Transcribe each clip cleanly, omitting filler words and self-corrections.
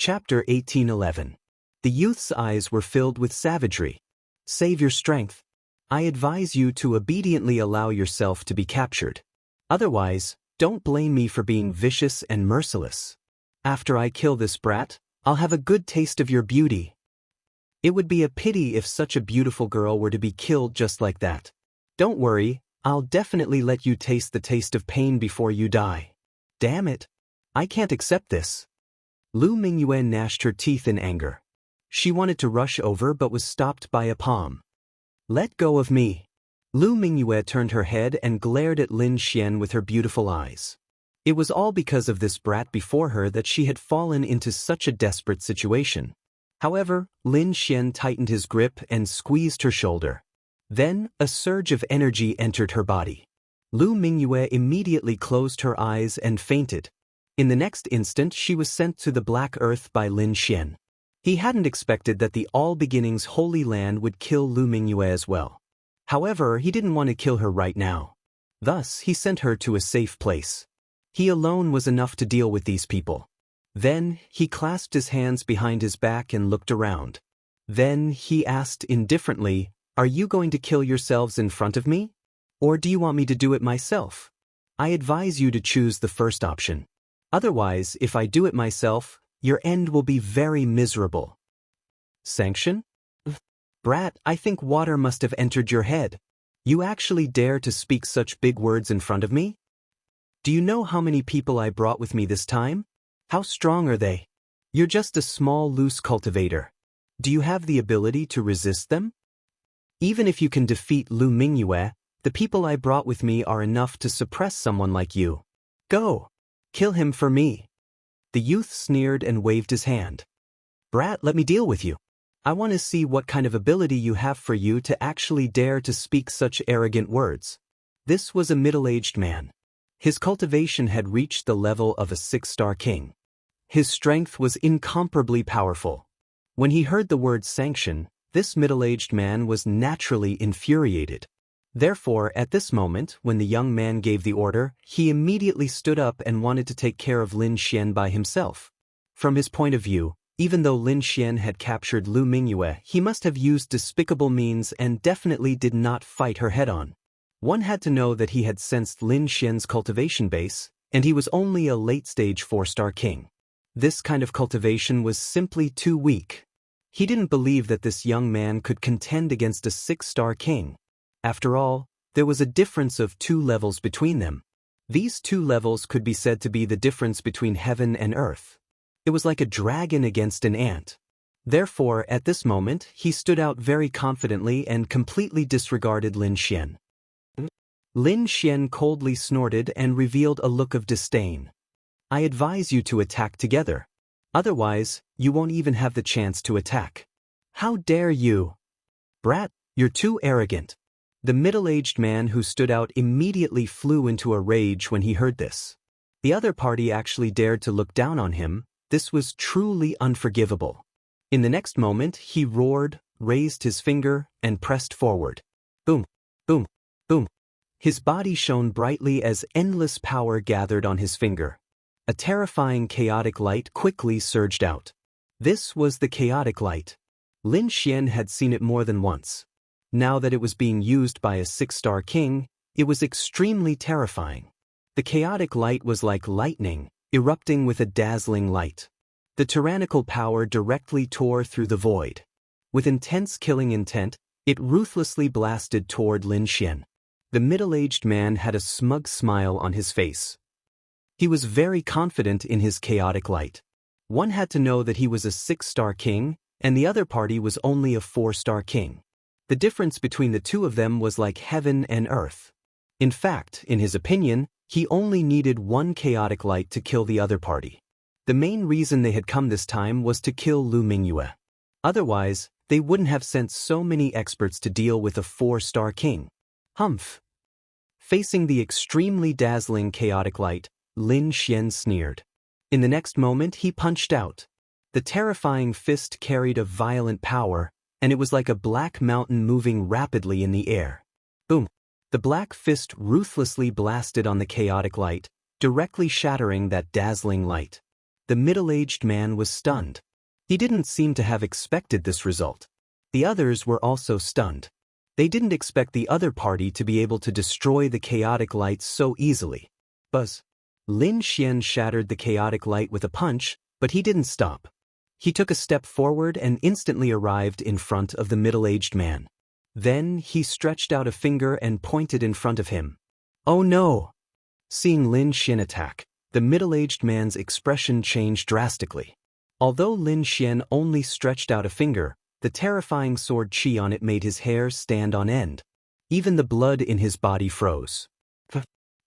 Chapter 1811. The youth's eyes were filled with savagery. Save your strength. I advise you to obediently allow yourself to be captured. Otherwise, don't blame me for being vicious and merciless. After I kill this brat, I'll have a good taste of your beauty. It would be a pity if such a beautiful girl were to be killed just like that. Don't worry, I'll definitely let you taste the taste of pain before you die. Damn it. I can't accept this. Lu Mingyue gnashed her teeth in anger. She wanted to rush over but was stopped by a palm. Let go of me. Lu Mingyue turned her head and glared at Lin Xian with her beautiful eyes. It was all because of this brat before her that she had fallen into such a desperate situation. However, Lin Xian tightened his grip and squeezed her shoulder. Then, a surge of energy entered her body. Lu Mingyue immediately closed her eyes and fainted. In the next instant she was sent to the Black Earth by Lin Xian. He hadn't expected that the All Beginnings Holy Land would kill Lu Mingyue as well. However, he didn't want to kill her right now. Thus, he sent her to a safe place. He alone was enough to deal with these people. Then, he clasped his hands behind his back and looked around. Then, he asked indifferently, "Are you going to kill yourselves in front of me? Or do you want me to do it myself? I advise you to choose the first option. Otherwise, if I do it myself, your end will be very miserable." Sanction? Brat, I think water must have entered your head. You actually dare to speak such big words in front of me? Do you know how many people I brought with me this time? How strong are they? You're just a small loose cultivator. Do you have the ability to resist them? Even if you can defeat Lu Mingyue, the people I brought with me are enough to suppress someone like you. Go! Kill him for me. The youth sneered and waved his hand. Brat, let me deal with you. I want to see what kind of ability you have for you to actually dare to speak such arrogant words. This was a middle-aged man. His cultivation had reached the level of a 6-star king. His strength was incomparably powerful. When he heard the word sanction, this middle-aged man was naturally infuriated. Therefore, at this moment, when the young man gave the order, he immediately stood up and wanted to take care of Lin Xian by himself. From his point of view, even though Lin Xian had captured Lu Mingyue, he must have used despicable means and definitely did not fight her head-on. One had to know that he had sensed Lin Xian's cultivation base, and he was only a late-stage 4-star king. This kind of cultivation was simply too weak. He didn't believe that this young man could contend against a 6-star king. After all, there was a difference of 2 levels between them. These 2 levels could be said to be the difference between heaven and earth. It was like a dragon against an ant. Therefore, at this moment, he stood out very confidently and completely disregarded Lin Xian. Lin Xian coldly snorted and revealed a look of disdain. I advise you to attack together. Otherwise, you won't even have the chance to attack. How dare you? Brat, you're too arrogant. The middle-aged man who stood out immediately flew into a rage when he heard this. The other party actually dared to look down on him. This was truly unforgivable. In the next moment, he roared, raised his finger, and pressed forward. Boom, boom, boom. His body shone brightly as endless power gathered on his finger. A terrifying chaotic light quickly surged out. This was the chaotic light. Lin Xian had seen it more than once. Now that it was being used by a 6-star king, it was extremely terrifying. The chaotic light was like lightning, erupting with a dazzling light. The tyrannical power directly tore through the void. With intense killing intent, it ruthlessly blasted toward Lin Xian. The middle-aged man had a smug smile on his face. He was very confident in his chaotic light. One had to know that he was a 6-star king, and the other party was only a 4-star king. The difference between the two of them was like heaven and earth. In fact, in his opinion, he only needed one chaotic light to kill the other party. The main reason they had come this time was to kill Lu Mingyue. Otherwise, they wouldn't have sent so many experts to deal with a 4-star king. Humph. Facing the extremely dazzling chaotic light, Lin Xian sneered. In the next moment, he punched out. The terrifying fist carried a violent power, and it was like a black mountain moving rapidly in the air. Boom! The black fist ruthlessly blasted on the chaotic light, directly shattering that dazzling light. The middle-aged man was stunned. He didn't seem to have expected this result. The others were also stunned. They didn't expect the other party to be able to destroy the chaotic light so easily. Buzz. Lin Xian shattered the chaotic light with a punch, but he didn't stop. He took a step forward and instantly arrived in front of the middle-aged man. Then he stretched out a finger and pointed in front of him. Oh no! Seeing Lin Xian attack, the middle-aged man's expression changed drastically. Although Lin Xian only stretched out a finger, the terrifying sword chi on it made his hair stand on end. Even the blood in his body froze.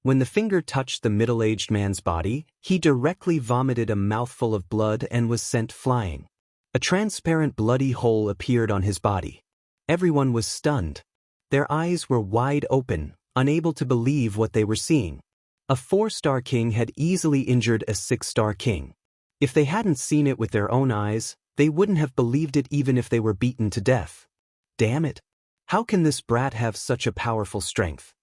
When the finger touched the middle-aged man's body, he directly vomited a mouthful of blood and was sent flying. A transparent bloody hole appeared on his body. Everyone was stunned. Their eyes were wide open, unable to believe what they were seeing. A 4-star king had easily injured a 6-star king. If they hadn't seen it with their own eyes, they wouldn't have believed it even if they were beaten to death. Damn it! How can this brat have such a powerful strength?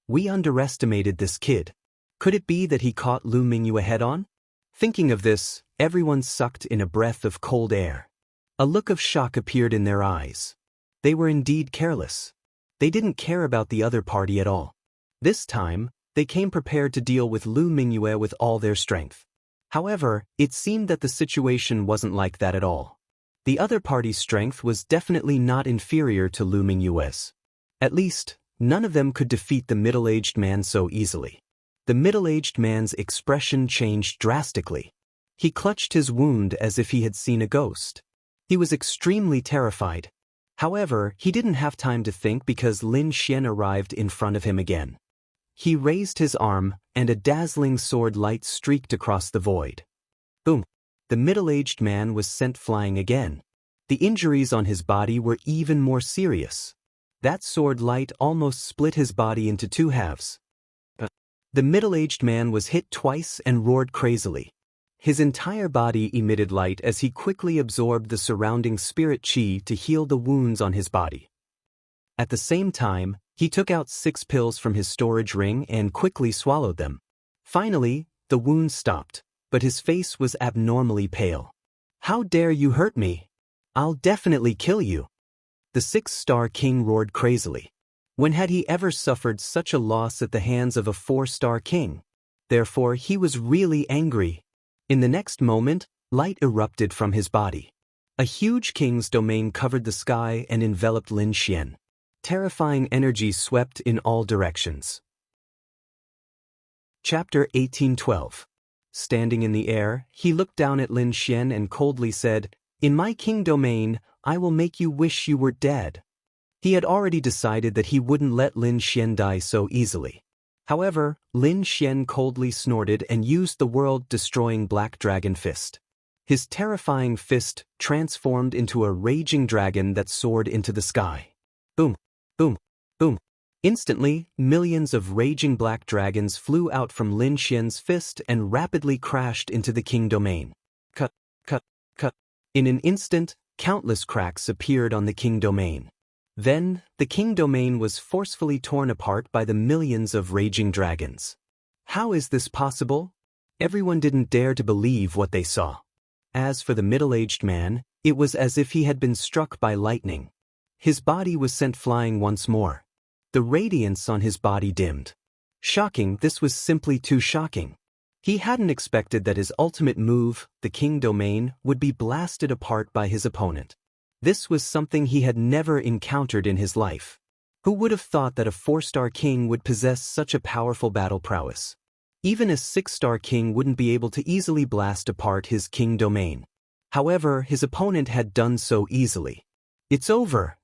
We underestimated this kid. Could it be that he caught Lu Mingyue head-on? Thinking of this, everyone sucked in a breath of cold air. A look of shock appeared in their eyes. They were indeed careless. They didn't care about the other party at all. This time, they came prepared to deal with Lu Mingyue with all their strength. However, it seemed that the situation wasn't like that at all. The other party's strength was definitely not inferior to Lu Mingyue's. At least, none of them could defeat the middle-aged man so easily. The middle-aged man's expression changed drastically. He clutched his wound as if he had seen a ghost. He was extremely terrified. However, he didn't have time to think because Lin Xian arrived in front of him again. He raised his arm, and a dazzling sword light streaked across the void. Boom! The middle-aged man was sent flying again. The injuries on his body were even more serious. That sword light almost split his body into 2 halves. The middle-aged man was hit twice and roared crazily. His entire body emitted light as he quickly absorbed the surrounding spirit chi to heal the wounds on his body. At the same time, he took out 6 pills from his storage ring and quickly swallowed them. Finally, the wounds stopped, but his face was abnormally pale. How dare you hurt me? I'll definitely kill you. The 6-star king roared crazily. When had he ever suffered such a loss at the hands of a 4-star king? Therefore, he was really angry. In the next moment, light erupted from his body. A huge king's domain covered the sky and enveloped Lin Xian. Terrifying energy swept in all directions. Chapter 1812. Standing in the air, he looked down at Lin Xian and coldly said, "In my king domain, I will make you wish you were dead." He had already decided that he wouldn't let Lin Xian die so easily. However, Lin Xian coldly snorted and used the world-destroying Black Dragon Fist. His terrifying fist transformed into a raging dragon that soared into the sky. Boom, boom, boom. Instantly, millions of raging black dragons flew out from Lin Xian's fist and rapidly crashed into the king domain. Cut, cut, cut. In an instant, countless cracks appeared on the king domain. Then, the king domain was forcefully torn apart by the millions of raging dragons. How is this possible? Everyone didn't dare to believe what they saw. As for the middle-aged man, it was as if he had been struck by lightning. His body was sent flying once more. The radiance on his body dimmed. Shocking, this was simply too shocking. He hadn't expected that his ultimate move, the king domain, would be blasted apart by his opponent. This was something he had never encountered in his life. Who would have thought that a 4-star king would possess such a powerful battle prowess? Even a 6-star king wouldn't be able to easily blast apart his king domain. However, his opponent had done so easily. It's over.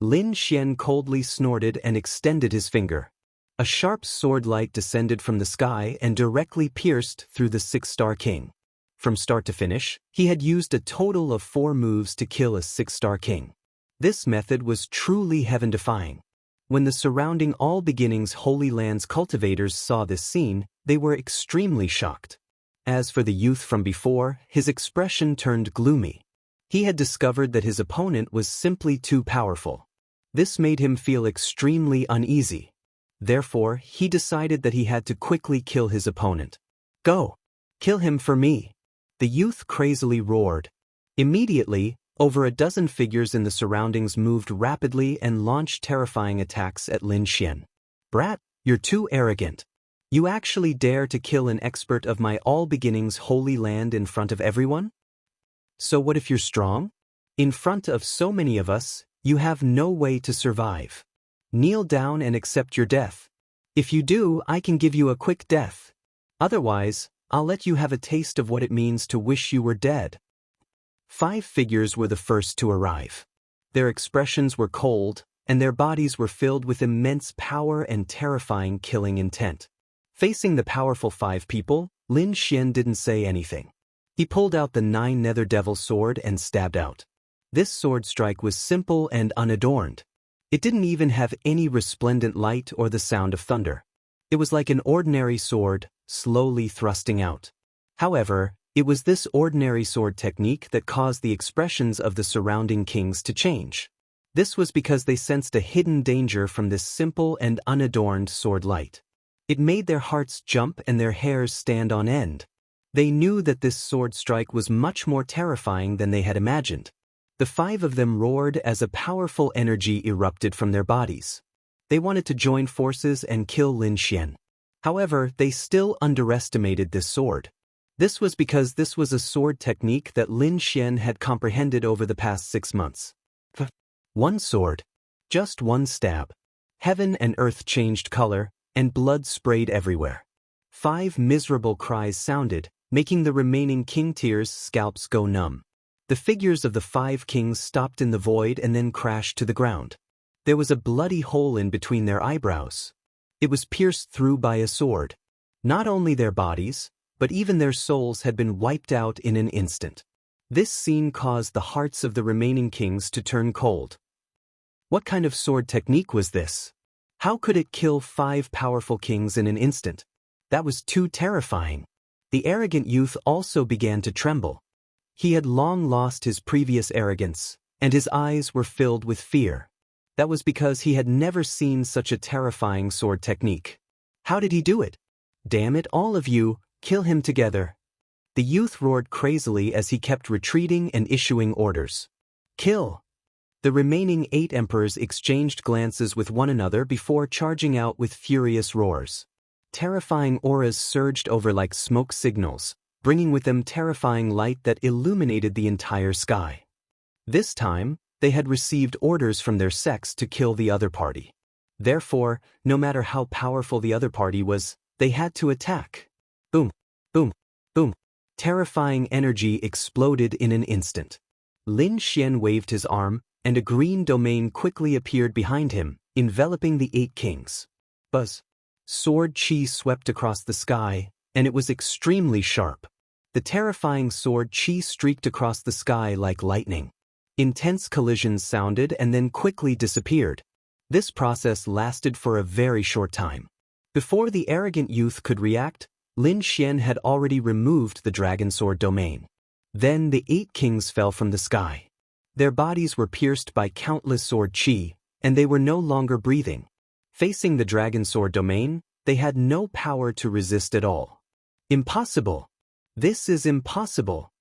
Lin Xian coldly snorted and extended his finger. A sharp sword light descended from the sky and directly pierced through the 6-star king. From start to finish, he had used a total of 4 moves to kill a 6-star king. This method was truly heaven-defying. When the surrounding All Beginnings Holy Lands cultivators saw this scene, they were extremely shocked. As for the youth from before, his expression turned gloomy. He had discovered that his opponent was simply too powerful. This made him feel extremely uneasy. Therefore, he decided that he had to quickly kill his opponent. Go! Kill him for me! The youth crazily roared. Immediately, over a dozen figures in the surroundings moved rapidly and launched terrifying attacks at Lin Xian. Brat, you're too arrogant. You actually dare to kill an expert of my all beginnings holy land in front of everyone? So what if you're strong? In front of so many of us, you have no way to survive. Kneel down and accept your death. If you do, I can give you a quick death. Otherwise, I'll let you have a taste of what it means to wish you were dead. 5 figures were the first to arrive. Their expressions were cold, and their bodies were filled with immense power and terrifying killing intent. Facing the powerful 5 people, Lin Xian didn't say anything. He pulled out the 9 Nether Devil sword and stabbed out. This sword strike was simple and unadorned. It didn't even have any resplendent light or the sound of thunder. It was like an ordinary sword, slowly thrusting out. However, it was this ordinary sword technique that caused the expressions of the surrounding kings to change. This was because they sensed a hidden danger from this simple and unadorned sword light. It made their hearts jump and their hairs stand on end. They knew that this sword strike was much more terrifying than they had imagined. The 5 of them roared as a powerful energy erupted from their bodies. They wanted to join forces and kill Lin Xian. However, they still underestimated this sword. This was because this was a sword technique that Lin Xian had comprehended over the past 6 months. One sword. Just one stab. Heaven and earth changed color, and blood sprayed everywhere. 5 miserable cries sounded, making the remaining king tiers' scalps go numb. The figures of the 5 kings stopped in the void and then crashed to the ground. There was a bloody hole in between their eyebrows. It was pierced through by a sword. Not only their bodies, but even their souls had been wiped out in an instant. This scene caused the hearts of the remaining kings to turn cold. What kind of sword technique was this? How could it kill 5 powerful kings in an instant? That was too terrifying. The arrogant youth also began to tremble. He had long lost his previous arrogance, and his eyes were filled with fear. That was because he had never seen such a terrifying sword technique. How did he do it? Damn it, all of you, kill him together. The youth roared crazily as he kept retreating and issuing orders. Kill! The remaining 8 emperors exchanged glances with one another before charging out with furious roars. Terrifying auras surged over like smoke signals, bringing with them terrifying light that illuminated the entire sky. This time, they had received orders from their sects to kill the other party. Therefore, no matter how powerful the other party was, they had to attack. Boom, boom, boom. Terrifying energy exploded in an instant. Lin Xian waved his arm, and a green domain quickly appeared behind him, enveloping the 8 kings. Buzz. Sword chi swept across the sky, and it was extremely sharp. The terrifying sword chi streaked across the sky like lightning. Intense collisions sounded and then quickly disappeared. This process lasted for a very short time. Before the arrogant youth could react, Lin Xian had already removed the dragon sword domain. Then the 8 kings fell from the sky. Their bodies were pierced by countless sword chi, and they were no longer breathing. Facing the dragon sword domain, they had no power to resist at all. Impossible! This is impossible!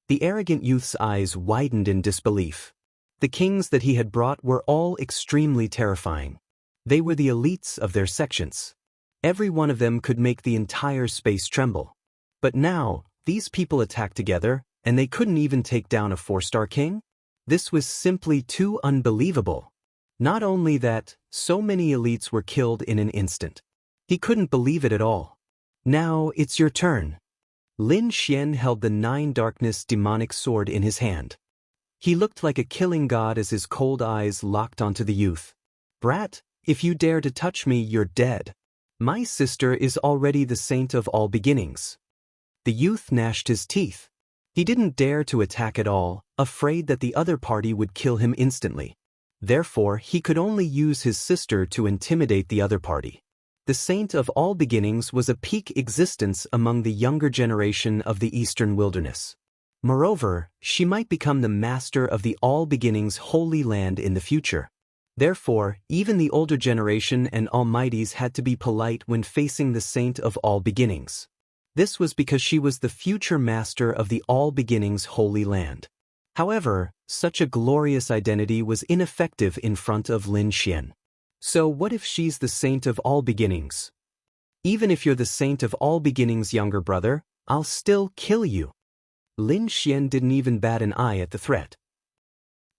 The arrogant youth's eyes widened in disbelief. The kings that he had brought were all extremely terrifying. They were the elites of their sections. Every one of them could make the entire space tremble. But now, these people attacked together, and they couldn't even take down a 4-star king? This was simply too unbelievable. Not only that, so many elites were killed in an instant. He couldn't believe it at all. Now it's your turn. Lin Xian held the 9 darkness demonic sword in his hand. He looked like a killing god as his cold eyes locked onto the youth. Brat, if you dare to touch me, you're dead. My sister is already the saint of all beginnings. The youth gnashed his teeth. He didn't dare to attack at all, afraid that the other party would kill him instantly. Therefore, he could only use his sister to intimidate the other party. The saint of all beginnings was a peak existence among the younger generation of the eastern wilderness. Moreover, she might become the master of the all beginnings holy land in the future. Therefore, even the older generation and almighties had to be polite when facing the saint of all beginnings. This was because she was the future master of the All Beginnings Holy Land. However, such a glorious identity was ineffective in front of Lin Xian. So what if she's the saint of all beginnings? Even if you're the saint of all beginnings, younger brother, I'll still kill you. Lin Xian didn't even bat an eye at the threat.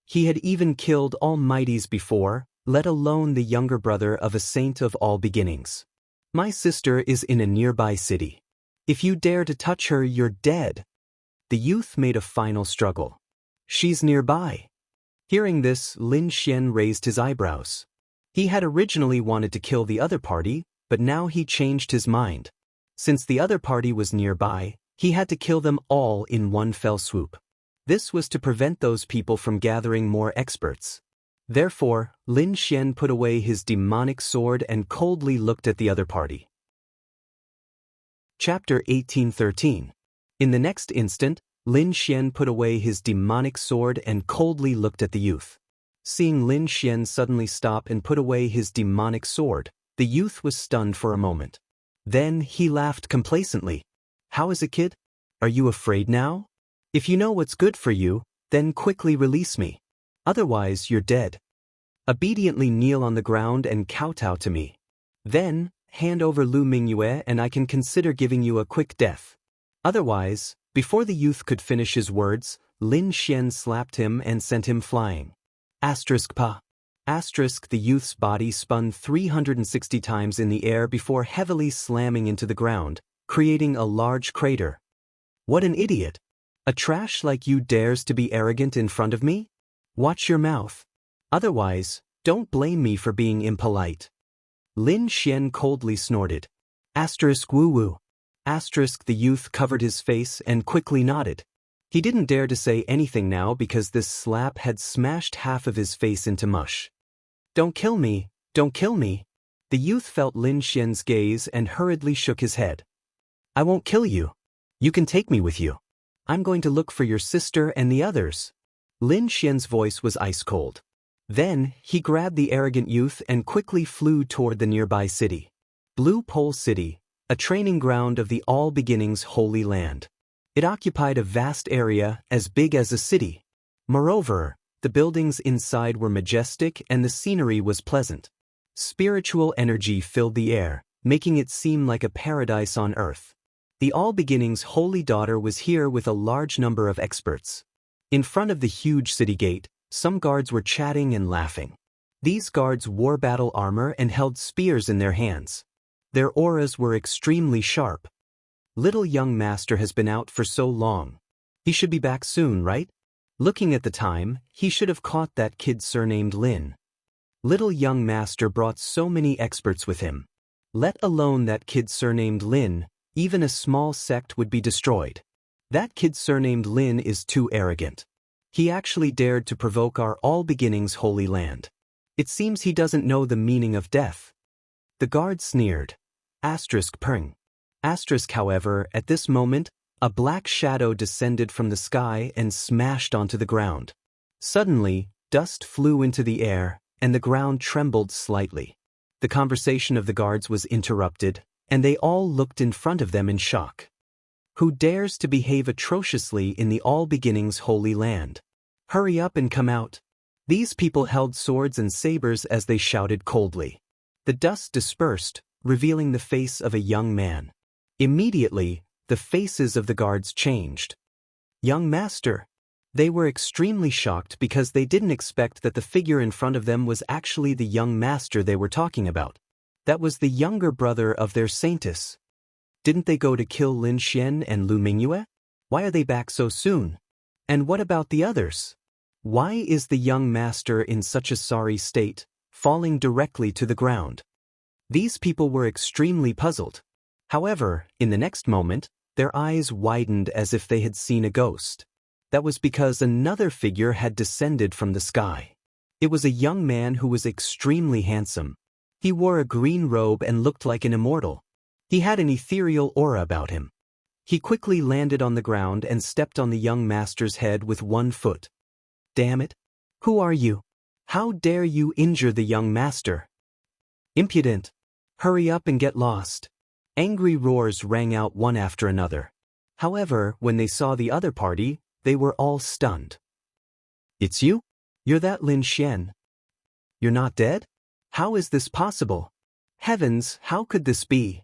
He had even killed almighties before, let alone the younger brother of a saint of all beginnings. My sister is in a nearby city. If you dare to touch her, you're dead. The youth made a final struggle. She's nearby. Hearing this, Lin Xian raised his eyebrows. He had originally wanted to kill the other party, but now he changed his mind. Since the other party was nearby, he had to kill them all in one fell swoop. This was to prevent those people from gathering more experts. Therefore, Lin Xian put away his demonic sword and coldly looked at the other party. Chapter 1813. In the next instant, Lin Xian put away his demonic sword and coldly looked at the youth. Seeing Lin Xian suddenly stop and put away his demonic sword, the youth was stunned for a moment. Then he laughed complacently. How is it, kid? Are you afraid now? If you know what's good for you, then quickly release me. Otherwise, you're dead. Obediently kneel on the ground and kowtow to me. Then, hand over Lu Mingyue and I can consider giving you a quick death. Otherwise, before the youth could finish his words, Lin Xian slapped him and sent him flying. *Pa. The youth's body spun 360 times in the air before heavily slamming into the ground, creating a large crater. What an idiot! A trash like you dares to be arrogant in front of me? Watch your mouth. Otherwise, don't blame me for being impolite. Lin Xian coldly snorted. *Woo-woo. The youth covered his face and quickly nodded. He didn't dare to say anything now because this slap had smashed half of his face into mush. Don't kill me, don't kill me. The youth felt Lin Xian's gaze and hurriedly shook his head. I won't kill you. You can take me with you. I'm going to look for your sister and the others. Lin Xian's voice was ice cold. Then, he grabbed the arrogant youth and quickly flew toward the nearby city. Blue Pole City, a training ground of the All Beginnings Holy Land. It occupied a vast area as big as a city. Moreover, the buildings inside were majestic and the scenery was pleasant. Spiritual energy filled the air, making it seem like a paradise on earth. The All Beginnings Holy Daughter was here with a large number of experts. In front of the huge city gate, some guards were chatting and laughing. These guards wore battle armor and held spears in their hands. Their auras were extremely sharp. Little young master has been out for so long. He should be back soon, right? Looking at the time, he should have caught that kid surnamed Lin. Little young master brought so many experts with him. Let alone that kid surnamed Lin, even a small sect would be destroyed. That kid surnamed Lin is too arrogant. He actually dared to provoke our All Beginnings Holy Land. It seems he doesn't know the meaning of death. The guard sneered. *Pring. However, at this moment, a black shadow descended from the sky and smashed onto the ground. Suddenly, dust flew into the air, and the ground trembled slightly. The conversation of the guards was interrupted, and they all looked in front of them in shock. Who dares to behave atrociously in the All Beginnings Holy Land? Hurry up and come out. These people held swords and sabers as they shouted coldly. The dust dispersed, revealing the face of a young man. Immediately, the faces of the guards changed. Young master. They were extremely shocked because they didn't expect that the figure in front of them was actually the young master they were talking about. That was the younger brother of their saintess. Didn't they go to kill Lin Xian and Lu Mingyue? Why are they back so soon? And what about the others? Why is the young master in such a sorry state, falling directly to the ground? These people were extremely puzzled. However, in the next moment, their eyes widened as if they had seen a ghost. That was because another figure had descended from the sky. It was a young man who was extremely handsome. He wore a green robe and looked like an immortal. He had an ethereal aura about him. He quickly landed on the ground and stepped on the young master's head with one foot. Damn it! Who are you? How dare you injure the young master? Impudent! Hurry up and get lost. Angry roars rang out one after another. However, when they saw the other party, they were all stunned. "It's you? You're that Lin Xian? You're not dead? How is this possible? Heavens, how could this be?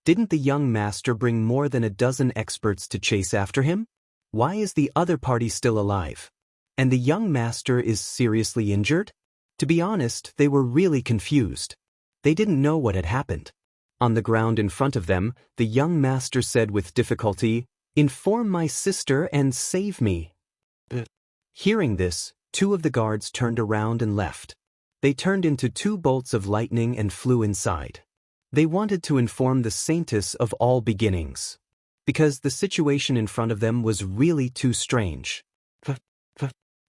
Didn't the young master bring more than a dozen experts to chase after him? Why is the other party still alive? And the young master is seriously injured?" To be honest, they were really confused. They didn't know what had happened. On the ground in front of them, the young master said with difficulty, "Inform my sister and save me." Hearing this, two of the guards turned around and left. They turned into two bolts of lightning and flew inside. They wanted to inform the saintess of all beginnings, because the situation in front of them was really too strange.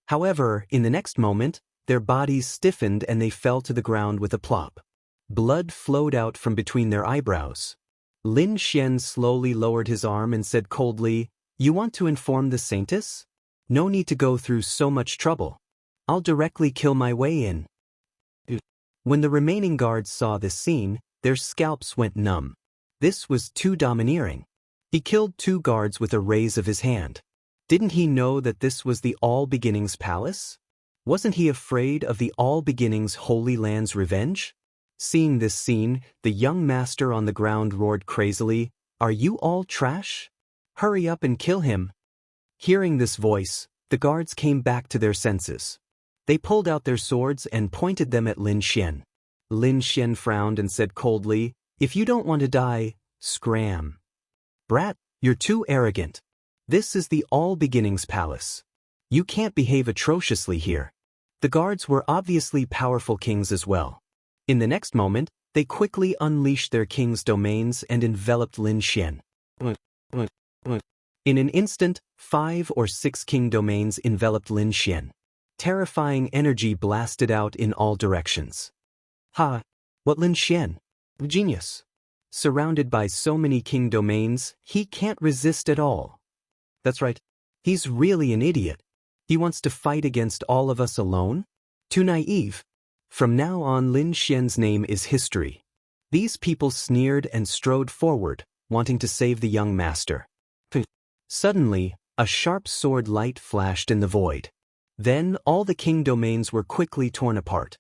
However, in the next moment, their bodies stiffened and they fell to the ground with a plop. Blood flowed out from between their eyebrows. Lin Xian slowly lowered his arm and said coldly, "You want to inform the saintess? No need to go through so much trouble. I'll directly kill my way in." When the remaining guards saw this scene, their scalps went numb. This was too domineering. He killed two guards with a raise of his hand. Didn't he know that this was the All Beginnings Palace? Wasn't he afraid of the All Beginnings Holy Land's revenge? Seeing this scene, the young master on the ground roared crazily, "Are you all trash? Hurry up and kill him." Hearing this voice, the guards came back to their senses. They pulled out their swords and pointed them at Lin Xian. Lin Xian frowned and said coldly, "If you don't want to die, scram. Brat, you're too arrogant. This is the All Beginnings Palace. You can't behave atrociously here." The guards were obviously powerful kings as well. In the next moment, they quickly unleashed their king's domains and enveloped Lin Xian. In an instant, 5 or 6 king domains enveloped Lin Xian. Terrifying energy blasted out in all directions. Ha! What Lin Xian? Genius. Surrounded by so many king domains, he can't resist at all. That's right. He's really an idiot. He wants to fight against all of us alone? Too naive. From now on, Lin Xian's name is history. These people sneered and strode forward, wanting to save the young master. Suddenly, a sharp sword light flashed in the void. Then all the king domains were quickly torn apart.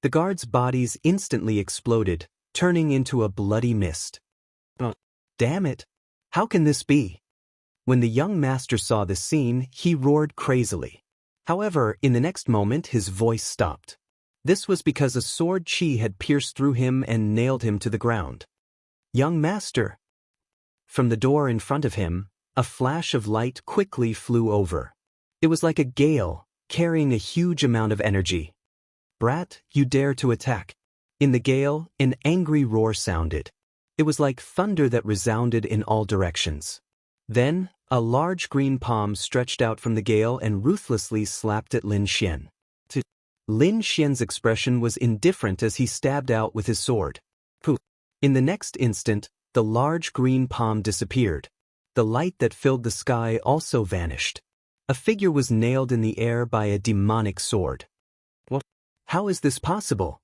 The guards' bodies instantly exploded, turning into a bloody mist. Damn it! How can this be? When the young master saw this scene, he roared crazily. However, in the next moment his voice stopped. This was because a sword chi had pierced through him and nailed him to the ground. "Young master!" From the door in front of him, a flash of light quickly flew over. It was like a gale, carrying a huge amount of energy. "Brat, you dare to attack." In the gale, an angry roar sounded. It was like thunder that resounded in all directions. Then, a large green palm stretched out from the gale and ruthlessly slapped at Lin Xian. Lin Xian's expression was indifferent as he stabbed out with his sword. In the next instant, the large green palm disappeared. The light that filled the sky also vanished. A figure was nailed in the air by a demonic sword. What? How is this possible?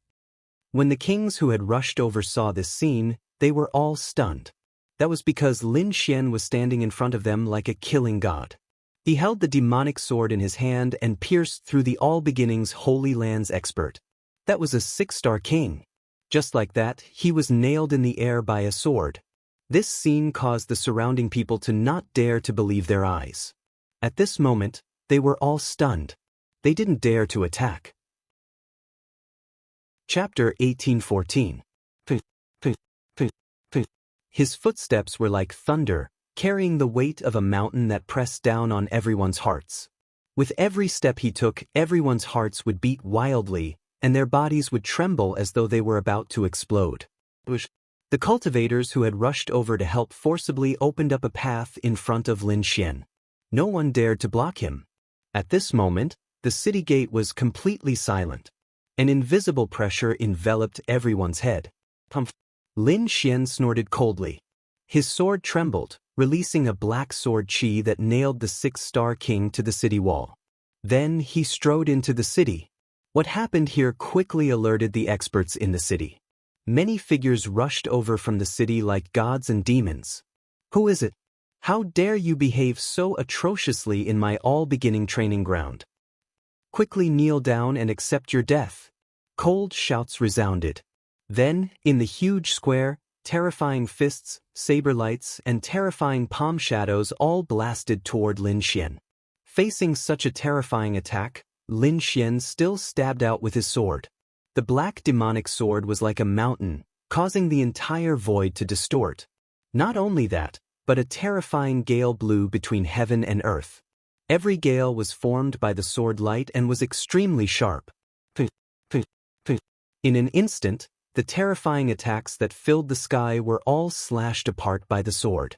When the kings who had rushed over saw this scene, they were all stunned. That was because Lin Xian was standing in front of them like a killing god. He held the demonic sword in his hand and pierced through the All Beginnings Holy Land's expert. That was a 6-star king. Just like that, he was nailed in the air by a sword. This scene caused the surrounding people to not dare to believe their eyes. At this moment, they were all stunned. They didn't dare to attack. Chapter 1814. His footsteps were like thunder, carrying the weight of a mountain that pressed down on everyone's hearts. With every step he took, everyone's hearts would beat wildly, and their bodies would tremble as though they were about to explode. The cultivators who had rushed over to help forcibly opened up a path in front of Lin Xian. No one dared to block him. At this moment, the city gate was completely silent. An invisible pressure enveloped everyone's head. Lin Xian snorted coldly. His sword trembled, releasing a black sword chi that nailed the 6-star king to the city wall. Then he strode into the city. What happened here quickly alerted the experts in the city. Many figures rushed over from the city like gods and demons. Who is it? How dare you behave so atrociously in my all-beginning training ground? Quickly kneel down and accept your death. Cold shouts resounded. Then, in the huge square, terrifying fists, saber lights, and terrifying palm shadows all blasted toward Lin Xian. Facing such a terrifying attack, Lin Xian still stabbed out with his sword. The black demonic sword was like a mountain, causing the entire void to distort. Not only that, but a terrifying gale blew between heaven and earth. Every gale was formed by the sword light and was extremely sharp. In an instant, the terrifying attacks that filled the sky were all slashed apart by the sword.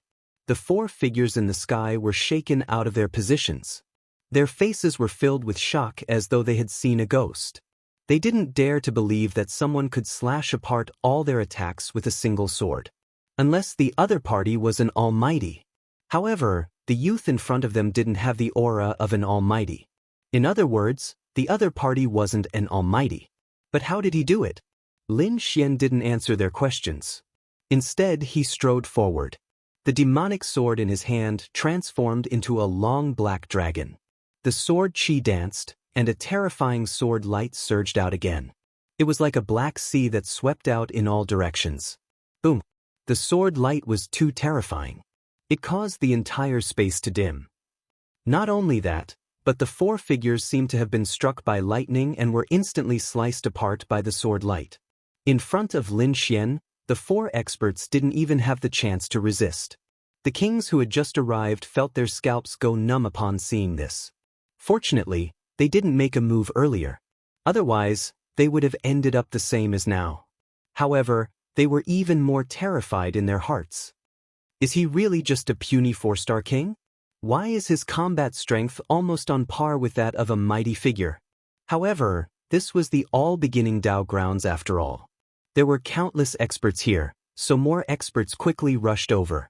The 4 figures in the sky were shaken out of their positions. Their faces were filled with shock as though they had seen a ghost. They didn't dare to believe that someone could slash apart all their attacks with a single sword. Unless the other party was an almighty. However, the youth in front of them didn't have the aura of an almighty. In other words, the other party wasn't an almighty. But how did he do it? Lin Xian didn't answer their questions. Instead, he strode forward. The demonic sword in his hand transformed into a long black dragon. The sword chi danced, and a terrifying sword light surged out again. It was like a black sea that swept out in all directions. Boom! The sword light was too terrifying. It caused the entire space to dim. Not only that, but the 4 figures seemed to have been struck by lightning and were instantly sliced apart by the sword light. In front of Lin Xian, the 4 experts didn't even have the chance to resist. The kings who had just arrived felt their scalps go numb upon seeing this. Fortunately, they didn't make a move earlier. Otherwise, they would have ended up the same as now. However, they were even more terrified in their hearts. Is he really just a puny 4-star king? Why is his combat strength almost on par with that of a mighty figure? However, this was the all-beginning Dao grounds after all. There were countless experts here, so more experts quickly rushed over.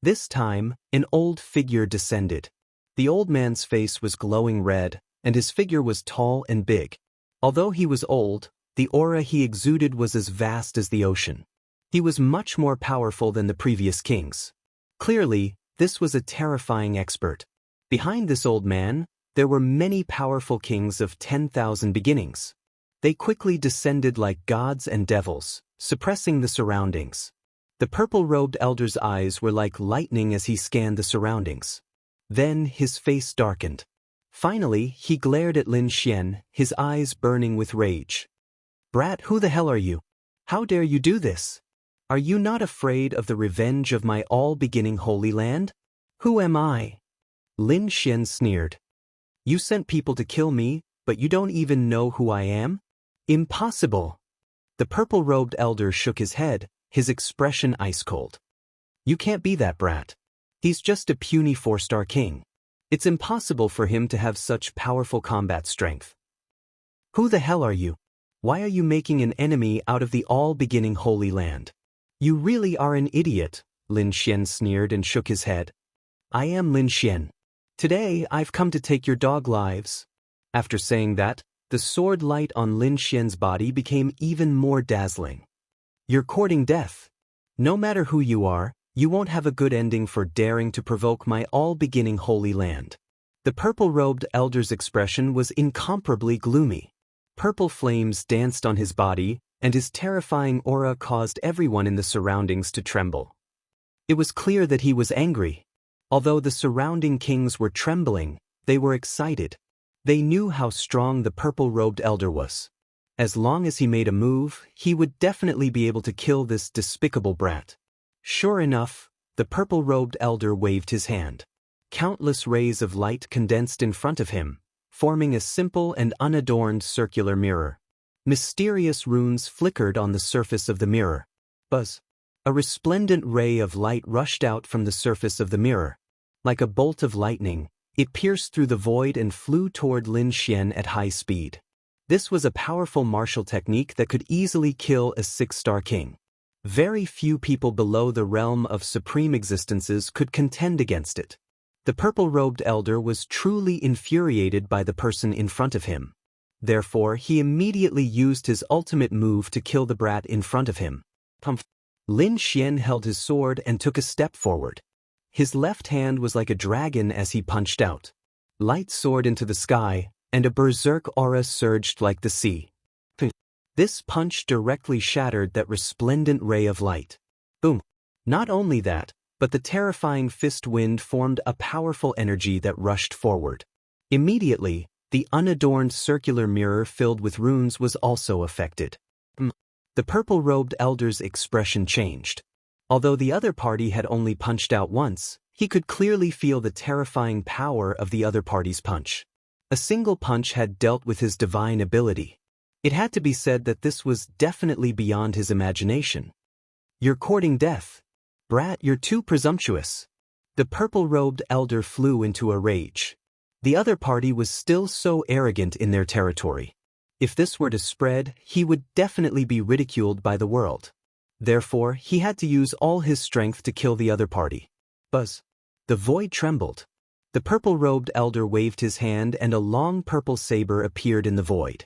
This time, an old figure descended. The old man's face was glowing red, and his figure was tall and big. Although he was old, the aura he exuded was as vast as the ocean. He was much more powerful than the previous kings. Clearly, this was a terrifying expert. Behind this old man, there were many powerful kings of 10,000 beginnings. They quickly descended like gods and devils, suppressing the surroundings. The purple-robed elder's eyes were like lightning as he scanned the surroundings. Then his face darkened. Finally, he glared at Lin Xian, his eyes burning with rage. "Brat, who the hell are you? How dare you do this? Are you not afraid of the revenge of my all-beginning Holy Land? Who am I?" Lin Xian sneered. "You sent people to kill me, but you don't even know who I am? Impossible." The purple-robed elder shook his head, his expression ice-cold. "You can't be that brat. He's just a puny 4-star king. It's impossible for him to have such powerful combat strength." "Who the hell are you? Why are you making an enemy out of the all-beginning Holy Land? You really are an idiot," Lin Xian sneered and shook his head. "I am Lin Xian. Today I've come to take your dog lives." After saying that, the sword light on Lin Xian's body became even more dazzling. "You're courting death. No matter who you are, you won't have a good ending for daring to provoke my all-beginning Holy Land." The purple-robed elder's expression was incomparably gloomy. Purple flames danced on his body, and his terrifying aura caused everyone in the surroundings to tremble. It was clear that he was angry. Although the surrounding kings were trembling, they were excited. They knew how strong the purple-robed elder was. As long as he made a move, he would definitely be able to kill this despicable brat. Sure enough, the purple-robed elder waved his hand. Countless rays of light condensed in front of him, forming a simple and unadorned circular mirror. Mysterious runes flickered on the surface of the mirror. Buzz! A resplendent ray of light rushed out from the surface of the mirror. Like a bolt of lightning, it pierced through the void and flew toward Lin Xian at high speed. This was a powerful martial technique that could easily kill a 6-star king. Very few people below the realm of supreme existences could contend against it. The purple-robed elder was truly infuriated by the person in front of him. Therefore, he immediately used his ultimate move to kill the brat in front of him. Lin Xian held his sword and took a step forward. His left hand was like a dragon as he punched out. Light soared into the sky, and a berserk aura surged like the sea. This punch directly shattered that resplendent ray of light. Boom! Not only that, but the terrifying fist wind formed a powerful energy that rushed forward. Immediately, the unadorned circular mirror filled with runes was also affected. The purple-robed elder's expression changed. Although the other party had only punched out once, he could clearly feel the terrifying power of the other party's punch. A single punch had dealt with his divine ability. It had to be said that this was definitely beyond his imagination. "You're courting death. Brat, you're too presumptuous." The purple-robed elder flew into a rage. The other party was still so arrogant in their territory. If this were to spread, he would definitely be ridiculed by the world. Therefore, he had to use all his strength to kill the other party. Buzz. The void trembled. The purple-robed elder waved his hand and a long purple saber appeared in the void.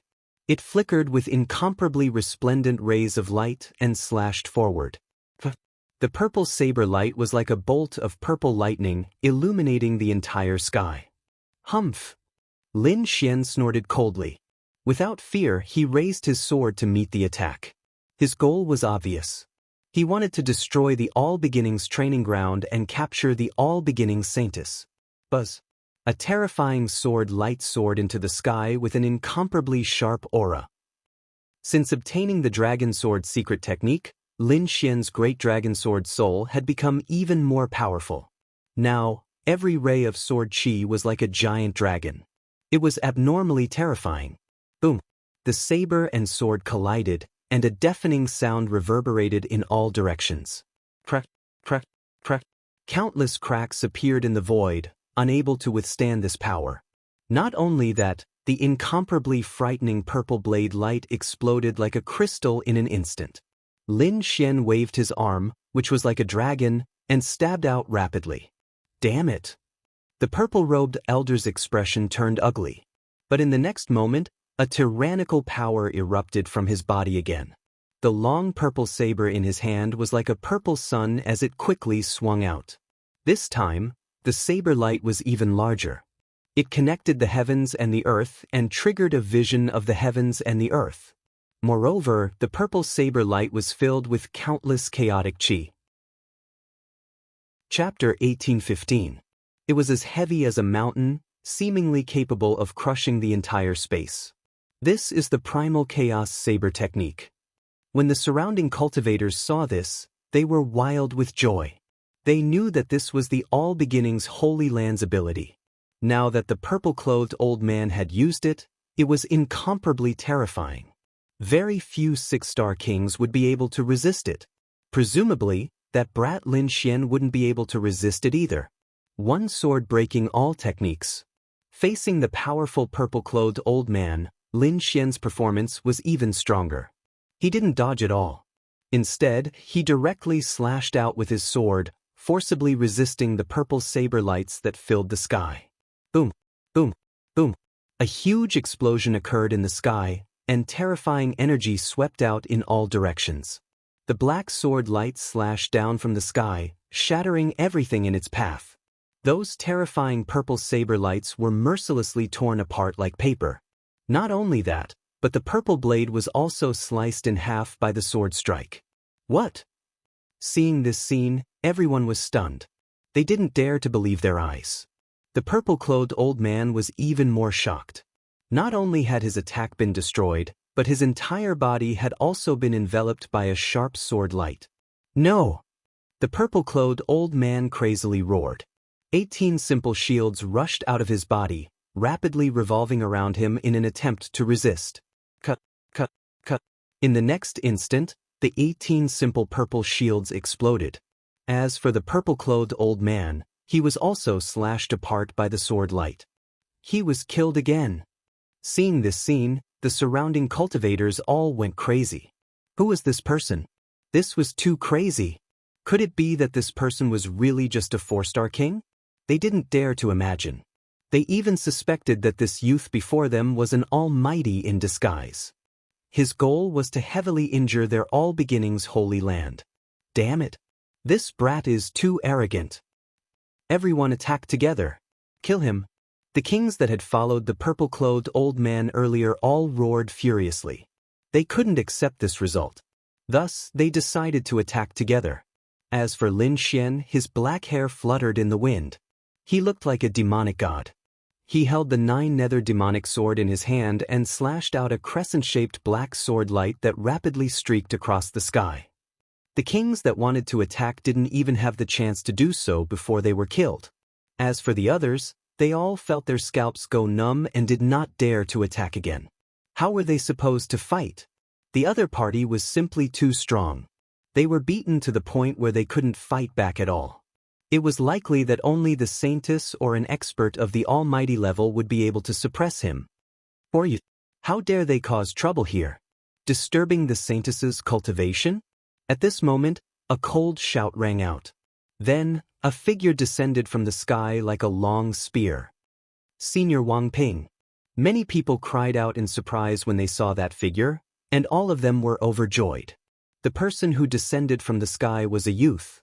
It flickered with incomparably resplendent rays of light and slashed forward. The purple saber light was like a bolt of purple lightning, illuminating the entire sky. Humph! Lin Xian snorted coldly. Without fear, he raised his sword to meet the attack. His goal was obvious. He wanted to destroy the All Beginnings training ground and capture the All Beginnings Saintess. Buzz. A terrifying sword light soared into the sky with an incomparably sharp aura. Since obtaining the Dragon Sword secret technique, Lin Xian's Great Dragon Sword soul had become even more powerful. Now, every ray of sword chi was like a giant dragon. It was abnormally terrifying. Boom! The saber and sword collided, and a deafening sound reverberated in all directions. Crack, crack, crack. Countless cracks appeared in the void, unable to withstand this power. Not only that, the incomparably frightening purple blade light exploded like a crystal in an instant. Lin Xian waved his arm, which was like a dragon, and stabbed out rapidly. Damn it! The purple-robed elder's expression turned ugly. But in the next moment, a tyrannical power erupted from his body again. The long purple saber in his hand was like a purple sun as it quickly swung out. This time, the saber light was even larger. It connected the heavens and the earth and triggered a vision of the heavens and the earth. Moreover, the purple saber light was filled with countless chaotic chi. Chapter 1815. It was as heavy as a mountain, seemingly capable of crushing the entire space. This is the primal chaos saber technique. When the surrounding cultivators saw this, they were wild with joy. They knew that this was the All Beginnings Holy Land's ability. Now that the purple-clothed old man had used it, it was incomparably terrifying. Very few six-star kings would be able to resist it. Presumably, that brat Lin Xian wouldn't be able to resist it either. One sword breaking all techniques. Facing the powerful purple-clothed old man, Lin Xian's performance was even stronger. He didn't dodge at all. Instead, he directly slashed out with his sword, forcibly resisting the purple saber lights that filled the sky. Boom, boom, boom. A huge explosion occurred in the sky, and terrifying energy swept out in all directions. The black sword light slashed down from the sky, shattering everything in its path. Those terrifying purple saber lights were mercilessly torn apart like paper. Not only that, but the purple blade was also sliced in half by the sword strike. What? Seeing this scene, everyone was stunned. They didn't dare to believe their eyes. The purple-clothed old man was even more shocked. Not only had his attack been destroyed, but his entire body had also been enveloped by a sharp sword light. No! The purple-clothed old man crazily roared. 18 simple shields rushed out of his body, rapidly revolving around him in an attempt to resist. Cut, cut, cut. In the next instant, the 18 simple purple shields exploded. As for the purple-clothed old man, he was also slashed apart by the sword light. He was killed again. Seeing this scene, the surrounding cultivators all went crazy. Who was this person? This was too crazy. Could it be that this person was really just a 4-star king? They didn't dare to imagine. They even suspected that this youth before them was an almighty in disguise. His goal was to heavily injure their all beginnings holy land. Damn it! This brat is too arrogant. Everyone attacked together. Kill him. The kings that had followed the purple-clothed old man earlier all roared furiously. They couldn't accept this result. Thus, they decided to attack together. As for Lin Xian, his black hair fluttered in the wind. He looked like a demonic god. He held the 9-nether demonic sword in his hand and slashed out a crescent-shaped black sword light that rapidly streaked across the sky. The kings that wanted to attack didn't even have the chance to do so before they were killed. As for the others, they all felt their scalps go numb and did not dare to attack again. How were they supposed to fight? The other party was simply too strong. They were beaten to the point where they couldn't fight back at all. It was likely that only the Saintess or an expert of the almighty level would be able to suppress him. Or you, how dare they cause trouble here? Disturbing the Saintess's cultivation? At this moment, a cold shout rang out. Then, a figure descended from the sky like a long spear. Senior Wang Ping. Many people cried out in surprise when they saw that figure, and all of them were overjoyed. The person who descended from the sky was a youth.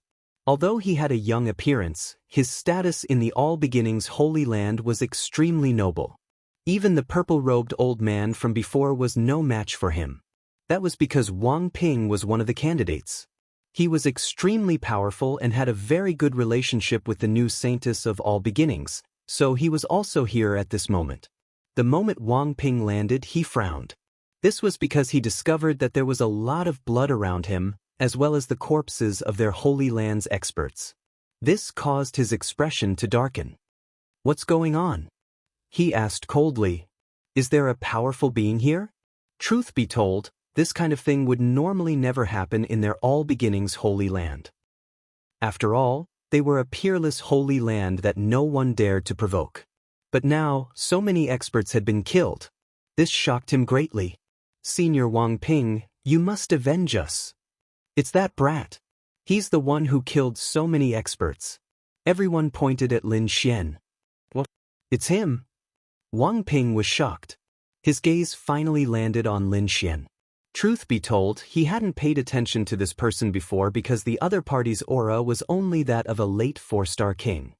Although he had a young appearance, his status in the All Beginnings Holy Land was extremely noble. Even the purple-robed old man from before was no match for him. That was because Wang Ping was one of the candidates. He was extremely powerful and had a very good relationship with the new Saintess of All Beginnings, so he was also here at this moment. The moment Wang Ping landed, he frowned. This was because he discovered that there was a lot of blood around him, as well as the corpses of their Holy Land's experts. This caused his expression to darken. "What's going on?" he asked coldly. "Is there a powerful being here?" Truth be told, this kind of thing would normally never happen in their All Beginnings Holy Land. After all, they were a peerless holy land that no one dared to provoke. But now, so many experts had been killed. This shocked him greatly. "Senior Wang Ping, you must avenge us." "It's that brat. He's the one who killed so many experts." Everyone pointed at Lin Xian. "What? It's him?" Wang Ping was shocked. His gaze finally landed on Lin Xian. Truth be told, he hadn't paid attention to this person before because the other party's aura was only that of a late 4-star king.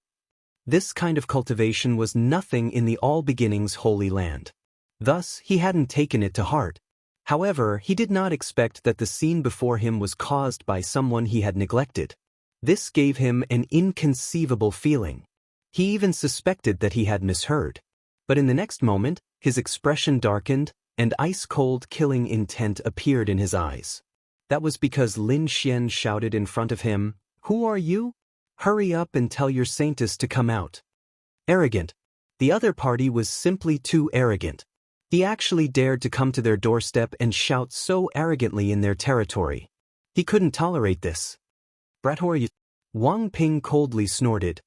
This kind of cultivation was nothing in the All Beginnings Holy Land. Thus, he hadn't taken it to heart. However, he did not expect that the scene before him was caused by someone he had neglected. This gave him an inconceivable feeling. He even suspected that he had misheard. But in the next moment, his expression darkened, and ice-cold killing intent appeared in his eyes. That was because Lin Xian shouted in front of him, "Who are you? Hurry up and tell your Saintess to come out." Arrogant. The other party was simply too arrogant. He actually dared to come to their doorstep and shout so arrogantly in their territory. He couldn't tolerate this. "Brat, who are you?" Wang Ping coldly snorted.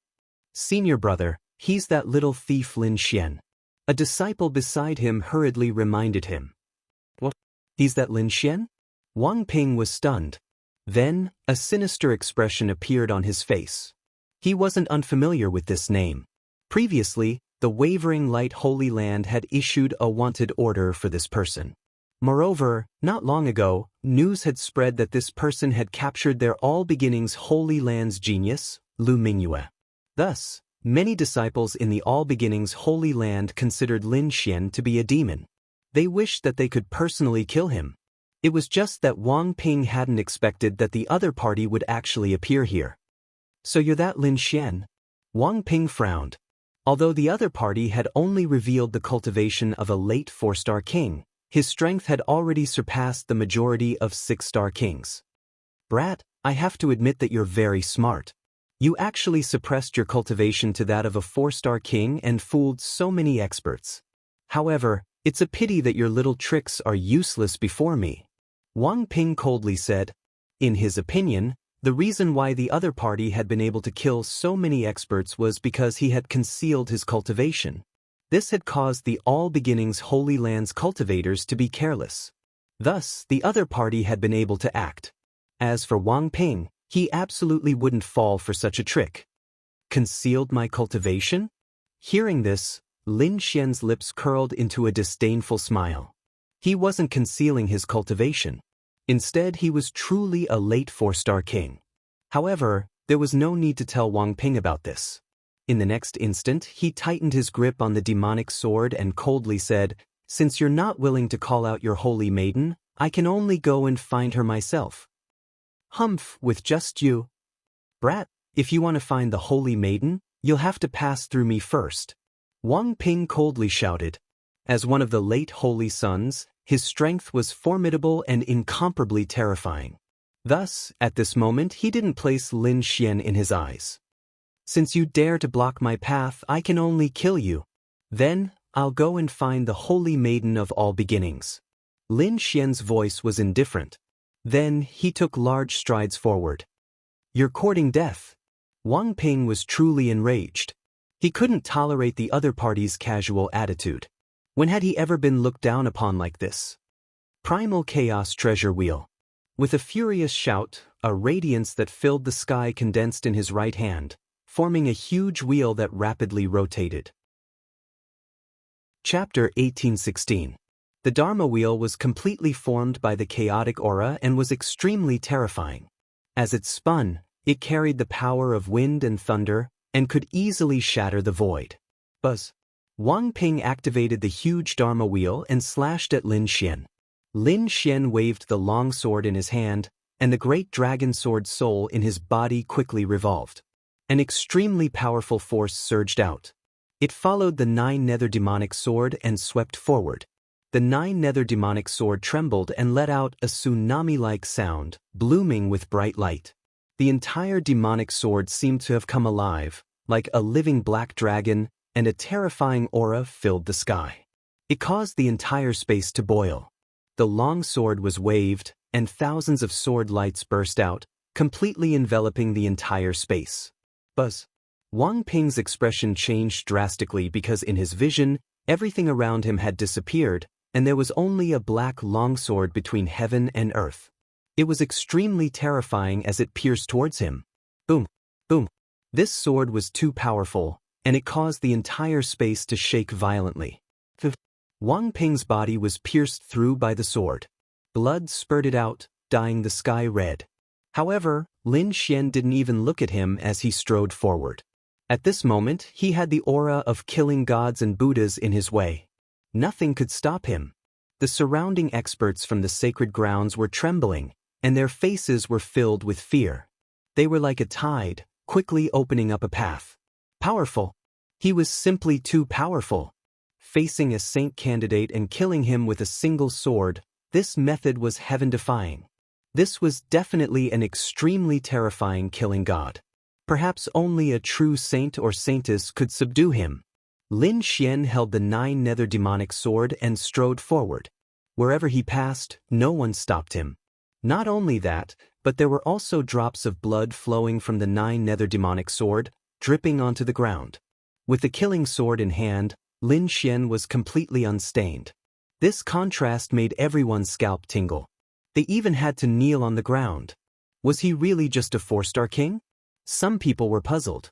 "Senior brother, he's that little thief Lin Xian." A disciple beside him hurriedly reminded him. "What? He's that Lin Xian?" Wang Ping was stunned. Then, a sinister expression appeared on his face. He wasn't unfamiliar with this name. Previously, the Wavering Light Holy Land had issued a wanted order for this person. Moreover, not long ago, news had spread that this person had captured their All Beginnings Holy Land's genius, Lu Mingyue. Thus, many disciples in the All Beginnings Holy Land considered Lin Xian to be a demon. They wished that they could personally kill him. It was just that Wang Ping hadn't expected that the other party would actually appear here. "So you're that Lin Xian?" Wang Ping frowned. Although the other party had only revealed the cultivation of a late 4-star king, his strength had already surpassed the majority of 6-star kings. "Brat, I have to admit that you're very smart. You actually suppressed your cultivation to that of a 4-star king and fooled so many experts. However, it's a pity that your little tricks are useless before me." Wang Ping coldly said. In his opinion, the reason why the other party had been able to kill so many experts was because he had concealed his cultivation. This had caused the All Beginnings Holy Land's cultivators to be careless. Thus, the other party had been able to act. As for Wang Ping, he absolutely wouldn't fall for such a trick. "Concealed my cultivation?" Hearing this, Lin Xian's lips curled into a disdainful smile. He wasn't concealing his cultivation. Instead, he was truly a late 4-star king. However, there was no need to tell Wang Ping about this. In the next instant, he tightened his grip on the demonic sword and coldly said, "Since you're not willing to call out your holy maiden, I can only go and find her myself." "Humph, with just you? Brat, if you want to find the holy maiden, you'll have to pass through me first," Wang Ping coldly shouted. As one of the late holy sons, his strength was formidable and incomparably terrifying. Thus, at this moment he didn't place Lin Xian in his eyes. "Since you dare to block my path, I can only kill you. Then, I'll go and find the holy maiden of all beginnings." Lin Xian's voice was indifferent. Then, he took large strides forward. "You're courting death." Wang Ping was truly enraged. He couldn't tolerate the other party's casual attitude. When had he ever been looked down upon like this? Primal Chaos Treasure Wheel. With a furious shout, a radiance that filled the sky condensed in his right hand, forming a huge wheel that rapidly rotated. Chapter 1816. The Dharma wheel was completely formed by the chaotic aura and was extremely terrifying. As it spun, it carried the power of wind and thunder, and could easily shatter the void. Buzz. Wang Ping activated the huge Dharma wheel and slashed at Lin Xian. Lin Xian waved the long sword in his hand, and the great dragon sword soul in his body quickly revolved. An extremely powerful force surged out. It followed the 9 nether demonic sword and swept forward. The 9 nether demonic sword trembled and let out a tsunami-like sound, blooming with bright light. The entire demonic sword seemed to have come alive, like a living black dragon, and a terrifying aura filled the sky. It caused the entire space to boil. The long sword was waved, and thousands of sword lights burst out, completely enveloping the entire space. Buzz. Wang Ping's expression changed drastically because in his vision, everything around him had disappeared, and there was only a black longsword between heaven and earth. It was extremely terrifying as it pierced towards him. Boom, boom. This sword was too powerful, and it caused the entire space to shake violently. Wang Ping's body was pierced through by the sword. Blood spurted out, dyeing the sky red. However, Lin Xian didn't even look at him as he strode forward. At this moment, he had the aura of killing gods and Buddhas in his way. Nothing could stop him. The surrounding experts from the sacred grounds were trembling, and their faces were filled with fear. They were like a tide, quickly opening up a path. Powerful. He was simply too powerful. Facing a saint candidate and killing him with a single sword, this method was heaven-defying. This was definitely an extremely terrifying killing god. Perhaps only a true saint or saintess could subdue him. Lin Xian held the 9 nether demonic sword and strode forward. Wherever he passed, no one stopped him. Not only that, but there were also drops of blood flowing from the 9 nether demonic sword, dripping onto the ground. With the killing sword in hand, Lin Xian was completely unstained. This contrast made everyone's scalp tingle. They even had to kneel on the ground. Was he really just a 4-star king? Some people were puzzled.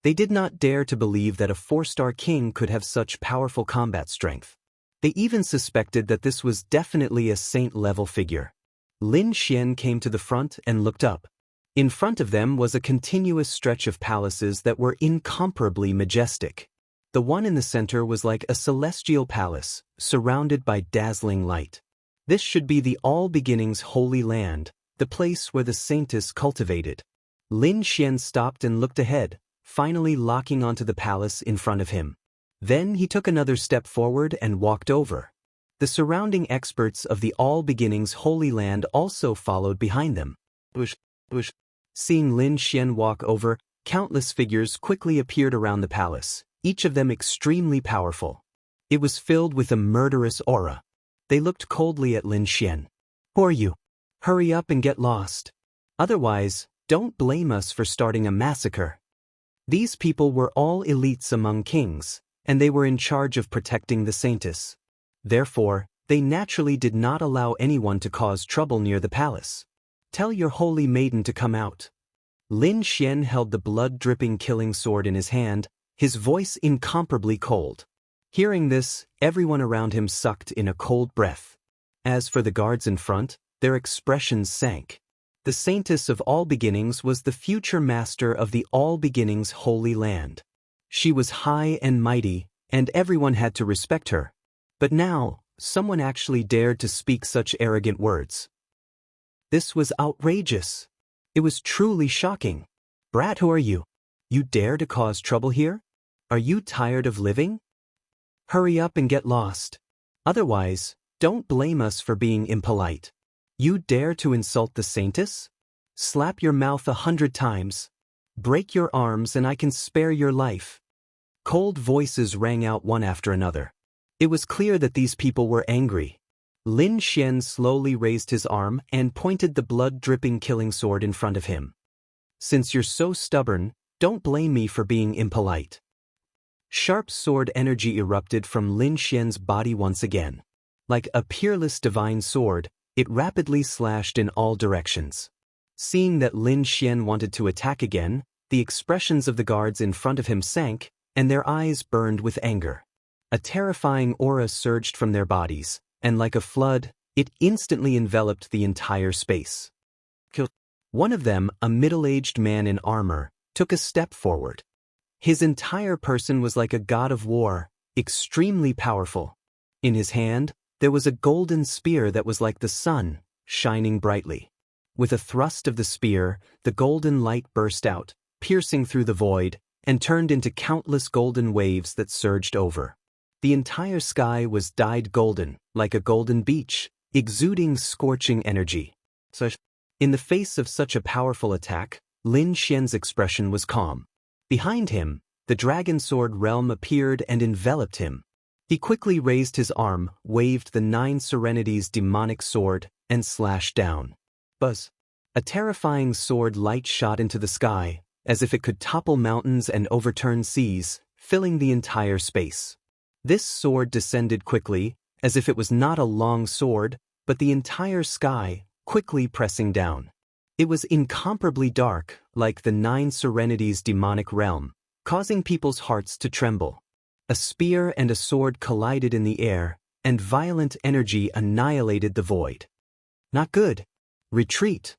They did not dare to believe that a 4-star king could have such powerful combat strength. They even suspected that this was definitely a saint-level figure. Lin Xian came to the front and looked up. In front of them was a continuous stretch of palaces that were incomparably majestic. The one in the center was like a celestial palace, surrounded by dazzling light. This should be the All Beginnings Holy Land, the place where the saint is cultivated. Lin Xian stopped and looked ahead, finally locking onto the palace in front of him. Then he took another step forward and walked over. The surrounding experts of the All Beginnings Holy Land also followed behind them. Bush. Seeing Lin Xian walk over, countless figures quickly appeared around the palace, each of them extremely powerful. It was filled with a murderous aura. They looked coldly at Lin Xian. "Who are you? Hurry up and get lost. Otherwise, don't blame us for starting a massacre." These people were all elites among kings, and they were in charge of protecting the saintess. Therefore, they naturally did not allow anyone to cause trouble near the palace. "Tell your holy maiden to come out." Lin Xian held the blood-dripping killing sword in his hand, his voice incomparably cold. Hearing this, everyone around him sucked in a cold breath. As for the guards in front, their expressions sank. The Saintess of All Beginnings was the future master of the All Beginnings Holy Land. She was high and mighty, and everyone had to respect her. But now, someone actually dared to speak such arrogant words. This was outrageous. It was truly shocking. Brat, who are you? You dare to cause trouble here? Are you tired of living? Hurry up and get lost. Otherwise, don't blame us for being impolite. You dare to insult the Saintess? Slap your mouth 100 times. Break your arms and I can spare your life. Cold voices rang out one after another. It was clear that these people were angry. Lin Xian slowly raised his arm and pointed the blood-dripping killing sword in front of him. Since you're so stubborn, don't blame me for being impolite. Sharp sword energy erupted from Lin Xian's body once again. Like a peerless divine sword, it rapidly slashed in all directions. Seeing that Lin Xian wanted to attack again, the expressions of the guards in front of him sank, and their eyes burned with anger. A terrifying aura surged from their bodies, and like a flood, it instantly enveloped the entire space. One of them, a middle-aged man in armor, took a step forward. His entire person was like a god of war, extremely powerful. In his hand, there was a golden spear that was like the sun, shining brightly. With a thrust of the spear, the golden light burst out, piercing through the void, and turned into countless golden waves that surged over. The entire sky was dyed golden, like a golden beach, exuding scorching energy. In the face of such a powerful attack, Lin Xian's expression was calm. Behind him, the dragon sword realm appeared and enveloped him. He quickly raised his arm, waved the 9 Serenities demonic sword, and slashed down. Buzz! A terrifying sword light shot into the sky, as if it could topple mountains and overturn seas, filling the entire space. This sword descended quickly, as if it was not a long sword, but the entire sky, quickly pressing down. It was incomparably dark, like the 9 Serenities demonic realm, causing people's hearts to tremble. A spear and a sword collided in the air, and violent energy annihilated the void. Not good. Retreat.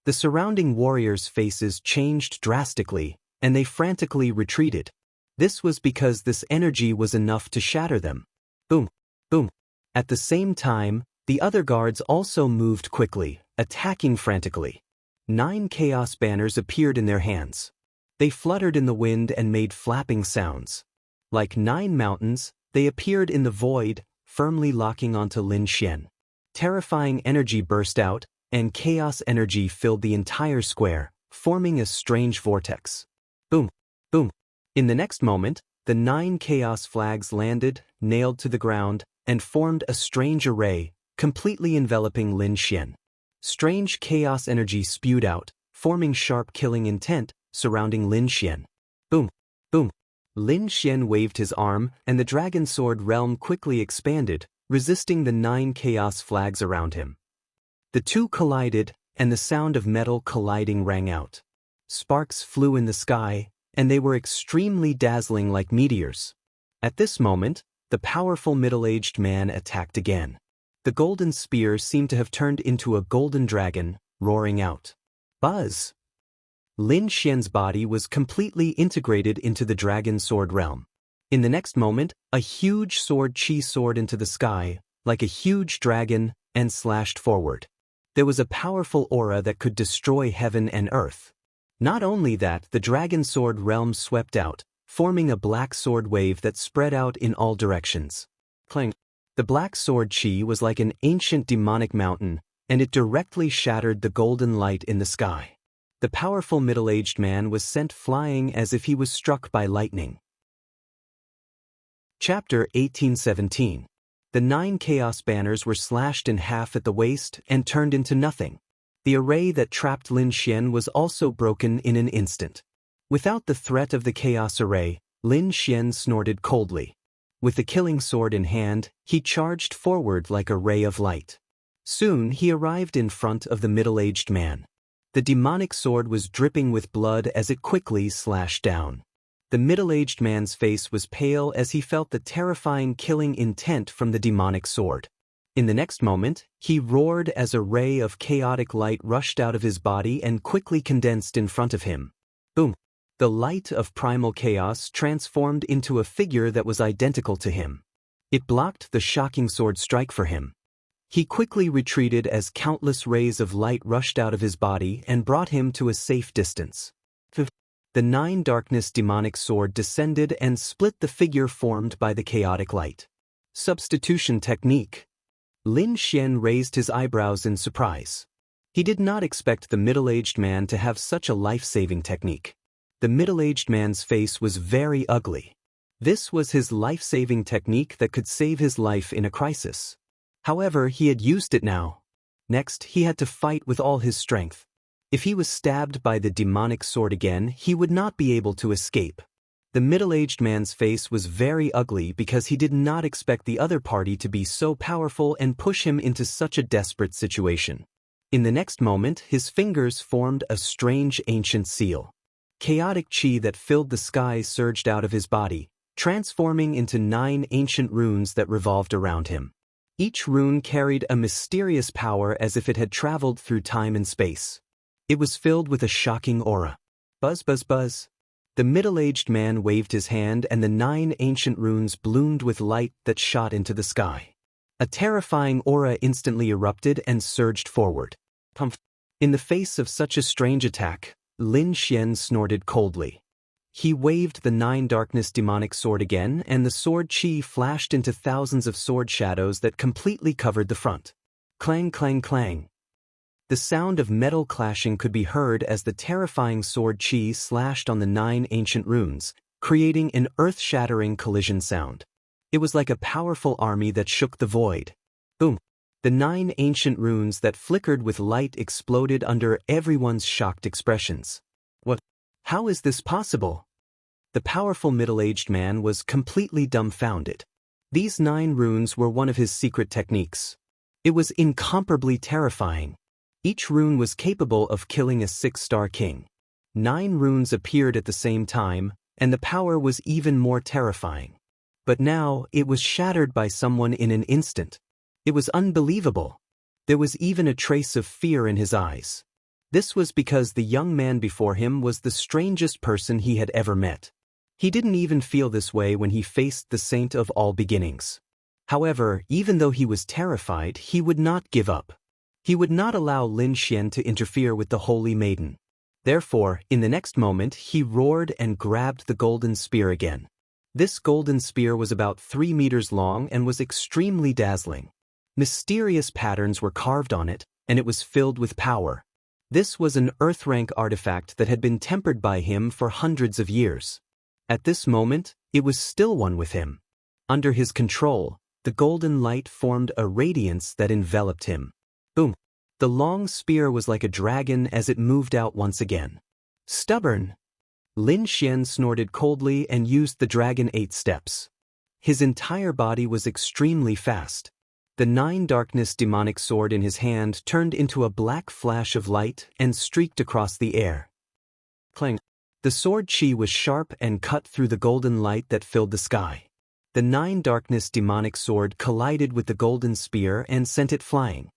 The surrounding warriors' faces changed drastically, and they frantically retreated. This was because this energy was enough to shatter them. Boom, boom. At the same time, the other guards also moved quickly, attacking frantically. 9 chaos banners appeared in their hands. They fluttered in the wind and made flapping sounds. Like 9 mountains, they appeared in the void, firmly locking onto Lin Xian. Terrifying energy burst out, and chaos energy filled the entire square, forming a strange vortex. Boom, boom. In the next moment, the 9 chaos flags landed, nailed to the ground, and formed a strange array, completely enveloping Lin Xian. Strange chaos energy spewed out, forming sharp killing intent, surrounding Lin Xian. Boom, boom. Lin Xian waved his arm, and the dragon sword realm quickly expanded, resisting the 9 chaos flags around him. The two collided, and the sound of metal colliding rang out. Sparks flew in the sky, and they were extremely dazzling like meteors. At this moment, the powerful middle-aged man attacked again. The golden spear seemed to have turned into a golden dragon, roaring out. Buzz! Lin Xian's body was completely integrated into the dragon sword realm. In the next moment, a huge sword chi soared into the sky, like a huge dragon, and slashed forward. There was a powerful aura that could destroy heaven and earth. Not only that, the dragon sword realm swept out, forming a black sword wave that spread out in all directions. Clang! The black sword chi was like an ancient demonic mountain, and it directly shattered the golden light in the sky. The powerful middle-aged man was sent flying as if he was struck by lightning. Chapter 1817. The 9 chaos banners were slashed in half at the waist and turned into nothing. The array that trapped Lin Xian was also broken in an instant. Without the threat of the chaos array, Lin Xian snorted coldly. With the killing sword in hand, he charged forward like a ray of light. Soon he arrived in front of the middle-aged man. The demonic sword was dripping with blood as it quickly slashed down. The middle-aged man's face was pale as he felt the terrifying killing intent from the demonic sword. In the next moment, he roared as a ray of chaotic light rushed out of his body and quickly condensed in front of him. Boom! The light of primal chaos transformed into a figure that was identical to him. It blocked the shocking sword strike for him. He quickly retreated as countless rays of light rushed out of his body and brought him to a safe distance. The 9 darkness demonic sword descended and split the figure formed by the chaotic light. Substitution technique. Lin Xian raised his eyebrows in surprise. He did not expect the middle-aged man to have such a life-saving technique. The middle-aged man's face was very ugly. This was his life-saving technique that could save his life in a crisis. However, he had used it now. Next, he had to fight with all his strength. If he was stabbed by the demonic sword again, he would not be able to escape. The middle-aged man's face was very ugly because he did not expect the other party to be so powerful and push him into such a desperate situation. In the next moment, his fingers formed a strange ancient seal. Chaotic chi that filled the sky surged out of his body, transforming into 9 ancient runes that revolved around him. Each rune carried a mysterious power as if it had traveled through time and space. It was filled with a shocking aura. Buzz, buzz, buzz. The middle-aged man waved his hand and the 9 ancient runes bloomed with light that shot into the sky. A terrifying aura instantly erupted and surged forward. Pumph. In the face of such a strange attack, Lin Xian snorted coldly. He waved the 9 darkness demonic sword again and the sword chi flashed into thousands of sword shadows that completely covered the front. Clang, clang, clang. The sound of metal clashing could be heard as the terrifying sword chi slashed on the 9 ancient runes, creating an earth-shattering collision sound. It was like a powerful army that shook the void. Boom! The 9 ancient runes that flickered with light exploded under everyone's shocked expressions. What? How is this possible? The powerful middle-aged man was completely dumbfounded. These 9 runes were one of his secret techniques. It was incomparably terrifying. Each rune was capable of killing a 6-star king. 9 runes appeared at the same time, and the power was even more terrifying. But now, it was shattered by someone in an instant. It was unbelievable. There was even a trace of fear in his eyes. This was because the young man before him was the strangest person he had ever met. He didn't even feel this way when he faced the saint of all beginnings. However, even though he was terrified, he would not give up. He would not allow Lin Xian to interfere with the holy maiden. Therefore, in the next moment, he roared and grabbed the golden spear again. This golden spear was about 3 meters long and was extremely dazzling. Mysterious patterns were carved on it, and it was filled with power. This was an earth-rank artifact that had been tempered by him for hundreds of years. At this moment, it was still one with him. Under his control, the golden light formed a radiance that enveloped him. Boom! The long spear was like a dragon as it moved out once again. Stubborn! Lin Xian snorted coldly and used the dragon 8 steps. His entire body was extremely fast. The 9 darkness demonic sword in his hand turned into a black flash of light and streaked across the air. Clang! The sword chi was sharp and cut through the golden light that filled the sky. The 9 darkness demonic sword collided with the golden spear and sent it flying.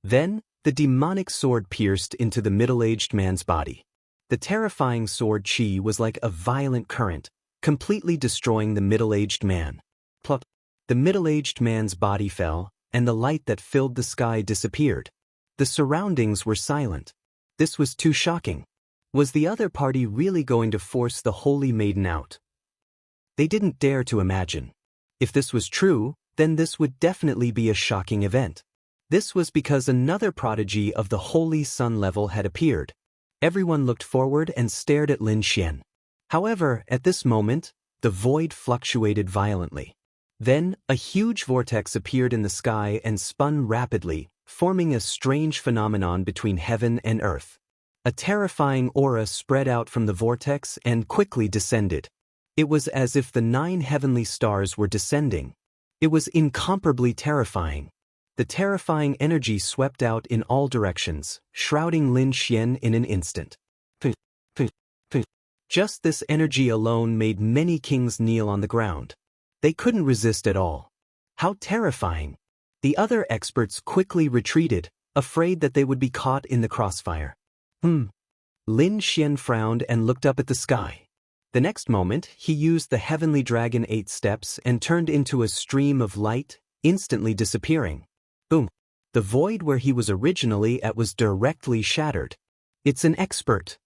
Then, the demonic sword pierced into the middle-aged man's body. The terrifying sword chi was like a violent current, completely destroying the middle-aged man. Plop! The middle-aged man's body fell, and the light that filled the sky disappeared. The surroundings were silent. This was too shocking. Was the other party really going to force the holy maiden out? They didn't dare to imagine. If this was true, then this would definitely be a shocking event. This was because another prodigy of the holy sun level had appeared. Everyone looked forward and stared at Lin Xian. However, at this moment, the void fluctuated violently. Then, a huge vortex appeared in the sky and spun rapidly, forming a strange phenomenon between heaven and earth. A terrifying aura spread out from the vortex and quickly descended. It was as if the 9 heavenly stars were descending. It was incomparably terrifying. The terrifying energy swept out in all directions, shrouding Lin Xian in an instant. Just this energy alone made many kings kneel on the ground. They couldn't resist at all. How terrifying! The other experts quickly retreated, afraid that they would be caught in the crossfire. Lin Xian frowned and looked up at the sky. The next moment, he used the heavenly dragon 8 steps and turned into a stream of light, instantly disappearing. Boom! The void where he was originally at was directly shattered. It's an expert.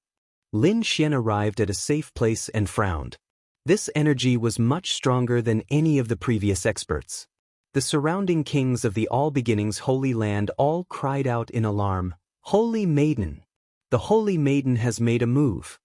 Lin Xian arrived at a safe place and frowned. This energy was much stronger than any of the previous experts. The surrounding kings of the All Beginnings Holy Land all cried out in alarm, "Holy Maiden! The Holy Maiden has made a move."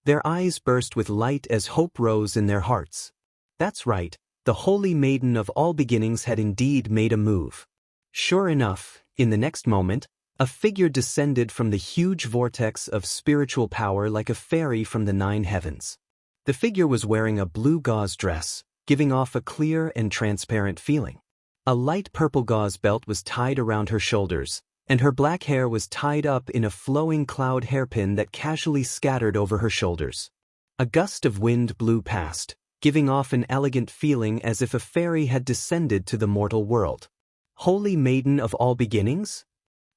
Their eyes burst with light as hope rose in their hearts. That's right, the Holy Maiden of All Beginnings had indeed made a move. Sure enough, in the next moment, a figure descended from the huge vortex of spiritual power like a fairy from the 9 heavens. The figure was wearing a blue gauze dress, giving off a clear and transparent feeling. A light purple gauze belt was tied around her shoulders, and her black hair was tied up in a flowing cloud hairpin that casually scattered over her shoulders. A gust of wind blew past, giving off an elegant feeling as if a fairy had descended to the mortal world. Holy Maiden of All Beginnings?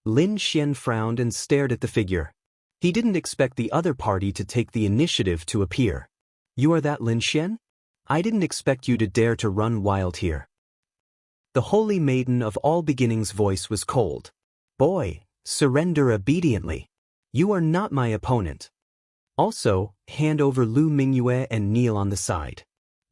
Lin Xian frowned and stared at the figure. He didn't expect the other party to take the initiative to appear. You are that Lin Xian? I didn't expect you to dare to run wild here. The Holy Maiden of All Beginnings' voice was cold. Boy, surrender obediently. You are not my opponent. Also, hand over Lu Mingyue and kneel on the side.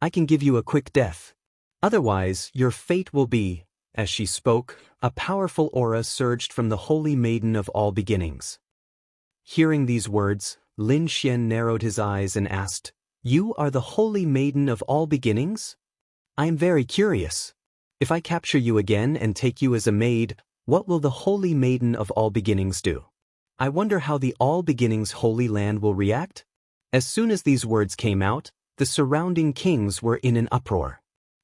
I can give you a quick death. Otherwise, your fate will be. As she spoke, a powerful aura surged from the Holy Maiden of All Beginnings. Hearing these words, Lin Xian narrowed his eyes and asked, "You are the Holy Maiden of All Beginnings? I am very curious. If I capture you again and take you as a maid, what will the Holy Maiden of All Beginnings do? I wonder how the All Beginnings Holy Land will react?" As soon as these words came out, the surrounding kings were in an uproar.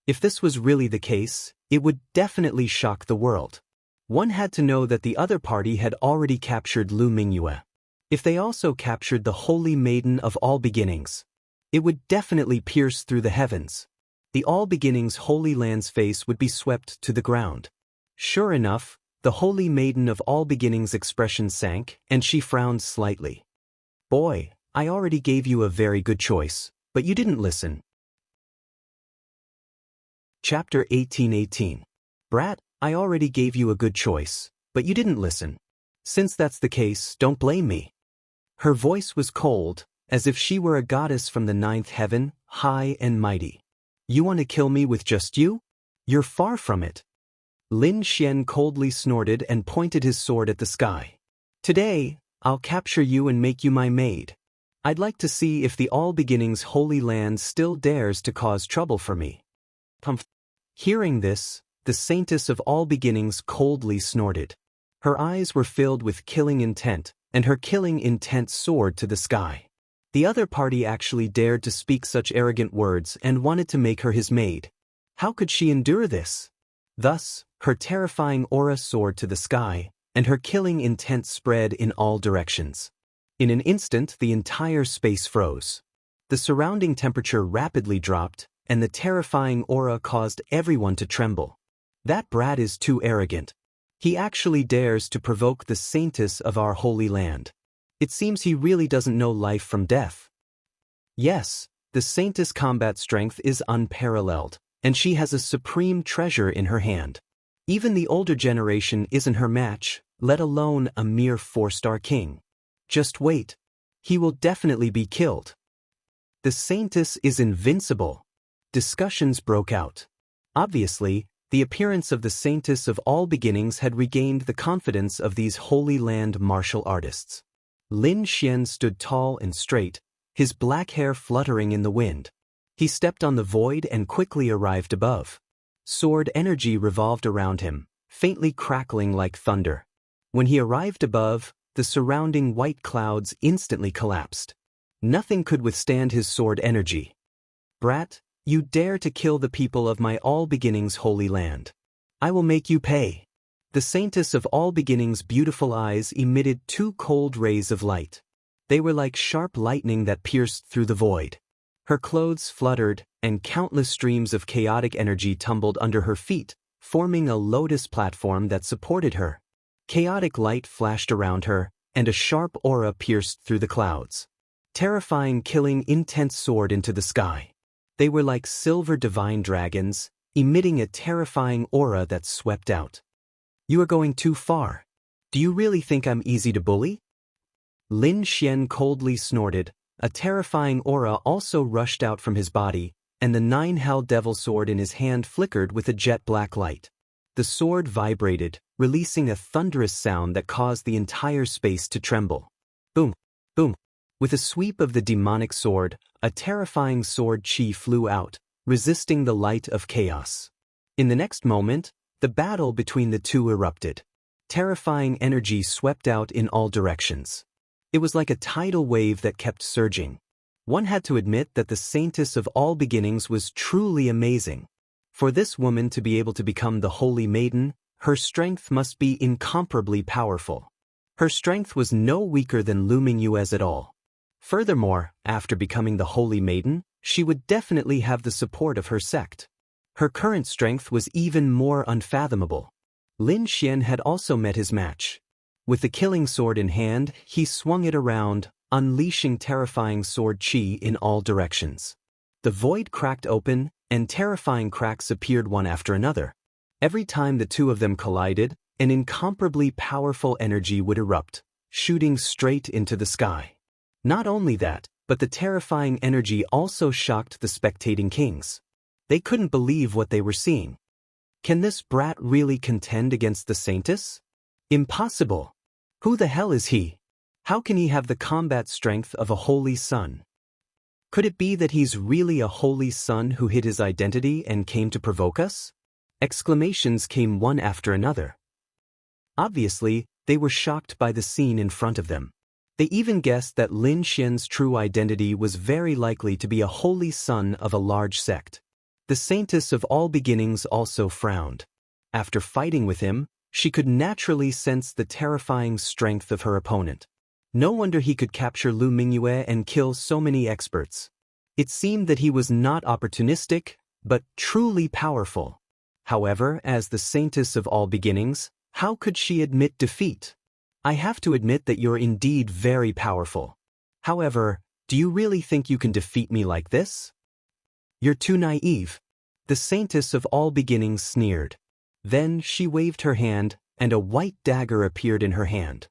If this was really the case, it would definitely shock the world. One had to know that the other party had already captured Lu Mingyue. If they also captured the Holy Maiden of All Beginnings, it would definitely pierce through the heavens. The All Beginnings Holy Land's face would be swept to the ground. Sure enough, the Holy Maiden of All Beginnings' expression sank, and she frowned slightly. Boy, I already gave you a very good choice, but you didn't listen. Chapter 18:18. Brat, I already gave you a good choice, but you didn't listen. Since that's the case, don't blame me. Her voice was cold, as if she were a goddess from the 9th heaven, high and mighty. You want to kill me with just you? You're far from it. Lin Xian coldly snorted and pointed his sword at the sky. Today, I'll capture you and make you my maid. I'd like to see if the All Beginnings Holy Land still dares to cause trouble for me. Hearing this, the Saintess of All Beginnings coldly snorted. Her eyes were filled with killing intent, and her killing intent soared to the sky. The other party actually dared to speak such arrogant words and wanted to make her his maid. How could she endure this? Thus, her terrifying aura soared to the sky, and her killing intent spread in all directions. In an instant, the entire space froze. The surrounding temperature rapidly dropped, and the terrifying aura caused everyone to tremble. That brat is too arrogant. He actually dares to provoke the Saintess of our holy land. It seems he really doesn't know life from death. Yes, the Saintess' combat strength is unparalleled, and she has a supreme treasure in her hand. Even the older generation isn't her match, let alone a mere 4-star king. Just wait. He will definitely be killed. The Saintess is invincible. Discussions broke out. Obviously, the appearance of the Saintess of All Beginnings had regained the confidence of these Holy Land martial artists. Lin Xian stood tall and straight, his black hair fluttering in the wind. He stepped on the void and quickly arrived above. Sword energy revolved around him, faintly crackling like thunder. When he arrived above, the surrounding white clouds instantly collapsed. Nothing could withstand his sword energy. Brat, you dare to kill the people of my All Beginnings Holy Land. I will make you pay. The Saintess of All Beginnings' beautiful eyes emitted 2 cold rays of light. They were like sharp lightning that pierced through the void. Her clothes fluttered, and countless streams of chaotic energy tumbled under her feet, forming a lotus platform that supported her. Chaotic light flashed around her, and a sharp aura pierced through the clouds. Terrifying, killing, intense soared into the sky. They were like silver divine dragons, emitting a terrifying aura that swept out. You are going too far. Do you really think I'm easy to bully? Lin Xian coldly snorted. A terrifying aura also rushed out from his body, and the nine-hell devil sword in his hand flickered with a jet-black light. The sword vibrated, releasing a thunderous sound that caused the entire space to tremble. Boom! Boom! With a sweep of the demonic sword, a terrifying sword chi flew out, resisting the light of chaos. In the next moment, the battle between the two erupted. Terrifying energy swept out in all directions. It was like a tidal wave that kept surging. One had to admit that the saintess of all beginnings was truly amazing. For this woman to be able to become the Holy Maiden, her strength must be incomparably powerful. Her strength was no weaker than Lu Mingyue's at all. Furthermore, after becoming the Holy Maiden, she would definitely have the support of her sect. Her current strength was even more unfathomable. Lin Xian had also met his match. With the killing sword in hand, he swung it around, unleashing terrifying sword chi in all directions. The void cracked open, and terrifying cracks appeared one after another. Every time the two of them collided, an incomparably powerful energy would erupt, shooting straight into the sky. Not only that, but the terrifying energy also shocked the spectating kings. They couldn't believe what they were seeing. Can this brat really contend against the saintess? Impossible! Who the hell is he? How can he have the combat strength of a holy sun? Could it be that he's really a holy sun who hid his identity and came to provoke us? Exclamations came one after another. Obviously, they were shocked by the scene in front of them. They even guessed that Lin Xian's true identity was very likely to be a holy son of a large sect. The saintess of all beginnings also frowned. After fighting with him, she could naturally sense the terrifying strength of her opponent. No wonder he could capture Lu Mingyue and kill so many experts. It seemed that he was not opportunistic, but truly powerful. However, as the saintess of all beginnings, how could she admit defeat? I have to admit that you're indeed very powerful. However, do you really think you can defeat me like this? You're too naive. The saintess of all beginnings sneered. Then she waved her hand, and a white dagger appeared in her hand.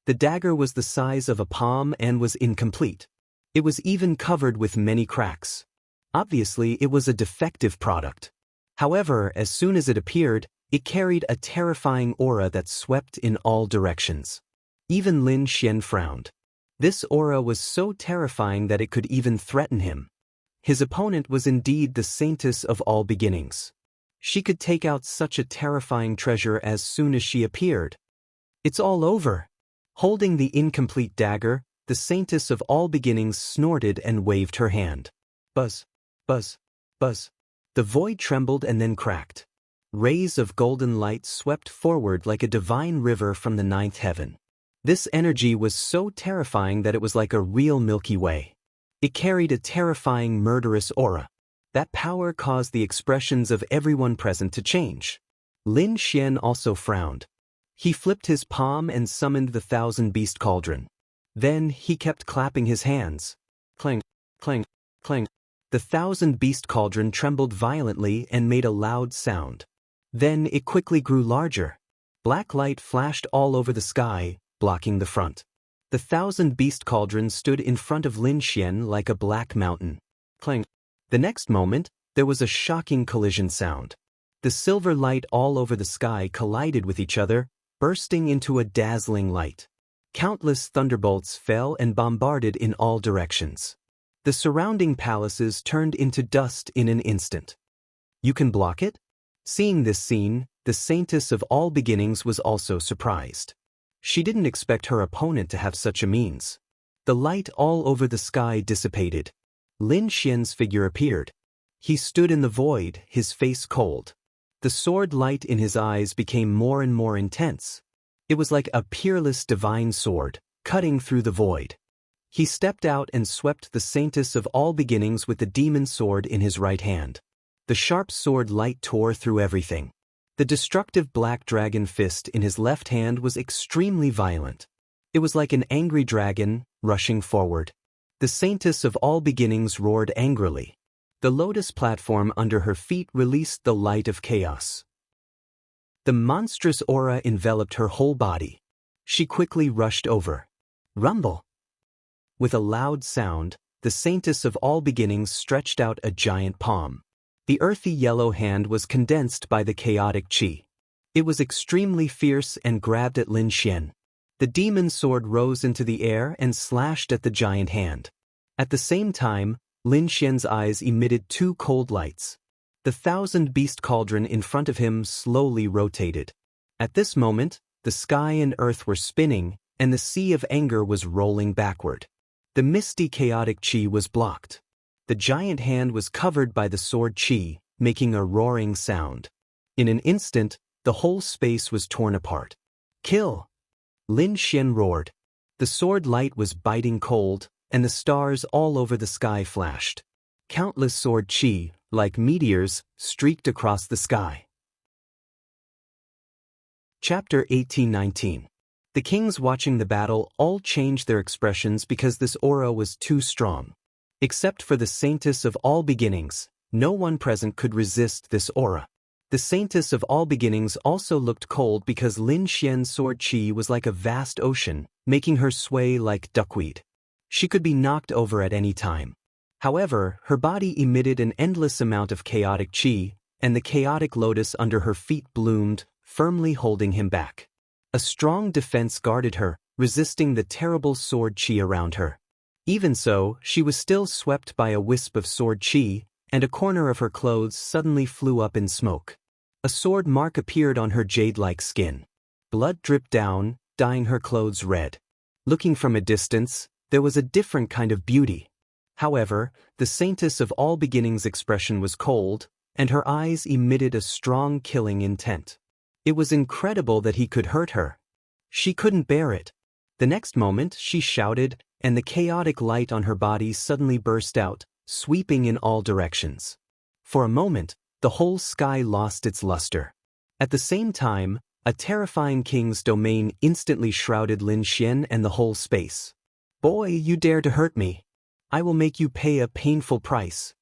The dagger was the size of a palm and was incomplete. It was even covered with many cracks. Obviously, it was a defective product. However, as soon as it appeared, it carried a terrifying aura that swept in all directions. Even Lin Xian frowned. This aura was so terrifying that it could even threaten him. His opponent was indeed the saintess of all beginnings. She could take out such a terrifying treasure as soon as she appeared. It's all over. Holding the incomplete dagger, the saintess of all beginnings snorted and waved her hand. Buzz, buzz, buzz. The void trembled and then cracked. Rays of golden light swept forward like a divine river from the ninth heaven. This energy was so terrifying that it was like a real Milky Way. It carried a terrifying, murderous aura. That power caused the expressions of everyone present to change. Lin Xian also frowned. He flipped his palm and summoned the thousand-beast cauldron. Then he kept clapping his hands. Clang, clang, clang. The thousand-beast cauldron trembled violently and made a loud sound. Then it quickly grew larger. Black light flashed all over the sky, blocking the front. The thousand-beast cauldron stood in front of Lin Xian like a black mountain. Clang. The next moment, there was a shocking collision sound. The silver light all over the sky collided with each other, bursting into a dazzling light. Countless thunderbolts fell and bombarded in all directions. The surrounding palaces turned into dust in an instant. You can block it? Seeing this scene, the saintess of all beginnings was also surprised. She didn't expect her opponent to have such a means. The light all over the sky dissipated. Lin Xian's figure appeared. He stood in the void, his face cold. The sword light in his eyes became more and more intense. It was like a peerless divine sword, cutting through the void. He stepped out and swept the saintess of all beginnings with the demon sword in his right hand. The sharp sword light tore through everything. The destructive black dragon fist in his left hand was extremely violent. It was like an angry dragon, rushing forward. The saintess of all beginnings roared angrily. The lotus platform under her feet released the light of chaos. The monstrous aura enveloped her whole body. She quickly rushed over. Rumble! With a loud sound, the saintess of all beginnings stretched out a giant palm. The earthy yellow hand was condensed by the chaotic qi. It was extremely fierce and grabbed at Lin Xian. The demon sword rose into the air and slashed at the giant hand. At the same time, Lin Xian's eyes emitted two cold lights. The thousand-beast cauldron in front of him slowly rotated. At this moment, the sky and earth were spinning, and the sea of anger was rolling backward. The misty chaotic qi was blocked. The giant hand was covered by the sword qi, making a roaring sound. In an instant, the whole space was torn apart. Kill! Lin Xian roared. The sword light was biting cold, and the stars all over the sky flashed. Countless sword qi, like meteors, streaked across the sky. Chapter 18-19. The kings watching the battle all changed their expressions because this aura was too strong. Except for the saintess of all beginnings, no one present could resist this aura. The saintess of all beginnings also looked cold because Lin Xian's sword qi was like a vast ocean, making her sway like duckweed. She could be knocked over at any time. However, her body emitted an endless amount of chaotic qi, and the chaotic lotus under her feet bloomed, firmly holding him back. A strong defense guarded her, resisting the terrible sword qi around her. Even so, she was still swept by a wisp of sword qi, and a corner of her clothes suddenly flew up in smoke. A sword mark appeared on her jade-like skin. Blood dripped down, dyeing her clothes red. Looking from a distance, there was a different kind of beauty. However, the saintess of all beginnings' expression was cold, and her eyes emitted a strong killing intent. It was incredible that he could hurt her. She couldn't bear it. The next moment, she shouted, and the chaotic light on her body suddenly burst out, sweeping in all directions. For a moment, the whole sky lost its luster. At the same time, a terrifying king's domain instantly shrouded Lin Xian and the whole space. "Boy, you dare to hurt me. I will make you pay a painful price,"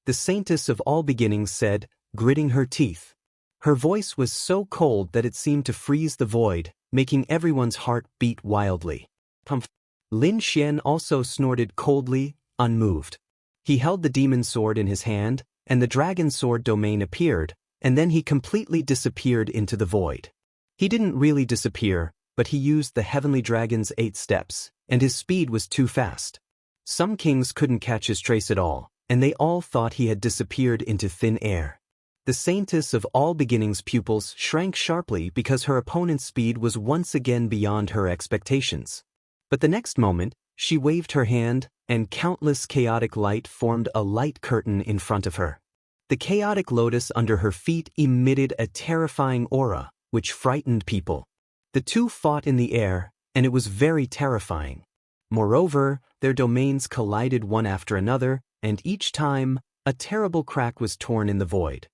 the saintess of all beginnings said, gritting her teeth. Her voice was so cold that it seemed to freeze the void, making everyone's heart beat wildly. Pumph! Lin Xian also snorted coldly, unmoved. He held the demon sword in his hand, and the dragon sword domain appeared, and then he completely disappeared into the void. He didn't really disappear, but he used the heavenly dragon's 8 steps, and his speed was too fast. Some kings couldn't catch his trace at all, and they all thought he had disappeared into thin air. The saintess of all beginnings' pupils shrank sharply because her opponent's speed was once again beyond her expectations. But the next moment, she waved her hand, and countless chaotic light formed a light curtain in front of her. The chaotic lotus under her feet emitted a terrifying aura, which frightened people. The two fought in the air, and it was very terrifying. Moreover, their domains collided one after another, and each time, a terrible crack was torn in the void.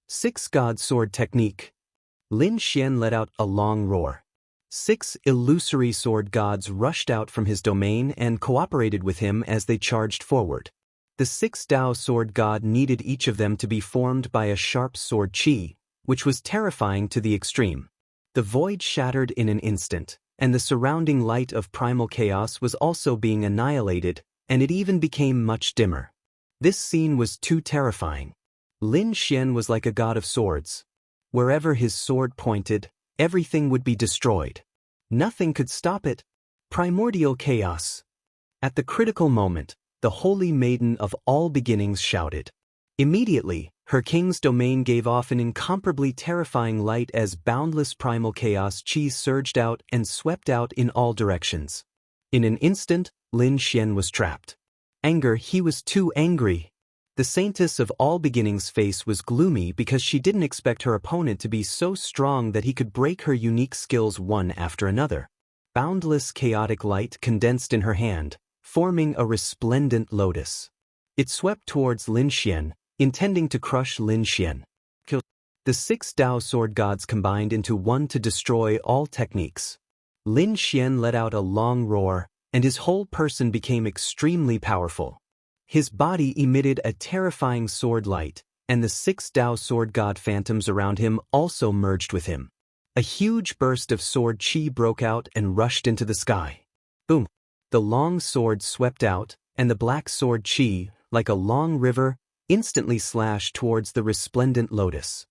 6 God Sword Technique. Lin Xian let out a long roar. 6 illusory sword gods rushed out from his domain and cooperated with him as they charged forward. The 6 Dao sword god needed each of them to be formed by a sharp sword qi, which was terrifying to the extreme. The void shattered in an instant, and the surrounding light of primal chaos was also being annihilated, and it even became much dimmer. This scene was too terrifying. Lin Xian was like a god of swords. Wherever his sword pointed, everything would be destroyed. Nothing could stop it. Primordial chaos. At the critical moment, the holy maiden of all beginnings shouted. Immediately, her king's domain gave off an incomparably terrifying light as boundless primal chaos qi surged out and swept out in all directions. In an instant, Lin Xian was trapped. Anger, he was too angry. The saintess of all beginnings' face was gloomy because she didn't expect her opponent to be so strong that he could break her unique skills one after another. Boundless chaotic light condensed in her hand, forming a resplendent lotus. It swept towards Lin Xian, intending to crush Lin Xian. The 6 Tao sword gods combined into one to destroy all techniques. Lin Xian let out a long roar, and his whole person became extremely powerful. His body emitted a terrifying sword light, and the 6 Tao sword god phantoms around him also merged with him. A huge burst of sword chi broke out and rushed into the sky. Boom! The long sword swept out, and the black sword chi, like a long river, instantly slashed towards the resplendent lotus.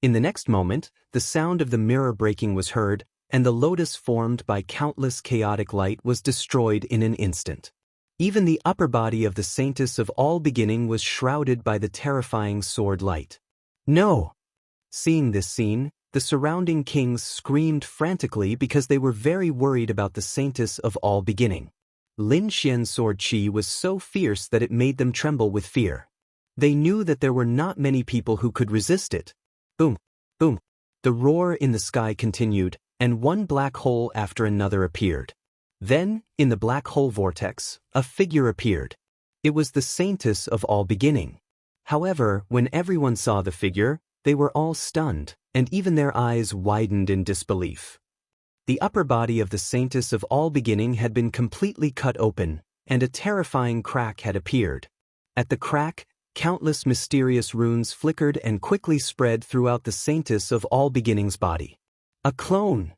In the next moment, the sound of the mirror breaking was heard, and the lotus formed by countless chaotic light was destroyed in an instant. Even the upper body of the saintess of all beginning was shrouded by the terrifying sword light. No! Seeing this scene, the surrounding kings screamed frantically because they were very worried about the saintess of all beginning. Lin Xian's sword chi was so fierce that it made them tremble with fear. They knew that there were not many people who could resist it. Boom! Boom! The roar in the sky continued, and one black hole after another appeared. Then, in the black hole vortex, a figure appeared. It was the saintess of all beginning. However, when everyone saw the figure, they were all stunned, and even their eyes widened in disbelief. The upper body of the saintess of all beginning had been completely cut open, and a terrifying crack had appeared. At the crack, countless mysterious runes flickered and quickly spread throughout the saintess of all beginning's body. A clone!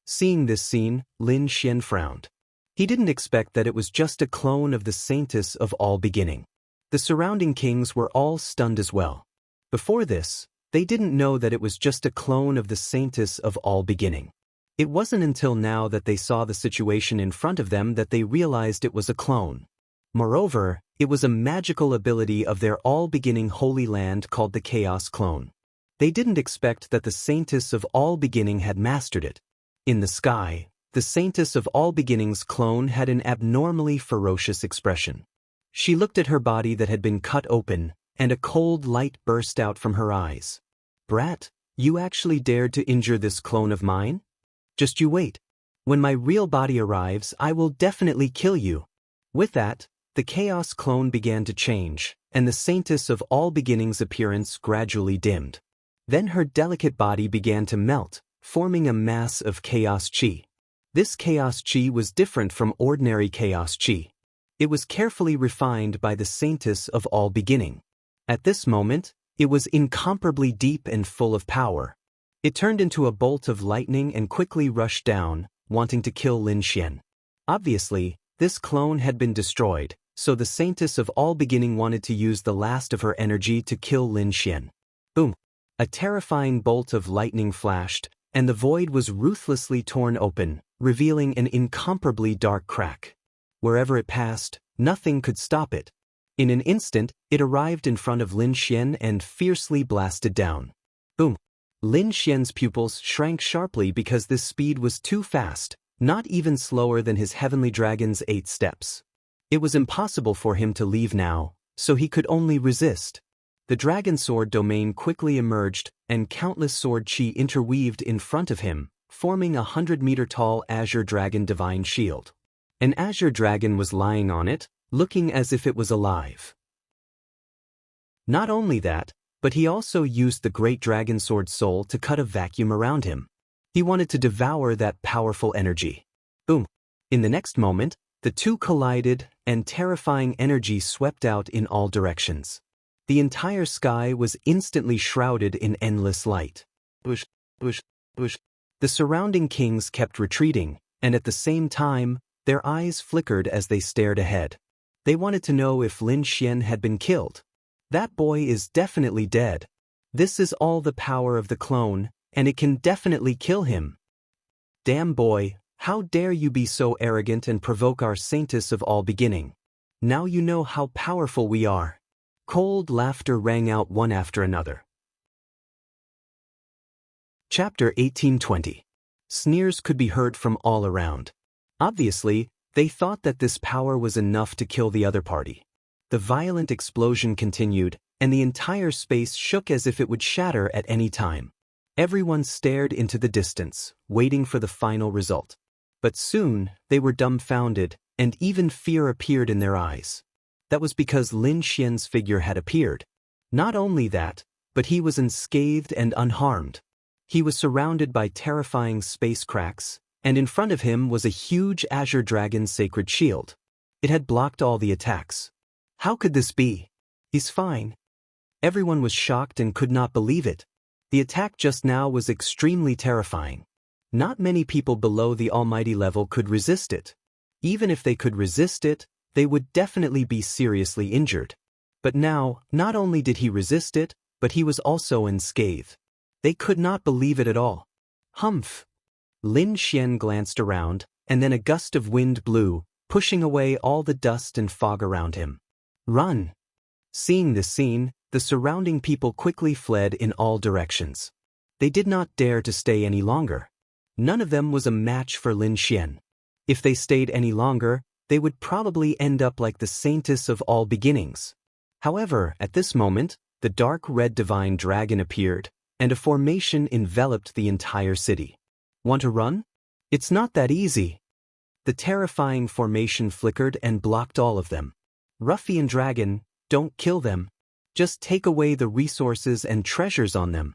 Seeing this scene, Lin Xian frowned. He didn't expect that it was just a clone of the saintess of all beginning. The surrounding kings were all stunned as well. Before this, they didn't know that it was just a clone of the saintess of all beginning. It wasn't until now that they saw the situation in front of them that they realized it was a clone. Moreover, it was a magical ability of their all-beginning holy land called the Chaos Clone. They didn't expect that the saintess of all beginning had mastered it. In the sky, the saintess of all beginning's clone had an abnormally ferocious expression. She looked at her body that had been cut open, and a cold light burst out from her eyes. "Brat, you actually dared to injure this clone of mine? Just you wait. When my real body arrives, I will definitely kill you." With that, the Chaos Clone began to change, and the saintess of all beginning's appearance gradually dimmed. Then her delicate body began to melt, forming a mass of Chaos Chi. This Chaos Chi was different from ordinary Chaos Chi. It was carefully refined by the saintess of all beginning. At this moment, it was incomparably deep and full of power. It turned into a bolt of lightning and quickly rushed down, wanting to kill Lin Xian. Obviously, this clone had been destroyed, so the saintess of all beginning wanted to use the last of her energy to kill Lin Xian. Boom! A terrifying bolt of lightning flashed, and the void was ruthlessly torn open, revealing an incomparably dark crack. Wherever it passed, nothing could stop it. In an instant, it arrived in front of Lin Xian and fiercely blasted down. Boom! Lin Xian's pupils shrank sharply because this speed was too fast, not even slower than his heavenly dragon's 8 steps. It was impossible for him to leave now, so he could only resist. The dragon sword domain quickly emerged, and countless sword chi interweaved in front of him, forming a 100-meter-tall azure dragon divine shield. An azure dragon was lying on it, looking as if it was alive. Not only that, but he also used the great dragon sword soul to cut a vacuum around him. He wanted to devour that powerful energy. Boom! In the next moment, the two collided, and terrifying energy swept out in all directions. The entire sky was instantly shrouded in endless light. Bush, bush, bush. The surrounding kings kept retreating, and at the same time, their eyes flickered as they stared ahead. They wanted to know if Lin Xian had been killed. That boy is definitely dead. This is all the power of the clone, and it can definitely kill him. Damn boy, how dare you be so arrogant and provoke our saintess of all beginning. Now you know how powerful we are. Cold laughter rang out one after another. Chapter 1820. Sneers could be heard from all around. Obviously, they thought that this power was enough to kill the other party. The violent explosion continued, and the entire space shook as if it would shatter at any time. Everyone stared into the distance, waiting for the final result. But soon, they were dumbfounded, and even fear appeared in their eyes. That was because Lin Xian's figure had appeared. Not only that, but he was unscathed and unharmed. He was surrounded by terrifying space cracks, and in front of him was a huge azure dragon sacred shield. It had blocked all the attacks. How could this be? He's fine. Everyone was shocked and could not believe it. The attack just now was extremely terrifying. Not many people below the almighty level could resist it. Even if they could resist it, they would definitely be seriously injured. But now, not only did he resist it, but he was also unscathed. They could not believe it at all. Humph! Lin Xian glanced around, and then a gust of wind blew, pushing away all the dust and fog around him. Run! Seeing this scene, the surrounding people quickly fled in all directions. They did not dare to stay any longer. None of them was a match for Lin Xian. If they stayed any longer, they would probably end up like the saintess of all beginnings. However, at this moment, the dark red divine dragon appeared, and a formation enveloped the entire city. Want to run? It's not that easy. The terrifying formation flickered and blocked all of them. Ruffian dragon, don't kill them. Just take away the resources and treasures on them,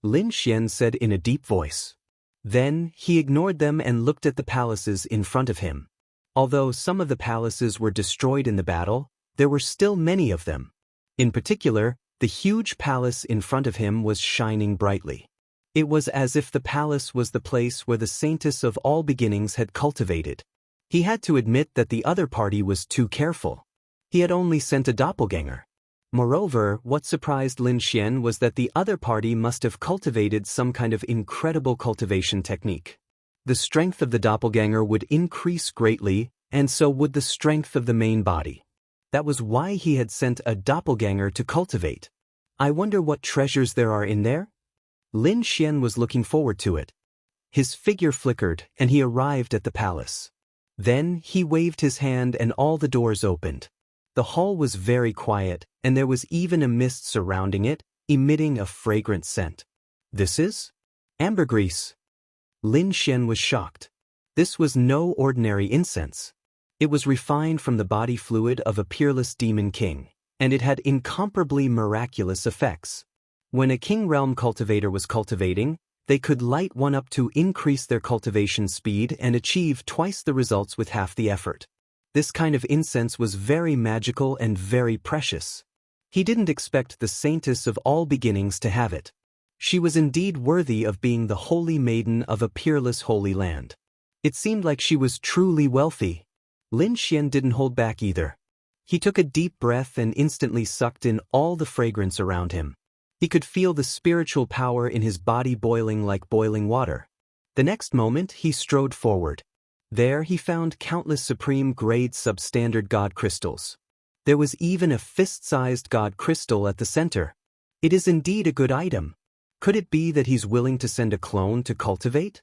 Lin Xian said in a deep voice. Then, he ignored them and looked at the palaces in front of him. Although some of the palaces were destroyed in the battle, there were still many of them. In particular, the huge palace in front of him was shining brightly. It was as if the palace was the place where the saintess of all beginnings had cultivated. He had to admit that the other party was too careful. He had only sent a doppelganger. Moreover, what surprised Lin Xian was that the other party must have cultivated some kind of incredible cultivation technique. The strength of the doppelganger would increase greatly, and so would the strength of the main body. That was why he had sent a doppelganger to cultivate. I wonder what treasures there are in there? Lin Xian was looking forward to it. His figure flickered, and he arrived at the palace. Then, he waved his hand and all the doors opened. The hall was very quiet, and there was even a mist surrounding it, emitting a fragrant scent. This is ambergris. Lin Xian was shocked. This was no ordinary incense. It was refined from the body fluid of a peerless demon king, and it had incomparably miraculous effects. When a king realm cultivator was cultivating, they could light one up to increase their cultivation speed and achieve twice the results with half the effort. This kind of incense was very magical and very precious. He didn't expect the saintess of all beginnings to have it. She was indeed worthy of being the holy maiden of a peerless holy land. It seemed like she was truly wealthy. Lin Xian didn't hold back either. He took a deep breath and instantly sucked in all the fragrance around him. He could feel the spiritual power in his body boiling like boiling water. The next moment, he strode forward. There he found countless supreme-grade substandard god crystals. There was even a fist-sized god crystal at the center. It is indeed a good item. Could it be that he's willing to send a clone to cultivate?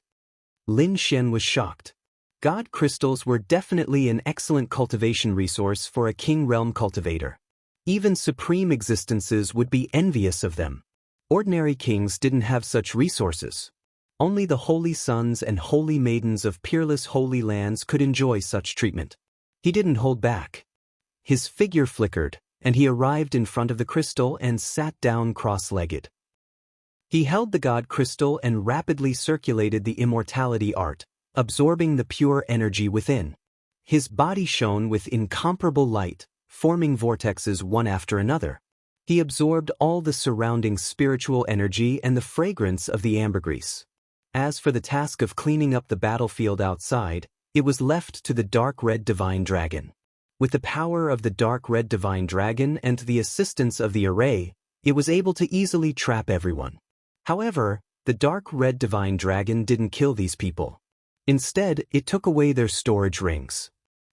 Lin Xian was shocked. God crystals were definitely an excellent cultivation resource for a king realm cultivator. Even supreme existences would be envious of them. Ordinary kings didn't have such resources. Only the holy sons and holy maidens of peerless holy lands could enjoy such treatment. He didn't hold back. His figure flickered, and he arrived in front of the crystal and sat down cross-legged. He held the god crystal and rapidly circulated the immortality art, absorbing the pure energy within. His body shone with incomparable light, forming vortexes one after another. He absorbed all the surrounding spiritual energy and the fragrance of the ambergris. As for the task of cleaning up the battlefield outside, it was left to the dark red divine dragon. With the power of the dark red divine dragon and the assistance of the array, it was able to easily trap everyone. However, the dark red divine dragon didn't kill these people. Instead, it took away their storage rings.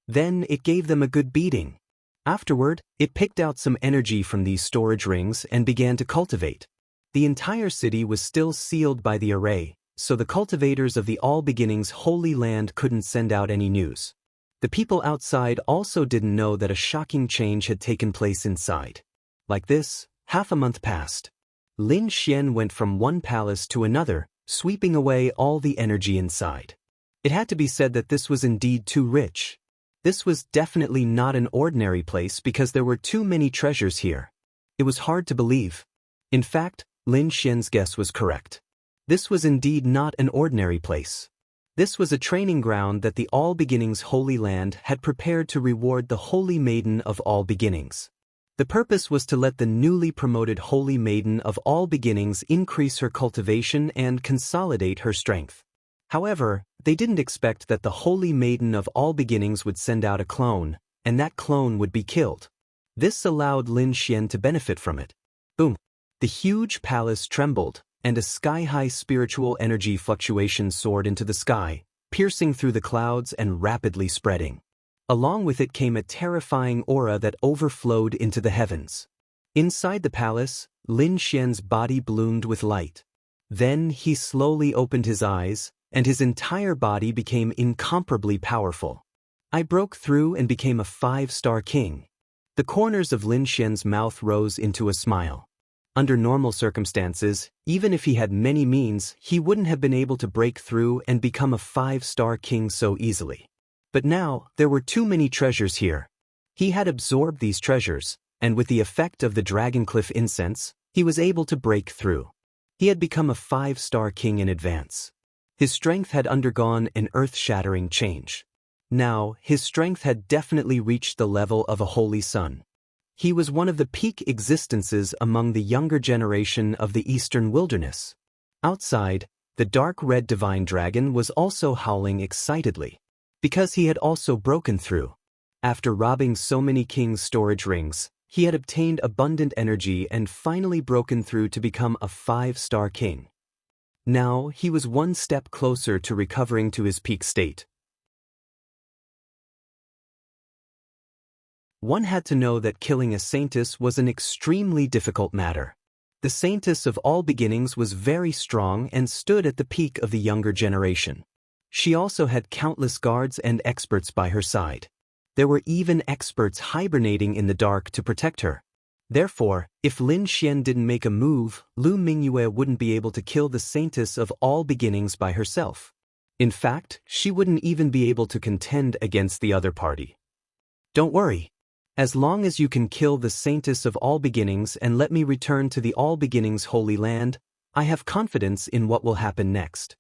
Then it gave them a good beating. Afterward, it picked out some energy from these storage rings and began to cultivate. The entire city was still sealed by the array, so the cultivators of the All Beginnings Holy Land couldn't send out any news. The people outside also didn't know that a shocking change had taken place inside. Like this, half a month passed. Lin Xian went from one palace to another, sweeping away all the energy inside. It had to be said that this was indeed too rich. This was definitely not an ordinary place because there were too many treasures here. It was hard to believe. In fact, Lin Xian's guess was correct. This was indeed not an ordinary place. This was a training ground that the All Beginnings Holy Land had prepared to reward the Holy Maiden of All Beginnings. The purpose was to let the newly promoted Holy Maiden of All Beginnings increase her cultivation and consolidate her strength. However, they didn't expect that the Holy Maiden of All Beginnings would send out a clone, and that clone would be killed. This allowed Lin Xian to benefit from it. Boom! The huge palace trembled, and a sky-high spiritual energy fluctuation soared into the sky, piercing through the clouds and rapidly spreading. Along with it came a terrifying aura that overflowed into the heavens. Inside the palace, Lin Xian's body bloomed with light. Then he slowly opened his eyes, and his entire body became incomparably powerful. I broke through and became a 5-star king. The corners of Lin Xian's mouth rose into a smile. Under normal circumstances, even if he had many means, he wouldn't have been able to break through and become a 5-star king so easily. But now, there were too many treasures here. He had absorbed these treasures, and with the effect of the Dragoncliff incense, he was able to break through. He had become a 5-star king in advance. His strength had undergone an earth-shattering change. Now, his strength had definitely reached the level of a holy sun. He was one of the peak existences among the younger generation of the Eastern Wilderness. Outside, the dark red divine dragon was also howling excitedly, because he had also broken through. After robbing so many kings' storage rings, he had obtained abundant energy and finally broken through to become a 5-star king. Now, he was one step closer to recovering to his peak state. One had to know that killing a saintess was an extremely difficult matter. The saintess of All Beginnings was very strong and stood at the peak of the younger generation. She also had countless guards and experts by her side. There were even experts hibernating in the dark to protect her. Therefore, if Lin Xian didn't make a move, Lu Mingyue wouldn't be able to kill the saintess of All Beginnings by herself. In fact, she wouldn't even be able to contend against the other party. Don't worry. As long as you can kill the saintess of All Beginnings and let me return to the All Beginnings Holy Land, I have confidence in what will happen next.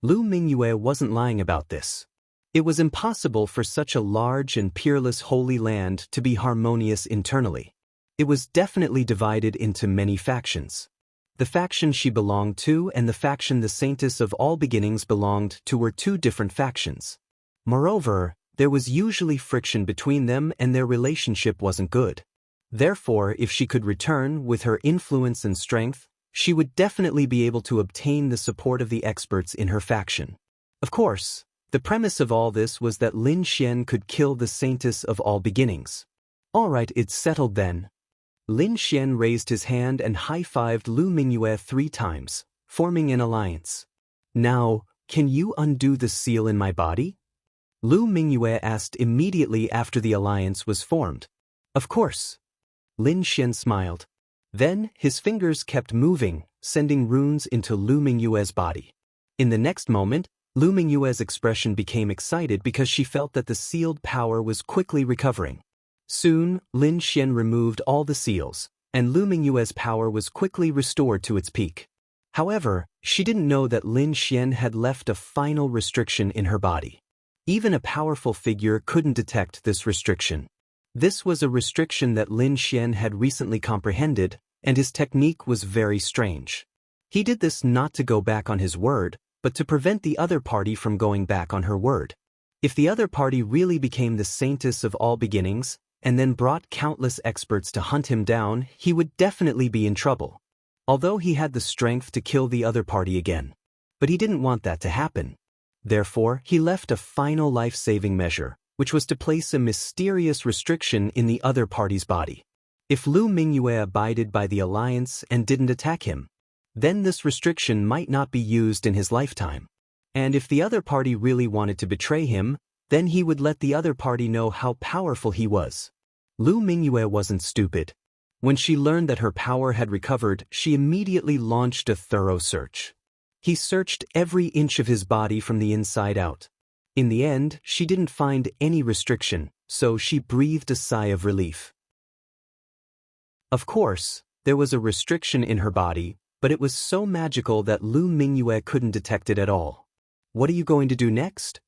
Lu Mingyue wasn't lying about this. It was impossible for such a large and peerless holy land to be harmonious internally. It was definitely divided into many factions. The faction she belonged to and the faction the saintess of All Beginnings belonged to were two different factions. Moreover, there was usually friction between them and their relationship wasn't good. Therefore, if she could return with her influence and strength, she would definitely be able to obtain the support of the experts in her faction. Of course, the premise of all this was that Lin Xian could kill the saintess of All Beginnings. Alright, it's settled then. Lin Xian raised his hand and high-fived Lu Mingyue 3 times, forming an alliance. Now, can you undo the seal in my body? Lu Mingyue asked immediately after the alliance was formed. Of course. Lin Xian smiled. Then, his fingers kept moving, sending runes into Lu Mingyue's body. In the next moment, Lu Mingyue's expression became excited because she felt that the sealed power was quickly recovering. Soon, Lin Xian removed all the seals, and Lu Mingyue's power was quickly restored to its peak. However, she didn't know that Lin Xian had left a final restriction in her body. Even a powerful figure couldn't detect this restriction. This was a restriction that Lin Xian had recently comprehended, and his technique was very strange. He did this not to go back on his word, but to prevent the other party from going back on her word. If the other party really became the saintess of All Beginnings, and then brought countless experts to hunt him down, he would definitely be in trouble. Although he had the strength to kill the other party again. But he didn't want that to happen. Therefore, he left a final life-saving measure, which was to place a mysterious restriction in the other party's body. If Lu Mingyue abided by the alliance and didn't attack him, then this restriction might not be used in his lifetime. And if the other party really wanted to betray him, then he would let the other party know how powerful he was. Lu Mingyue wasn't stupid. When she learned that her power had recovered, she immediately launched a thorough search. He searched every inch of his body from the inside out. In the end, she didn't find any restriction, so she breathed a sigh of relief. Of course, there was a restriction in her body, but it was so magical that Lu Mingyue couldn't detect it at all. What are you going to do next?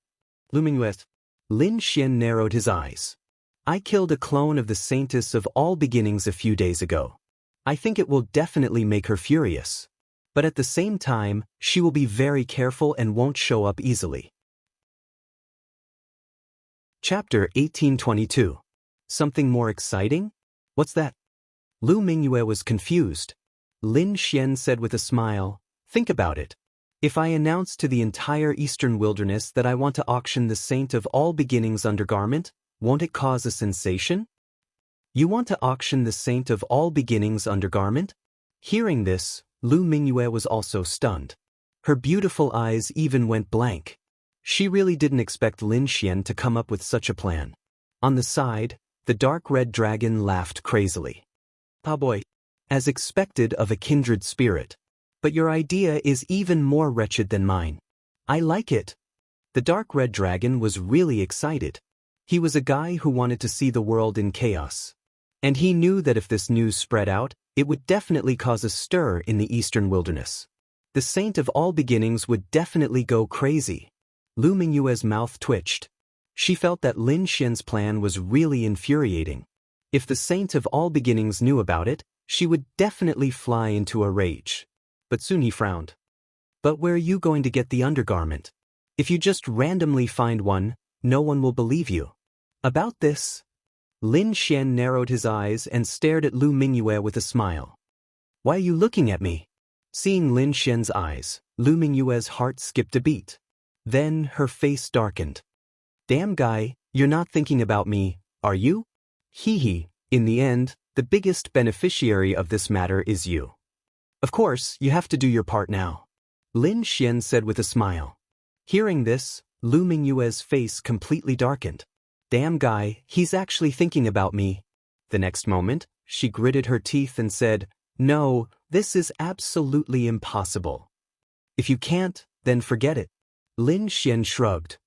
Lu Mingyue. Lin Xian narrowed his eyes. I killed a clone of the Saintess of All Beginnings a few days ago. I think it will definitely make her furious. But at the same time, she will be very careful and won't show up easily. Chapter 1822. Something more exciting? What's that? Lu Mingyue was confused. Lin Xian said with a smile, think about it. If I announce to the entire Eastern Wilderness that I want to auction the Saint of All Beginnings undergarment, won't it cause a sensation? You want to auction the Saint of All Beginnings undergarment? Hearing this, Lu Mingyue was also stunned. Her beautiful eyes even went blank. She really didn't expect Lin Xian to come up with such a plan. On the side, the dark red dragon laughed crazily. Ah boy. As expected of a kindred spirit. But your idea is even more wretched than mine. I like it. The dark red dragon was really excited. He was a guy who wanted to see the world in chaos. And he knew that if this news spread out, it would definitely cause a stir in the Eastern Wilderness. The Saint of All Beginnings would definitely go crazy. Lu Mingyue's mouth twitched. She felt that Lin Xian's plan was really infuriating. If the Saint of All Beginnings knew about it, she would definitely fly into a rage. But soon he frowned. But where are you going to get the undergarment? If you just randomly find one, no one will believe you. About this, Lin Xian narrowed his eyes and stared at Lu Mingyue with a smile. Why are you looking at me? Seeing Lin Xian's eyes, Lu Mingyue's heart skipped a beat. Then her face darkened. Damn guy, you're not thinking about me, are you? Hee hee, in the end, the biggest beneficiary of this matter is you. Of course, you have to do your part now. Lin Xian said with a smile. Hearing this, Lu Mingyue's face completely darkened. Damn guy, he's actually thinking about me. The next moment, she gritted her teeth and said, no, this is absolutely impossible. If you can't, then forget it. Lin Xian shrugged.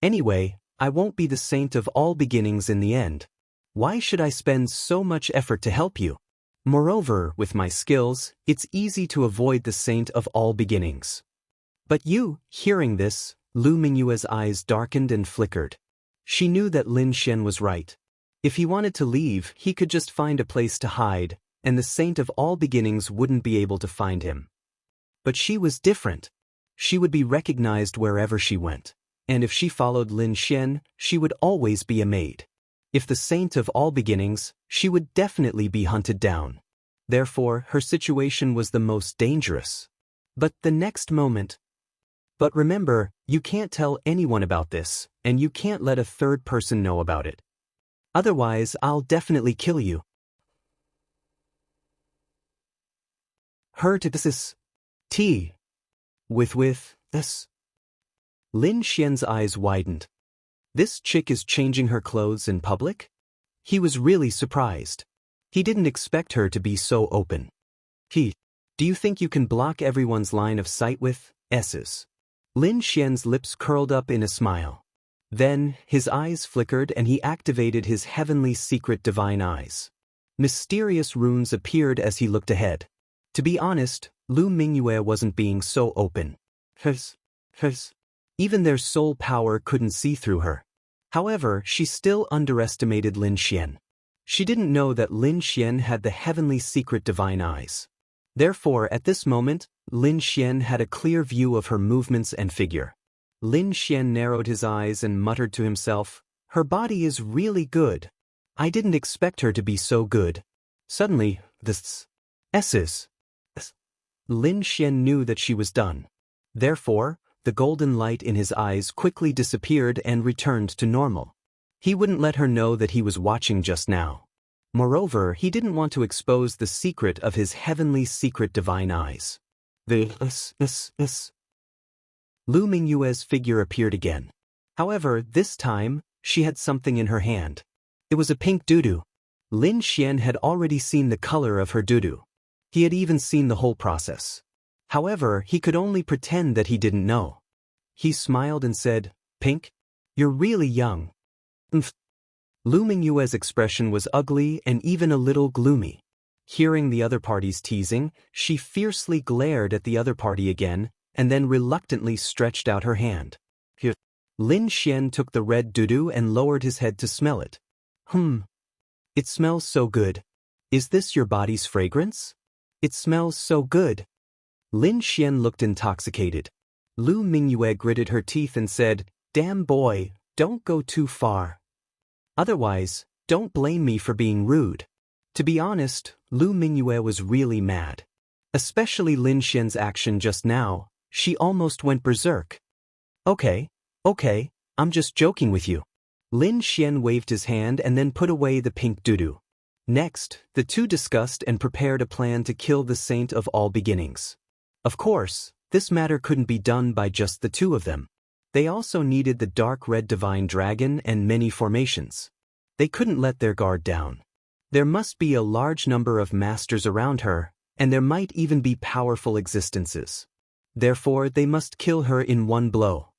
Anyway, I won't be the Saint of All Beginnings in the end. Why should I spend so much effort to help you? Moreover, with my skills, it's easy to avoid the Saint of All Beginnings. But you, hearing this, Lu Mingyue's eyes darkened and flickered. She knew that Lin Xian was right. If he wanted to leave, he could just find a place to hide, and the Saint of All Beginnings wouldn't be able to find him. But she was different. She would be recognized wherever she went. And if she followed Lin Xian, she would always be a maid. If the Saint of All Beginnings, she would definitely be hunted down. Therefore, her situation was the most dangerous. But the next moment... But remember, you can't tell anyone about this, and you can't let a third person know about it. Otherwise, I'll definitely kill you. Her to this. T. With this. Lin Xian's eyes widened. This chick is changing her clothes in public? He was really surprised. He didn't expect her to be so open. Do you think you can block everyone's line of sight with S's? Lin Xian's lips curled up in a smile. Then, his eyes flickered and he activated his heavenly secret divine eyes. Mysterious runes appeared as he looked ahead. To be honest, Lu Mingyue wasn't being so open. Even their soul power couldn't see through her. However, she still underestimated Lin Xian. She didn't know that Lin Xian had the heavenly secret divine eyes. Therefore, at this moment, Lin Xian had a clear view of her movements and figure. Lin Xian narrowed his eyes and muttered to himself, her body is really good. I didn't expect her to be so good. Suddenly, this S's. Lin Xian knew that she was done. Therefore, the golden light in his eyes quickly disappeared and returned to normal. He wouldn't let her know that he was watching just now. Moreover, he didn't want to expose the secret of his heavenly secret divine eyes. The Lu Mingyue's figure appeared again. However, this time, she had something in her hand. It was a pink doo-doo. Lin Xian had already seen the color of her doo-doo. He had even seen the whole process. However, he could only pretend that he didn't know. He smiled and said, Pink? You're really young. Mph. Lu Mingyue's expression was ugly and even a little gloomy. Hearing the other party's teasing, she fiercely glared at the other party again, and then reluctantly stretched out her hand. Here. Lin Xian took the red dudu and lowered his head to smell it. It smells so good. Is this your body's fragrance? It smells so good. Lin Xian looked intoxicated. Lu Mingyue gritted her teeth and said, "Damn boy, don't go too far. Otherwise, don't blame me for being rude." To be honest, Lu Mingyue was really mad. Especially Lin Xian's action just now, she almost went berserk. Okay, I'm just joking with you. Lin Xian waved his hand and then put away the pink dudu. Next, the two discussed and prepared a plan to kill the Saint of All Beginnings. Of course, this matter couldn't be done by just the two of them. They also needed the dark red divine dragon and many formations. They couldn't let their guard down. There must be a large number of masters around her, and there might even be powerful existences. Therefore, they must kill her in one blow.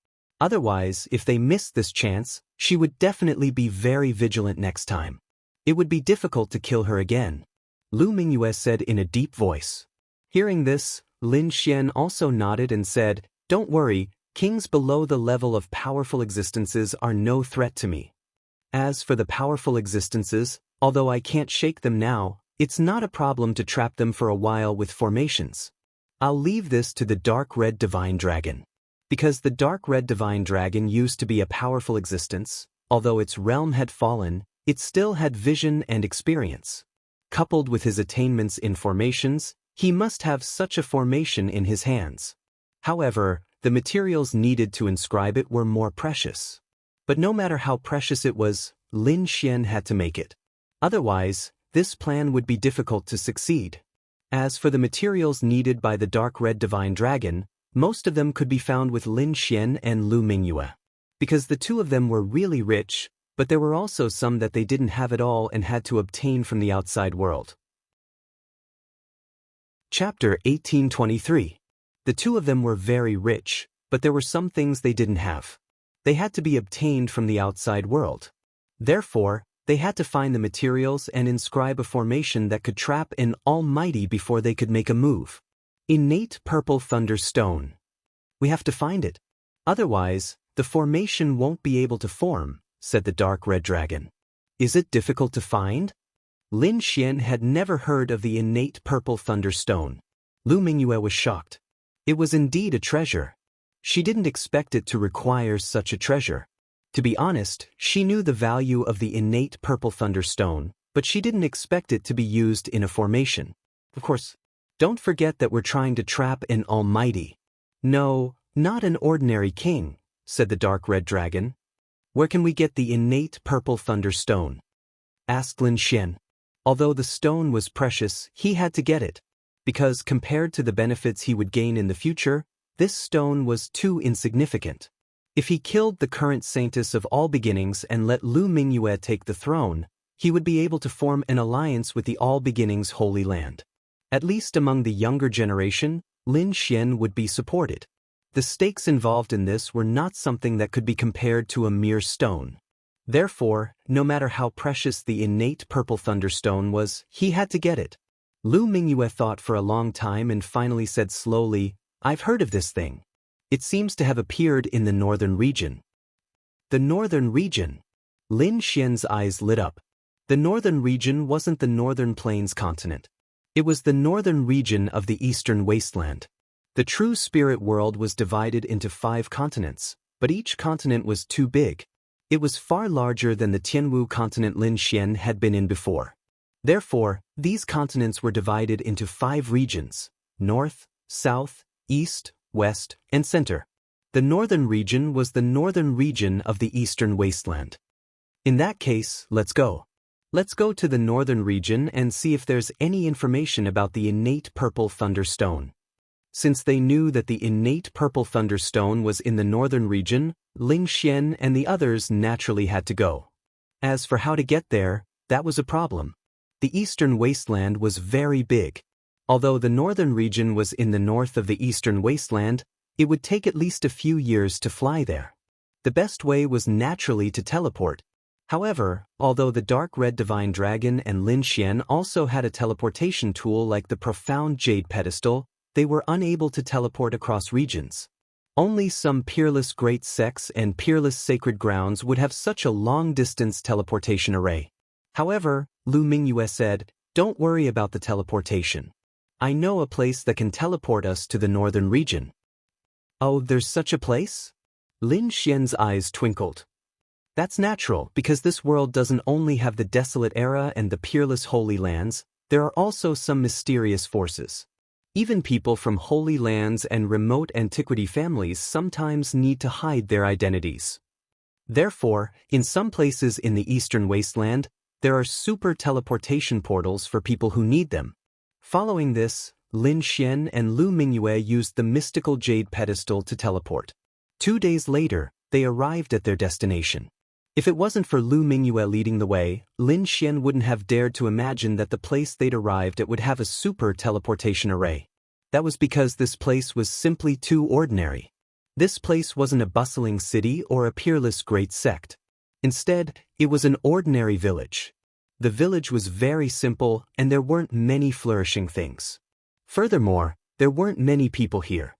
Otherwise, if they missed this chance, she would definitely be very vigilant next time. It would be difficult to kill her again. Lu Mingyue said in a deep voice. Hearing this, Lin Xian also nodded and said, "Don't worry, kings below the level of powerful existences are no threat to me. As for the powerful existences, although I can't shake them now, it's not a problem to trap them for a while with formations. I'll leave this to the dark red divine dragon. Because the dark red divine dragon used to be a powerful existence, although its realm had fallen, it still had vision and experience. Coupled with his attainments in formations, he must have such a formation in his hands. However, the materials needed to inscribe it were more precious. But no matter how precious it was, Lin Xian had to make it. Otherwise, this plan would be difficult to succeed. As for the materials needed by the dark red divine dragon, most of them could be found with Lin Xian and Lu Mingyue. Because the two of them were really rich, but there were also some that they didn't have at all and had to obtain from the outside world. Chapter 1823. The two of them were very rich, but there were some things they didn't have. They had to be obtained from the outside world. Therefore, they had to find the materials and inscribe a formation that could trap an almighty before they could make a move. Innate purple thunder stone. We have to find it. Otherwise, the formation won't be able to form, said the dark red dragon. Is it difficult to find? Lin Xian had never heard of the innate purple thunder stone. Lu Mingyue was shocked. It was indeed a treasure. She didn't expect it to require such a treasure. To be honest, she knew the value of the innate purple thunder stone, but she didn't expect it to be used in a formation. Of course, don't forget that we're trying to trap an almighty. No, not an ordinary king, said the dark red dragon. Where can we get the innate purple thunder stone? Asked Lin Xian. Although the stone was precious, he had to get it. Because compared to the benefits he would gain in the future, this stone was too insignificant. If he killed the current saintess of all beginnings and let Lu Mingyue take the throne, he would be able to form an alliance with the All Beginnings Holy Land. At least among the younger generation, Lin Xian would be supported. The stakes involved in this were not something that could be compared to a mere stone. Therefore, no matter how precious the innate purple thunderstone was, he had to get it. Lu Mingyue thought for a long time and finally said slowly, "I've heard of this thing. It seems to have appeared in the northern region." The northern region? Lin Xian's eyes lit up. The northern region wasn't the northern plains continent. It was the northern region of the eastern wasteland. The true spirit world was divided into 5 continents, but each continent was too big. It was far larger than the Tianwu continent Lin Xian had been in before. Therefore, these continents were divided into 5 regions: north, south, east, west, and center. The northern region was the northern region of the eastern wasteland. In that case, let's go. Let's go to the northern region and see if there's any information about the innate purple thunder stone. Since they knew that the innate purple thunder stone was in the northern region, Lin Xian and the others naturally had to go. As for how to get there, that was a problem. The eastern wasteland was very big. Although the northern region was in the north of the eastern wasteland, it would take at least a few years to fly there. The best way was naturally to teleport. However, although the dark red divine dragon and Lin Xian also had a teleportation tool like the profound jade pedestal, they were unable to teleport across regions. Only some peerless great sects and peerless sacred grounds would have such a long-distance teleportation array. However, Lu Mingyue said, "Don't worry about the teleportation. I know a place that can teleport us to the northern region." "Oh, there's such a place?" Lin Xian's eyes twinkled. "That's natural, because this world doesn't only have the desolate era and the peerless holy lands, there are also some mysterious forces. Even people from holy lands and remote antiquity families sometimes need to hide their identities. Therefore, in some places in the eastern wasteland, there are super teleportation portals for people who need them." Following this, Lin Xian and Lu Mingyue used the mystical jade pedestal to teleport. 2 days later, they arrived at their destination. If it wasn't for Lu Mingyue leading the way, Lin Xian wouldn't have dared to imagine that the place they'd arrived at would have a super teleportation array. That was because this place was simply too ordinary. This place wasn't a bustling city or a peerless great sect. Instead, it was an ordinary village. The village was very simple, and there weren't many flourishing things. Furthermore, there weren't many people here.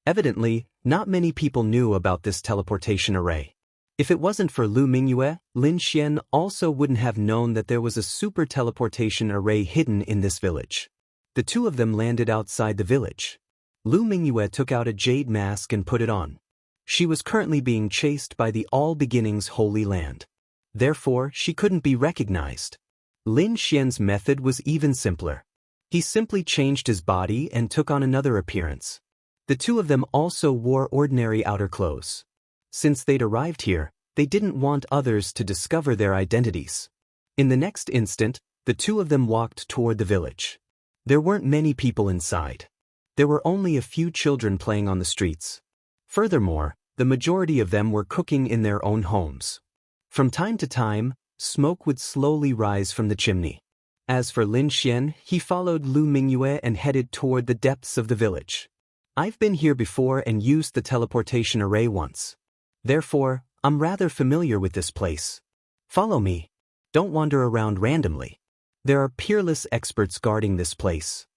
Evidently, not many people knew about this teleportation array. If it wasn't for Lu Mingyue, Lin Xian also wouldn't have known that there was a super teleportation array hidden in this village. The two of them landed outside the village. Lu Mingyue took out a jade mask and put it on. She was currently being chased by the All Beginnings Holy Land. Therefore, she couldn't be recognized. Lin Xian's method was even simpler. He simply changed his body and took on another appearance. The two of them also wore ordinary outer clothes. Since they'd arrived here, they didn't want others to discover their identities. In the next instant, the two of them walked toward the village. There weren't many people inside. There were only a few children playing on the streets. Furthermore, the majority of them were cooking in their own homes. From time to time, smoke would slowly rise from the chimney. As for Lin Xian, he followed Lu Mingyue and headed toward the depths of the village. "I've been here before and used the teleportation array once. Therefore, I'm rather familiar with this place. Follow me. Don't wander around randomly. There are peerless experts guarding this place."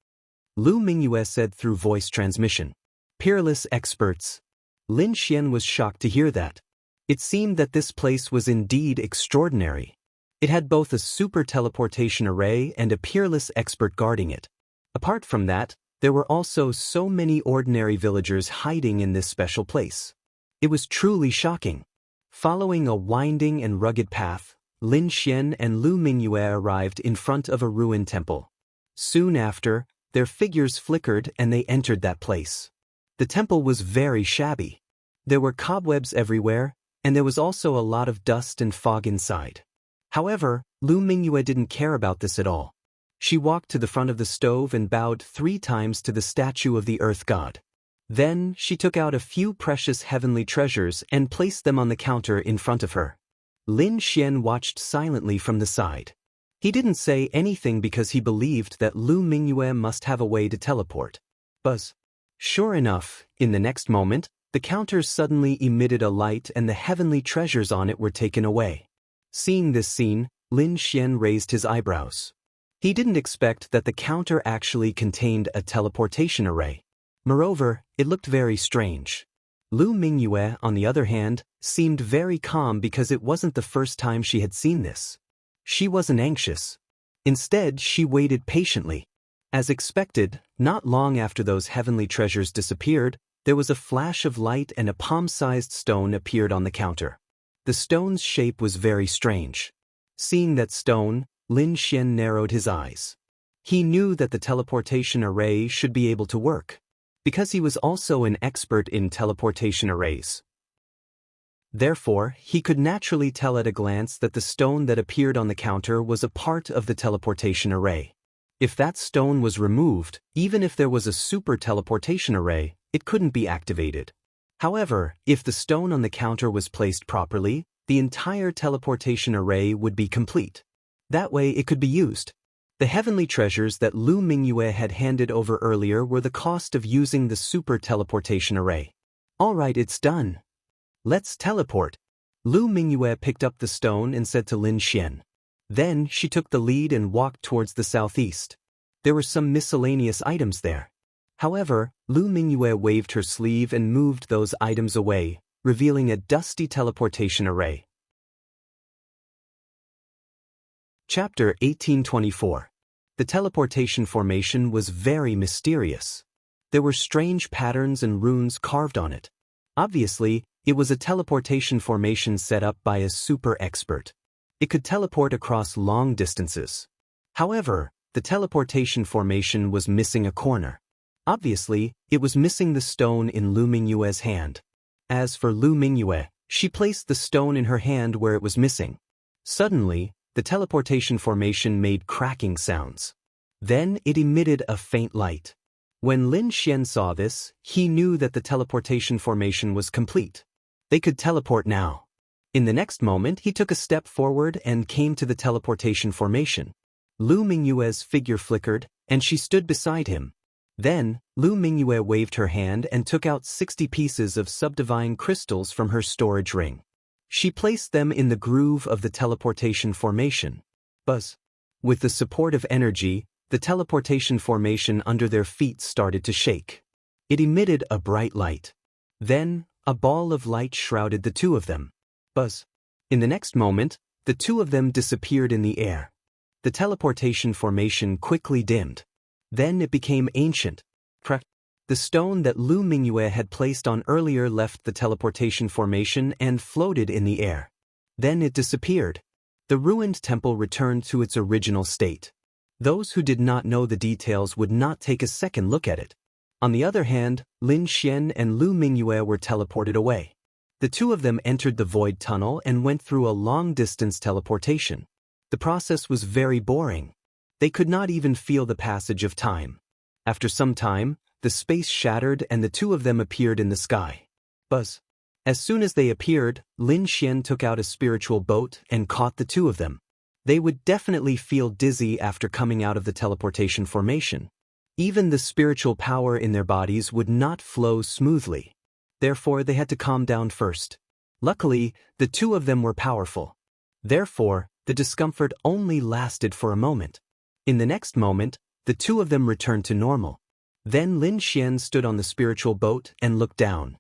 Lu Mingyue said through voice transmission. "Peerless experts." Lin Xian was shocked to hear that. It seemed that this place was indeed extraordinary. It had both a super teleportation array and a peerless expert guarding it. Apart from that, there were also so many ordinary villagers hiding in this special place. It was truly shocking. Following a winding and rugged path, Lin Xian and Lu Mingyue arrived in front of a ruined temple. Soon after, their figures flickered and they entered that place. The temple was very shabby. There were cobwebs everywhere, and there was also a lot of dust and fog inside. However, Lu Mingyue didn't care about this at all. She walked to the front of the stove and bowed 3 times to the statue of the earth god. Then, she took out a few precious heavenly treasures and placed them on the counter in front of her. Lin Xian watched silently from the side. He didn't say anything because he believed that Lu Mingyue must have a way to teleport. Buzz. Sure enough, in the next moment, the counter suddenly emitted a light and the heavenly treasures on it were taken away. Seeing this scene, Lin Xian raised his eyebrows. He didn't expect that the counter actually contained a teleportation array. Moreover, it looked very strange. Lu Mingyue, on the other hand, seemed very calm because it wasn't the first time she had seen this. She wasn't anxious. Instead, she waited patiently. As expected, not long after those heavenly treasures disappeared, there was a flash of light and a palm-sized stone appeared on the counter. The stone's shape was very strange. Seeing that stone, Lin Xian narrowed his eyes. He knew that the teleportation array should be able to work, because he was also an expert in teleportation arrays. Therefore, he could naturally tell at a glance that the stone that appeared on the counter was a part of the teleportation array. If that stone was removed, even if there was a super teleportation array, it couldn't be activated. However, if the stone on the counter was placed properly, the entire teleportation array would be complete. That way it could be used. The heavenly treasures that Lu Mingyue had handed over earlier were the cost of using the super teleportation array. "All right, it's done." Let's teleport. Lu Mingyue picked up the stone and said to Lin Xian. Then she took the lead and walked towards the southeast. There were some miscellaneous items there. However, Lu Mingyue waved her sleeve and moved those items away, revealing a dusty teleportation array. Chapter 1824. The teleportation formation was very mysterious. There were strange patterns and runes carved on it. Obviously, it was a teleportation formation set up by a super expert. It could teleport across long distances. However, the teleportation formation was missing a corner. Obviously, it was missing the stone in Lu Mingyue's hand. As for Lu Mingyue, she placed the stone in her hand where it was missing. Suddenly, the teleportation formation made cracking sounds. Then it emitted a faint light. When Lin Xian saw this, he knew that the teleportation formation was complete. They could teleport now. In the next moment, he took a step forward and came to the teleportation formation. Lu Mingyue's figure flickered, and she stood beside him. Then, Lu Mingyue waved her hand and took out 60 pieces of subdivine crystals from her storage ring. She placed them in the groove of the teleportation formation. Buzz. With the support of energy, the teleportation formation under their feet started to shake. It emitted a bright light. Then, a ball of light shrouded the two of them. Buzz. In the next moment, the two of them disappeared in the air. The teleportation formation quickly dimmed. Then it became ancient. Crack. The stone that Lu Mingyue had placed on earlier left the teleportation formation and floated in the air. Then it disappeared. The ruined temple returned to its original state. Those who did not know the details would not take a second look at it. On the other hand, Lin Xian and Lu Mingyue were teleported away. The two of them entered the void tunnel and went through a long-distance teleportation. The process was very boring. They could not even feel the passage of time. After some time, the space shattered and the two of them appeared in the sky. Buzz. As soon as they appeared, Lin Xian took out a spiritual boat and caught the two of them. They would definitely feel dizzy after coming out of the teleportation formation. Even the spiritual power in their bodies would not flow smoothly. Therefore, they had to calm down first. Luckily, the two of them were powerful. Therefore, the discomfort only lasted for a moment. In the next moment, the two of them returned to normal. Then Lin Xian stood on the spiritual boat and looked down.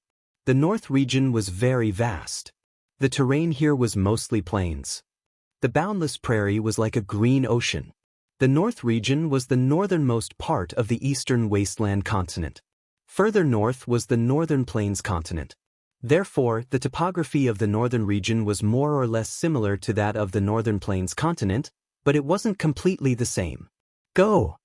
The north region was very vast. The terrain here was mostly plains. The boundless prairie was like a green ocean. The north region was the northernmost part of the eastern wasteland continent. Further north was the northern plains continent. Therefore, the topography of the northern region was more or less similar to that of the northern plains continent, but it wasn't completely the same. Go!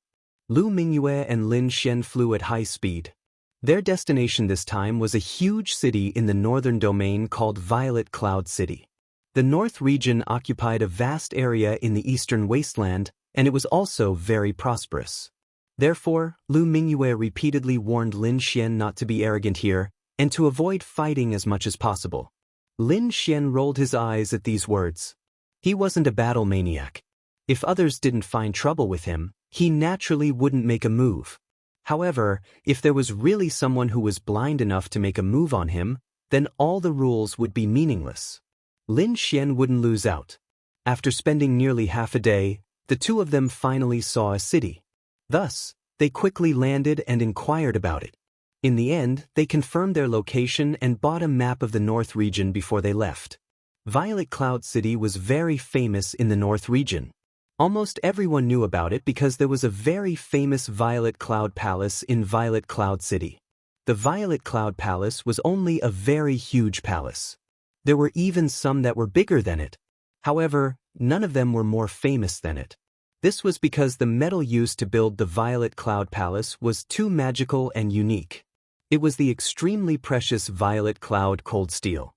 Lu Mingyue and Lin Xian flew at high speed. Their destination this time was a huge city in the northern domain called Violet Cloud City. The north region occupied a vast area in the eastern wasteland, and it was also very prosperous. Therefore, Lu Mingyue repeatedly warned Lin Xian not to be arrogant here, and to avoid fighting as much as possible. Lin Xian rolled his eyes at these words. He wasn't a battle maniac. If others didn't find trouble with him, he naturally wouldn't make a move. However, if there was really someone who was blind enough to make a move on him, then all the rules would be meaningless. Lin Xian wouldn't lose out. After spending nearly half a day, the two of them finally saw a city. Thus, they quickly landed and inquired about it. In the end, they confirmed their location and bought a map of the north region before they left. Violet Cloud City was very famous in the north region. Almost everyone knew about it because there was a very famous Violet Cloud Palace in Violet Cloud City. The Violet Cloud Palace was only a very huge palace. There were even some that were bigger than it. However, none of them were more famous than it. This was because the metal used to build the Violet Cloud Palace was too magical and unique. It was the extremely precious Violet Cloud Cold Steel.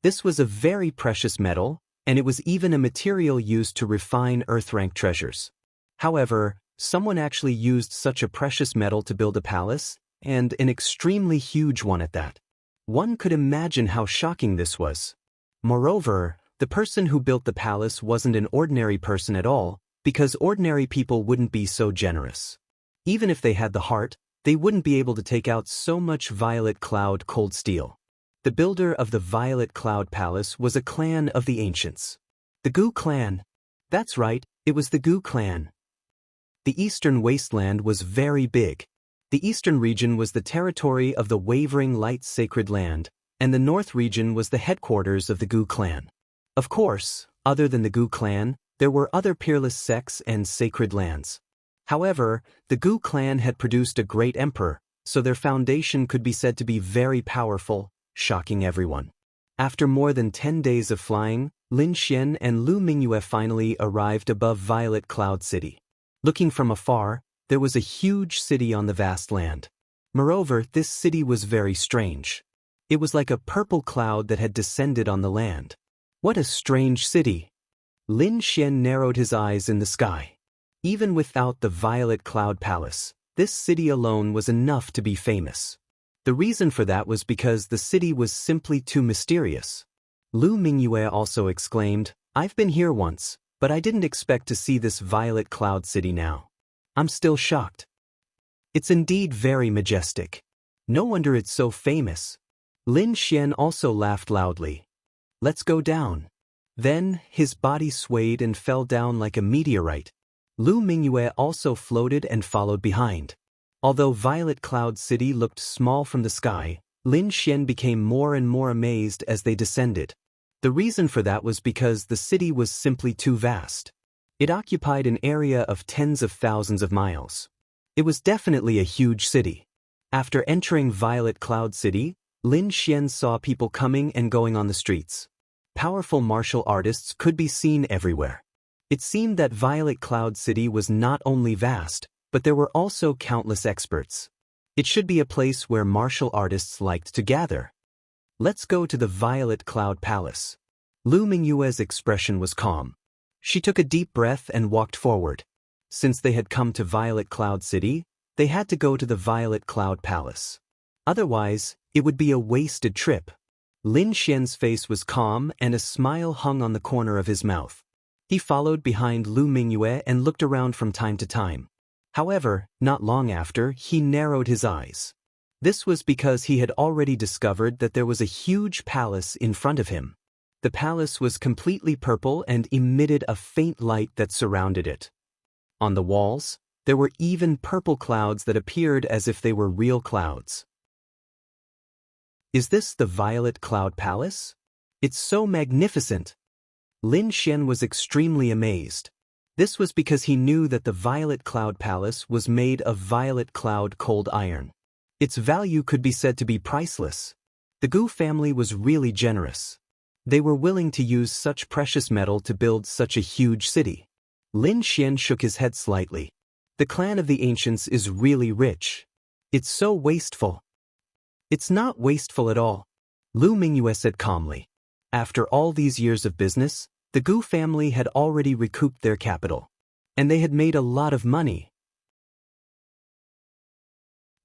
This was a very precious metal, and it was even a material used to refine earth-rank treasures. However, someone actually used such a precious metal to build a palace, and an extremely huge one at that. One could imagine how shocking this was. Moreover, the person who built the palace wasn't an ordinary person at all, because ordinary people wouldn't be so generous. Even if they had the heart, they wouldn't be able to take out so much Violet Cloud Cold Steel. The builder of the Violet Cloud Palace was a clan of the ancients. The Gu clan. That's right, it was the Gu clan. The eastern wasteland was very big. The eastern region was the territory of the Wavering Light Sacred Land, and the north region was the headquarters of the Gu clan. Of course, other than the Gu clan, there were other peerless sects and sacred lands. However, the Gu clan had produced a great emperor, so their foundation could be said to be very powerful, shocking everyone. After more than 10 days of flying, Lin Xian and Lu Mingyue finally arrived above Violet Cloud City. Looking from afar, there was a huge city on the vast land. Moreover, this city was very strange. It was like a purple cloud that had descended on the land. What a strange city! Lin Xian narrowed his eyes in the sky. Even without the Violet Cloud Palace, this city alone was enough to be famous. The reason for that was because the city was simply too mysterious. Lu Mingyue also exclaimed, "I've been here once, but I didn't expect to see this Violet Cloud City now. I'm still shocked. It's indeed very majestic. No wonder it's so famous." Lin Xian also laughed loudly. "Let's go down." Then, his body swayed and fell down like a meteorite. Lu Mingyue also floated and followed behind. Although Violet Cloud City looked small from the sky, Lin Xian became more and more amazed as they descended. The reason for that was because the city was simply too vast. It occupied an area of tens of thousands of miles. It was definitely a huge city. After entering Violet Cloud City, Lin Xian saw people coming and going on the streets. Powerful martial artists could be seen everywhere. It seemed that Violet Cloud City was not only vast, but there were also countless experts. It should be a place where martial artists liked to gather. "Let's go to the Violet Cloud Palace." Lu Mingyue's expression was calm. She took a deep breath and walked forward. Since they had come to Violet Cloud City, they had to go to the Violet Cloud Palace. Otherwise, it would be a wasted trip. Lin Xian's face was calm and a smile hung on the corner of his mouth. He followed behind Lu Mingyue and looked around from time to time. However, not long after, he narrowed his eyes. This was because he had already discovered that there was a huge palace in front of him. The palace was completely purple and emitted a faint light that surrounded it. On the walls, there were even purple clouds that appeared as if they were real clouds. "Is this the Violet Cloud Palace? It's so magnificent!" Lin Xian was extremely amazed. This was because he knew that the Violet Cloud Palace was made of violet cloud cold iron. Its value could be said to be priceless. The Gu family was really generous. They were willing to use such precious metal to build such a huge city. Lin Xian shook his head slightly. The clan of the ancients is really rich. It's so wasteful. "It's not wasteful at all," Lu Mingyue said calmly. After all these years of business, the Gu family had already recouped their capital. And they had made a lot of money.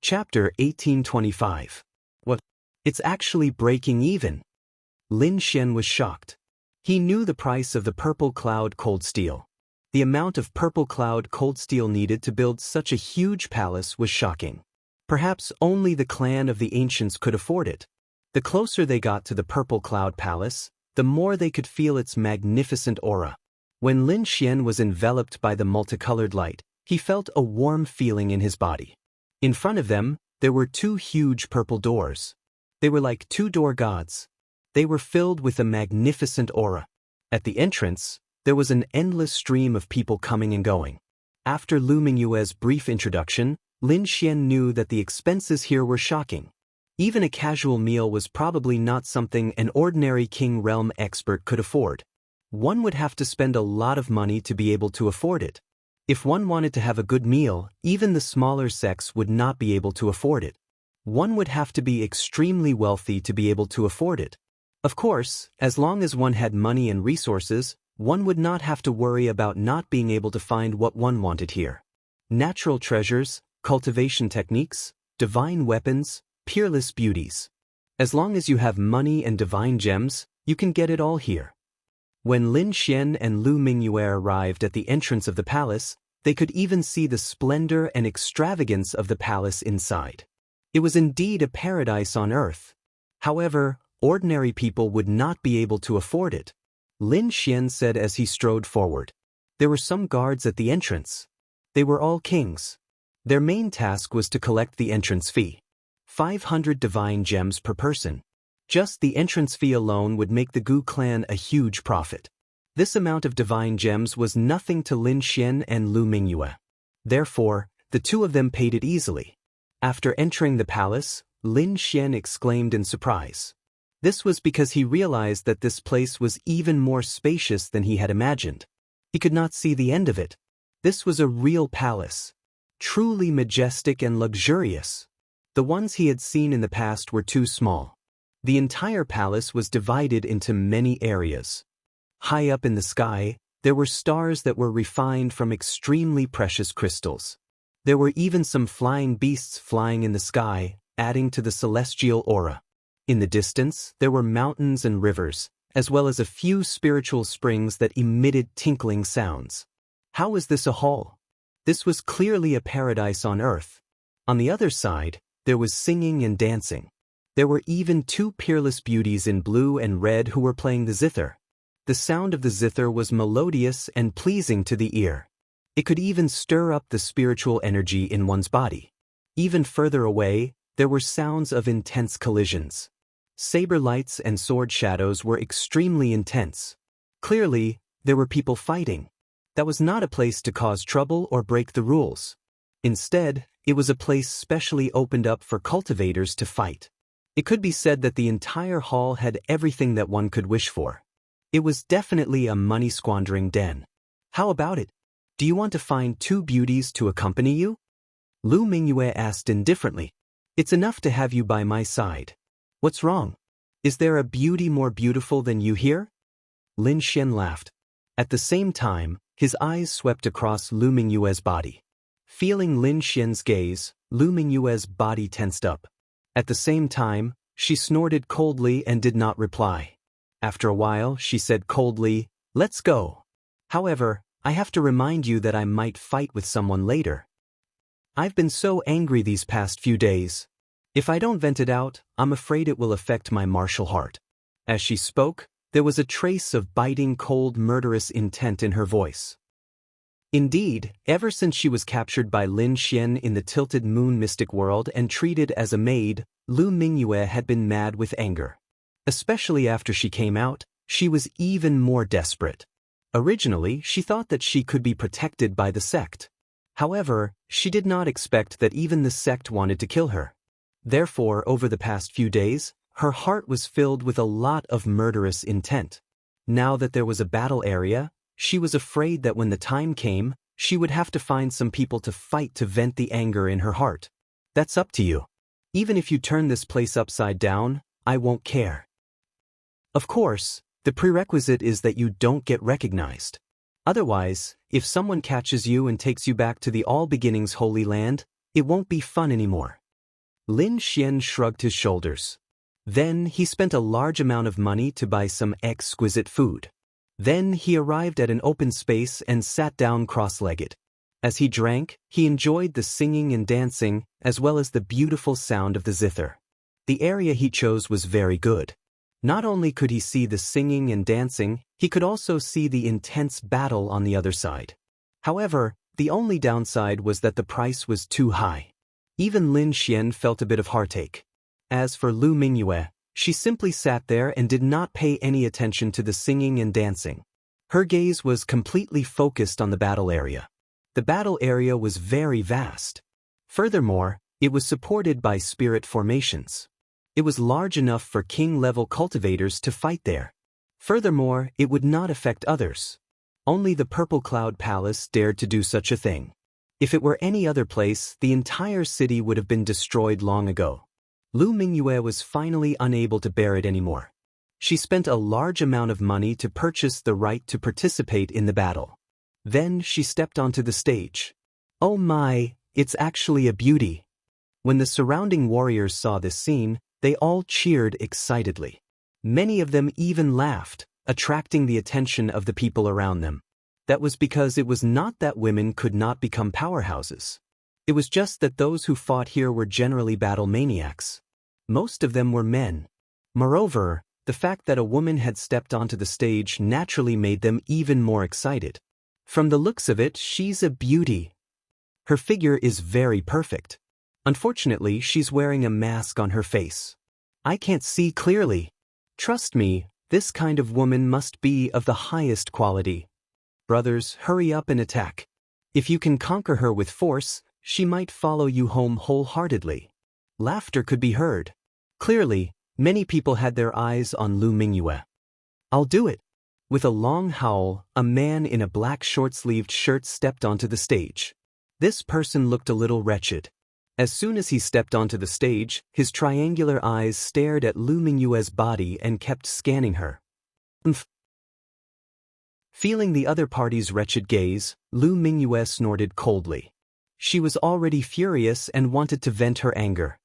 Chapter 1825. What? It's actually breaking even. Lin Xian was shocked. He knew the price of the purple cloud cold steel. The amount of purple cloud cold steel needed to build such a huge palace was shocking. Perhaps only the clan of the ancients could afford it. The closer they got to the purple cloud palace, the more they could feel its magnificent aura. When Lin Xian was enveloped by the multicolored light, he felt a warm feeling in his body. In front of them, there were two huge purple doors. They were like two door gods. They were filled with a magnificent aura. At the entrance, there was an endless stream of people coming and going. After Lu Mingyue's brief introduction, Lin Xian knew that the expenses here were shocking. Even a casual meal was probably not something an ordinary King Realm expert could afford. One would have to spend a lot of money to be able to afford it. If one wanted to have a good meal, even the smaller sects would not be able to afford it. One would have to be extremely wealthy to be able to afford it. Of course, as long as one had money and resources, one would not have to worry about not being able to find what one wanted here. Natural treasures, cultivation techniques, divine weapons, peerless beauties. As long as you have money and divine gems, you can get it all here. When Lin Xian and Lu Mingyue arrived at the entrance of the palace, they could even see the splendor and extravagance of the palace inside. It was indeed a paradise on earth. However, Ordinary people would not be able to afford it. Lin Xian said as he strode forward. There were some guards at the entrance. They were all kings. Their main task was to collect the entrance fee. 500 divine gems per person. Just the entrance fee alone would make the Gu clan a huge profit. This amount of divine gems was nothing to Lin Xian and Lu Mingyue. Therefore, the two of them paid it easily. After entering the palace, Lin Xian exclaimed in surprise. This was because he realized that this place was even more spacious than he had imagined. He could not see the end of it. This was a real palace. Truly majestic and luxurious. The ones he had seen in the past were too small. The entire palace was divided into many areas. High up in the sky, there were stars that were refined from extremely precious crystals. There were even some flying beasts flying in the sky, adding to the celestial aura. In the distance, there were mountains and rivers, as well as a few spiritual springs that emitted tinkling sounds. How was this a hall? This was clearly a paradise on earth. On the other side, there was singing and dancing. There were even two peerless beauties in blue and red who were playing the zither. The sound of the zither was melodious and pleasing to the ear. It could even stir up the spiritual energy in one's body. Even further away, there were sounds of intense collisions. Saber lights and sword shadows were extremely intense. Clearly, there were people fighting. That was not a place to cause trouble or break the rules. Instead, it was a place specially opened up for cultivators to fight. It could be said that the entire hall had everything that one could wish for. It was definitely a money-squandering den. How about it? Do you want to find two beauties to accompany you? Lu Mingyue asked indifferently. It's enough to have you by my side. What's wrong? Is there a beauty more beautiful than you here? Lin Xian laughed. At the same time, his eyes swept across Lu Mingyue's body. Feeling Lin Xian's gaze, Lu Mingyue's body tensed up. At the same time, she snorted coldly and did not reply. After a while, she said coldly, "Let's go. However, I have to remind you that I might fight with someone later. I've been so angry these past few days. If I don't vent it out, I'm afraid it will affect my martial heart." As she spoke, there was a trace of biting, cold, murderous intent in her voice. Indeed, ever since she was captured by Lin Xian in the Tilted Moon mystic world and treated as a maid, Lu Mingyue had been mad with anger. Especially after she came out, she was even more desperate. Originally, she thought that she could be protected by the sect. However, she did not expect that even the sect wanted to kill her. Therefore, over the past few days, her heart was filled with a lot of murderous intent. Now that there was a battle area, she was afraid that when the time came, she would have to find some people to fight to vent the anger in her heart. That's up to you. Even if you turn this place upside down, I won't care. Of course, the prerequisite is that you don't get recognized. Otherwise, if someone catches you and takes you back to the All Beginnings Holy Land, it won't be fun anymore. Lin Xian shrugged his shoulders. Then he spent a large amount of money to buy some exquisite food. Then he arrived at an open space and sat down cross-legged. As he drank, he enjoyed the singing and dancing, as well as the beautiful sound of the zither. The area he chose was very good. Not only could he see the singing and dancing, he could also see the intense battle on the other side. However, the only downside was that the price was too high. Even Lin Xian felt a bit of heartache. As for Lu Mingyue, she simply sat there and did not pay any attention to the singing and dancing. Her gaze was completely focused on the battle area. The battle area was very vast. Furthermore, it was supported by spirit formations. It was large enough for king-level cultivators to fight there. Furthermore, it would not affect others. Only the Purple Cloud Palace dared to do such a thing. If it were any other place, the entire city would have been destroyed long ago. Lu Mingyue was finally unable to bear it anymore. She spent a large amount of money to purchase the right to participate in the battle. Then she stepped onto the stage. Oh my, it's actually a beauty. When the surrounding warriors saw this scene, they all cheered excitedly. Many of them even laughed, attracting the attention of the people around them. That was because it was not that women could not become powerhouses. It was just that those who fought here were generally battle maniacs. Most of them were men. Moreover, the fact that a woman had stepped onto the stage naturally made them even more excited. From the looks of it, she's a beauty. Her figure is very perfect. Unfortunately, she's wearing a mask on her face. I can't see clearly. Trust me, this kind of woman must be of the highest quality. Brothers, hurry up and attack. If you can conquer her with force, she might follow you home wholeheartedly. Laughter could be heard. Clearly, many people had their eyes on Lu Mingyue. I'll do it. With a long howl, a man in a black short-sleeved shirt stepped onto the stage. This person looked a little wretched. As soon as he stepped onto the stage, his triangular eyes stared at Lu Mingyue's body and kept scanning her. Feeling the other party's wretched gaze, Lu Mingyue snorted coldly. She was already furious and wanted to vent her anger.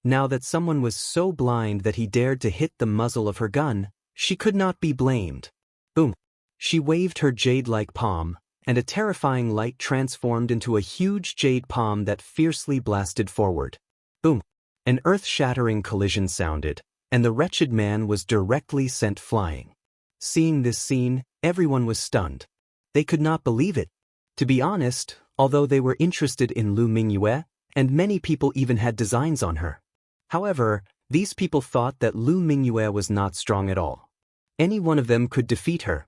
Now that someone was so blind that he dared to hit the muzzle of her gun, she could not be blamed. Boom! She waved her jade-like palm, and a terrifying light transformed into a huge jade palm that fiercely blasted forward. Boom! An earth-shattering collision sounded, and the wretched man was directly sent flying. Seeing this scene, everyone was stunned. They could not believe it. To be honest, although they were interested in Lu Mingyue, and many people even had designs on her. However, these people thought that Lu Mingyue was not strong at all. Any one of them could defeat her.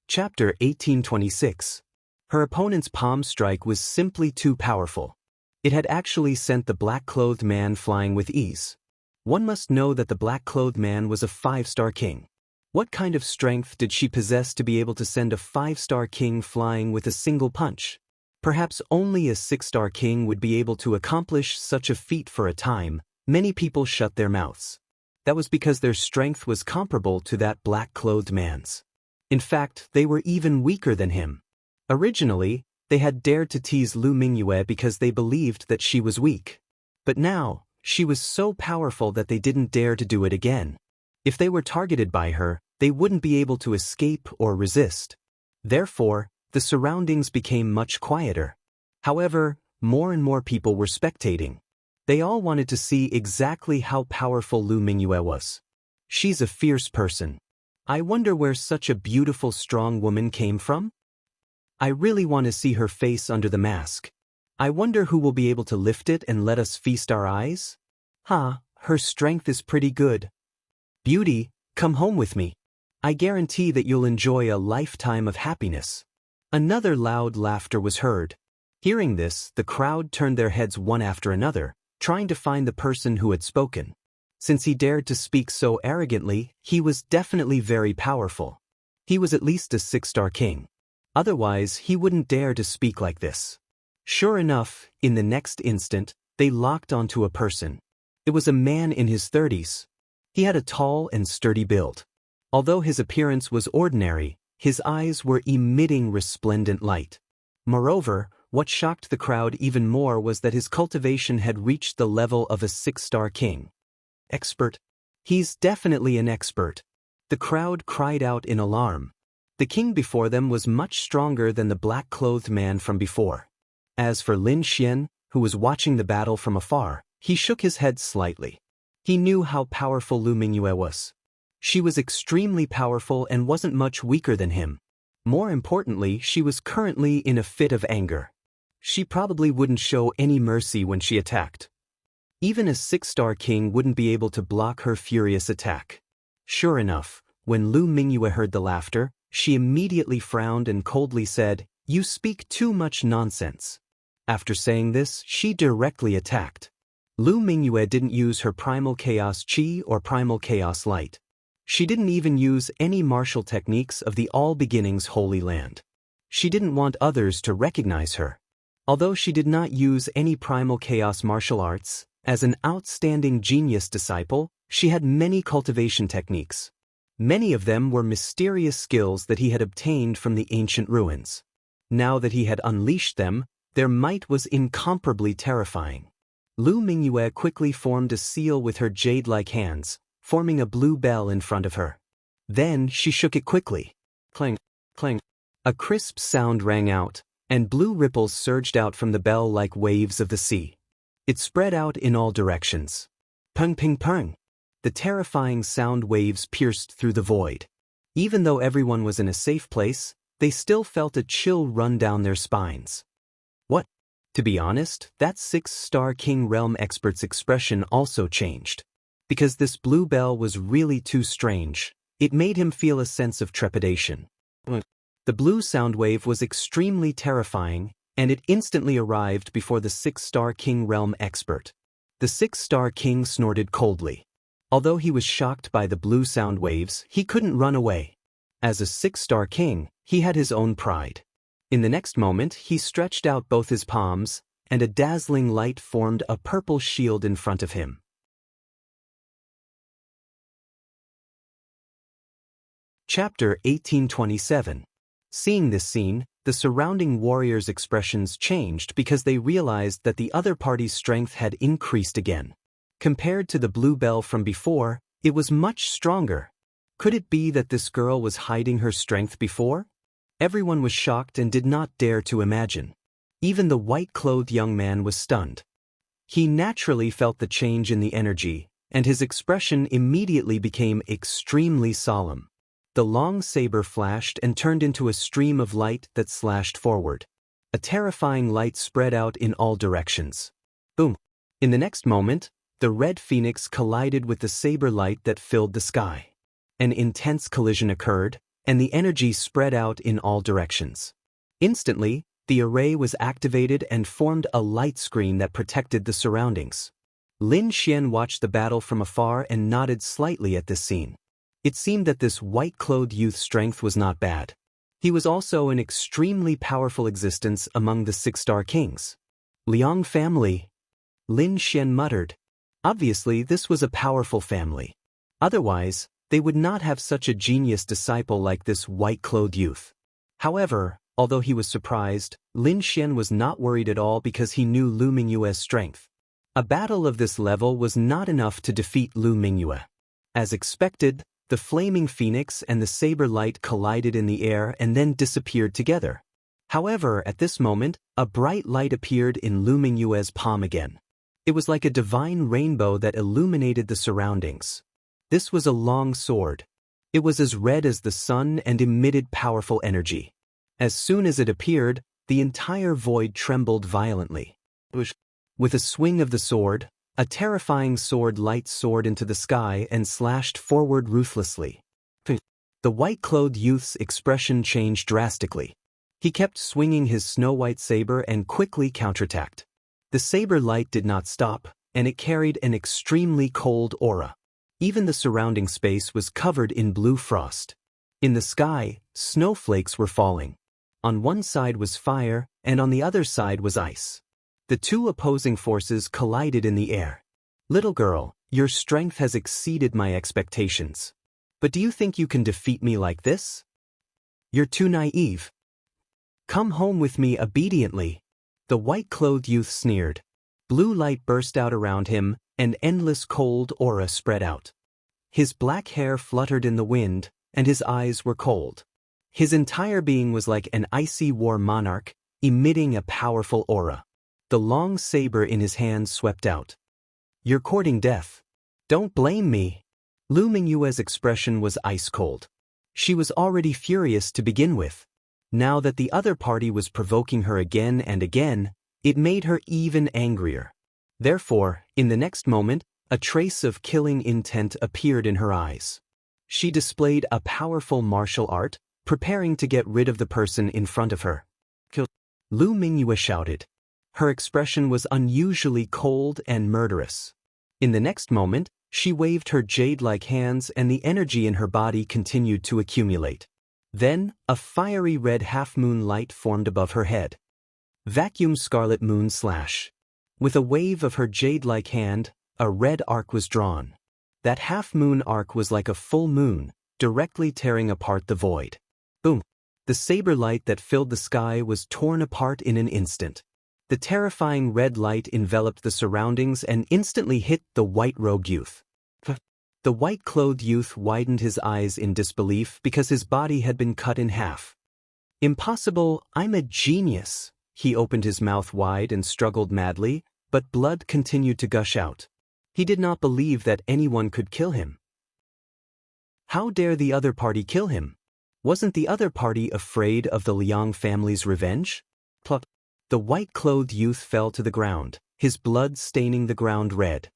Chapter 1826. Her opponent's palm strike was simply too powerful. It had actually sent the black-clothed man flying with ease. One must know that the black-clothed man was a 5-star king. What kind of strength did she possess to be able to send a 5-star king flying with a single punch? Perhaps only a 6-star king would be able to accomplish such a feat for a time. Many people shut their mouths. That was because their strength was comparable to that black-clothed man's. In fact, they were even weaker than him. Originally, they had dared to tease Lu Mingyue because they believed that she was weak. But now, she was so powerful that they didn't dare to do it again. If they were targeted by her, they wouldn't be able to escape or resist. Therefore, the surroundings became much quieter. However, more and more people were spectating. They all wanted to see exactly how powerful Lu Mingyue was. She's a fierce person. I wonder where such a beautiful, strong woman came from? I really want to see her face under the mask. I wonder who will be able to lift it and let us feast our eyes? Her strength is pretty good. Beauty, come home with me. I guarantee that you'll enjoy a lifetime of happiness. Another loud laughter was heard. Hearing this, the crowd turned their heads one after another, trying to find the person who had spoken. Since he dared to speak so arrogantly, he was definitely very powerful. He was at least a 6-star king. Otherwise, he wouldn't dare to speak like this. Sure enough, in the next instant, they locked onto a person. It was a man in his 30s. He had a tall and sturdy build. Although his appearance was ordinary, his eyes were emitting resplendent light. Moreover, what shocked the crowd even more was that his cultivation had reached the level of a 6-star king. Expert? He's definitely an expert. The crowd cried out in alarm. The king before them was much stronger than the black-clothed man from before. As for Lin Xian, who was watching the battle from afar, he shook his head slightly. He knew how powerful Lu Mingyue was. She was extremely powerful and wasn't much weaker than him. More importantly, she was currently in a fit of anger. She probably wouldn't show any mercy when she attacked. Even a 6-star king wouldn't be able to block her furious attack. Sure enough, when Lu Mingyue heard the laughter, she immediately frowned and coldly said, "You speak too much nonsense." After saying this, she directly attacked. Lu Mingyue didn't use her primal chaos chi or primal chaos light. She didn't even use any martial techniques of the All Beginnings Holy Land. She didn't want others to recognize her. Although she did not use any primal chaos martial arts, as an outstanding genius disciple, she had many cultivation techniques. Many of them were mysterious skills that he had obtained from the ancient ruins. Now that he had unleashed them, their might was incomparably terrifying. Lu Mingyue quickly formed a seal with her jade-like hands, forming a blue bell in front of her. Then she shook it quickly. Clang, clang. A crisp sound rang out, and blue ripples surged out from the bell like waves of the sea. It spread out in all directions. Pung ping pung. The terrifying sound waves pierced through the void. Even though everyone was in a safe place, they still felt a chill run down their spines. What? To be honest, that 6-star King Realm expert's expression also changed. Because this blue bell was really too strange, it made him feel a sense of trepidation. The blue sound wave was extremely terrifying, and it instantly arrived before the 6-star King Realm expert. The 6-star King snorted coldly. Although he was shocked by the blue sound waves, he couldn't run away. As a 6-star King, he had his own pride. In the next moment, he stretched out both his palms, and a dazzling light formed a purple shield in front of him. Chapter 1827. Seeing this scene, the surrounding warriors' expressions changed because they realized that the other party's strength had increased again. Compared to the blue bell from before, it was much stronger. Could it be that this girl was hiding her strength before? Everyone was shocked and did not dare to imagine. Even the white-clothed young man was stunned. He naturally felt the change in the energy, and his expression immediately became extremely solemn. The long saber flashed and turned into a stream of light that slashed forward. A terrifying light spread out in all directions. Boom! In the next moment, the red phoenix collided with the saber light that filled the sky. An intense collision occurred, and the energy spread out in all directions. Instantly, the array was activated and formed a light screen that protected the surroundings. Lin Xian watched the battle from afar and nodded slightly at this scene. It seemed that this white-clothed youth's strength was not bad. He was also an extremely powerful existence among the 6-star kings. Liang family, Lin Xian muttered. Obviously, this was a powerful family. Otherwise, they would not have such a genius disciple like this white-clothed youth. However, although he was surprised, Lin Xian was not worried at all because he knew Lu Mingyue's strength. A battle of this level was not enough to defeat Lu Mingyue. As expected, the flaming phoenix and the saber light collided in the air and then disappeared together. However, at this moment, a bright light appeared in Lu Mingyue's palm again. It was like a divine rainbow that illuminated the surroundings. This was a long sword. It was as red as the sun and emitted powerful energy. As soon as it appeared, the entire void trembled violently. With a swing of the sword, a terrifying sword light soared into the sky and slashed forward ruthlessly. The white-clothed youth's expression changed drastically. He kept swinging his snow-white saber and quickly counterattacked. The saber light did not stop, and it carried an extremely cold aura. Even the surrounding space was covered in blue frost. In the sky, snowflakes were falling. On one side was fire, and on the other side was ice. The two opposing forces collided in the air. Little girl, your strength has exceeded my expectations. But do you think you can defeat me like this? You're too naive. Come home with me obediently. The white-clothed youth sneered. Blue light burst out around him, and endless cold aura spread out. His black hair fluttered in the wind, and his eyes were cold. His entire being was like an icy war monarch, emitting a powerful aura. The long saber in his hand swept out. You're courting death. Don't blame me. Lu Mingyue's expression was ice-cold. She was already furious to begin with. Now that the other party was provoking her again and again, it made her even angrier. Therefore, in the next moment, a trace of killing intent appeared in her eyes. She displayed a powerful martial art, preparing to get rid of the person in front of her. Kill! Lu Mingyue shouted. Her expression was unusually cold and murderous. In the next moment, she waved her jade-like hands and the energy in her body continued to accumulate. Then, a fiery red half-moon light formed above her head. Vacuum scarlet moon slash. With a wave of her jade-like hand, a red arc was drawn. That half-moon arc was like a full moon, directly tearing apart the void. Boom! The saber light that filled the sky was torn apart in an instant. The terrifying red light enveloped the surroundings and instantly hit the white-robed youth. The white-clothed youth widened his eyes in disbelief because his body had been cut in half. Impossible, I'm a genius. He opened his mouth wide and struggled madly, but blood continued to gush out. He did not believe that anyone could kill him. How dare the other party kill him? Wasn't the other party afraid of the Liang family's revenge? Pluck. The white-clothed youth fell to the ground, his blood staining the ground red.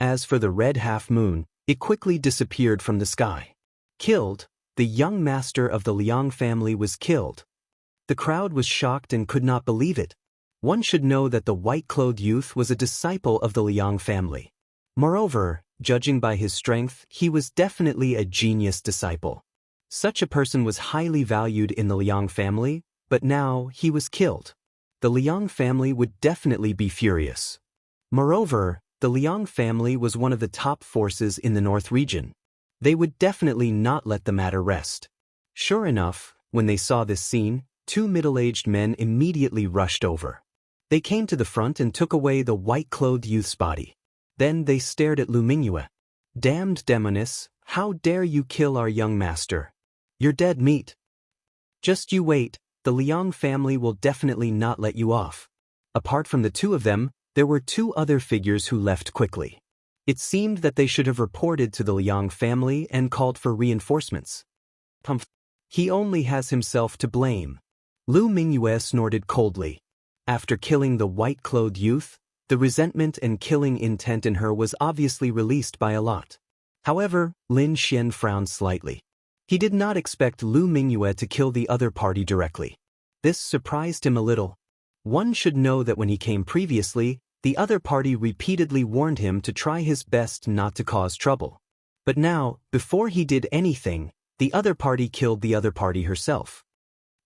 As for the red half-moon, it quickly disappeared from the sky. Killed, the young master of the Liang family was killed. The crowd was shocked and could not believe it. One should know that the white-clothed youth was a disciple of the Liang family. Moreover, judging by his strength, he was definitely a genius disciple. Such a person was highly valued in the Liang family, but now he was killed. The Liang family would definitely be furious. Moreover, the Liang family was one of the top forces in the North region. They would definitely not let the matter rest. Sure enough, when they saw this scene, two middle-aged men immediately rushed over. They came to the front and took away the white-clothed youth's body. Then they stared at Lu Mingyue. "Damned demoness, how dare you kill our young master? You're dead meat. Just you wait, the Liang family will definitely not let you off." Apart from the two of them, there were two other figures who left quickly. It seemed that they should have reported to the Liang family and called for reinforcements. Humph. He only has himself to blame. Lu Mingyue snorted coldly. After killing the white-clothed youth, the resentment and killing intent in her was obviously released by a lot. However, Lin Xian frowned slightly. He did not expect Lu Mingyue to kill the other party directly. This surprised him a little. One should know that when he came previously, the other party repeatedly warned him to try his best not to cause trouble. But now, before he did anything, the other party killed the other party herself.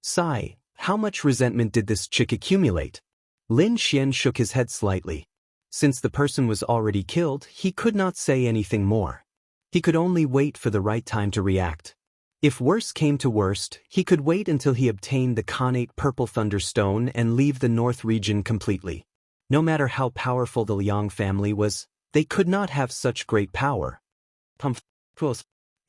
Sigh, how much resentment did this chick accumulate? Lin Xian shook his head slightly. Since the person was already killed, he could not say anything more. He could only wait for the right time to react. If worse came to worst, he could wait until he obtained the Khanate Purple Thunderstone and leave the North region completely. No matter how powerful the Liang family was, they could not have such great power.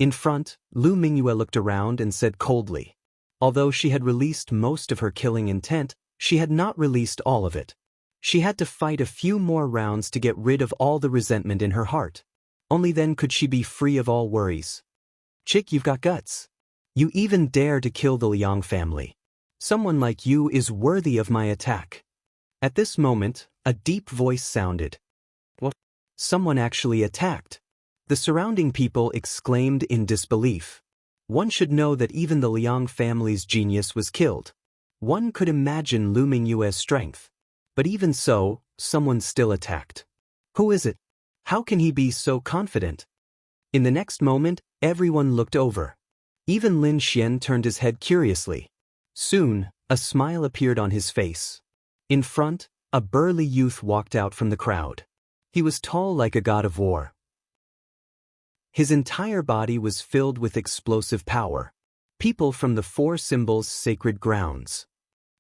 In front, Lu Mingyue looked around and said coldly. Although she had released most of her killing intent, she had not released all of it. She had to fight a few more rounds to get rid of all the resentment in her heart. Only then could she be free of all worries. "Chick, you've got guts. You even dare to kill the Liang family. Someone like you is worthy of my attack." At this moment, a deep voice sounded. What? Someone actually attacked. The surrounding people exclaimed in disbelief. One should know that even the Liang family's genius was killed. One could imagine Lu Mingyue's strength. But even so, someone still attacked. Who is it? How can he be so confident? In the next moment, everyone looked over. Even Lin Xian turned his head curiously. Soon, a smile appeared on his face. In front, a burly youth walked out from the crowd. He was tall like a god of war. His entire body was filled with explosive power. People from the Four Symbols Sacred Grounds.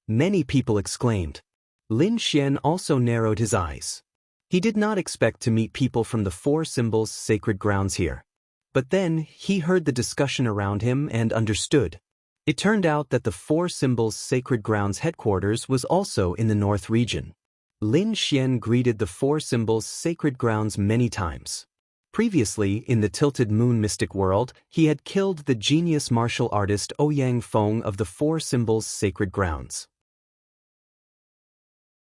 Many people exclaimed. Lin Xian also narrowed his eyes. He did not expect to meet people from the Four Symbols Sacred Grounds here. But then, he heard the discussion around him and understood. It turned out that the Four Symbols Sacred Grounds headquarters was also in the North region. Lin Xian greeted the Four Symbols Sacred Grounds many times. Previously, in the Tilted Moon Mystic World, he had killed the genius martial artist Ouyang Feng of the Four Symbols Sacred Grounds.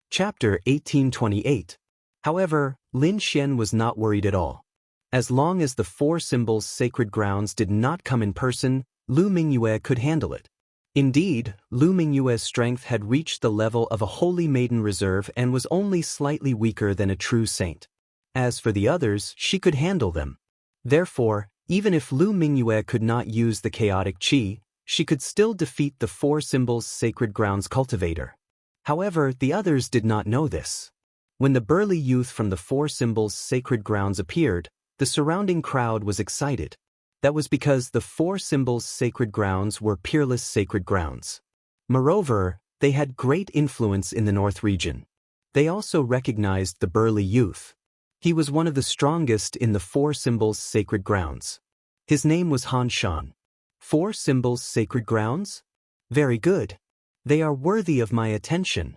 Chapter 1828. However, Lin Xian was not worried at all. As long as the Four Symbols Sacred Grounds did not come in person, Lu Mingyue could handle it. Indeed, Lu Mingyue's strength had reached the level of a holy maiden reserve and was only slightly weaker than a true saint. As for the others, she could handle them. Therefore, even if Lu Mingyue could not use the chaotic qi, she could still defeat the Four Symbols Sacred Grounds cultivator. However, the others did not know this. When the burly youth from the Four Symbols Sacred Grounds appeared, the surrounding crowd was excited. That was because the Four Symbols Sacred Grounds were peerless sacred grounds. Moreover, they had great influence in the North region. They also recognized the burly youth. He was one of the strongest in the Four Symbols Sacred Grounds. His name was Han Shan. Four Symbols Sacred Grounds? Very good. They are worthy of my attention.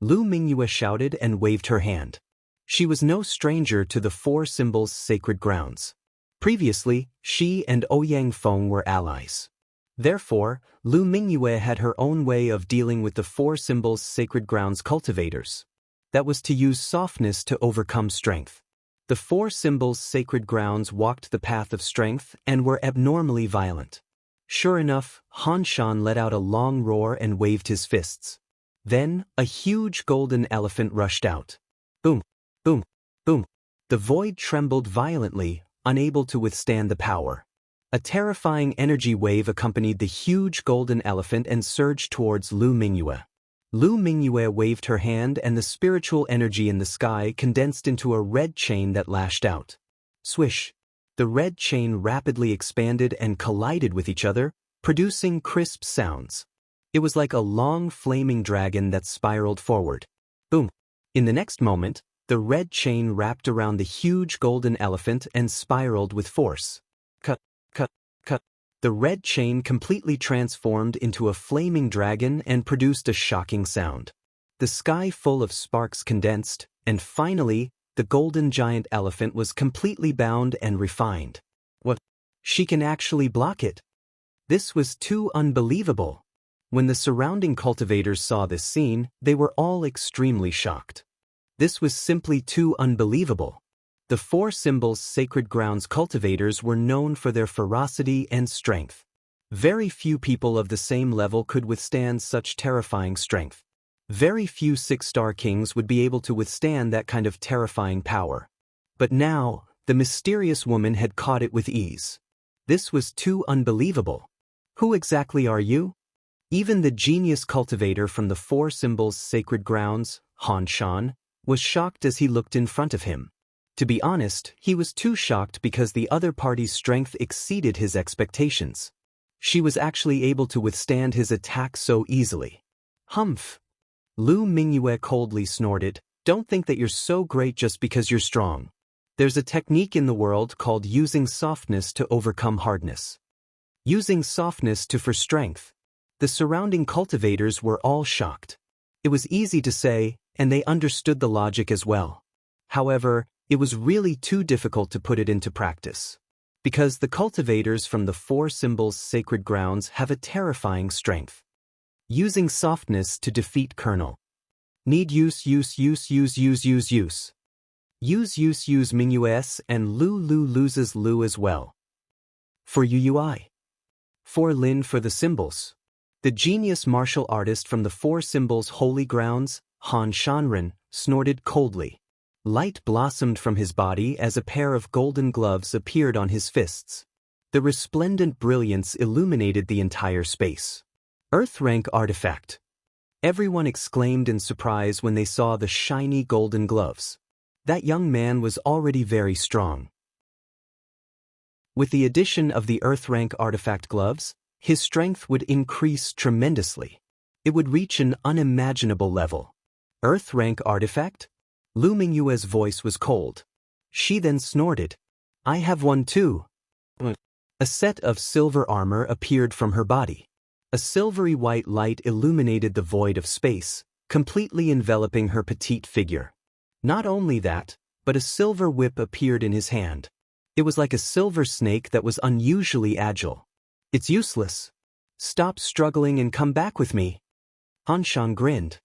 Lu Mingyue shouted and waved her hand. She was no stranger to the four symbols' sacred grounds. Previously, she and Ouyang Feng were allies. Therefore, Lu Mingyue had her own way of dealing with the four symbols' sacred grounds cultivators. That was to use softness to overcome strength. The four symbols' sacred grounds walked the path of strength and were abnormally violent. Sure enough, Han Shan let out a long roar and waved his fists. Then, a huge golden elephant rushed out. Boom, boom, boom. The void trembled violently, unable to withstand the power. A terrifying energy wave accompanied the huge golden elephant and surged towards Lu Mingyue. Lu Mingyue waved her hand and the spiritual energy in the sky condensed into a red chain that lashed out. Swish! The red chain rapidly expanded and collided with each other, producing crisp sounds. It was like a long flaming dragon that spiraled forward. Boom! In the next moment, the red chain wrapped around the huge golden elephant and spiraled with force. Cut, cut, cut. The red chain completely transformed into a flaming dragon and produced a shocking sound. The sky full of sparks condensed, and finally, the golden giant elephant was completely bound and refined. What? She can actually block it? This was too unbelievable. When the surrounding cultivators saw this scene, they were all extremely shocked. This was simply too unbelievable. The four symbols' sacred grounds cultivators were known for their ferocity and strength. Very few people of the same level could withstand such terrifying strength. Very few six-star kings would be able to withstand that kind of terrifying power. But now, the mysterious woman had caught it with ease. This was too unbelievable. Who exactly are you? Even the genius cultivator from the four symbols' sacred grounds, Han Shan, was shocked as he looked in front of him. To be honest, he was too shocked because the other party's strength exceeded his expectations. She was actually able to withstand his attack so easily. Humph! Lu Mingyue coldly snorted, "Don't think that you're so great just because you're strong. There's a technique in the world called using softness to overcome hardness. Using softness for strength." The surrounding cultivators were all shocked. It was easy to say, and they understood the logic as well. However, it was really too difficult to put it into practice. Because the cultivators from the four symbols' sacred grounds have a terrifying strength. Using softness to defeat Colonel. Need use Mingyue's and Lu loses Lu as well. For Yui. For Lin for the symbols. The genius martial artist from the four symbols' holy grounds, Han Shanren, snorted coldly. Light blossomed from his body as a pair of golden gloves appeared on his fists. The resplendent brilliance illuminated the entire space. Earth rank artifact. Everyone exclaimed in surprise when they saw the shiny golden gloves. That young man was already very strong. With the addition of the Earth rank artifact gloves, his strength would increase tremendously. It would reach an unimaginable level. Earth rank artifact? Lu Mingyue's voice was cold. She then snorted, "I have one too." A set of silver armor appeared from her body. A silvery white light illuminated the void of space, completely enveloping her petite figure. Not only that, but a silver whip appeared in his hand. It was like a silver snake that was unusually agile. "It's useless. Stop struggling and come back with me." Han Shan grinned.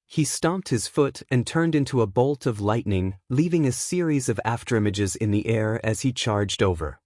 He stomped his foot and turned into a bolt of lightning, leaving a series of afterimages in the air as he charged over.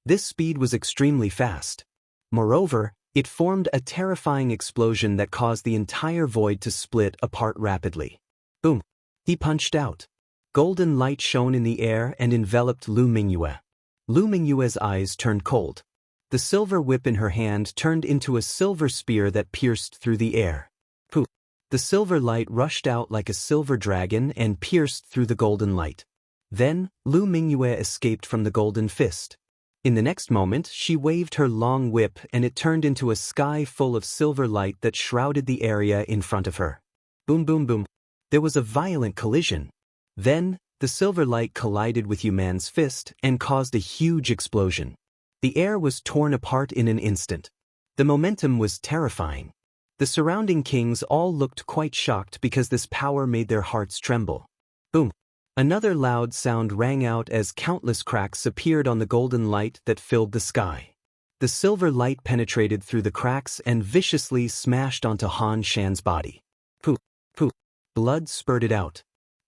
This speed was extremely fast. Moreover, it formed a terrifying explosion that caused the entire void to split apart rapidly. Boom! He punched out. Golden light shone in the air and enveloped Lu Mingyue. Lu Mingyue's eyes turned cold. The silver whip in her hand turned into a silver spear that pierced through the air. Poof! The silver light rushed out like a silver dragon and pierced through the golden light. Then, Lu Mingyue escaped from the golden fist. In the next moment, she waved her long whip and it turned into a sky full of silver light that shrouded the area in front of her. Boom boom boom. There was a violent collision. Then, the silver light collided with Yuman's fist and caused a huge explosion. The air was torn apart in an instant. The momentum was terrifying. The surrounding kings all looked quite shocked because this power made their hearts tremble. Boom! Another loud sound rang out as countless cracks appeared on the golden light that filled the sky. The silver light penetrated through the cracks and viciously smashed onto Han Shan's body. Pooh, pooh. Blood spurted out.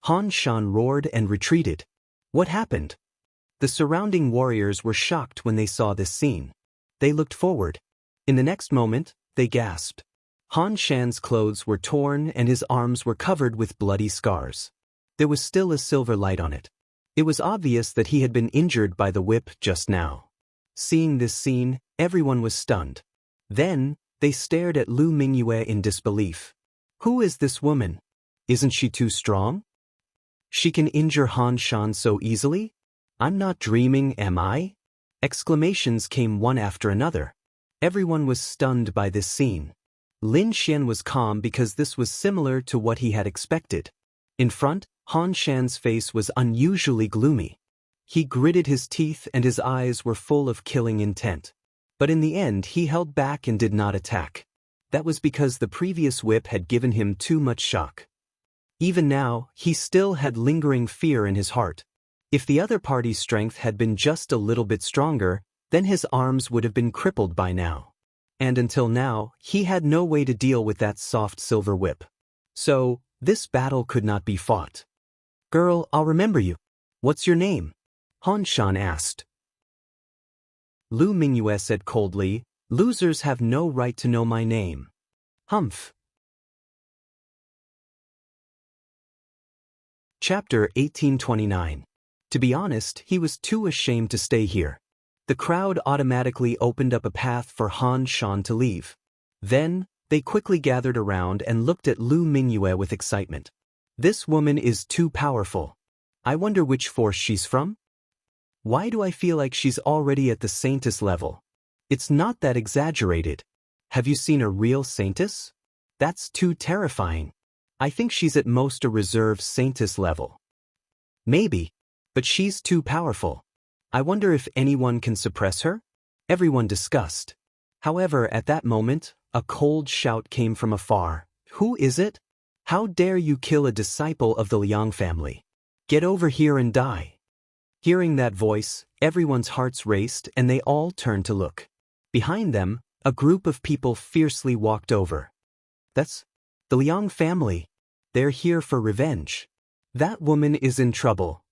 Han Shan roared and retreated. What happened? The surrounding warriors were shocked when they saw this scene. They looked forward. In the next moment, they gasped. Han Shan's clothes were torn and his arms were covered with bloody scars. There was still a silver light on it. It was obvious that he had been injured by the whip just now. Seeing this scene, everyone was stunned. Then, they stared at Lu Mingyue in disbelief. Who is this woman? Isn't she too strong? She can injure Han Shan so easily? I'm not dreaming, am I? Exclamations came one after another. Everyone was stunned by this scene. Lin Xian was calm because this was similar to what he had expected. In front, Han Shan's face was unusually gloomy. He gritted his teeth and his eyes were full of killing intent. But in the end he held back and did not attack. That was because the previous whip had given him too much shock. Even now, he still had lingering fear in his heart. If the other party's strength had been just a little bit stronger, then his arms would have been crippled by now. And until now, he had no way to deal with that soft silver whip. So, this battle could not be fought. Girl, I'll remember you. What's your name? Han Shan asked. Lu Mingyue said coldly, losers have no right to know my name. Humph. Chapter 1829. To be honest, he was too ashamed to stay here. The crowd automatically opened up a path for Han Shan to leave. Then, they quickly gathered around and looked at Lu Mingyue with excitement. This woman is too powerful. I wonder which force she's from? Why do I feel like she's already at the saintess level? It's not that exaggerated. Have you seen a real saintess? That's too terrifying. I think she's at most a reserve saintess level. Maybe, but she's too powerful. I wonder if anyone can suppress her? Everyone discussed. However, at that moment, a cold shout came from afar. Who is it? How dare you kill a disciple of the Liang family? Get over here and die. Hearing that voice, everyone's hearts raced and they all turned to look. Behind them, a group of people fiercely walked over. That's the Liang family. They're here for revenge. That woman is in trouble.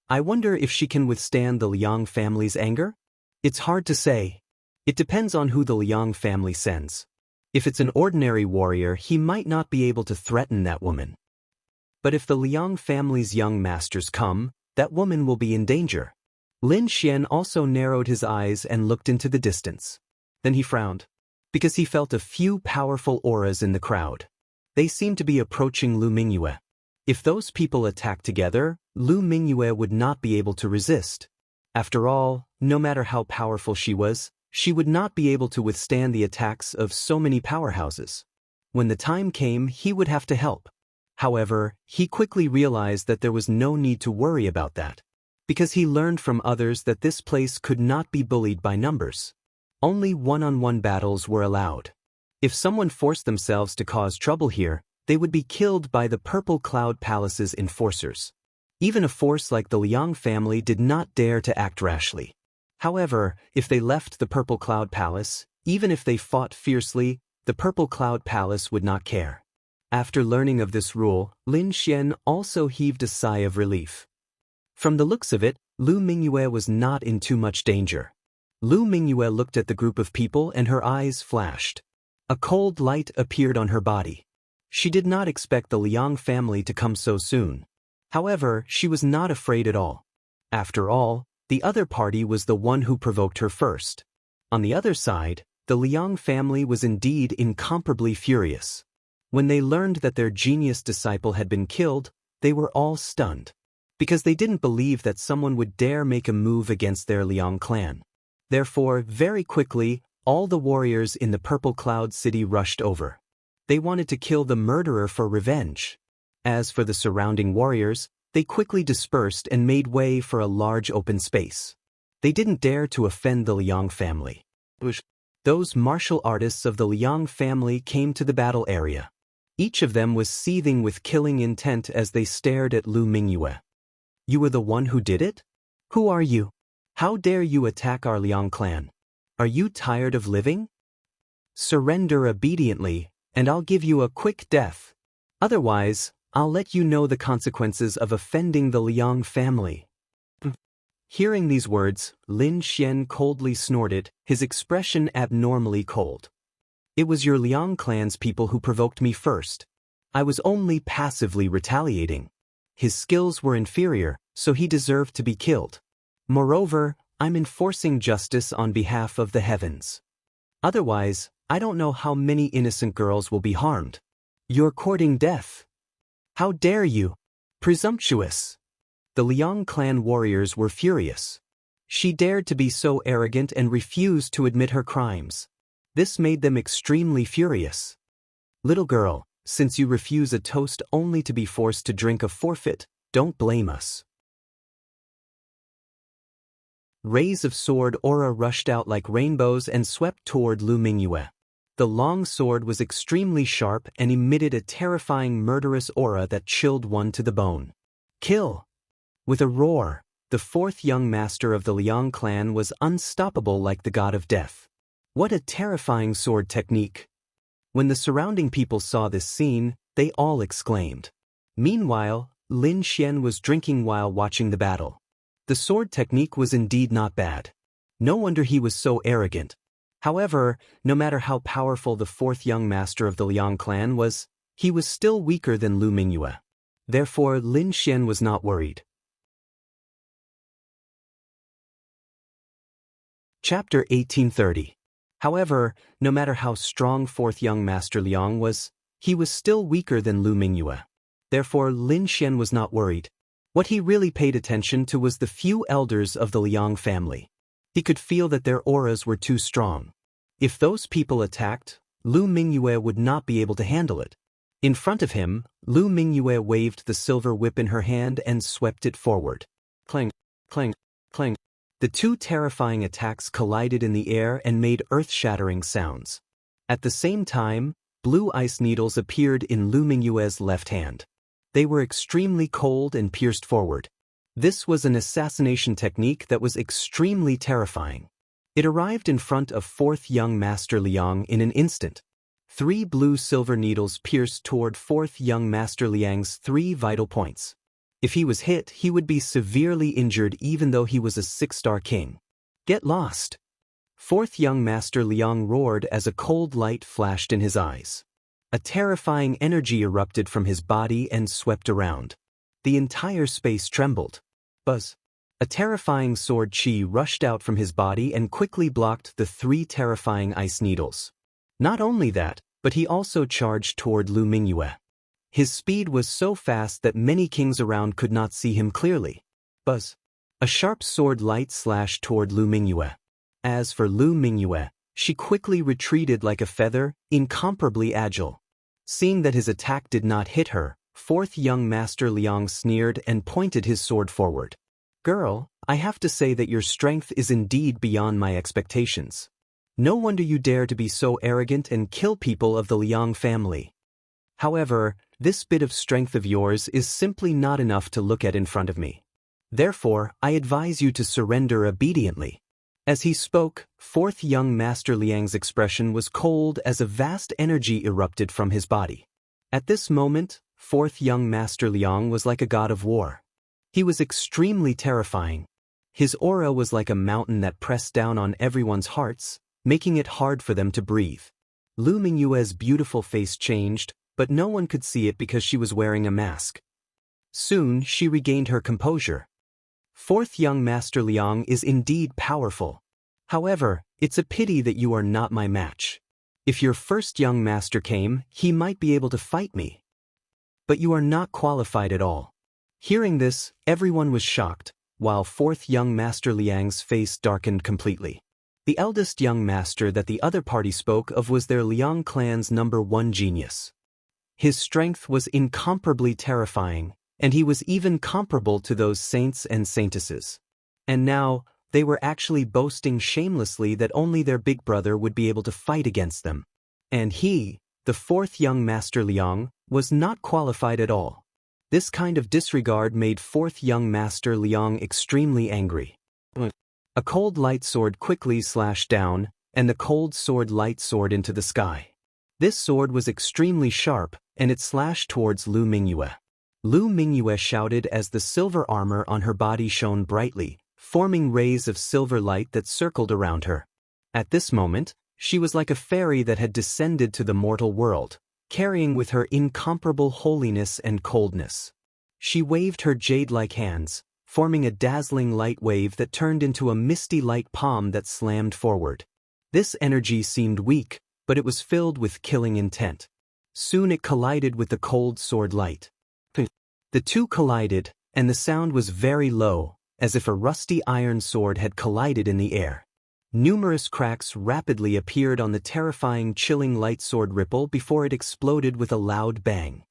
I wonder if she can withstand the Liang family's anger? It's hard to say. It depends on who the Liang family sends. If it's an ordinary warrior, he might not be able to threaten that woman. But if the Liang family's young masters come, that woman will be in danger. Lin Xian also narrowed his eyes and looked into the distance. Then he frowned, because he felt a few powerful auras in the crowd. They seemed to be approaching Lu Mingyue. If those people attacked together, Lu Mingyue would not be able to resist. After all, no matter how powerful she would not be able to withstand the attacks of so many powerhouses. When the time came, he would have to help. However, he quickly realized that there was no need to worry about that, because he learned from others that this place could not be bullied by numbers. Only one-on-one battles were allowed. If someone forced themselves to cause trouble here, they would be killed by the Purple Cloud Palace's enforcers. Even a force like the Liang family did not dare to act rashly. However, if they left the Purple Cloud Palace, even if they fought fiercely, the Purple Cloud Palace would not care. After learning of this rule, Lin Xian also heaved a sigh of relief. From the looks of it, Lu Mingyue was not in too much danger. Lu Mingyue looked at the group of people and her eyes flashed. A cold light appeared on her body. She did not expect the Liang family to come so soon. However, she was not afraid at all. After all, the other party was the one who provoked her first. On the other side, the Liang family was indeed incomparably furious. When they learned that their genius disciple had been killed, they were all stunned, because they didn't believe that someone would dare make a move against their Liang clan. Therefore, very quickly, all the warriors in the Purple Cloud City rushed over. They wanted to kill the murderer for revenge. As for the surrounding warriors, they quickly dispersed and made way for a large open space. They didn't dare to offend the Liang family. Those martial artists of the Liang family came to the battle area. Each of them was seething with killing intent as they stared at Lu Mingyue. You were the one who did it? Who are you? How dare you attack our Liang clan? Are you tired of living? Surrender obediently, and I'll give you a quick death. Otherwise, I'll let you know the consequences of offending the Liang family. Hearing these words, Lin Xian coldly snorted, his expression abnormally cold. It was your Liang clan's people who provoked me first. I was only passively retaliating. His skills were inferior, so he deserved to be killed. Moreover, I'm enforcing justice on behalf of the heavens. Otherwise, I don't know how many innocent girls will be harmed. You're courting death. How dare you? Presumptuous. The Liang clan warriors were furious. She dared to be so arrogant and refused to admit her crimes. This made them extremely furious. Little girl, since you refuse a toast only to be forced to drink a forfeit, don't blame us. Rays of sword aura rushed out like rainbows and swept toward Lu Mingyue. The long sword was extremely sharp and emitted a terrifying murderous aura that chilled one to the bone. Kill! With a roar, the fourth young master of the Liang clan was unstoppable like the god of death. What a terrifying sword technique! When the surrounding people saw this scene, they all exclaimed. Meanwhile, Lin Xian was drinking while watching the battle. The sword technique was indeed not bad. No wonder he was so arrogant. However, no matter how powerful the fourth young master of the Liang clan was, he was still weaker than Lu Mingyue. Therefore, Lin Xian was not worried. Chapter 1830. However, no matter how strong fourth young master Liang was, he was still weaker than Lu Mingyue. Therefore, Lin Xian was not worried. What he really paid attention to was the few elders of the Liang family. He could feel that their auras were too strong. If those people attacked, Lu Mingyue would not be able to handle it. In front of him, Lu Mingyue waved the silver whip in her hand and swept it forward. Clang, clang, clang. The two terrifying attacks collided in the air and made earth-shattering sounds. At the same time, blue ice needles appeared in Lu Mingyue's left hand. They were extremely cold and pierced forward. This was an assassination technique that was extremely terrifying. It arrived in front of fourth young master Liang in an instant. 3 blue-silver needles pierced toward fourth young master Liang's 3 vital points. If he was hit, he would be severely injured even though he was a 6-star king. Get lost! Fourth young master Liang roared as a cold light flashed in his eyes. A terrifying energy erupted from his body and swept around. The entire space trembled. Buzz! A terrifying sword chi rushed out from his body and quickly blocked the 3 terrifying ice needles. Not only that, but he also charged toward Lu Mingyue. His speed was so fast that many kings around could not see him clearly. Buzz! A sharp sword light slashed toward Lu Mingyue. As for Lu Mingyue, she quickly retreated like a feather, incomparably agile. Seeing that his attack did not hit her, fourth young master Liang sneered and pointed his sword forward. Girl, I have to say that your strength is indeed beyond my expectations. No wonder you dare to be so arrogant and kill people of the Liang family. However, this bit of strength of yours is simply not enough to look at in front of me. Therefore, I advise you to surrender obediently. As he spoke, fourth young master Liang's expression was cold as a vast energy erupted from his body. At this moment, fourth young master Liang was like a god of war. He was extremely terrifying. His aura was like a mountain that pressed down on everyone's hearts, making it hard for them to breathe. Lu Mingyue's beautiful face changed, but no one could see it because she was wearing a mask. Soon, she regained her composure. Fourth young master Liang is indeed powerful. However, it's a pity that you are not my match. If your first young master came, he might be able to fight me. But you are not qualified at all. Hearing this, everyone was shocked, while fourth young master Liang's face darkened completely. The eldest young master that the other party spoke of was their Liang clan's #1 genius. His strength was incomparably terrifying, and he was even comparable to those saints and saintesses. And now, they were actually boasting shamelessly that only their big brother would be able to fight against them. And he, the fourth young master Liang, was not qualified at all. This kind of disregard made fourth young Master Liang extremely angry. A cold light sword quickly slashed down, and the cold sword light soared into the sky. This sword was extremely sharp, and it slashed towards Lu Mingyue. Lu Mingyue shouted as the silver armor on her body shone brightly, forming rays of silver light that circled around her. At this moment, she was like a fairy that had descended to the mortal world, carrying with her incomparable holiness and coldness. She waved her jade-like hands, forming a dazzling light wave that turned into a misty light palm that slammed forward. This energy seemed weak, but it was filled with killing intent. Soon it collided with the cold sword light. The two collided, and the sound was very low, as if a rusty iron sword had collided in the air. Numerous cracks rapidly appeared on the terrifying chilling light sword ripple before it exploded with a loud bang.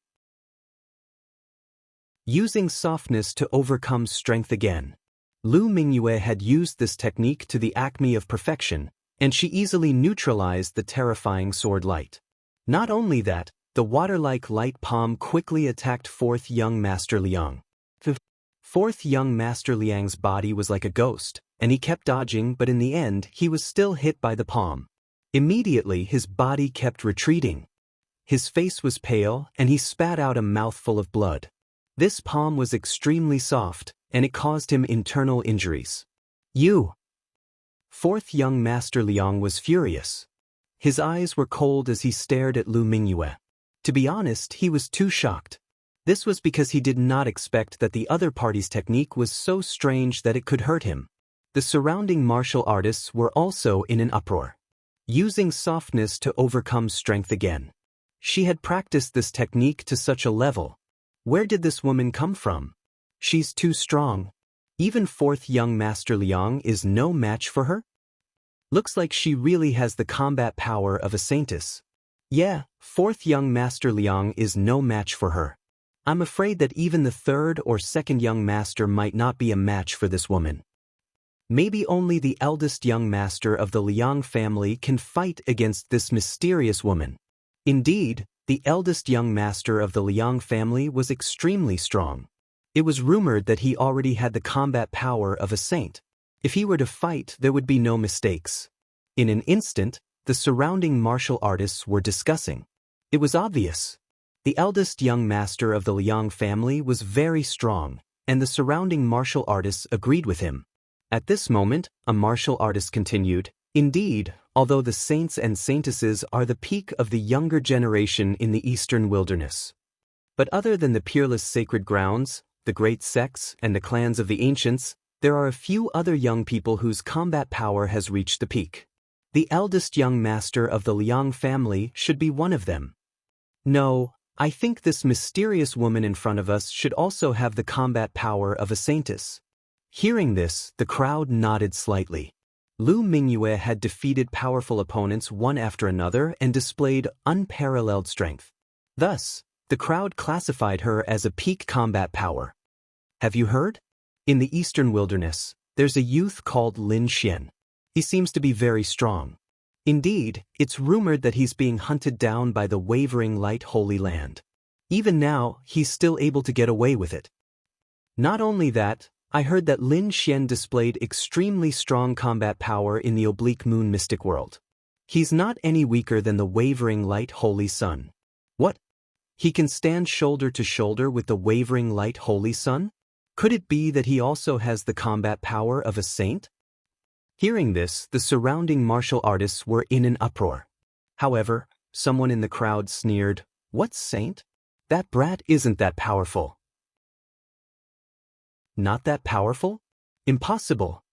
Using softness to overcome strength again. Lu Mingyue had used this technique to the acme of perfection, and she easily neutralized the terrifying sword light. Not only that, the water-like light palm quickly attacked fourth young Master Liang. Fourth young Master Liang's body was like a ghost, and he kept dodging, but in the end he was still hit by the palm. Immediately his body kept retreating. His face was pale, and he spat out a mouthful of blood. This palm was extremely soft, and it caused him internal injuries. You! Fourth young Master Liang was furious. His eyes were cold as he stared at Lu Mingyue. To be honest, he was too shocked. This was because he did not expect that the other party's technique was so strange that it could hurt him. The surrounding martial artists were also in an uproar. Using softness to overcome strength again. She had practiced this technique to such a level. Where did this woman come from? She's too strong. Even fourth young Master Liang is no match for her? Looks like she really has the combat power of a saintess. Yeah, fourth young Master Liang is no match for her. I'm afraid that even the third or second young master might not be a match for this woman. Maybe only the eldest young master of the Liang family can fight against this mysterious woman. Indeed, the eldest young master of the Liang family was extremely strong. It was rumored that he already had the combat power of a saint. If he were to fight, there would be no mistakes. In an instant, the surrounding martial artists were discussing. It was obvious. The eldest young master of the Liang family was very strong, and the surrounding martial artists agreed with him. At this moment, a martial artist continued, "Indeed, although the saints and saintesses are the peak of the younger generation in the eastern wilderness. But other than the peerless sacred grounds, the great sects, and the clans of the ancients, there are a few other young people whose combat power has reached the peak. The eldest young master of the Liang family should be one of them. No, I think this mysterious woman in front of us should also have the combat power of a saintess." Hearing this, the crowd nodded slightly. Lu Mingyue had defeated powerful opponents one after another and displayed unparalleled strength. Thus, the crowd classified her as a peak combat power. Have you heard? In the eastern wilderness, there's a youth called Lin Xian. He seems to be very strong. Indeed, it's rumored that he's being hunted down by the wavering light Holy Land. Even now, he's still able to get away with it. Not only that, I heard that Lin Xian displayed extremely strong combat power in the oblique moon mystic world. He's not any weaker than the wavering light Holy Sun. What? He can stand shoulder to shoulder with the wavering light Holy Sun? Could it be that he also has the combat power of a saint? Hearing this, the surrounding martial artists were in an uproar. However, someone in the crowd sneered, "What saint? That brat isn't that powerful." Not that powerful? Impossible.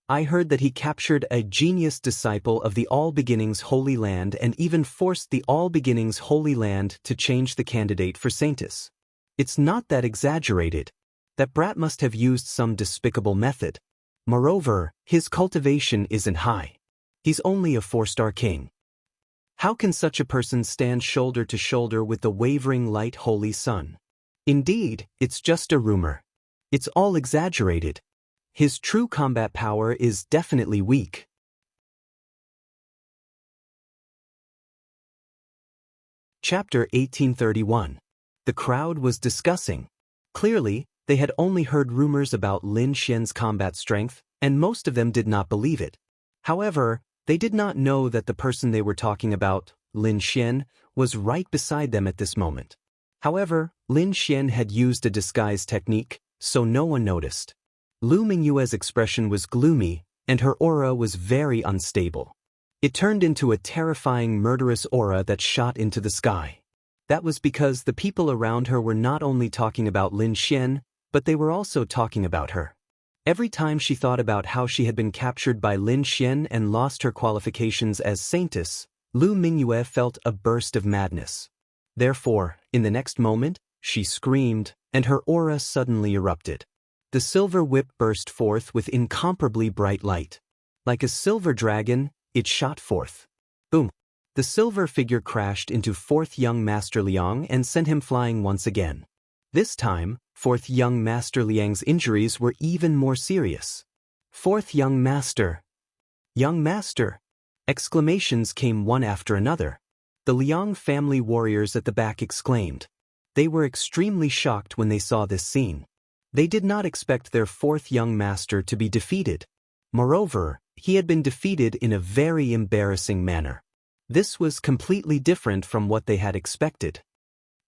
I heard that he captured a genius disciple of the All Beginnings Holy Land and even forced the All Beginnings Holy Land to change the candidate for saintess. It's not that exaggerated. That brat must have used some despicable method. Moreover, his cultivation isn't high. He's only a 4-star king. How can such a person stand shoulder to shoulder with the wavering light Holy Sun? Indeed, it's just a rumor. It's all exaggerated. His true combat power is definitely weak. Chapter 1831. The crowd was discussing. Clearly, they had only heard rumors about Lin Xian's combat strength, and most of them did not believe it. However, they did not know that the person they were talking about, Lin Xian, was right beside them at this moment. However, Lin Xian had used a disguise technique, so no one noticed. Lu Mingyue's expression was gloomy, and her aura was very unstable. It turned into a terrifying murderous aura that shot into the sky. That was because the people around her were not only talking about Lin Xian, but they were also talking about her. Every time she thought about how she had been captured by Lin Xian and lost her qualifications as saintess, Lu Mingyue felt a burst of madness. Therefore, in the next moment, she screamed, and her aura suddenly erupted. The silver whip burst forth with incomparably bright light. Like a silver dragon, it shot forth. Boom! The silver figure crashed into fourth young Master Liang and sent him flying once again. This time, fourth young Master Liang's injuries were even more serious. Fourth young Master! Young Master! Exclamations came one after another. The Liang family warriors at the back exclaimed. They were extremely shocked when they saw this scene. They did not expect their fourth young master to be defeated. Moreover, he had been defeated in a very embarrassing manner. This was completely different from what they had expected.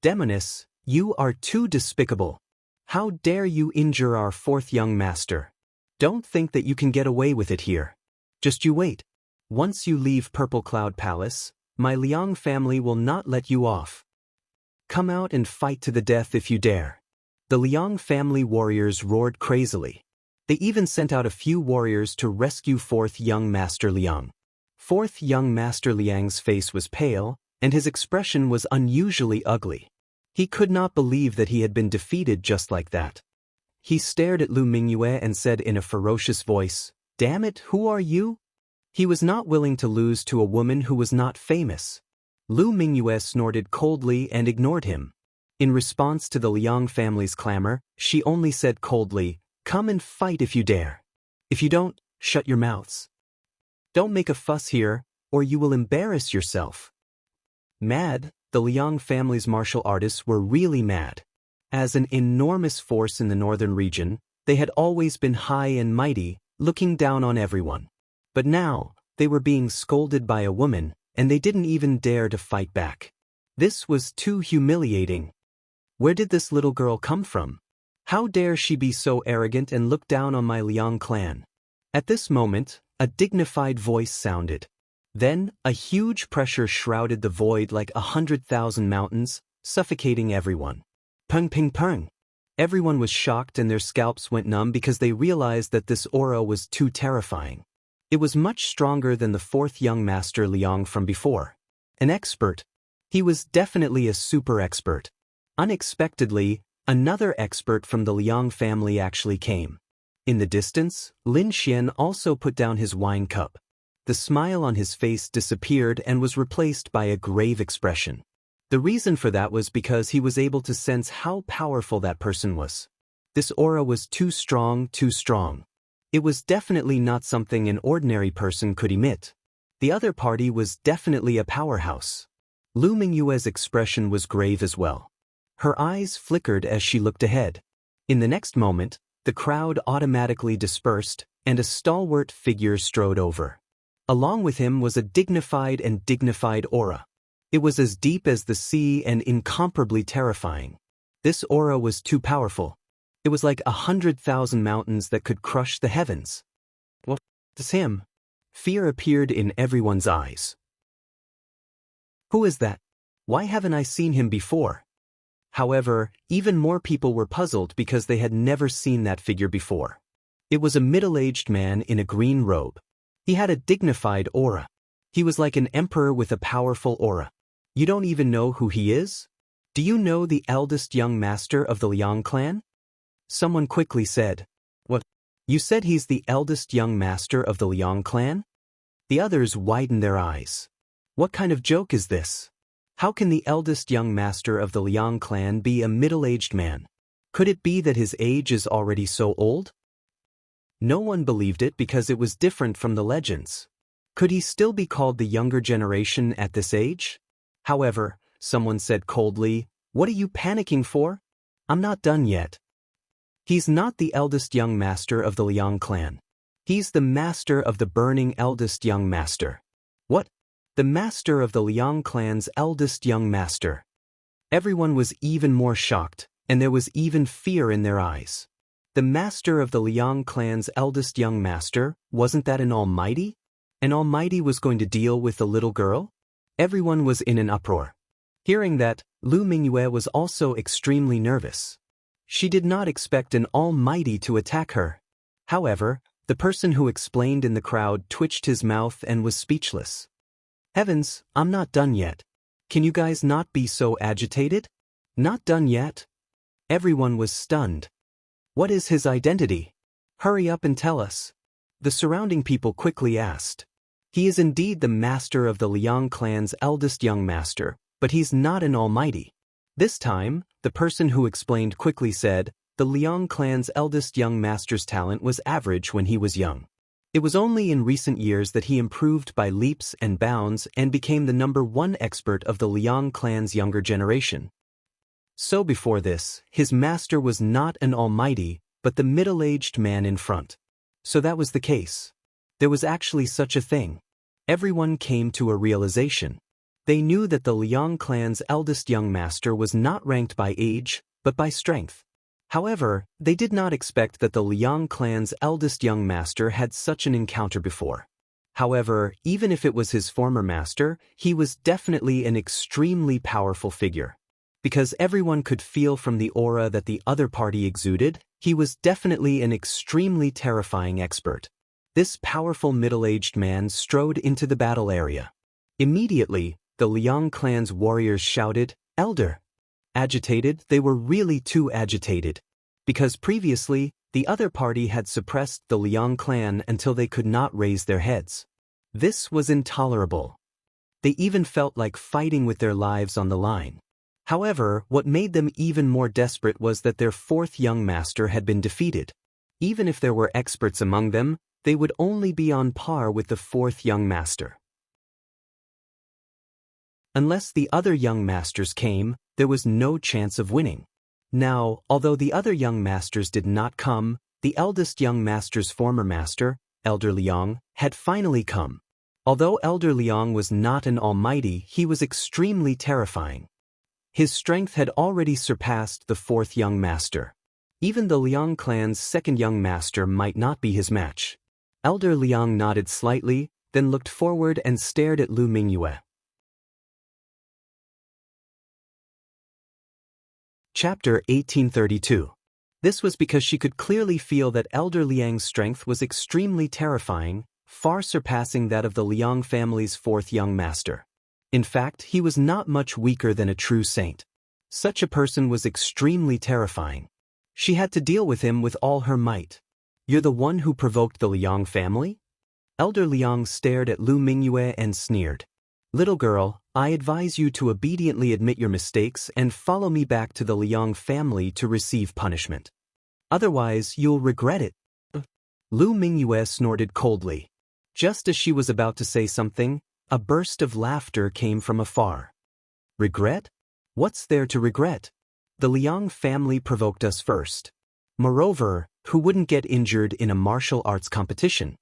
Demoness, you are too despicable. How dare you injure our fourth young master? Don't think that you can get away with it here. Just you wait. Once you leave Purple Cloud Palace, my Liang family will not let you off. Come out and fight to the death if you dare. The Liang family warriors roared crazily. They even sent out a few warriors to rescue fourth young Master Liang. Fourth young Master Liang's face was pale, and his expression was unusually ugly. He could not believe that he had been defeated just like that. He stared at Lu Mingyue and said in a ferocious voice, "Damn it, who are you?" He was not willing to lose to a woman who was not famous. Lu Mingyue snorted coldly and ignored him. In response to the Liang family's clamor, she only said coldly, "Come and fight if you dare. If you don't, shut your mouths. Don't make a fuss here, or you will embarrass yourself." Mad, the Liang family's martial artists were really mad. As an enormous force in the northern region, they had always been high and mighty, looking down on everyone. But now, they were being scolded by a woman, and they didn't even dare to fight back. This was too humiliating. Where did this little girl come from? How dare she be so arrogant and look down on my Liang clan? At this moment, a dignified voice sounded. Then, a huge pressure shrouded the void like 100,000 mountains, suffocating everyone. Pung ping pung. Everyone was shocked and their scalps went numb because they realized that this aura was too terrifying. It was much stronger than the fourth young Master Liang from before. An expert. He was definitely a super expert. Unexpectedly, another expert from the Liang family actually came. In the distance, Lin Xian also put down his wine cup. The smile on his face disappeared and was replaced by a grave expression. The reason for that was because he was able to sense how powerful that person was. This aura was too strong, too strong. It was definitely not something an ordinary person could emit. The other party was definitely a powerhouse. Lu Mingyue's expression was grave as well. Her eyes flickered as she looked ahead. In the next moment, the crowd automatically dispersed, and a stalwart figure strode over. Along with him was a dignified aura. It was as deep as the sea and incomparably terrifying. This aura was too powerful. It was like 100,000 mountains that could crush the heavens. What is him? Fear appeared in everyone's eyes. Who is that? Why haven't I seen him before? However, even more people were puzzled because they had never seen that figure before. It was a middle-aged man in a green robe. He had a dignified aura. He was like an emperor with a powerful aura. You don't even know who he is? Do you know the eldest young master of the Liang clan? Someone quickly said, "What? You said he's the eldest young master of the Liang clan?" The others widened their eyes. What kind of joke is this? How can the eldest young master of the Liang clan be a middle-aged man? Could it be that his age is already so old? No one believed it because it was different from the legends. Could he still be called the younger generation at this age? However, someone said coldly, What are you panicking for? I'm not done yet. He's not the eldest young master of the Liang clan. He's the master of the burning eldest young master. What? The master of the Liang clan's eldest young master. Everyone was even more shocked, and there was even fear in their eyes. The master of the Liang clan's eldest young master, wasn't that an almighty? An almighty was going to deal with the little girl? Everyone was in an uproar. Hearing that, Lu Mingyue was also extremely nervous. She did not expect an almighty to attack her. However, the person who explained in the crowd twitched his mouth and was speechless. Heavens, I'm not done yet. Can you guys not be so agitated? Not done yet? Everyone was stunned. What is his identity? Hurry up and tell us. The surrounding people quickly asked. He is indeed the master of the Liang clan's eldest young master, but he's not an almighty. This time, the person who explained quickly said, the Liang clan's eldest young master's talent was average when he was young. It was only in recent years that he improved by leaps and bounds and became the #1 expert of the Liang clan's younger generation. So before this, his master was not an almighty, but the middle-aged man in front. So that was the case. There was actually such a thing. Everyone came to a realization. They knew that the Liang clan's eldest young master was not ranked by age, but by strength. However, they did not expect that the Liang clan's eldest young master had such an encounter before. However, even if it was his former master, he was definitely an extremely powerful figure. Because everyone could feel from the aura that the other party exuded, he was definitely an extremely terrifying expert. This powerful middle-aged man strode into the battle area. Immediately, the Liang clan's warriors shouted, "Elder!" Agitated, they were really too agitated. Because previously, the other party had suppressed the Liang clan until they could not raise their heads. This was intolerable. They even felt like fighting with their lives on the line. However, what made them even more desperate was that their fourth young master had been defeated. Even if there were experts among them, they would only be on par with the fourth young master. Unless the other young masters came, there was no chance of winning. Now, although the other young masters did not come, the eldest young master's former master, Elder Liang, had finally come. Although Elder Liang was not an almighty, he was extremely terrifying. His strength had already surpassed the fourth young master. Even the Liang clan's second young master might not be his match. Elder Liang nodded slightly, then looked forward and stared at Lu Mingyue. Chapter 1832. This was because she could clearly feel that Elder Liang's strength was extremely terrifying, far surpassing that of the Liang family's fourth young master. In fact, he was not much weaker than a true saint. Such a person was extremely terrifying. She had to deal with him with all her might. You're the one who provoked the Liang family? Elder Liang stared at Lu Mingyue and sneered. Little girl, I advise you to obediently admit your mistakes and follow me back to the Liang family to receive punishment. Otherwise, you'll regret it. Lu Mingyue snorted coldly. Just as she was about to say something, a burst of laughter came from afar. Regret? What's there to regret? The Liang family provoked us first. Moreover, who wouldn't get injured in a martial arts competition?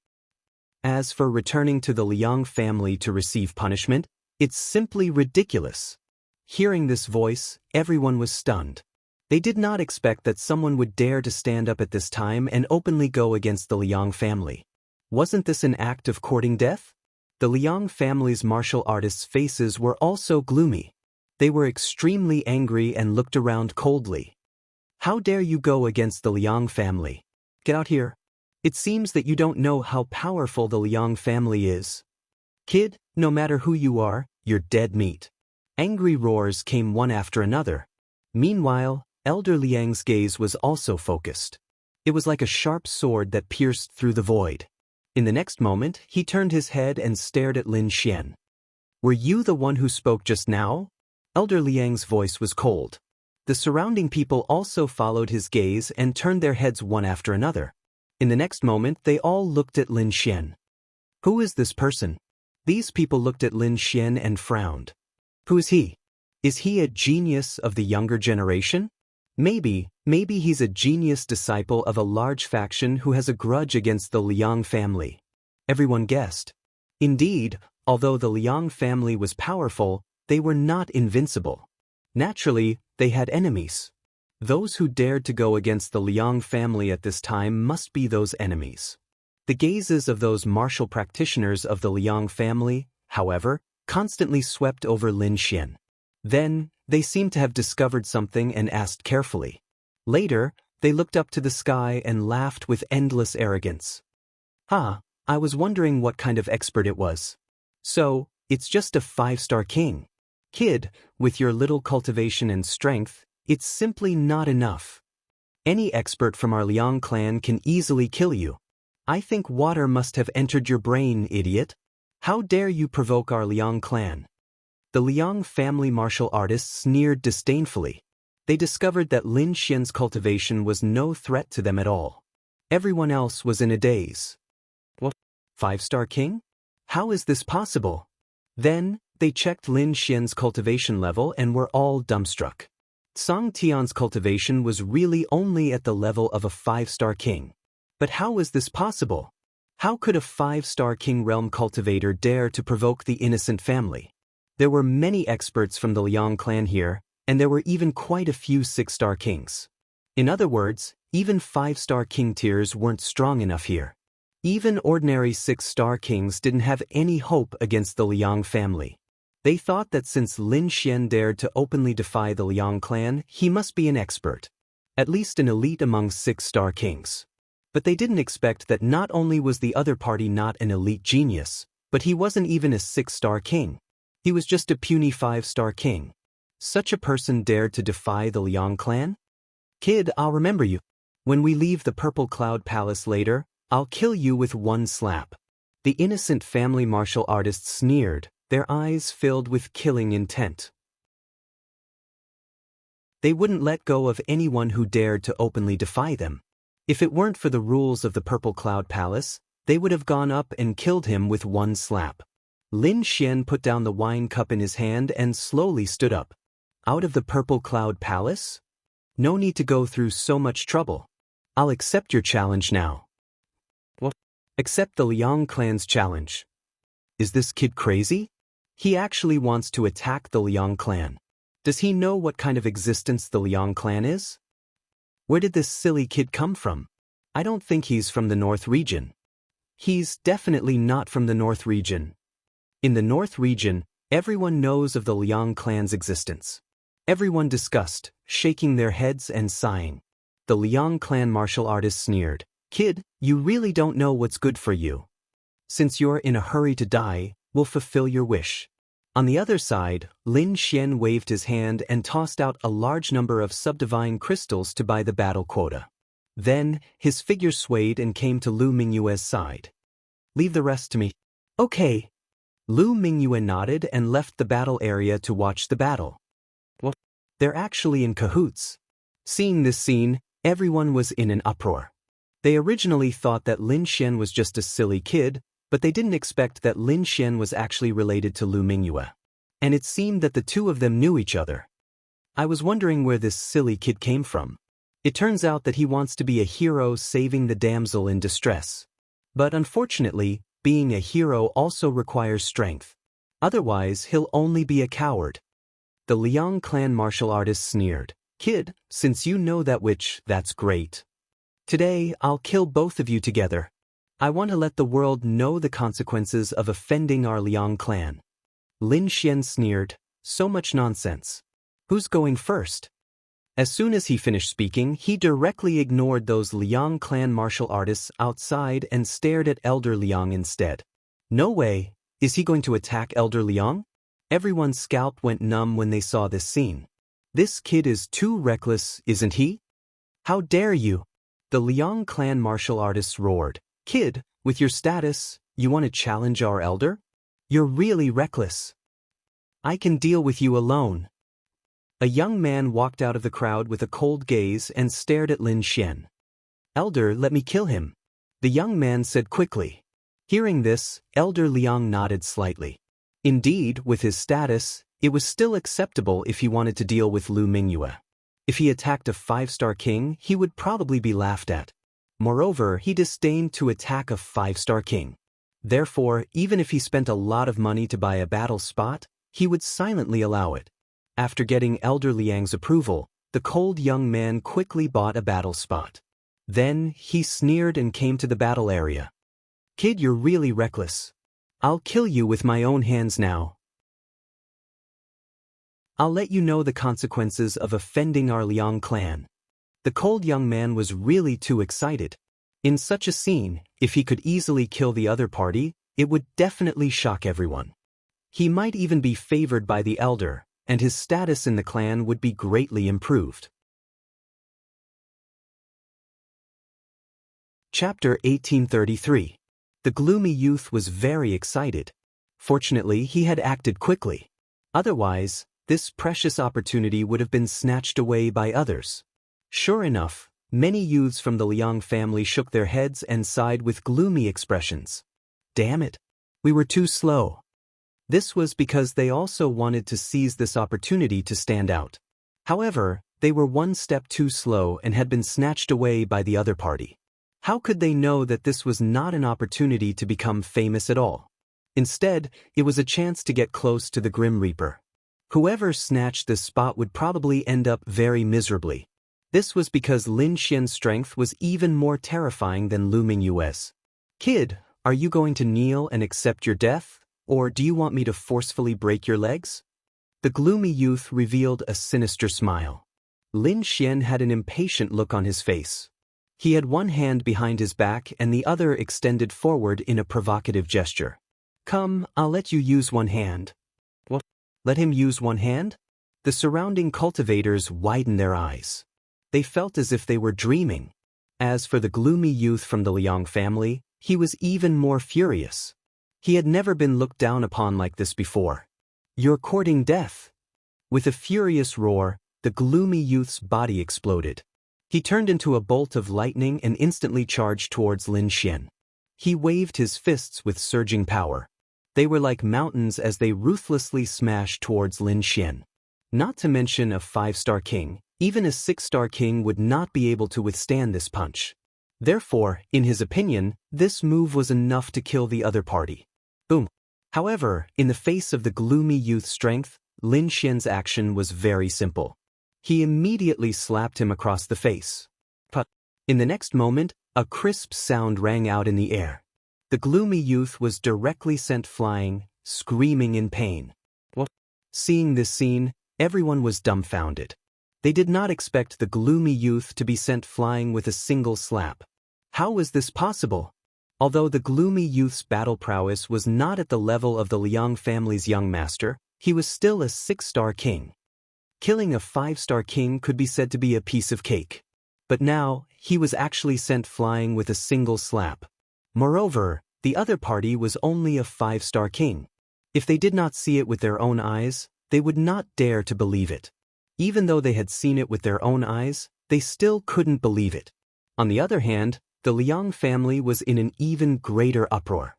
As for returning to the Liang family to receive punishment, it's simply ridiculous. Hearing this voice, everyone was stunned. They did not expect that someone would dare to stand up at this time and openly go against the Liang family. Wasn't this an act of courting death? The Liang family's martial artists' faces were also gloomy. They were extremely angry and looked around coldly. How dare you go against the Liang family? Get out here. It seems that you don't know how powerful the Liang family is. Kid, no matter who you are, you're dead meat. Angry roars came one after another. Meanwhile, Elder Liang's gaze was also focused. It was like a sharp sword that pierced through the void. In the next moment, he turned his head and stared at Lin Xian. Were you the one who spoke just now? Elder Liang's voice was cold. The surrounding people also followed his gaze and turned their heads one after another. In the next moment, they all looked at Lin Xian. Who is this person? These people looked at Lin Xian and frowned. Who is he? Is he a genius of the younger generation? Maybe he's a genius disciple of a large faction who has a grudge against the Liang family. Everyone guessed. Indeed, although the Liang family was powerful, they were not invincible. Naturally, they had enemies. Those who dared to go against the Liang family at this time must be those enemies. The gazes of those martial practitioners of the Liang family, however, constantly swept over Lin Xian. Then, they seemed to have discovered something and asked carefully. Later, they looked up to the sky and laughed with endless arrogance. I was wondering what kind of expert it was. So, it's just a 5-star king. Kid, with your little cultivation and strength, it's simply not enough. Any expert from our Liang clan can easily kill you. I think water must have entered your brain, idiot. How dare you provoke our Liang clan? The Liang family martial artists sneered disdainfully. They discovered that Lin Xian's cultivation was no threat to them at all. Everyone else was in a daze. What? 5-star king? How is this possible? Then, they checked Lin Xian's cultivation level and were all dumbstruck. Song Tian's cultivation was really only at the level of a 5-star king. But how was this possible? How could a 5-star king realm cultivator dare to provoke the innocent family? There were many experts from the Liang clan here, and there were even quite a few 6-star kings. In other words, even 5-star king tiers weren't strong enough here. Even ordinary 6-star kings didn't have any hope against the Liang family. They thought that since Lin Xian dared to openly defy the Liang clan, he must be an expert. At least an elite among 6-star kings. But they didn't expect that not only was the other party not an elite genius, but he wasn't even a 6-star king. He was just a puny 5-star king. Such a person dared to defy the Liang clan? Kid, I'll remember you. When we leave the Purple Cloud Palace later, I'll kill you with one slap. The innocent family martial artists sneered, their eyes filled with killing intent. They wouldn't let go of anyone who dared to openly defy them. If it weren't for the rules of the Purple Cloud Palace, they would have gone up and killed him with one slap. Lin Xian put down the wine cup in his hand and slowly stood up. Out of the Purple Cloud Palace? No need to go through so much trouble. I'll accept your challenge now. What? Accept the Liang clan's challenge. Is this kid crazy? He actually wants to attack the Liang clan. Does he know what kind of existence the Liang clan is? Where did this silly kid come from? I don't think he's from the North region. He's definitely not from the North region. In the North region, everyone knows of the Liang clan's existence. Everyone discussed, shaking their heads and sighing. The Liang clan martial artist sneered, Kid, you really don't know what's good for you. Since you're in a hurry to die, we'll fulfill your wish. On the other side, Lin Xian waved his hand and tossed out a large number of subdivine crystals to buy the battle quota. Then, his figure swayed and came to Lu Mingyue's side. Leave the rest to me. Okay. Lu Mingyue nodded and left the battle area to watch the battle. What? They're actually in cahoots. Seeing this scene, everyone was in an uproar. They originally thought that Lin Xian was just a silly kid, but they didn't expect that Lin Xian was actually related to Lu Mingyue. And it seemed that the two of them knew each other. I was wondering where this silly kid came from. It turns out that he wants to be a hero saving the damsel in distress. But unfortunately, being a hero also requires strength. Otherwise, he'll only be a coward. The Liang clan martial artist sneered, Kid, since you know that witch, that's great. Today, I'll kill both of you together. I want to let the world know the consequences of offending our Liang clan. Lin Xian sneered, so much nonsense. Who's going first? As soon as he finished speaking, he directly ignored those Liang clan martial artists outside and stared at Elder Liang instead. No way, is he going to attack Elder Liang? Everyone's scalp went numb when they saw this scene. This kid is too reckless, isn't he? How dare you? The Liang clan martial artists roared. Kid, with your status, you want to challenge our elder? You're really reckless. I can deal with you alone. A young man walked out of the crowd with a cold gaze and stared at Lin Xian. Elder, let me kill him. The young man said quickly. Hearing this, Elder Liang nodded slightly. Indeed, with his status, It was still acceptable if he wanted to deal with Lu Mingyue. If he attacked a 5-star king, he would probably be laughed at. Moreover, he disdained to attack a 5-star king. Therefore, even if he spent a lot of money to buy a battle spot, he would silently allow it. After getting Elder Liang's approval, the cold young man quickly bought a battle spot. Then, he sneered and came to the battle area. "Kid, you're really reckless. I'll kill you with my own hands now. I'll let you know the consequences of offending our Liang clan." The cold young man was really too excited. In such a scene, if he could easily kill the other party, it would definitely shock everyone. He might even be favored by the elder, and his status in the clan would be greatly improved. Chapter 1833. The gloomy youth was very excited. Fortunately, he had acted quickly. Otherwise, this precious opportunity would have been snatched away by others. Sure enough, many youths from the Liang family shook their heads and sighed with gloomy expressions. Damn it! We were too slow. This was because they also wanted to seize this opportunity to stand out. However, they were one step too slow and had been snatched away by the other party. How could they know that this was not an opportunity to become famous at all? Instead, it was a chance to get close to the Grim Reaper. Whoever snatched this spot would probably end up very miserably. This was because Lin Xian's strength was even more terrifying than Lu Mingyue's. "Kid, are you going to kneel and accept your death? Or do you want me to forcefully break your legs?" The gloomy youth revealed a sinister smile. Lin Xian had an impatient look on his face. He had one hand behind his back and the other extended forward in a provocative gesture. "Come, I'll let you use one hand." "What? Let him use one hand?" The surrounding cultivators widened their eyes. They felt as if they were dreaming. As for the gloomy youth from the Liang family, he was even more furious. He had never been looked down upon like this before. "You're courting death." With a furious roar, the gloomy youth's body exploded. He turned into a bolt of lightning and instantly charged towards Lin Xian. He waved his fists with surging power. They were like mountains as they ruthlessly smashed towards Lin Xian. Not to mention a 5-star king, even a 6-star king would not be able to withstand this punch. Therefore, in his opinion, this move was enough to kill the other party. Boom. However, in the face of the gloomy youth's strength, Lin Xian's action was very simple. He immediately slapped him across the face. But in the next moment, a crisp sound rang out in the air. The gloomy youth was directly sent flying, screaming in pain. What? Seeing this scene, everyone was dumbfounded. They did not expect the gloomy youth to be sent flying with a single slap. How was this possible? Although the gloomy youth's battle prowess was not at the level of the Liang family's young master, he was still a 6-star king. Killing a 5-star king could be said to be a piece of cake. But now, he was actually sent flying with a single slap. Moreover, the other party was only a 5-star king. If they did not see it with their own eyes, they would not dare to believe it. Even though they had seen it with their own eyes, they still couldn't believe it. On the other hand, the Liang family was in an even greater uproar.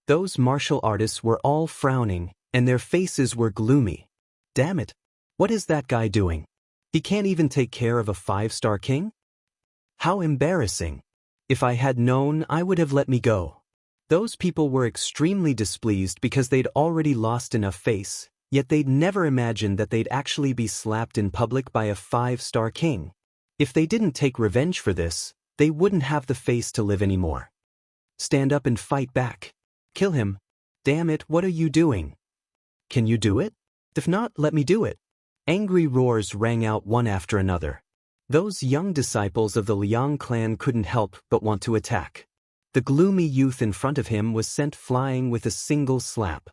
Those martial artists were all frowning, and their faces were gloomy. Damn it! What is that guy doing? He can't even take care of a 5-star king? How embarrassing! If I had known, I would have let me go. Those people were extremely displeased because they'd already lost enough face, yet they'd never imagined that they'd actually be slapped in public by a 5-star king. If they didn't take revenge for this, they wouldn't have the face to live anymore. Stand up and fight back. Kill him. Damn it, what are you doing? Can you do it? If not, let me do it. Angry roars rang out one after another. Those young disciples of the Liang clan couldn't help but want to attack. The gloomy youth in front of him was sent flying with a single slap.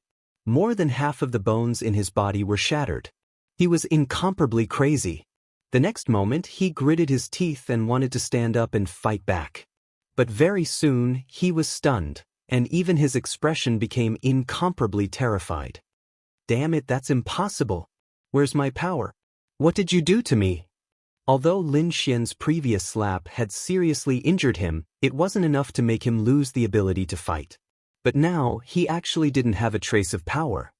More than half of the bones in his body were shattered. He was incomparably crazy. The next moment, he gritted his teeth and wanted to stand up and fight back. But very soon, he was stunned, and even his expression became incomparably terrified. Damn it, that's impossible. Where's my power? What did you do to me? Although Lin Xian's previous slap had seriously injured him, it wasn't enough to make him lose the ability to fight. But now, he actually didn't have a trace of power.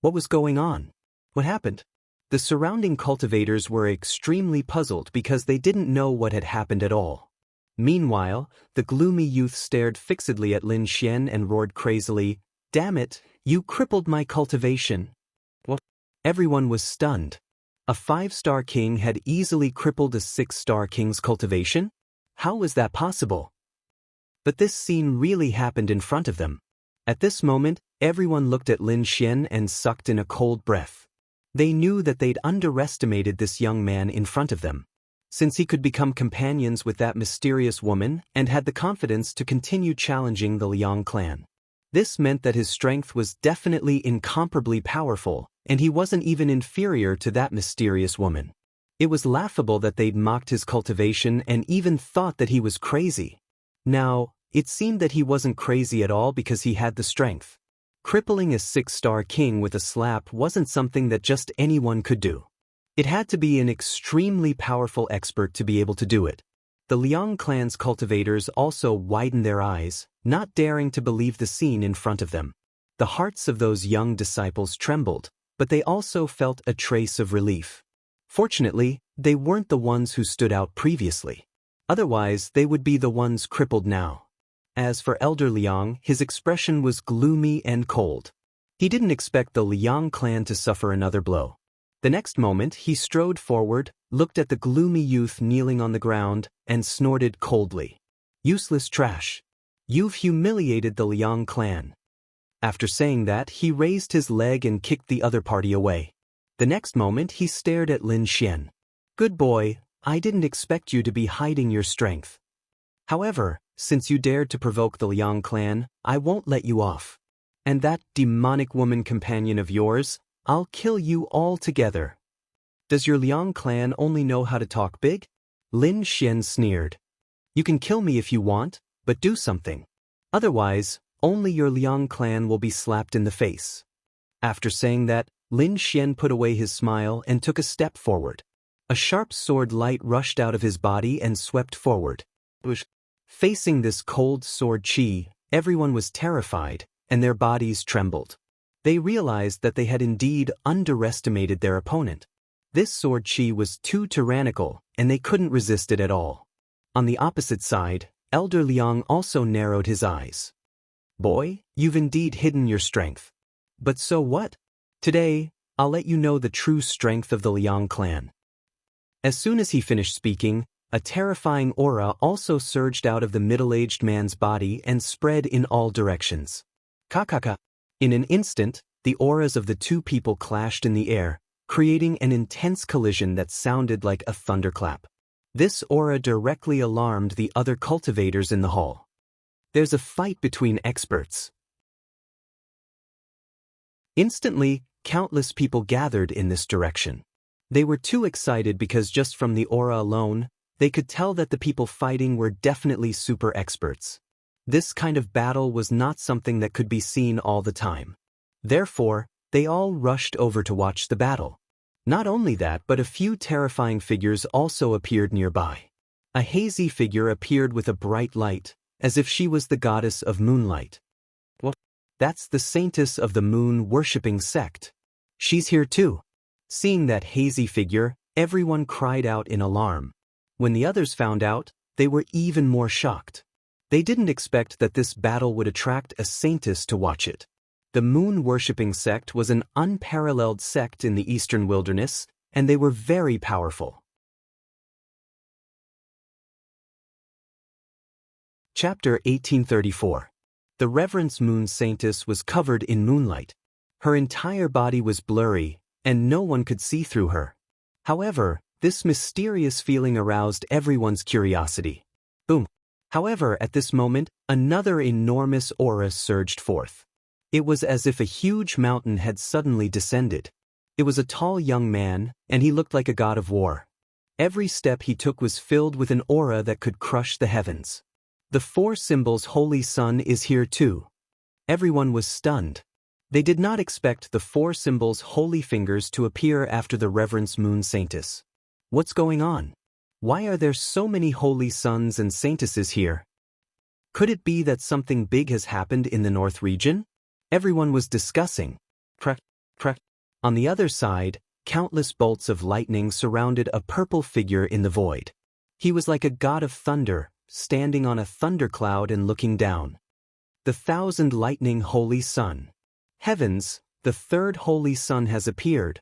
What was going on? What happened? The surrounding cultivators were extremely puzzled because they didn't know what had happened at all. Meanwhile, the gloomy youth stared fixedly at Lin Xian and roared crazily, "Damn it, you crippled my cultivation." What? Everyone was stunned. A 5-star king had easily crippled a 6-star king's cultivation? How was that possible? But this scene really happened in front of them. At this moment, everyone looked at Lin Xian and sucked in a cold breath. They knew that they'd underestimated this young man in front of them. Since he could become companions with that mysterious woman and had the confidence to continue challenging the Liang clan. This meant that his strength was definitely incomparably powerful, and he wasn't even inferior to that mysterious woman. It was laughable that they'd mocked his cultivation and even thought that he was crazy. Now, it seemed that he wasn't crazy at all because he had the strength. Crippling a 6-star king with a slap wasn't something that just anyone could do. It had to be an extremely powerful expert to be able to do it. The Liang clan's cultivators also widened their eyes, not daring to believe the scene in front of them. The hearts of those young disciples trembled, but they also felt a trace of relief. Fortunately, they weren't the ones who stood out previously. Otherwise, they would be the ones crippled now. As for Elder Liang, his expression was gloomy and cold. He didn't expect the Liang clan to suffer another blow. The next moment, he strode forward, looked at the gloomy youth kneeling on the ground, and snorted coldly. "Useless trash. You've humiliated the Liang clan." After saying that, he raised his leg and kicked the other party away. The next moment, he stared at Lin Xian. "Good boy, I didn't expect you to be hiding your strength. However, since you dared to provoke the Liang clan, I won't let you off. And that demonic woman companion of yours, I'll kill you all together." "Does your Liang clan only know how to talk big?" Lin Xian sneered. "You can kill me if you want, but do something. Otherwise, only your Liang clan will be slapped in the face." After saying that, Lin Xian put away his smile and took a step forward. A sharp sword light rushed out of his body and swept forward. Facing this cold sword chi, everyone was terrified, and their bodies trembled. They realized that they had indeed underestimated their opponent. This sword chi was too tyrannical, and they couldn't resist it at all. On the opposite side, Elder Liang also narrowed his eyes. "Boy, you've indeed hidden your strength. But so what? Today, I'll let you know the true strength of the Liang clan." As soon as he finished speaking, a terrifying aura also surged out of the middle-aged man's body and spread in all directions. Kakaka. In an instant, the auras of the two people clashed in the air, creating an intense collision that sounded like a thunderclap. This aura directly alarmed the other cultivators in the hall. "There's a fight between experts." Instantly, countless people gathered in this direction. They were too excited because just from the aura alone, they could tell that the people fighting were definitely super experts. This kind of battle was not something that could be seen all the time. Therefore, they all rushed over to watch the battle. Not only that, but a few terrifying figures also appeared nearby. A hazy figure appeared with a bright light, as if she was the goddess of moonlight. Well, that's the saintess of the moon-worshipping sect. She's here too. Seeing that hazy figure, everyone cried out in alarm. When the others found out, they were even more shocked. They didn't expect that this battle would attract a saintess to watch it. The moon-worshipping sect was an unparalleled sect in the eastern wilderness, and they were very powerful. Chapter 1834. The Reverence Moon Saintess was covered in moonlight. Her entire body was blurry, and no one could see through her. However, this mysterious feeling aroused everyone's curiosity. Boom! However, at this moment, another enormous aura surged forth. It was as if a huge mountain had suddenly descended. It was a tall young man, and he looked like a god of war. Every step he took was filled with an aura that could crush the heavens. The four symbols Holy Sun is here too. Everyone was stunned. They did not expect the four symbols Holy Fingers to appear after the Reverence Moon Saintess. What's going on? Why are there so many holy suns and saintesses here? Could it be that something big has happened in the North region? Everyone was discussing. On the other side, countless bolts of lightning surrounded a purple figure in the void. He was like a god of thunder, standing on a thundercloud and looking down. The thousand lightning holy sun. Heavens, the third holy sun has appeared.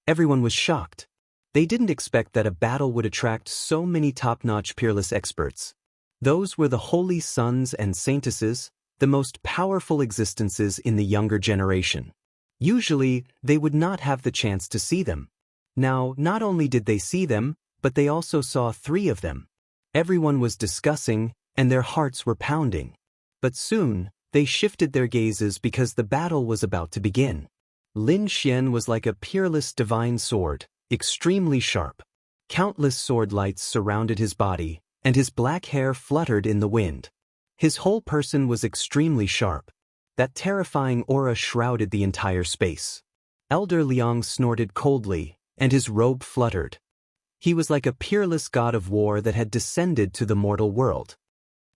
Everyone was shocked. They didn't expect that a battle would attract so many top-notch peerless experts. Those were the holy sons and saintesses, the most powerful existences in the younger generation. Usually, they would not have the chance to see them. Now, not only did they see them, but they also saw 3 of them. Everyone was discussing, and their hearts were pounding. But soon, they shifted their gazes because the battle was about to begin. Lin Xian was like a peerless divine sword, extremely sharp. Countless sword lights surrounded his body, and his black hair fluttered in the wind. His whole person was extremely sharp. That terrifying aura shrouded the entire space. Elder Liang snorted coldly, and his robe fluttered. He was like a peerless god of war that had descended to the mortal world.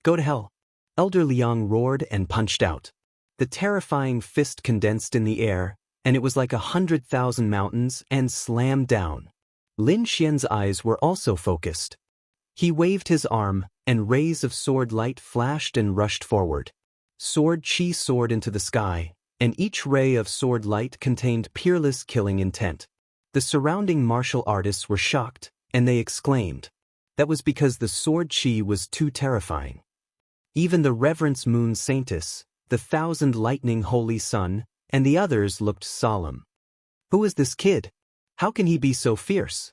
Go to hell! Elder Liang roared and punched out. The terrifying fist condensed in the air, and it was like 100,000 mountains and slammed down. Lin Xian's eyes were also focused. He waved his arm, and rays of sword light flashed and rushed forward. Sword chi soared into the sky, and each ray of sword light contained peerless killing intent. The surrounding martial artists were shocked, and they exclaimed. That was because the sword chi was too terrifying. Even the Reverence Moon Saintess, the Thousand Lightning Holy Sun, and the others looked solemn. Who is this kid? How can he be so fierce?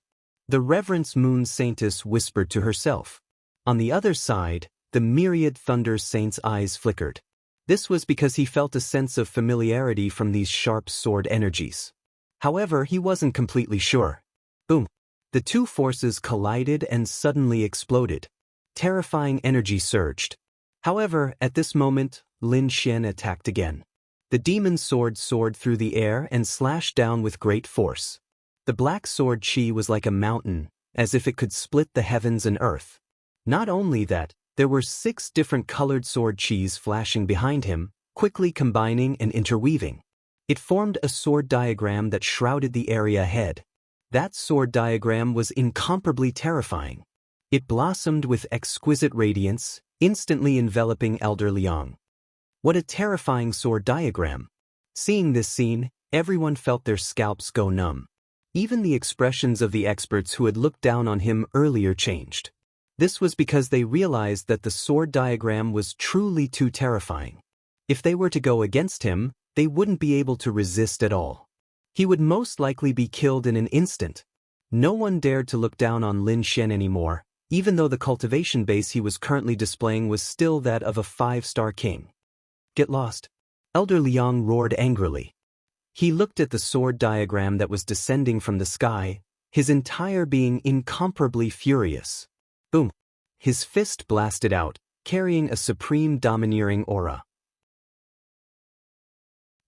The Reverence Moon Saintess whispered to herself. On the other side, the myriad Thunder Saint's eyes flickered. This was because he felt a sense of familiarity from these sharp sword energies. However, he wasn't completely sure. Boom! The two forces collided and suddenly exploded. Terrifying energy surged. However, at this moment, Lin Xian attacked again. The demon sword soared through the air and slashed down with great force. The black sword chi was like a mountain, as if it could split the heavens and earth. Not only that, there were 6 different colored sword chis flashing behind him, quickly combining and interweaving. It formed a sword diagram that shrouded the area ahead. That sword diagram was incomparably terrifying. It blossomed with exquisite radiance, instantly enveloping Elder Liang. What a terrifying sword diagram! Seeing this scene, everyone felt their scalps go numb. Even the expressions of the experts who had looked down on him earlier changed. This was because they realized that the sword diagram was truly too terrifying. If they were to go against him, they wouldn't be able to resist at all. He would most likely be killed in an instant. No one dared to look down on Lin Xian anymore, even though the cultivation base he was currently displaying was still that of a 5-star king. Get lost! Elder Liang roared angrily. He looked at the sword diagram that was descending from the sky, his entire being incomparably furious. Boom! His fist blasted out, carrying a supreme domineering aura.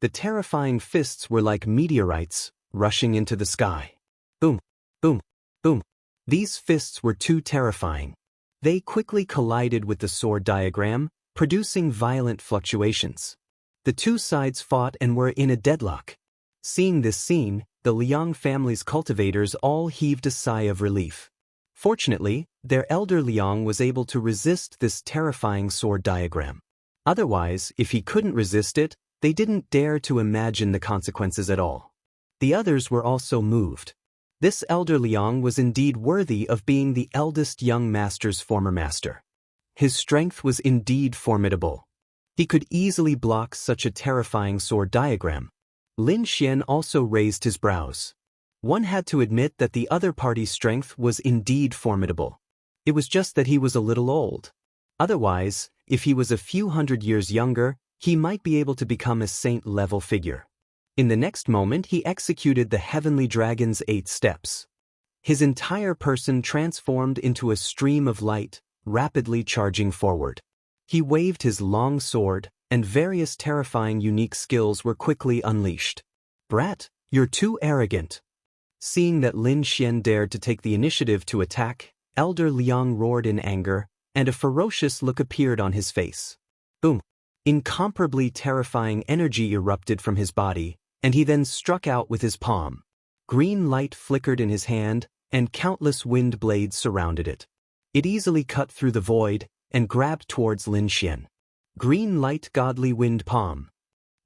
The terrifying fists were like meteorites, rushing into the sky. Boom! Boom! Boom! These fists were too terrifying. They quickly collided with the sword diagram, producing violent fluctuations. The two sides fought and were in a deadlock. Seeing this scene, the Liang family's cultivators all heaved a sigh of relief. Fortunately, their elder Liang was able to resist this terrifying sword diagram. Otherwise, if he couldn't resist it, they didn't dare to imagine the consequences at all. The others were also moved. This elder Liang was indeed worthy of being the eldest young master's former master. His strength was indeed formidable. He could easily block such a terrifying sword diagram. Lin Xian also raised his brows. One had to admit that the other party's strength was indeed formidable. It was just that he was a little old. Otherwise, if he was a few hundred years younger, he might be able to become a saint-level figure. In the next moment, he executed the heavenly dragon's 8 steps. His entire person transformed into a stream of light, rapidly charging forward. He waved his long sword, and various terrifying unique skills were quickly unleashed. Brat, you're too arrogant. Seeing that Lin Xian dared to take the initiative to attack, Elder Liang roared in anger, and a ferocious look appeared on his face. Boom! Incomparably terrifying energy erupted from his body, and he then struck out with his palm. Green light flickered in his hand, and countless wind blades surrounded it. It easily cut through the void and grabbed towards Lin Xian. Green light godly wind palm.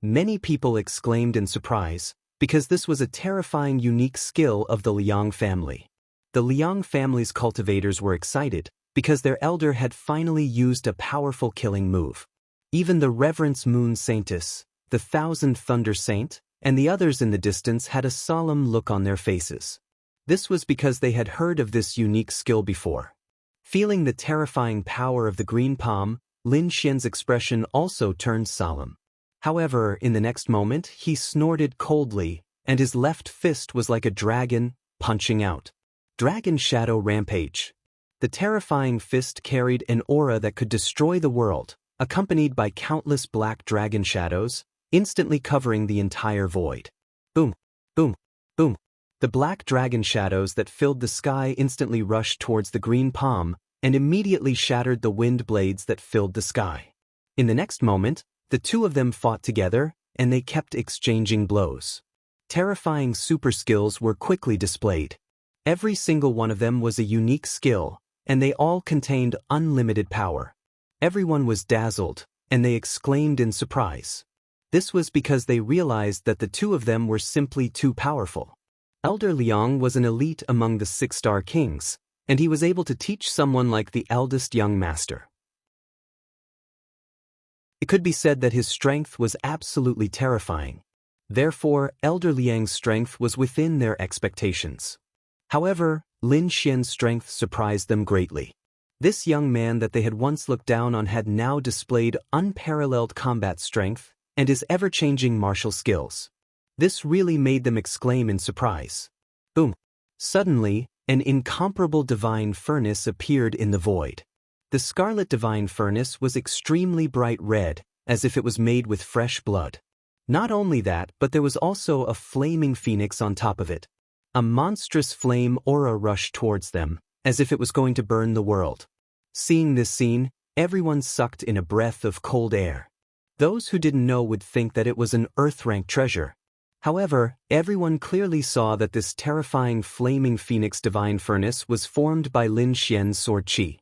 Many people exclaimed in surprise, because this was a terrifying unique skill of the Liang family. The Liang family's cultivators were excited, because their elder had finally used a powerful killing move. Even the Reverence Moon Saintess, the Thousand Thunder Saint, and the others in the distance had a solemn look on their faces. This was because they had heard of this unique skill before. Feeling the terrifying power of the green palm, Lin Xian's expression also turned solemn. However, in the next moment, he snorted coldly, and his left fist was like a dragon, punching out. Dragon Shadow Rampage. The terrifying fist carried an aura that could destroy the world, accompanied by countless black dragon shadows, instantly covering the entire void. Boom, boom, boom. The black dragon shadows that filled the sky instantly rushed towards the green palm and immediately shattered the wind blades that filled the sky. In the next moment, the two of them fought together, and they kept exchanging blows. Terrifying super skills were quickly displayed. Every single one of them was a unique skill, and they all contained unlimited power. Everyone was dazzled, and they exclaimed in surprise. This was because they realized that the two of them were simply too powerful. Elder Liang was an elite among the six-star kings, and he was able to teach someone like the eldest young master. It could be said that his strength was absolutely terrifying. Therefore, Elder Liang's strength was within their expectations. However, Lin Xian's strength surprised them greatly. This young man that they had once looked down on had now displayed unparalleled combat strength and his ever-changing martial skills. This really made them exclaim in surprise. Boom! Suddenly, an incomparable divine furnace appeared in the void. The scarlet divine furnace was extremely bright red, as if it was made with fresh blood. Not only that, but there was also a flaming phoenix on top of it. A monstrous flame aura rushed towards them, as if it was going to burn the world. Seeing this scene, everyone sucked in a breath of cold air. Those who didn't know would think that it was an earth-rank treasure. However, everyone clearly saw that this terrifying flaming phoenix divine furnace was formed by Lin Xian's sword qi.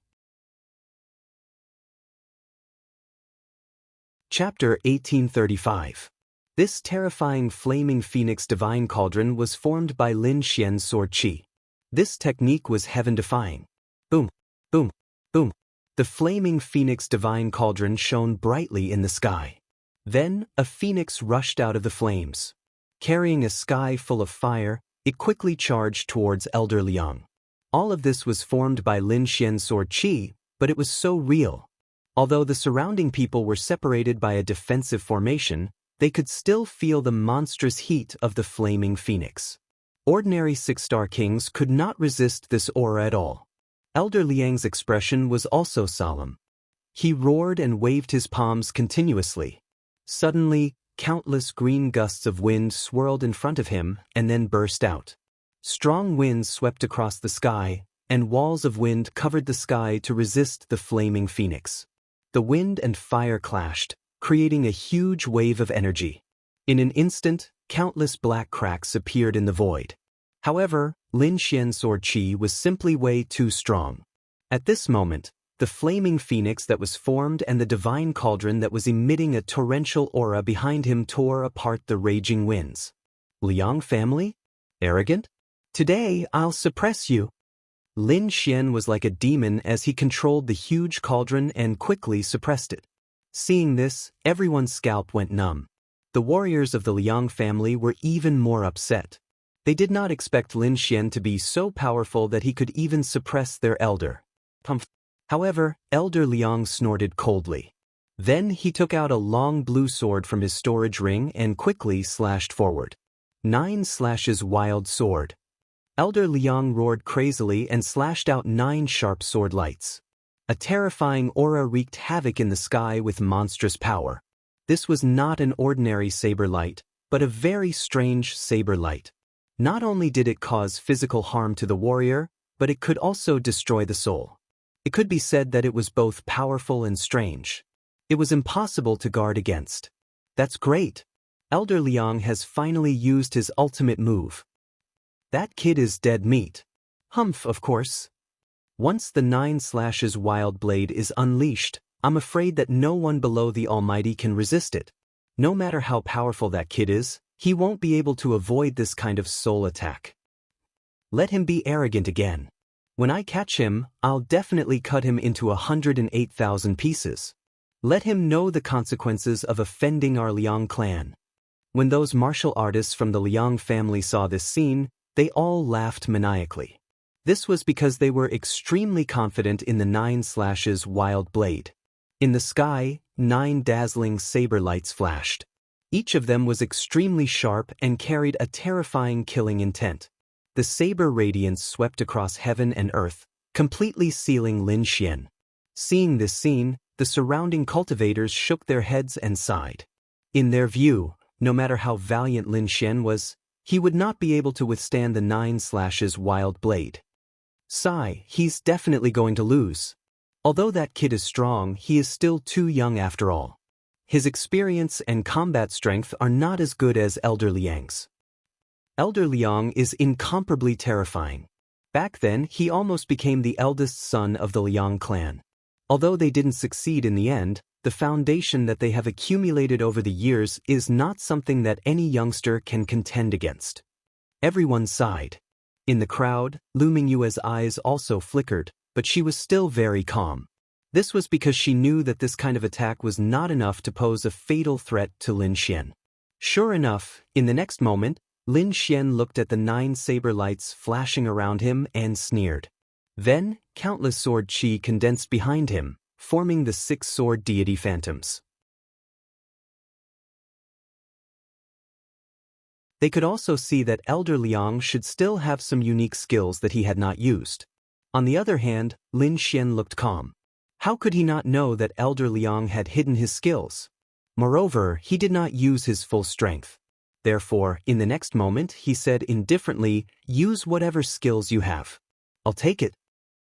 Chapter 1835. This terrifying flaming phoenix divine cauldron was formed by Lin Xian's sword qi. This technique was heaven-defying. Boom, boom, boom. The flaming phoenix divine cauldron shone brightly in the sky. Then, a phoenix rushed out of the flames. Carrying a sky full of fire, it quickly charged towards Elder Liang. All of this was formed by Lin Xian's sword qi, but it was so real. Although the surrounding people were separated by a defensive formation, they could still feel the monstrous heat of the flaming phoenix. Ordinary six-star kings could not resist this aura at all. Elder Liang's expression was also solemn. He roared and waved his palms continuously. Suddenly, countless green gusts of wind swirled in front of him and then burst out. Strong winds swept across the sky, and walls of wind covered the sky to resist the flaming phoenix. The wind and fire clashed, creating a huge wave of energy. In an instant, countless black cracks appeared in the void. However, Lin Xian's sword qi was simply way too strong. At this moment, the flaming phoenix that was formed and the divine cauldron that was emitting a torrential aura behind him tore apart the raging winds. Liang family? Arrogant? Today, I'll suppress you. Lin Xian was like a demon as he controlled the huge cauldron and quickly suppressed it. Seeing this, everyone's scalp went numb. The warriors of the Liang family were even more upset. They did not expect Lin Xian to be so powerful that he could even suppress their elder. However, Elder Liang snorted coldly. Then he took out a long blue sword from his storage ring and quickly slashed forward. 9 slashes wild sword. Elder Liang roared crazily and slashed out 9 sharp sword lights. A terrifying aura wreaked havoc in the sky with monstrous power. This was not an ordinary saber light, but a very strange saber light. Not only did it cause physical harm to the warrior, but it could also destroy the soul. It could be said that it was both powerful and strange. It was impossible to guard against. That's great. Elder Liang has finally used his ultimate move. That kid is dead meat. Humph, of course. Once the 9// wild blade is unleashed, I'm afraid that no one below the Almighty can resist it. No matter how powerful that kid is, he won't be able to avoid this kind of soul attack. Let him be arrogant again. When I catch him, I'll definitely cut him into 108,000 pieces. Let him know the consequences of offending our Liang clan. When those martial artists from the Liang family saw this scene, they all laughed maniacally. This was because they were extremely confident in the 9// wild blade. In the sky, 9 dazzling saber lights flashed. Each of them was extremely sharp and carried a terrifying killing intent. The saber radiance swept across heaven and earth, completely sealing Lin Xian. Seeing this scene, the surrounding cultivators shook their heads and sighed. In their view, no matter how valiant Lin Xian was, he would not be able to withstand the 9// wild blade. Sigh, he's definitely going to lose. Although that kid is strong, he is still too young after all. His experience and combat strength are not as good as Elder Liang's. Elder Liang is incomparably terrifying. Back then, he almost became the eldest son of the Liang clan. Although they didn't succeed in the end, the foundation that they have accumulated over the years is not something that any youngster can contend against. Everyone sighed. In the crowd, Lu Mingyue's eyes also flickered, but she was still very calm. This was because she knew that this kind of attack was not enough to pose a fatal threat to Lin Xian. Sure enough, in the next moment, Lin Xian looked at the 9 saber lights flashing around him and sneered. Then, countless sword chi condensed behind him, forming the 6 sword deity phantoms. They could also see that Elder Liang should still have some unique skills that he had not used. On the other hand, Lin Xian looked calm. How could he not know that Elder Liang had hidden his skills? Moreover, he did not use his full strength. Therefore, in the next moment, he said indifferently, "Use whatever skills you have. I'll take it."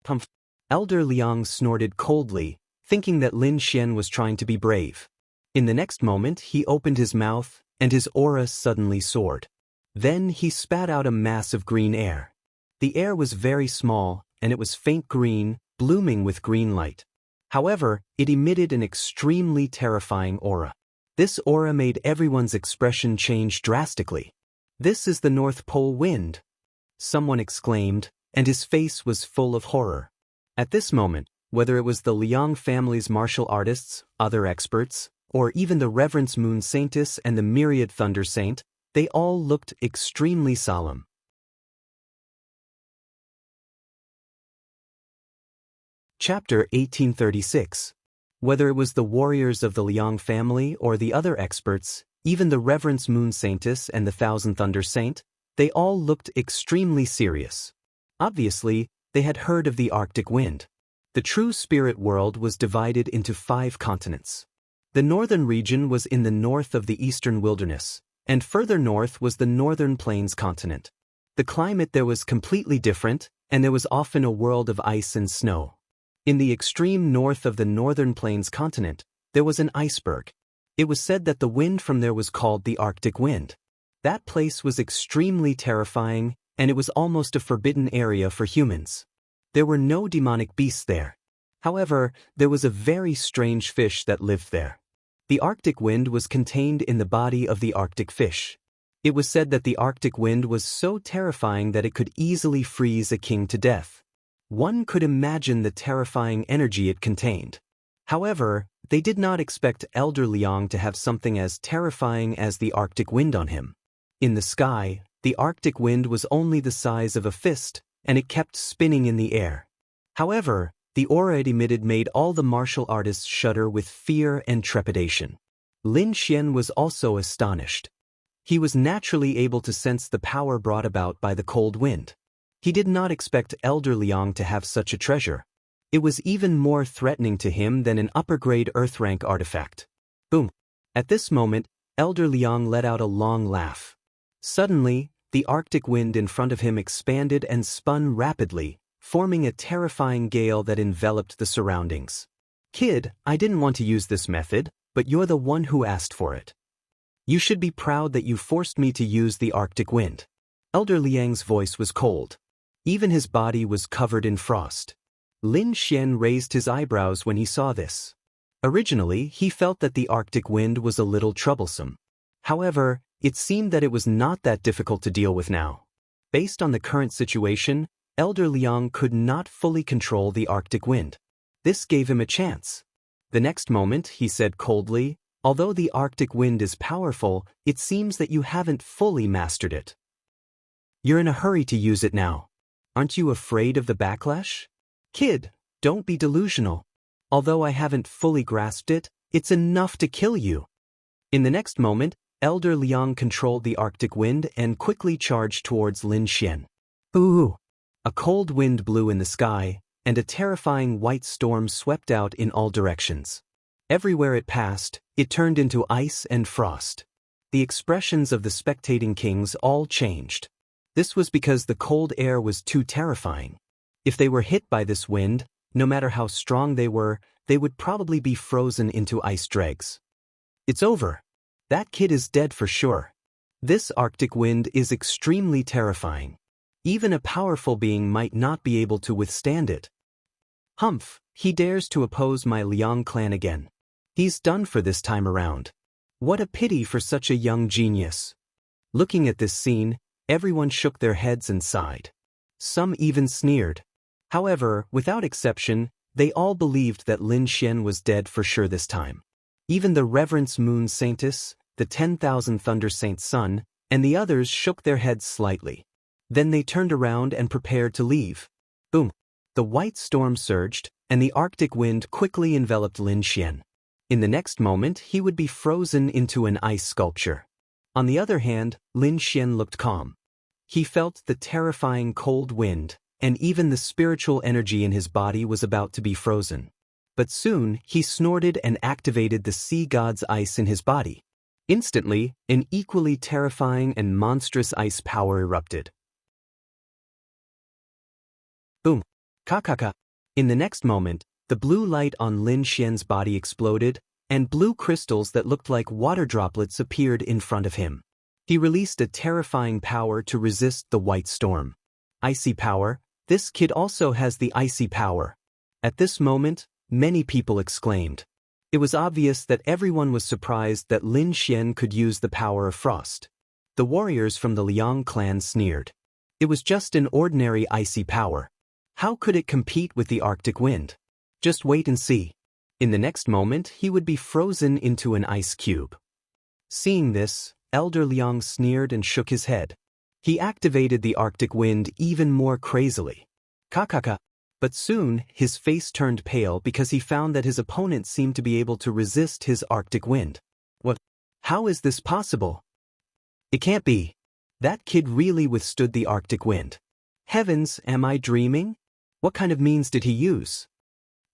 Pumph. Elder Liang snorted coldly, thinking that Lin Xian was trying to be brave. In the next moment, he opened his mouth, and his aura suddenly soared. Then he spat out a mass of green air. The air was very small, and it was faint green, blooming with green light. However, it emitted an extremely terrifying aura. This aura made everyone's expression change drastically. "This is the North Pole wind," someone exclaimed, and his face was full of horror. At this moment, whether it was the Liang family's martial artists, other experts, or even the Reverence Moon Saintess and the Myriad Thunder Saint, they all looked extremely solemn. Chapter 1836. Whether it was the warriors of the Liang family or the other experts, even the Reverence Moon Saintess and the Thousand Thunder Saint, they all looked extremely serious. Obviously, they had heard of the Arctic wind. The true spirit world was divided into 5 continents. The northern region was in the north of the eastern wilderness, and further north was the northern plains continent. The climate there was completely different, and there was often a world of ice and snow. In the extreme north of the northern plains continent, there was an iceberg. It was said that the wind from there was called the Arctic wind. That place was extremely terrifying, and it was almost a forbidden area for humans. There were no demonic beasts there. However, there was a very strange fish that lived there. The Arctic wind was contained in the body of the Arctic fish. It was said that the Arctic wind was so terrifying that it could easily freeze a king to death. One could imagine the terrifying energy it contained. However, they did not expect Elder Liang to have something as terrifying as the Arctic wind on him. In the sky, the Arctic wind was only the size of a fist, and it kept spinning in the air. However, the aura it emitted made all the martial artists shudder with fear and trepidation. Lin Xian was also astonished. He was naturally able to sense the power brought about by the cold wind. He did not expect Elder Liang to have such a treasure. It was even more threatening to him than an upper-grade Earth-rank artifact. Boom! At this moment, Elder Liang let out a long laugh. Suddenly, the Arctic wind in front of him expanded and spun rapidly, forming a terrifying gale that enveloped the surroundings. "Kid, I didn't want to use this method, but you're the one who asked for it." You should be proud that you forced me to use the Arctic wind. Elder Liang's voice was cold. Even his body was covered in frost. Lin Xian raised his eyebrows when he saw this. Originally, he felt that the Arctic wind was a little troublesome. However, it seemed that it was not that difficult to deal with now. Based on the current situation, Elder Liang could not fully control the Arctic wind. This gave him a chance. The next moment, he said coldly, although the Arctic wind is powerful, it seems that you haven't fully mastered it. You're in a hurry to use it now. Aren't you afraid of the backlash? Kid, don't be delusional. Although I haven't fully grasped it, it's enough to kill you. In the next moment, Elder Liang controlled the Arctic wind and quickly charged towards Lin Xian. Ooh! A cold wind blew in the sky, and a terrifying white storm swept out in all directions. Everywhere it passed, it turned into ice and frost. The expressions of the spectating kings all changed. This was because the cold air was too terrifying. If they were hit by this wind, no matter how strong they would probably be frozen into ice dregs. It's over. That kid is dead for sure. This Arctic wind is extremely terrifying. Even a powerful being might not be able to withstand it. Humph, he dares to oppose my Liang clan again. He's done for this time around. What a pity for such a young genius. Looking at this scene, everyone shook their heads and sighed. Some even sneered. However, without exception, they all believed that Lin Xian was dead for sure this time. Even the Reverence Moon Saintess, the 10,000 Thunder Saint's son, and the others shook their heads slightly. Then they turned around and prepared to leave. Boom! The white storm surged, and the Arctic wind quickly enveloped Lin Xian. In the next moment, he would be frozen into an ice sculpture. On the other hand, Lin Xian looked calm. He felt the terrifying cold wind, and even the spiritual energy in his body was about to be frozen. But soon, he snorted and activated the sea god's ice in his body. Instantly, an equally terrifying and monstrous ice power erupted. Boom! Ka-ka-ka! In the next moment, the blue light on Lin Xian's body exploded, and blue crystals that looked like water droplets appeared in front of him. He released a terrifying power to resist the white storm. Icy power? This kid also has the icy power. At this moment, many people exclaimed. It was obvious that everyone was surprised that Lin Xian could use the power of frost. The warriors from the Liang clan sneered. It was just an ordinary icy power. How could it compete with the Arctic wind? Just wait and see. In the next moment, he would be frozen into an ice cube. Seeing this, Elder Liang sneered and shook his head. He activated the Arctic wind even more crazily. Ka-ka-ka! But soon, his face turned pale because he found that his opponent seemed to be able to resist his Arctic wind. What? How is this possible? It can't be. That kid really withstood the Arctic wind. Heavens, am I dreaming? What kind of means did he use?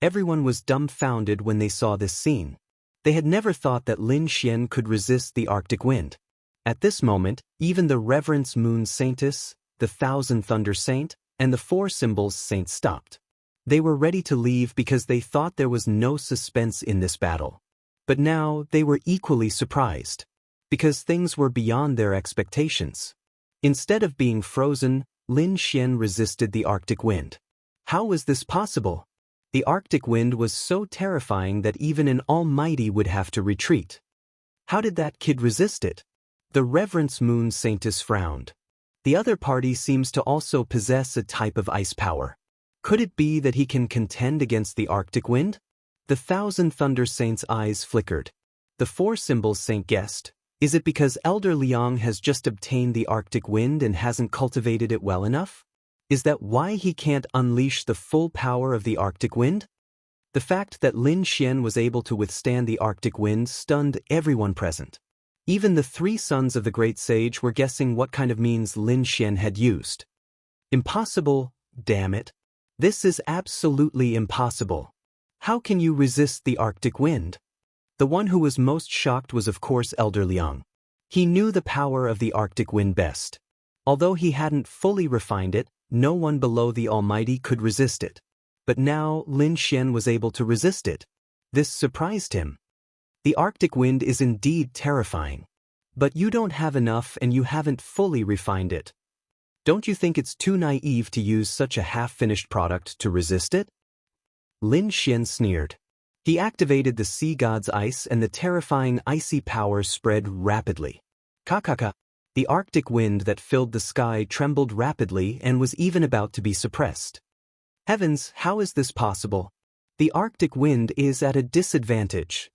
Everyone was dumbfounded when they saw this scene. They had never thought that Lin Xian could resist the Arctic wind. At this moment, even the Reverence Moon Saintess, the 1,000 Thunder Saint, and the 4 Symbols Saint stopped. They were ready to leave because they thought there was no suspense in this battle. But now they were equally surprised, because things were beyond their expectations. Instead of being frozen, Lin Xian resisted the Arctic wind. How was this possible? The Arctic wind was so terrifying that even an almighty would have to retreat. How did that kid resist it? The Reverence Moon Saintess frowned. The other party seems to also possess a type of ice power. Could it be that he can contend against the Arctic wind? The 1,000 Thunder Saints' eyes flickered. The 4 Symbols Saint guessed. Is it because Elder Liang has just obtained the Arctic wind and hasn't cultivated it well enough? Is that why he can't unleash the full power of the Arctic wind? The fact that Lin Xian was able to withstand the Arctic wind stunned everyone present. Even the 3 sons of the great sage were guessing what kind of means Lin Xian had used. Impossible, damn it. This is absolutely impossible. How can you resist the Arctic wind? The one who was most shocked was of course Elder Liang. He knew the power of the Arctic wind best. Although he hadn't fully refined it, no one below the Almighty could resist it. But now Lin Xian was able to resist it. This surprised him. The Arctic wind is indeed terrifying. But you don't have enough and you haven't fully refined it. Don't you think it's too naive to use such a half-finished product to resist it? Lin Xian sneered. He activated the sea god's ice and the terrifying icy power spread rapidly. Kakaka. The Arctic wind that filled the sky trembled rapidly and was even about to be suppressed. Heavens, how is this possible? The Arctic wind is at a disadvantage.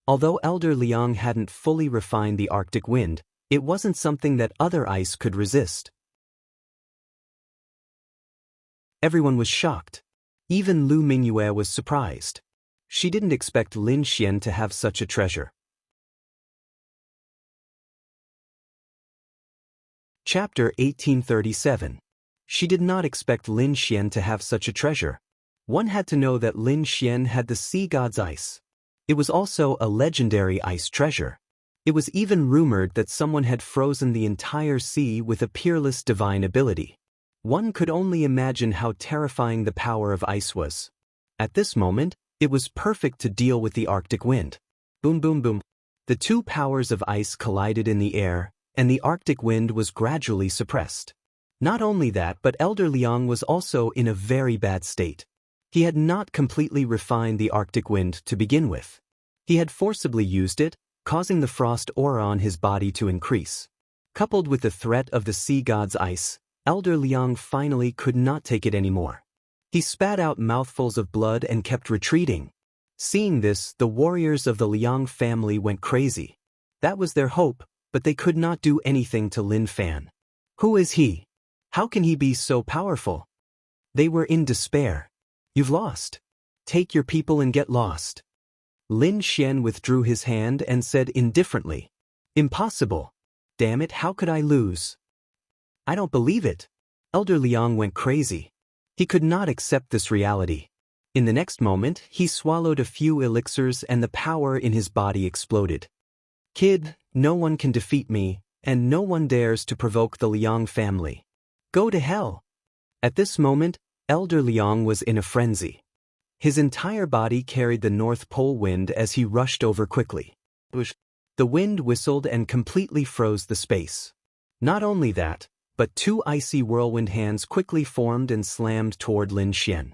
Although Elder Liang hadn't fully refined the Arctic wind, it wasn't something that other ice could resist. Everyone was shocked. Even Lu Mingyue was surprised. She didn't expect Lin Xian to have such a treasure. Chapter 1837. She did not expect Lin Xian to have such a treasure. One had to know that Lin Xian had the sea god's ice. It was also a legendary ice treasure. It was even rumored that someone had frozen the entire sea with a peerless divine ability. One could only imagine how terrifying the power of ice was. At this moment, it was perfect to deal with the Arctic wind. Boom boom boom. The two powers of ice collided in the air, and the Arctic wind was gradually suppressed. Not only that, but Elder Liang was also in a very bad state. He had not completely refined the Arctic wind to begin with. He had forcibly used it, causing the frost aura on his body to increase. Coupled with the threat of the sea god's ice, Elder Liang finally could not take it anymore. He spat out mouthfuls of blood and kept retreating. Seeing this, the warriors of the Liang family went crazy. That was their hope, but they could not do anything to Lin Fan. Who is he? How can he be so powerful? They were in despair. You've lost. Take your people and get lost. Lin Xian withdrew his hand and said indifferently. Impossible. Damn it, how could I lose? I don't believe it. Elder Liang went crazy. He could not accept this reality. In the next moment, he swallowed a few elixirs and the power in his body exploded. Kid, no one can defeat me, and no one dares to provoke the Liang family. Go to hell. At this moment, Elder Liang was in a frenzy. His entire body carried the North Pole wind as he rushed over quickly. The wind whistled and completely froze the space. Not only that, but two icy whirlwind hands quickly formed and slammed toward Lin Xian.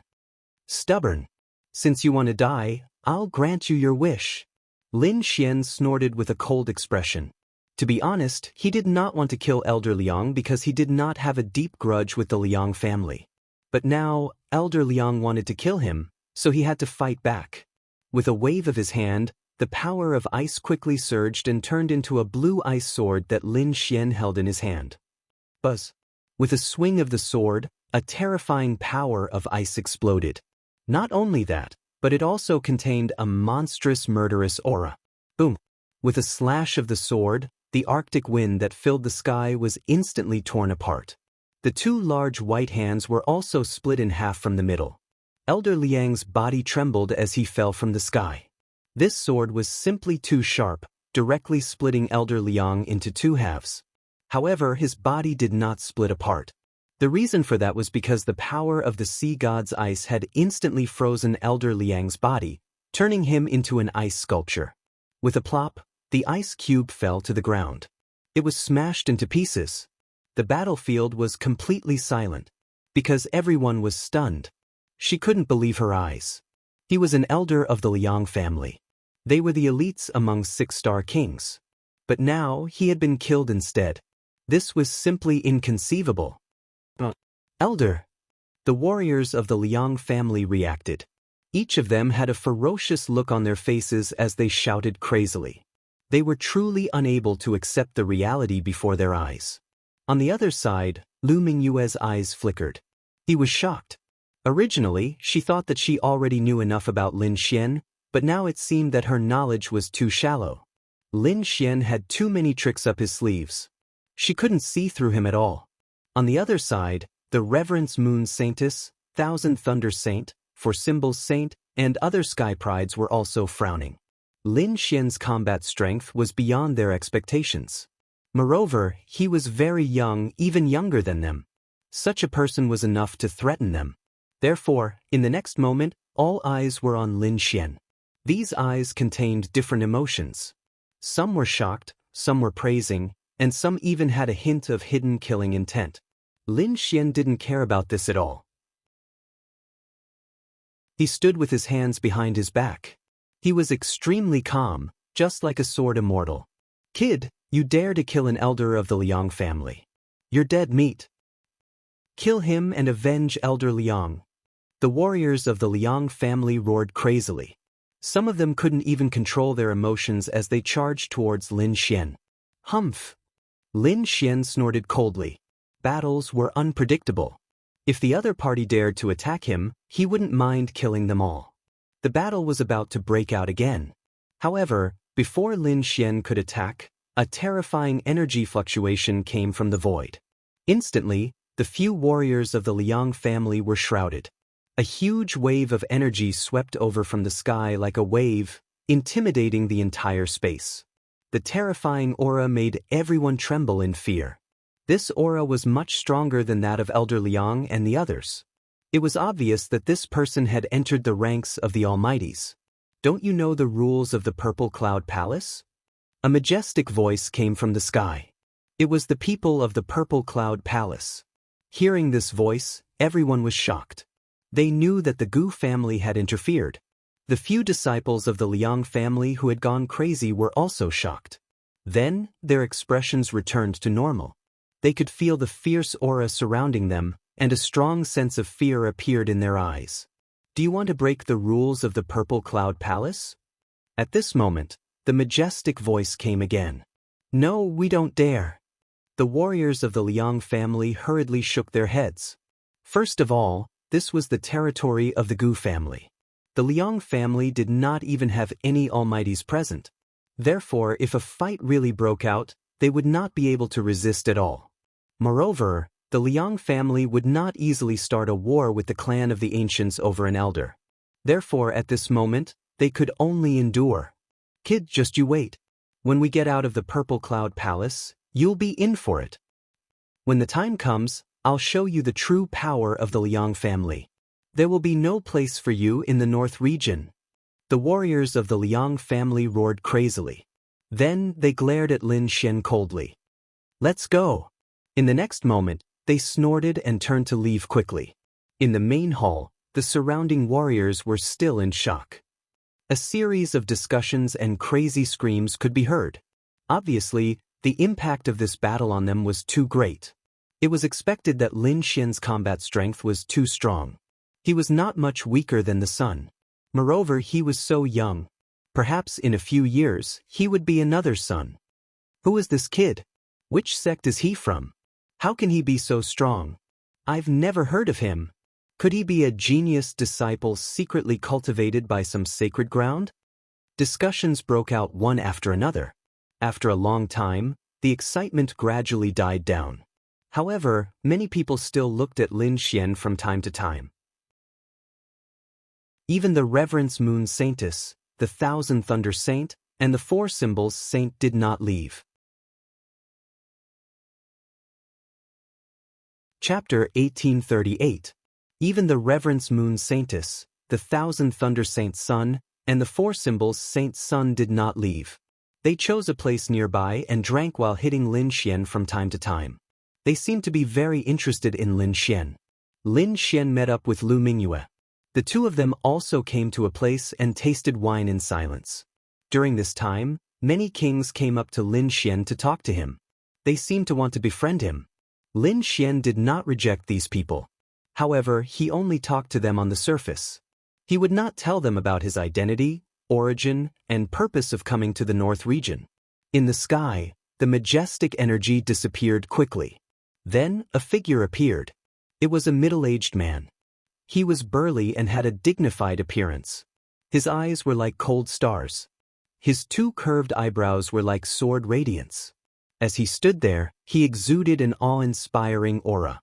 Stubborn. Since you want to die, I'll grant you your wish. Lin Xian snorted with a cold expression. To be honest, he did not want to kill Elder Liang because he did not have a deep grudge with the Liang family. But now, Elder Liang wanted to kill him, so he had to fight back. With a wave of his hand, the power of ice quickly surged and turned into a blue ice sword that Lin Xian held in his hand. Buzz. With a swing of the sword, a terrifying power of ice exploded. Not only that, but it also contained a monstrous murderous aura. Boom. With a slash of the sword, the Arctic wind that filled the sky was instantly torn apart. The two large white hands were also split in half from the middle. Elder Liang's body trembled as he fell from the sky. This sword was simply too sharp, directly splitting Elder Liang into two halves. However, his body did not split apart. The reason for that was because the power of the sea god's ice had instantly frozen Elder Liang's body, turning him into an ice sculpture. With a plop, the ice cube fell to the ground. It was smashed into pieces. The battlefield was completely silent, because everyone was stunned. She couldn't believe her eyes. He was an elder of the Liang family. They were the elites among six-star kings. But now he had been killed instead. This was simply inconceivable. Elder. The warriors of the Liang family reacted. Each of them had a ferocious look on their faces as they shouted crazily. They were truly unable to accept the reality before their eyes. On the other side, Lu Mingyue's eyes flickered. He was shocked. Originally, she thought that she already knew enough about Lin Xian, but now it seemed that her knowledge was too shallow. Lin Xian had too many tricks up his sleeves. She couldn't see through him at all. On the other side, the Reverence Moon Saintess, Thousand Thunder Saint, For Symbols Saint, and other sky prides were also frowning. Lin Xian's combat strength was beyond their expectations. Moreover, he was very young, even younger than them. Such a person was enough to threaten them. Therefore, in the next moment, all eyes were on Lin Xian. These eyes contained different emotions. Some were shocked, some were praising, and some even had a hint of hidden killing intent. Lin Xian didn't care about this at all. He stood with his hands behind his back. He was extremely calm, just like a sword immortal. "Kid, you dare to kill an elder of the Liang family. You're dead meat. Kill him and avenge Elder Liang." The warriors of the Liang family roared crazily. Some of them couldn't even control their emotions as they charged towards Lin Xian. Humph! Lin Xian snorted coldly. Battles were unpredictable. If the other party dared to attack him, he wouldn't mind killing them all. The battle was about to break out again. However, before Lin Xian could attack, a terrifying energy fluctuation came from the void. Instantly, the few warriors of the Liang family were shrouded. A huge wave of energy swept over from the sky like a wave, intimidating the entire space. The terrifying aura made everyone tremble in fear. This aura was much stronger than that of Elder Liang and the others. It was obvious that this person had entered the ranks of the Almighties. "Don't you know the rules of the Purple Cloud Palace?" A majestic voice came from the sky. It was the people of the Purple Cloud Palace. Hearing this voice, everyone was shocked. They knew that the Gu family had interfered. The few disciples of the Liang family who had gone crazy were also shocked. Then, their expressions returned to normal. They could feel the fierce aura surrounding them, and a strong sense of fear appeared in their eyes. "Do you want to break the rules of the Purple Cloud Palace?" At this moment, the majestic voice came again. "No, we don't dare." The warriors of the Liang family hurriedly shook their heads. First of all, this was the territory of the Gu family. The Liang family did not even have any Almighties present. Therefore, if a fight really broke out, they would not be able to resist at all. Moreover, the Liang family would not easily start a war with the clan of the ancients over an elder. Therefore, at this moment, they could only endure. "Kid, just you wait. When we get out of the Purple Cloud Palace, you'll be in for it. When the time comes, I'll show you the true power of the Liang family. There will be no place for you in the north region." The warriors of the Liang family roared crazily. Then they glared at Lin Xian coldly. "Let's go." In the next moment, they snorted and turned to leave quickly. In the main hall, the surrounding warriors were still in shock. A series of discussions and crazy screams could be heard. Obviously, the impact of this battle on them was too great. It was expected that Lin Xian's combat strength was too strong. He was not much weaker than the sun. Moreover, he was so young. Perhaps in a few years, he would be another sun. Who is this kid? Which sect is he from? How can he be so strong? I've never heard of him. Could he be a genius disciple secretly cultivated by some sacred ground? Discussions broke out one after another. After a long time, the excitement gradually died down. However, many people still looked at Lin Xian from time to time. Even the Reverence Moon Saintess, the Thousand Thunder Saint, and the Four Symbols Saint did not leave. Chapter 1838. Even the Reverence Moon Saintess, the Thousand Thunder Saint's son, and the Four Symbols Saint's son did not leave. They chose a place nearby and drank while hitting Lin Xian from time to time. They seemed to be very interested in Lin Xian. Lin Xian met up with Lu Mingyue. The two of them also came to a place and tasted wine in silence. During this time, many kings came up to Lin Xian to talk to him. They seemed to want to befriend him. Lin Xian did not reject these people. However, he only talked to them on the surface. He would not tell them about his identity, origin, and purpose of coming to the North region. In the sky, the majestic energy disappeared quickly. Then, a figure appeared. It was a middle-aged man. He was burly and had a dignified appearance. His eyes were like cold stars. His two curved eyebrows were like sword radiance. As he stood there, he exuded an awe-inspiring aura.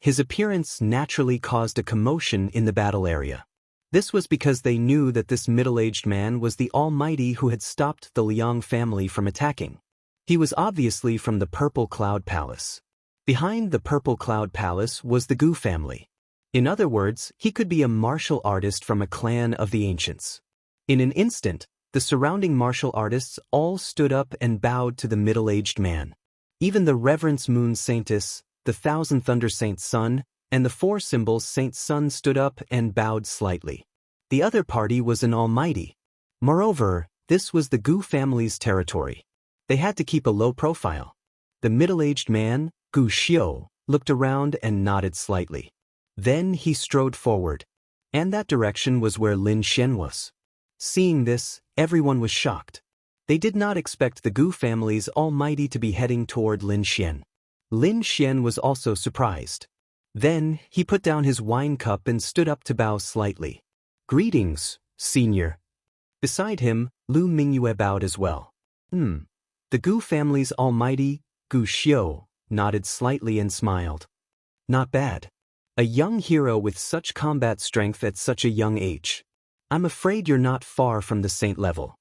His appearance naturally caused a commotion in the battle area. This was because they knew that this middle-aged man was the Almighty who had stopped the Liang family from attacking. He was obviously from the Purple Cloud Palace. Behind the Purple Cloud Palace was the Gu family. In other words, he could be a martial artist from a clan of the ancients. In an instant, The surrounding martial artists all stood up and bowed to the middle-aged man. Even the Reverence Moon Saintess, the Thousand Thunder Saint's son, and the Four Symbols Saint's son stood up and bowed slightly. The other party was an almighty. Moreover, this was the Gu family's territory. They had to keep a low profile. The middle-aged man, Gu Xiu, looked around and nodded slightly. Then he strode forward. And that direction was where Lin Xian was. Seeing this, everyone was shocked. They did not expect the Gu family's almighty to be heading toward Lin Xian. Lin Xian was also surprised. Then, he put down his wine cup and stood up to bow slightly. "Greetings, senior." Beside him, Lu Mingyue bowed as well. The Gu family's almighty, Gu Xiu, nodded slightly and smiled. Not bad. A young hero with such combat strength at such a young age. I'm afraid you're not far from the saint level.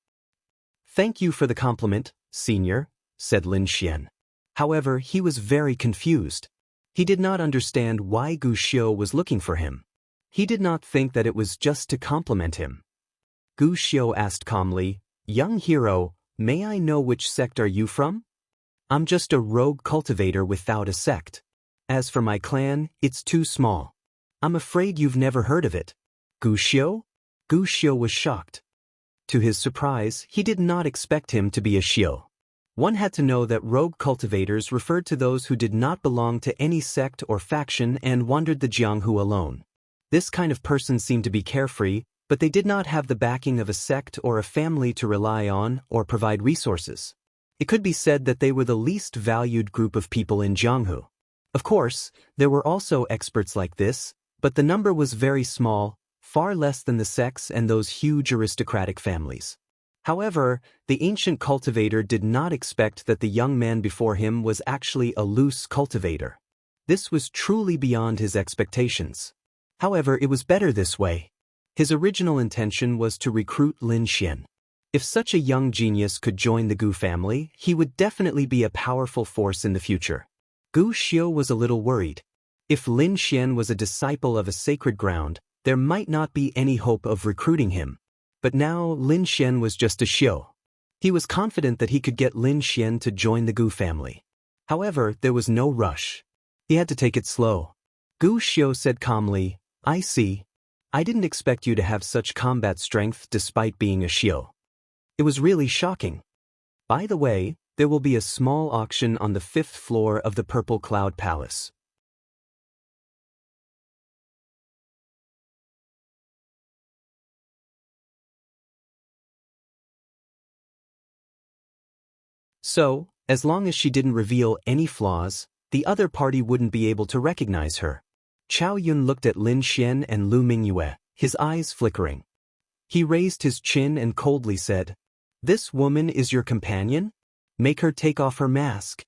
Thank you for the compliment, senior, said Lin Xian. However, he was very confused. He did not understand why Gu Xiu was looking for him. He did not think that it was just to compliment him. Gu Xiu asked calmly, "Young hero, may I know which sect are you from?" "I'm just a rogue cultivator without a sect. As for my clan, it's too small. I'm afraid you've never heard of it." "Gu Xiu?" Gu Xiu was shocked. To his surprise, he did not expect him to be a Xiu. One had to know that rogue cultivators referred to those who did not belong to any sect or faction and wandered the Jianghu alone. This kind of person seemed to be carefree, but they did not have the backing of a sect or a family to rely on or provide resources. It could be said that they were the least valued group of people in Jianghu. Of course, there were also experts like this, but the number was very small, far less than the sects and those huge aristocratic families. However, the ancient cultivator did not expect that the young man before him was actually a loose cultivator. This was truly beyond his expectations. However, it was better this way. His original intention was to recruit Lin Xian. If such a young genius could join the Gu family, he would definitely be a powerful force in the future. Gu Xiu was a little worried. If Lin Xian was a disciple of a sacred ground, there might not be any hope of recruiting him. But now Lin Xian was just a Xiu. He was confident that he could get Lin Xian to join the Gu family. However, there was no rush. He had to take it slow. Gu Xiu said calmly, "I see. I didn't expect you to have such combat strength despite being a Xiu. It was really shocking. By the way, there will be a small auction on the 5th floor of the Purple Cloud Palace. So, as long as she didn't reveal any flaws, the other party wouldn't be able to recognize her." Chao Yun looked at Lin Xian and Lu Mingyue, his eyes flickering. He raised his chin and coldly said, "This woman is your companion? Make her take off her mask."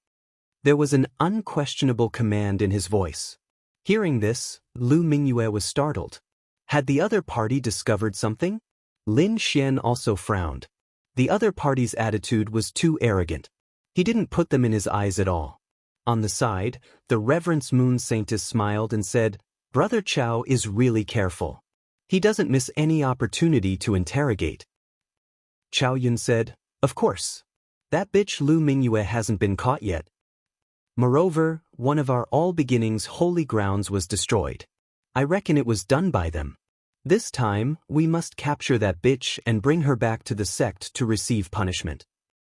There was an unquestionable command in his voice. Hearing this, Lu Mingyue was startled. Had the other party discovered something? Lin Xian also frowned. The other party's attitude was too arrogant. He didn't put them in his eyes at all. On the side, the Reverence Moon Saintess smiled and said, "Brother Chao is really careful. He doesn't miss any opportunity to interrogate." Chao Yun said, "Of course. That bitch Lu Mingyue hasn't been caught yet. Moreover, one of our all beginnings holy grounds was destroyed. I reckon it was done by them. This time, we must capture that bitch and bring her back to the sect to receive punishment."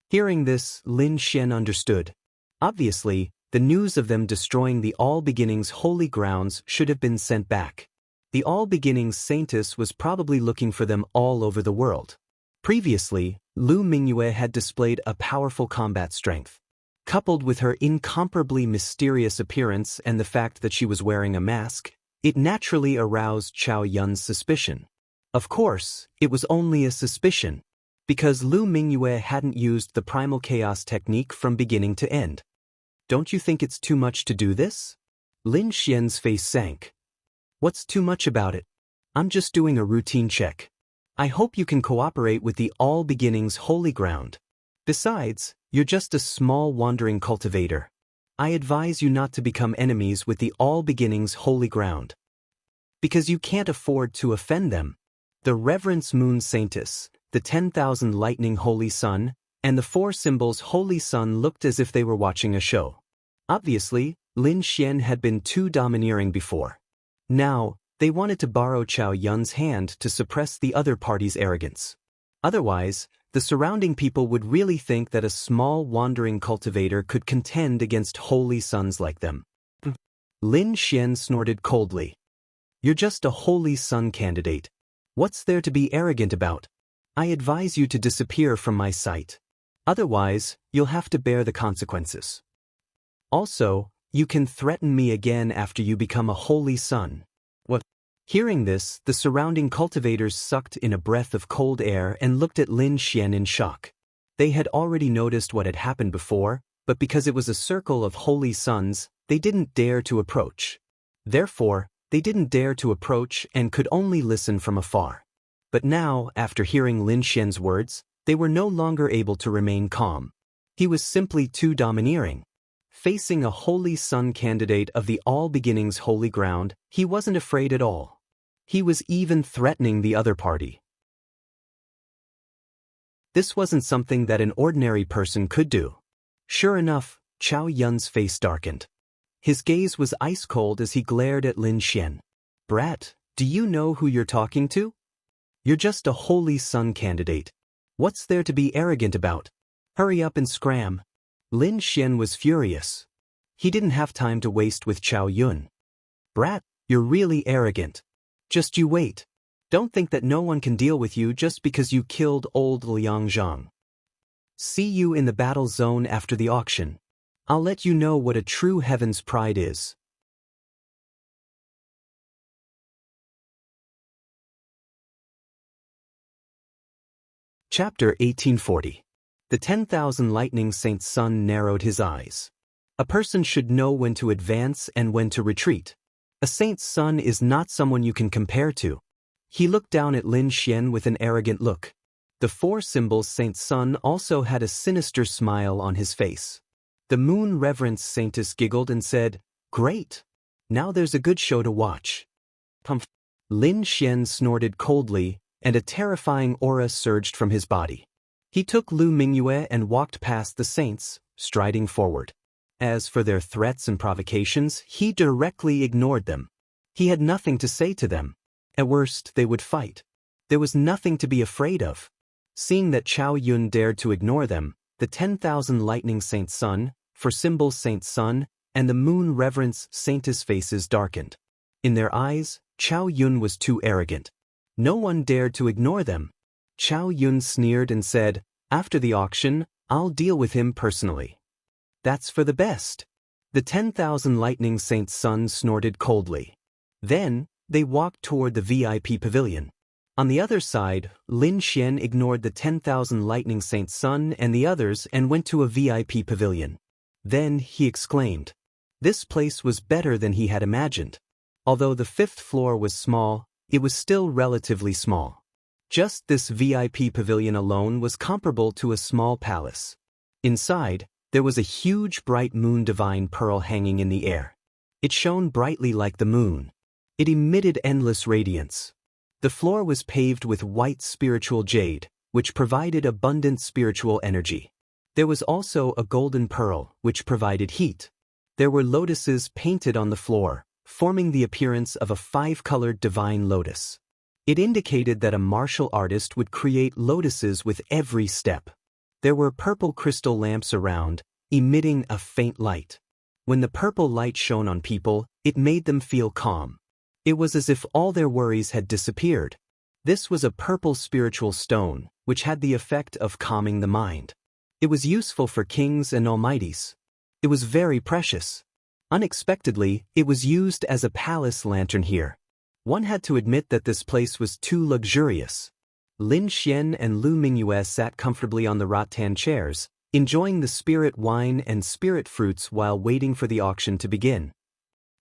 Hearing this, Lin Xian understood. Obviously, the news of them destroying the All Beginnings holy grounds should have been sent back. The All Beginnings Saintess was probably looking for them all over the world. Previously, Lu Mingyue had displayed a powerful combat strength. Coupled with her incomparably mysterious appearance and the fact that she was wearing a mask, it naturally aroused Chao Yun's suspicion. Of course, it was only a suspicion, because Lu Mingyue hadn't used the primal chaos technique from beginning to end. "Don't you think it's too much to do this?" Lin Xian's face sank. "What's too much about it? I'm just doing a routine check. I hope you can cooperate with the All Beginnings Holy Ground. Besides, you're just a small wandering cultivator. I advise you not to become enemies with the All Beginnings Holy Ground, because you can't afford to offend them." The Reverence Moon Saintess, the 10,000 lightning holy sun, and the 4 symbols holy sun looked as if they were watching a show. Obviously, Lin Xian had been too domineering before. Now, they wanted to borrow Chao Yun's hand to suppress the other party's arrogance. Otherwise, the surrounding people would really think that a small wandering cultivator could contend against holy sons like them. Lin Xian snorted coldly. You're just a holy sun candidate. What's there to be arrogant about? I advise you to disappear from my sight. Otherwise, you'll have to bear the consequences. Also, you can threaten me again after you become a holy sun. What? Hearing this, the surrounding cultivators sucked in a breath of cold air and looked at Lin Xian in shock. They had already noticed what had happened before, but because it was a circle of holy suns, they didn't dare to approach. Therefore, they didn't dare to approach and could only listen from afar. But now, after hearing Lin Xian's words, they were no longer able to remain calm. He was simply too domineering. Facing a holy sun candidate of the all beginnings holy ground, he wasn't afraid at all. He was even threatening the other party. This wasn't something that an ordinary person could do. Sure enough, Chao Yun's face darkened. His gaze was ice cold as he glared at Lin Xian. Brat, do you know who you're talking to? You're just a holy sun candidate. What's there to be arrogant about? Hurry up and scram. Lin Xian was furious. He didn't have time to waste with Chao Yun. Brat, you're really arrogant. Just you wait. Don't think that no one can deal with you just because you killed old Liang Zhang. See you in the battle zone after the auction. I'll let you know what a true heaven's pride is. Chapter 1840. The 10,000 lightning saint's son narrowed his eyes. A person should know when to advance and when to retreat. A saint's son is not someone you can compare to. He looked down at Lin Xian with an arrogant look. The 4 symbols saint's son also had a sinister smile on his face. The moon reverence saintess giggled and said, Great! Now there's a good show to watch. Pumph! Lin Xian snorted coldly, and a terrifying aura surged from his body. He took Lu Mingyue and walked past the saints, striding forward. As for their threats and provocations, he directly ignored them. He had nothing to say to them. At worst, they would fight. There was nothing to be afraid of. Seeing that Chao Yun dared to ignore them, the 10,000 lightning saint's son, for symbol saint's son, and the moon reverence saintess faces darkened. In their eyes, Chao Yun was too arrogant. No one dared to ignore them. Chao Yun sneered and said, After the auction, I'll deal with him personally. That's for the best. The 10,000 lightning saint's son snorted coldly. Then, they walked toward the VIP pavilion. On the other side, Lin Xian ignored the 10,000 lightning saint's son and the others and went to a VIP pavilion. Then he exclaimed. This place was better than he had imagined. Although the 5th floor was small, it was still relatively small. Just this VIP pavilion alone was comparable to a small palace. Inside, there was a huge bright moon divine pearl hanging in the air. It shone brightly like the moon. It emitted endless radiance. The floor was paved with white spiritual jade, which provided abundant spiritual energy. There was also a golden pearl, which provided heat. There were lotuses painted on the floor, forming the appearance of a 5-colored divine lotus. It indicated that a martial artist would create lotuses with every step. There were purple crystal lamps around, emitting a faint light. When the purple light shone on people, it made them feel calm. It was as if all their worries had disappeared. This was a purple spiritual stone, which had the effect of calming the mind. It was useful for kings and almighties. It was very precious. Unexpectedly, it was used as a palace lantern here. One had to admit that this place was too luxurious. Lin Xian and Lu Mingyue sat comfortably on the rattan chairs, enjoying the spirit wine and spirit fruits while waiting for the auction to begin.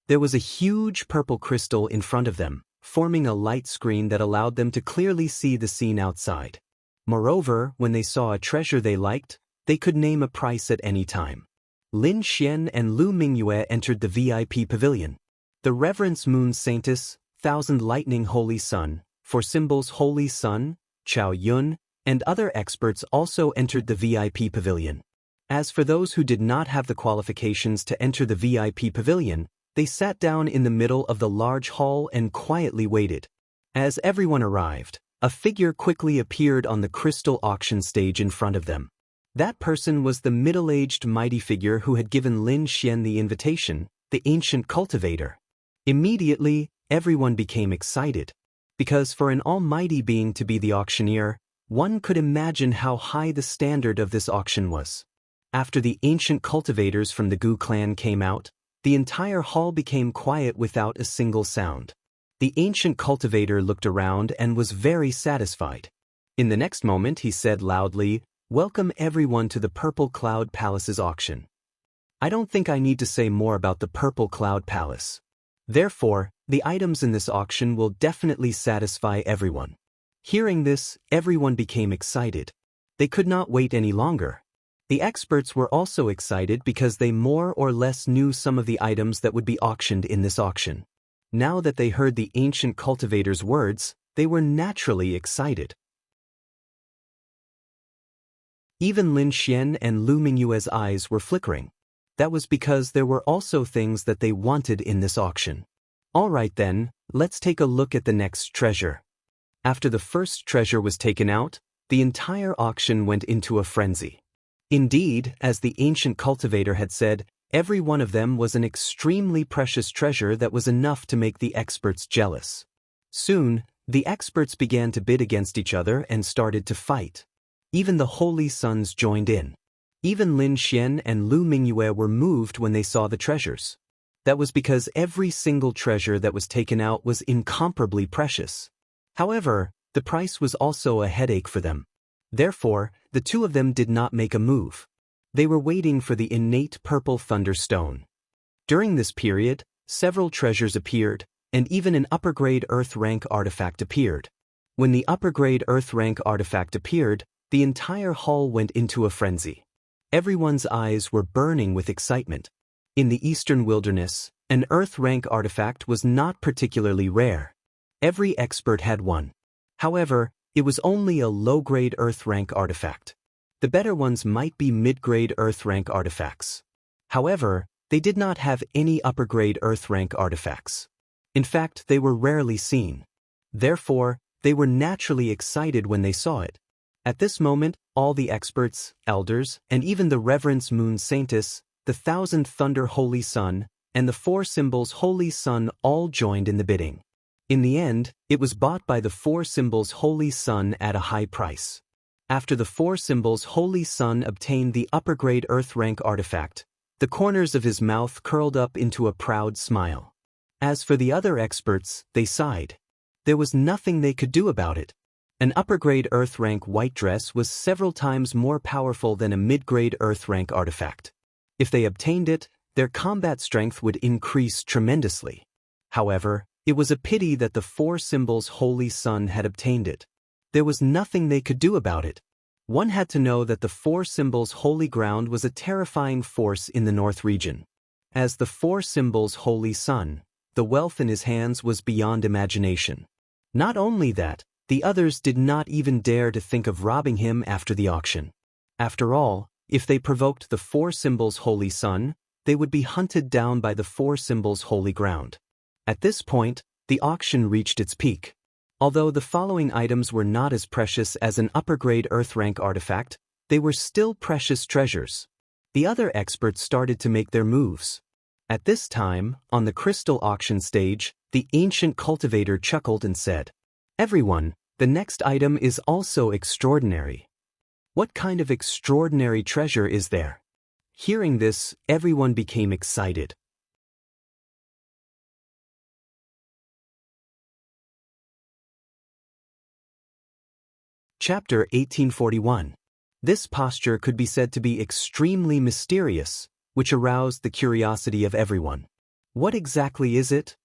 There was a huge purple crystal in front of them, forming a light screen that allowed them to clearly see the scene outside. Moreover, when they saw a treasure they liked, they could name a price at any time. Lin Xian and Lu Mingyue entered the VIP pavilion. The Reverence Moon Saintess, 1000 Lightning Holy Sun, for symbols Holy Sun, Chao Yun, and other experts also entered the VIP pavilion. As for those who did not have the qualifications to enter the VIP pavilion, they sat down in the middle of the large hall and quietly waited. As everyone arrived, a figure quickly appeared on the crystal auction stage in front of them. That person was the middle-aged mighty figure who had given Lin Xian the invitation, the ancient cultivator. Immediately, everyone became excited. Because for an almighty being to be the auctioneer, one could imagine how high the standard of this auction was. After the ancient cultivators from the Gu clan came out, the entire hall became quiet without a single sound. The ancient cultivator looked around and was very satisfied. In the next moment he said loudly, "Welcome everyone to the Purple Cloud Palace's auction." I don't think I need to say more about the Purple Cloud Palace. Therefore, the items in this auction will definitely satisfy everyone. Hearing this, everyone became excited. They could not wait any longer. The experts were also excited because they more or less knew some of the items that would be auctioned in this auction. Now that they heard the ancient cultivator's words, they were naturally excited. Even Lin Xian and Lu Mingyue's eyes were flickering. That was because there were also things that they wanted in this auction. Alright then, let's take a look at the next treasure. After the first treasure was taken out, the entire auction went into a frenzy. Indeed, as the ancient cultivator had said, every one of them was an extremely precious treasure that was enough to make the experts jealous. Soon, the experts began to bid against each other and started to fight. Even the holy sons joined in. Even Lin Xian and Lu Mingyue were moved when they saw the treasures. That was because every single treasure that was taken out was incomparably precious. However, the price was also a headache for them. Therefore, the two of them did not make a move. They were waiting for the innate purple thunderstone. During this period, several treasures appeared, and even an upper-grade Earth rank artifact appeared. When the upper-grade Earth rank artifact appeared, the entire hall went into a frenzy. Everyone's eyes were burning with excitement. In the Eastern Wilderness, an Earth rank artifact was not particularly rare. Every expert had one. However, it was only a low-grade Earth rank artifact. The better ones might be mid-grade Earth rank artifacts. However, they did not have any upper-grade Earth rank artifacts. In fact, they were rarely seen. Therefore, they were naturally excited when they saw it. At this moment, all the experts, elders, and even the Reverence Moon Saintess, the Thousand Thunder Holy Sun, and the Four Symbols Holy Sun all joined in the bidding. In the end, it was bought by the Four Symbols Holy Sun at a high price. After the Four Symbols Holy Sun obtained the upper-grade Earth rank artifact, the corners of his mouth curled up into a proud smile. As for the other experts, they sighed. There was nothing they could do about it. An upper-grade Earth rank white dress was several times more powerful than a mid-grade Earth rank artifact. If they obtained it, their combat strength would increase tremendously. However, it was a pity that the Four Symbols Holy Sun had obtained it. There was nothing they could do about it. One had to know that the Four Symbols Holy Ground was a terrifying force in the North region. As the Four Symbols Holy Sun, the wealth in his hands was beyond imagination. Not only that, the others did not even dare to think of robbing him after the auction. After all, if they provoked the Four Symbols Holy Sun, they would be hunted down by the Four Symbols Holy Ground. At this point, the auction reached its peak. Although the following items were not as precious as an upper-grade Earth rank artifact, they were still precious treasures. The other experts started to make their moves. At this time, on the crystal auction stage, the ancient cultivator chuckled and said, "Everyone, the next item is also extraordinary." What kind of extraordinary treasure is there? Hearing this, everyone became excited. Chapter 1841. This posture could be said to be extremely mysterious, which aroused the curiosity of everyone. What exactly is it?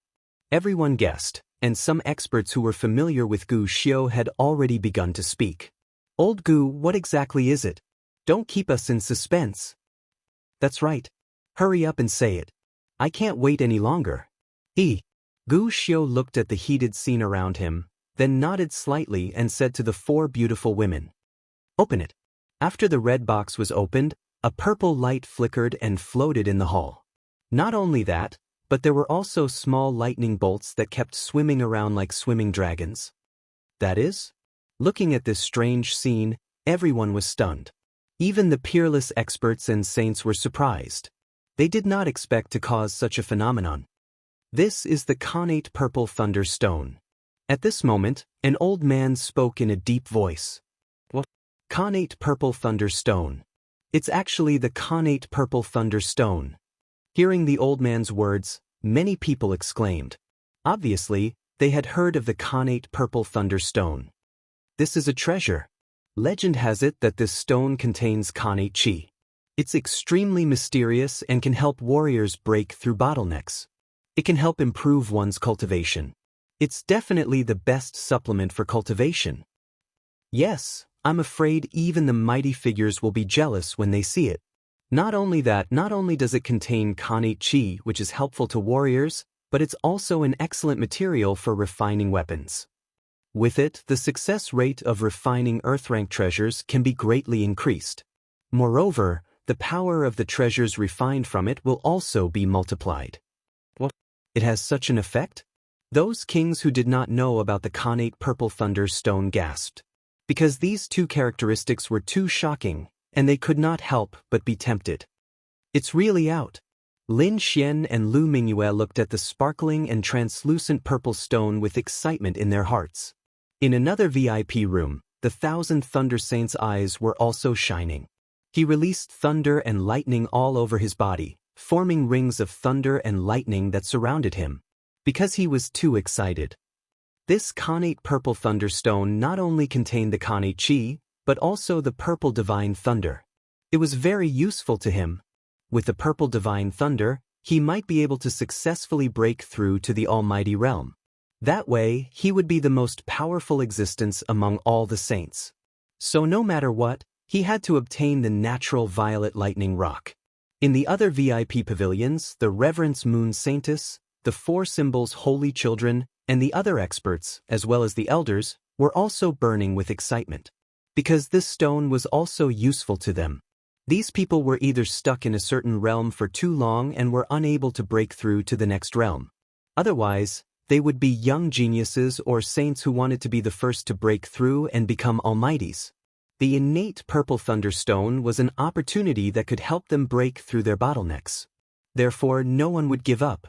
Everyone guessed, and some experts who were familiar with Gu Xiu had already begun to speak. "Old Gu, what exactly is it? Don't keep us in suspense." "That's right. Hurry up and say it. I can't wait any longer." Gu Xiu looked at the heated scene around him, then nodded slightly and said to the four beautiful women, Open it. After the red box was opened, a purple light flickered and floated in the hall. Not only that, but there were also small lightning bolts that kept swimming around like swimming dragons. That is? Looking at this strange scene, everyone was stunned. Even the peerless experts and saints were surprised. They did not expect to cause such a phenomenon. This is the connate purple thunder stone. At this moment, an old man spoke in a deep voice. What? Connate purple thunder stone. It's actually the connate purple thunder stone. Hearing the old man's words, many people exclaimed. Obviously, they had heard of the connate purple thunder stone. This is a treasure. Legend has it that this stone contains connate chi. It's extremely mysterious and can help warriors break through bottlenecks. It can help improve one's cultivation. It's definitely the best supplement for cultivation. Yes, I'm afraid even the mighty figures will be jealous when they see it. Not only that, not only does it contain connate chi, which is helpful to warriors, but it's also an excellent material for refining weapons. With it, the success rate of refining earth-rank treasures can be greatly increased. Moreover, the power of the treasures refined from it will also be multiplied. What? It has such an effect? Those kings who did not know about the connate purple thunder stone gasped. Because these two characteristics were too shocking, and they could not help but be tempted. It's really out. Lin Xian and Lu Mingyue looked at the sparkling and translucent purple stone with excitement in their hearts. In another VIP room, the Thousand Thunder Saint's eyes were also shining. He released thunder and lightning all over his body, forming rings of thunder and lightning that surrounded him. Because he was too excited. This connate purple thunder stone not only contained the connate chi, but also the purple divine thunder. It was very useful to him. With the purple divine thunder, he might be able to successfully break through to the almighty realm. That way, he would be the most powerful existence among all the saints. So no matter what, he had to obtain the natural violet lightning rock. In the other VIP pavilions, the Reverence Moon Saintess, the Four Symbols Holy Children, and the other experts, as well as the elders, were also burning with excitement. Because this stone was also useful to them. These people were either stuck in a certain realm for too long and were unable to break through to the next realm. Otherwise, they would be young geniuses or saints who wanted to be the first to break through and become almighties. The innate purple thunder stone was an opportunity that could help them break through their bottlenecks. Therefore, no one would give up.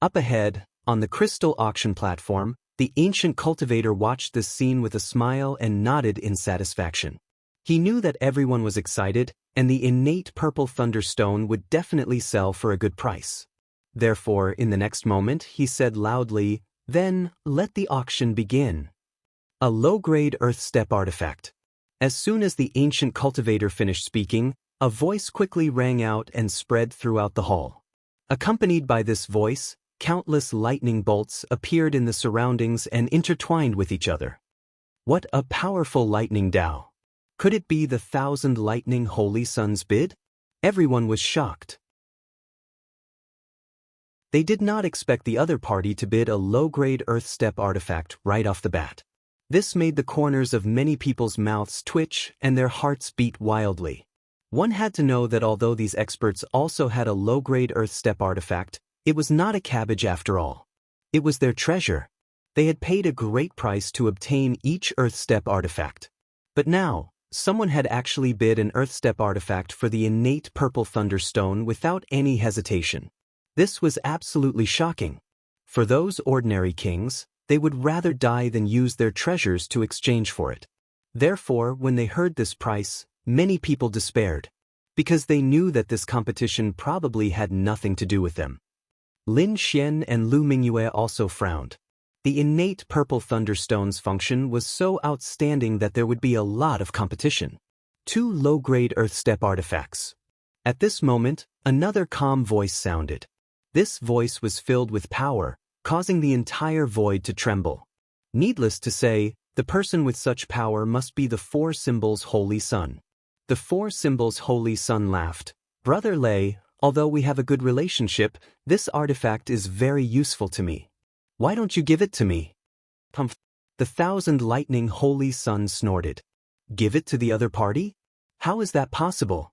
Up ahead, on the crystal auction platform, the ancient cultivator watched this scene with a smile and nodded in satisfaction. He knew that everyone was excited, and the innate purple thunderstone would definitely sell for a good price. Therefore, in the next moment, he said loudly, "Then, let the auction begin." A low-grade earth step artifact. As soon as the ancient cultivator finished speaking, a voice quickly rang out and spread throughout the hall. Accompanied by this voice, countless lightning bolts appeared in the surroundings and intertwined with each other. What a powerful lightning Tao! Could it be the 1,000 lightning holy suns bid? Everyone was shocked. They did not expect the other party to bid a low-grade earth step artifact right off the bat. This made the corners of many people's mouths twitch and their hearts beat wildly. One had to know that although these experts also had a low-grade earth step artifact, it was not a cabbage after all. It was their treasure. They had paid a great price to obtain each earth step artifact. But now, someone had actually bid an earth step artifact for the innate purple thunderstone without any hesitation. This was absolutely shocking. For those ordinary kings, they would rather die than use their treasures to exchange for it. Therefore, when they heard this price, many people despaired, because they knew that this competition probably had nothing to do with them. Lin Xian and Lu Mingyue also frowned. The innate purple thunderstone's function was so outstanding that there would be a lot of competition. 2 low-grade earth step artifacts. At this moment, another calm voice sounded. This voice was filled with power, causing the entire void to tremble. Needless to say, the person with such power must be the Four Symbols Holy Sun. The Four Symbols Holy Sun laughed. "Brother Lei, although we have a good relationship, this artifact is very useful to me. Why don't you give it to me?" The 1,000 lightning holy sun snorted. Give it to the other party? How is that possible?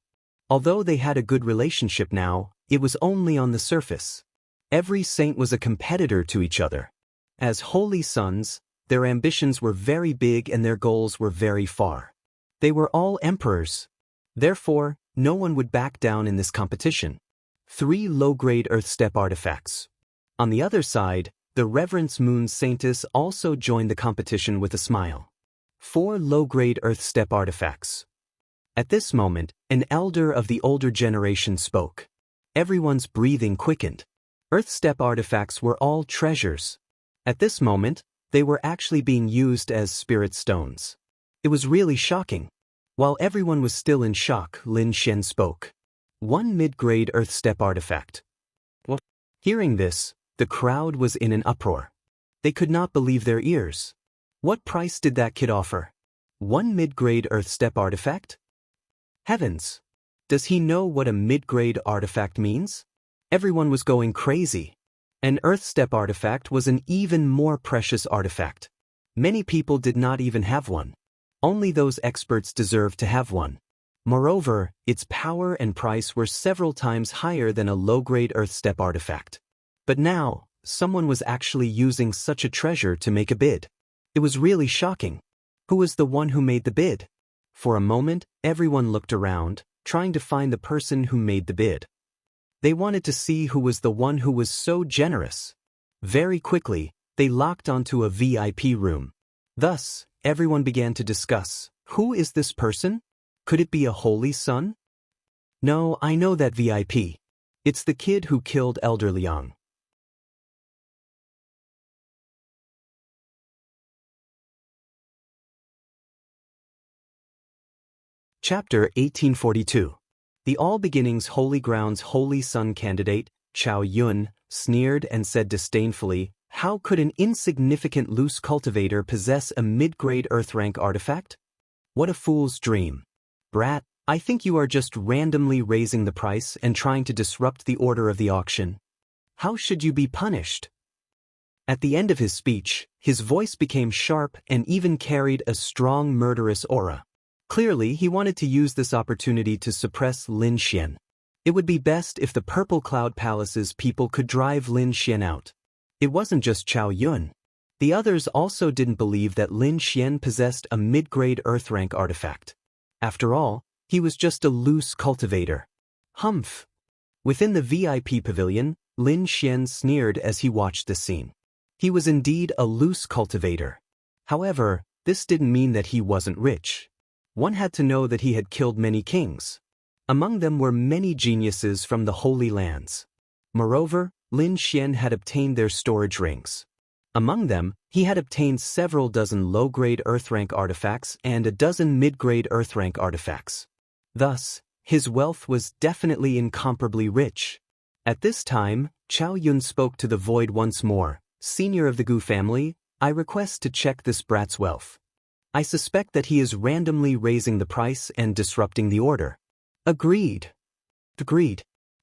Although they had a good relationship now, it was only on the surface. Every saint was a competitor to each other. As holy sons, their ambitions were very big and their goals were very far. They were all emperors. Therefore, no one would back down in this competition. 3 low-grade Earth Step artifacts. On the other side, the Reverence Moon Saintess also joined the competition with a smile. 4 low-grade Earth Step artifacts. At this moment, an elder of the older generation spoke. Everyone's breathing quickened. Earth Step artifacts were all treasures. At this moment, they were actually being used as spirit stones. It was really shocking. While everyone was still in shock, Lin Xian spoke. 1 mid-grade Earth Step artifact. What? Hearing this, the crowd was in an uproar. They could not believe their ears. What price did that kid offer? 1 mid-grade Earth Step artifact? Heavens! Does he know what a mid-grade artifact means? Everyone was going crazy. An Earth Step artifact was an even more precious artifact. Many people did not even have one. Only those experts deserved to have one. Moreover, its power and price were several times higher than a low-grade Earth Step artifact. But now, someone was actually using such a treasure to make a bid. It was really shocking. Who was the one who made the bid? For a moment, everyone looked around, trying to find the person who made the bid. They wanted to see who was the one who was so generous. Very quickly, they locked onto a VIP room. Thus, everyone began to discuss, who is this person? Could it be a holy son? No, I know that VIP. It's the kid who killed Elder Liang. Chapter 1842. The All Beginnings Holy Grounds Holy Son candidate, Chao Yun, sneered and said disdainfully, "How could an insignificant loose cultivator possess a mid-grade Earth rank artifact? What a fool's dream. Brat, I think you are just randomly raising the price and trying to disrupt the order of the auction. How should you be punished?" At the end of his speech, his voice became sharp and even carried a strong murderous aura. Clearly, he wanted to use this opportunity to suppress Lin Xian. It would be best if the Purple Cloud Palace's people could drive Lin Xian out. It wasn't just Chao Yun. The others also didn't believe that Lin Xian possessed a mid-grade Earth rank artifact. After all, he was just a loose cultivator. Humph! Within the VIP pavilion, Lin Xian sneered as he watched the scene. He was indeed a loose cultivator. However, this didn't mean that he wasn't rich. One had to know that he had killed many kings. Among them were many geniuses from the Holy Lands. Moreover, Lin Xian had obtained their storage rings. Among them, he had obtained several dozen low-grade Earth rank artifacts and a dozen mid-grade Earth rank artifacts. Thus, his wealth was definitely incomparably rich. At this time, Chao Yun spoke to the Void once more. "Senior of the Gu family, I request to check this brat's wealth. I suspect that he is randomly raising the price and disrupting the order." Agreed. Agreed.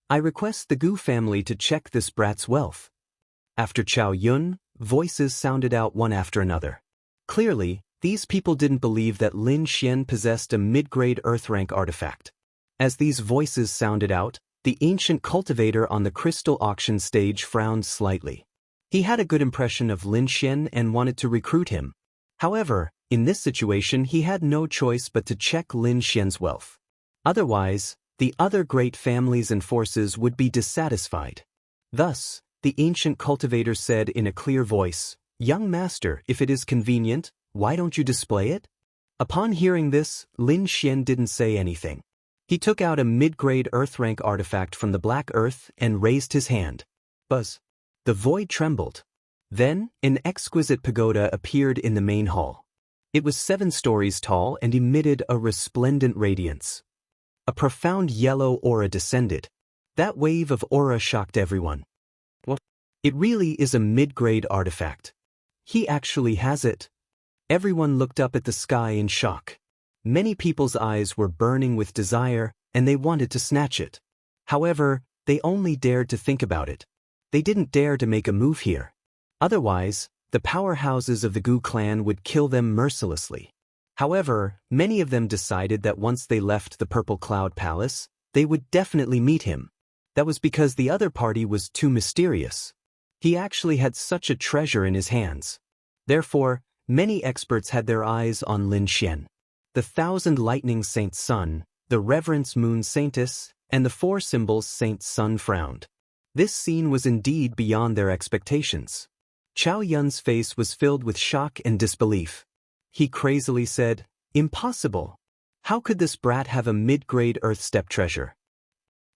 I request the Gu family to check this brat's wealth. After Chao Yun, voices sounded out one after another. Clearly, these people didn't believe that Lin Xian possessed a mid-grade Earth rank artifact. As these voices sounded out, the ancient cultivator on the crystal auction stage frowned slightly. He had a good impression of Lin Xian and wanted to recruit him. However, in this situation he had no choice but to check Lin Xian's wealth. Otherwise, the other great families and forces would be dissatisfied. Thus, the ancient cultivator said in a clear voice, "Young master, if it is convenient, why don't you display it?" Upon hearing this, Lin Xian didn't say anything. He took out a mid-grade Earth rank artifact from the Black Earth and raised his hand. Buzz. The void trembled. Then, an exquisite pagoda appeared in the main hall. It was 7 stories tall and emitted a resplendent radiance. A profound yellow aura descended. That wave of aura shocked everyone. What? It really is a mid-grade artifact. He actually has it. Everyone looked up at the sky in shock. Many people's eyes were burning with desire, and they wanted to snatch it. However, they only dared to think about it. They didn't dare to make a move here. Otherwise, the powerhouses of the Gu clan would kill them mercilessly. However, many of them decided that once they left the Purple Cloud Palace, they would definitely meet him. That was because the other party was too mysterious. He actually had such a treasure in his hands. Therefore, many experts had their eyes on Lin Xian. The 1,000 Lightning Saint's son, the Reverence Moon Saintess, and the 4 Symbols Saint's son frowned. This scene was indeed beyond their expectations. Chow Yun's face was filled with shock and disbelief. He crazily said, "Impossible! How could this brat have a mid-grade Earth Step treasure?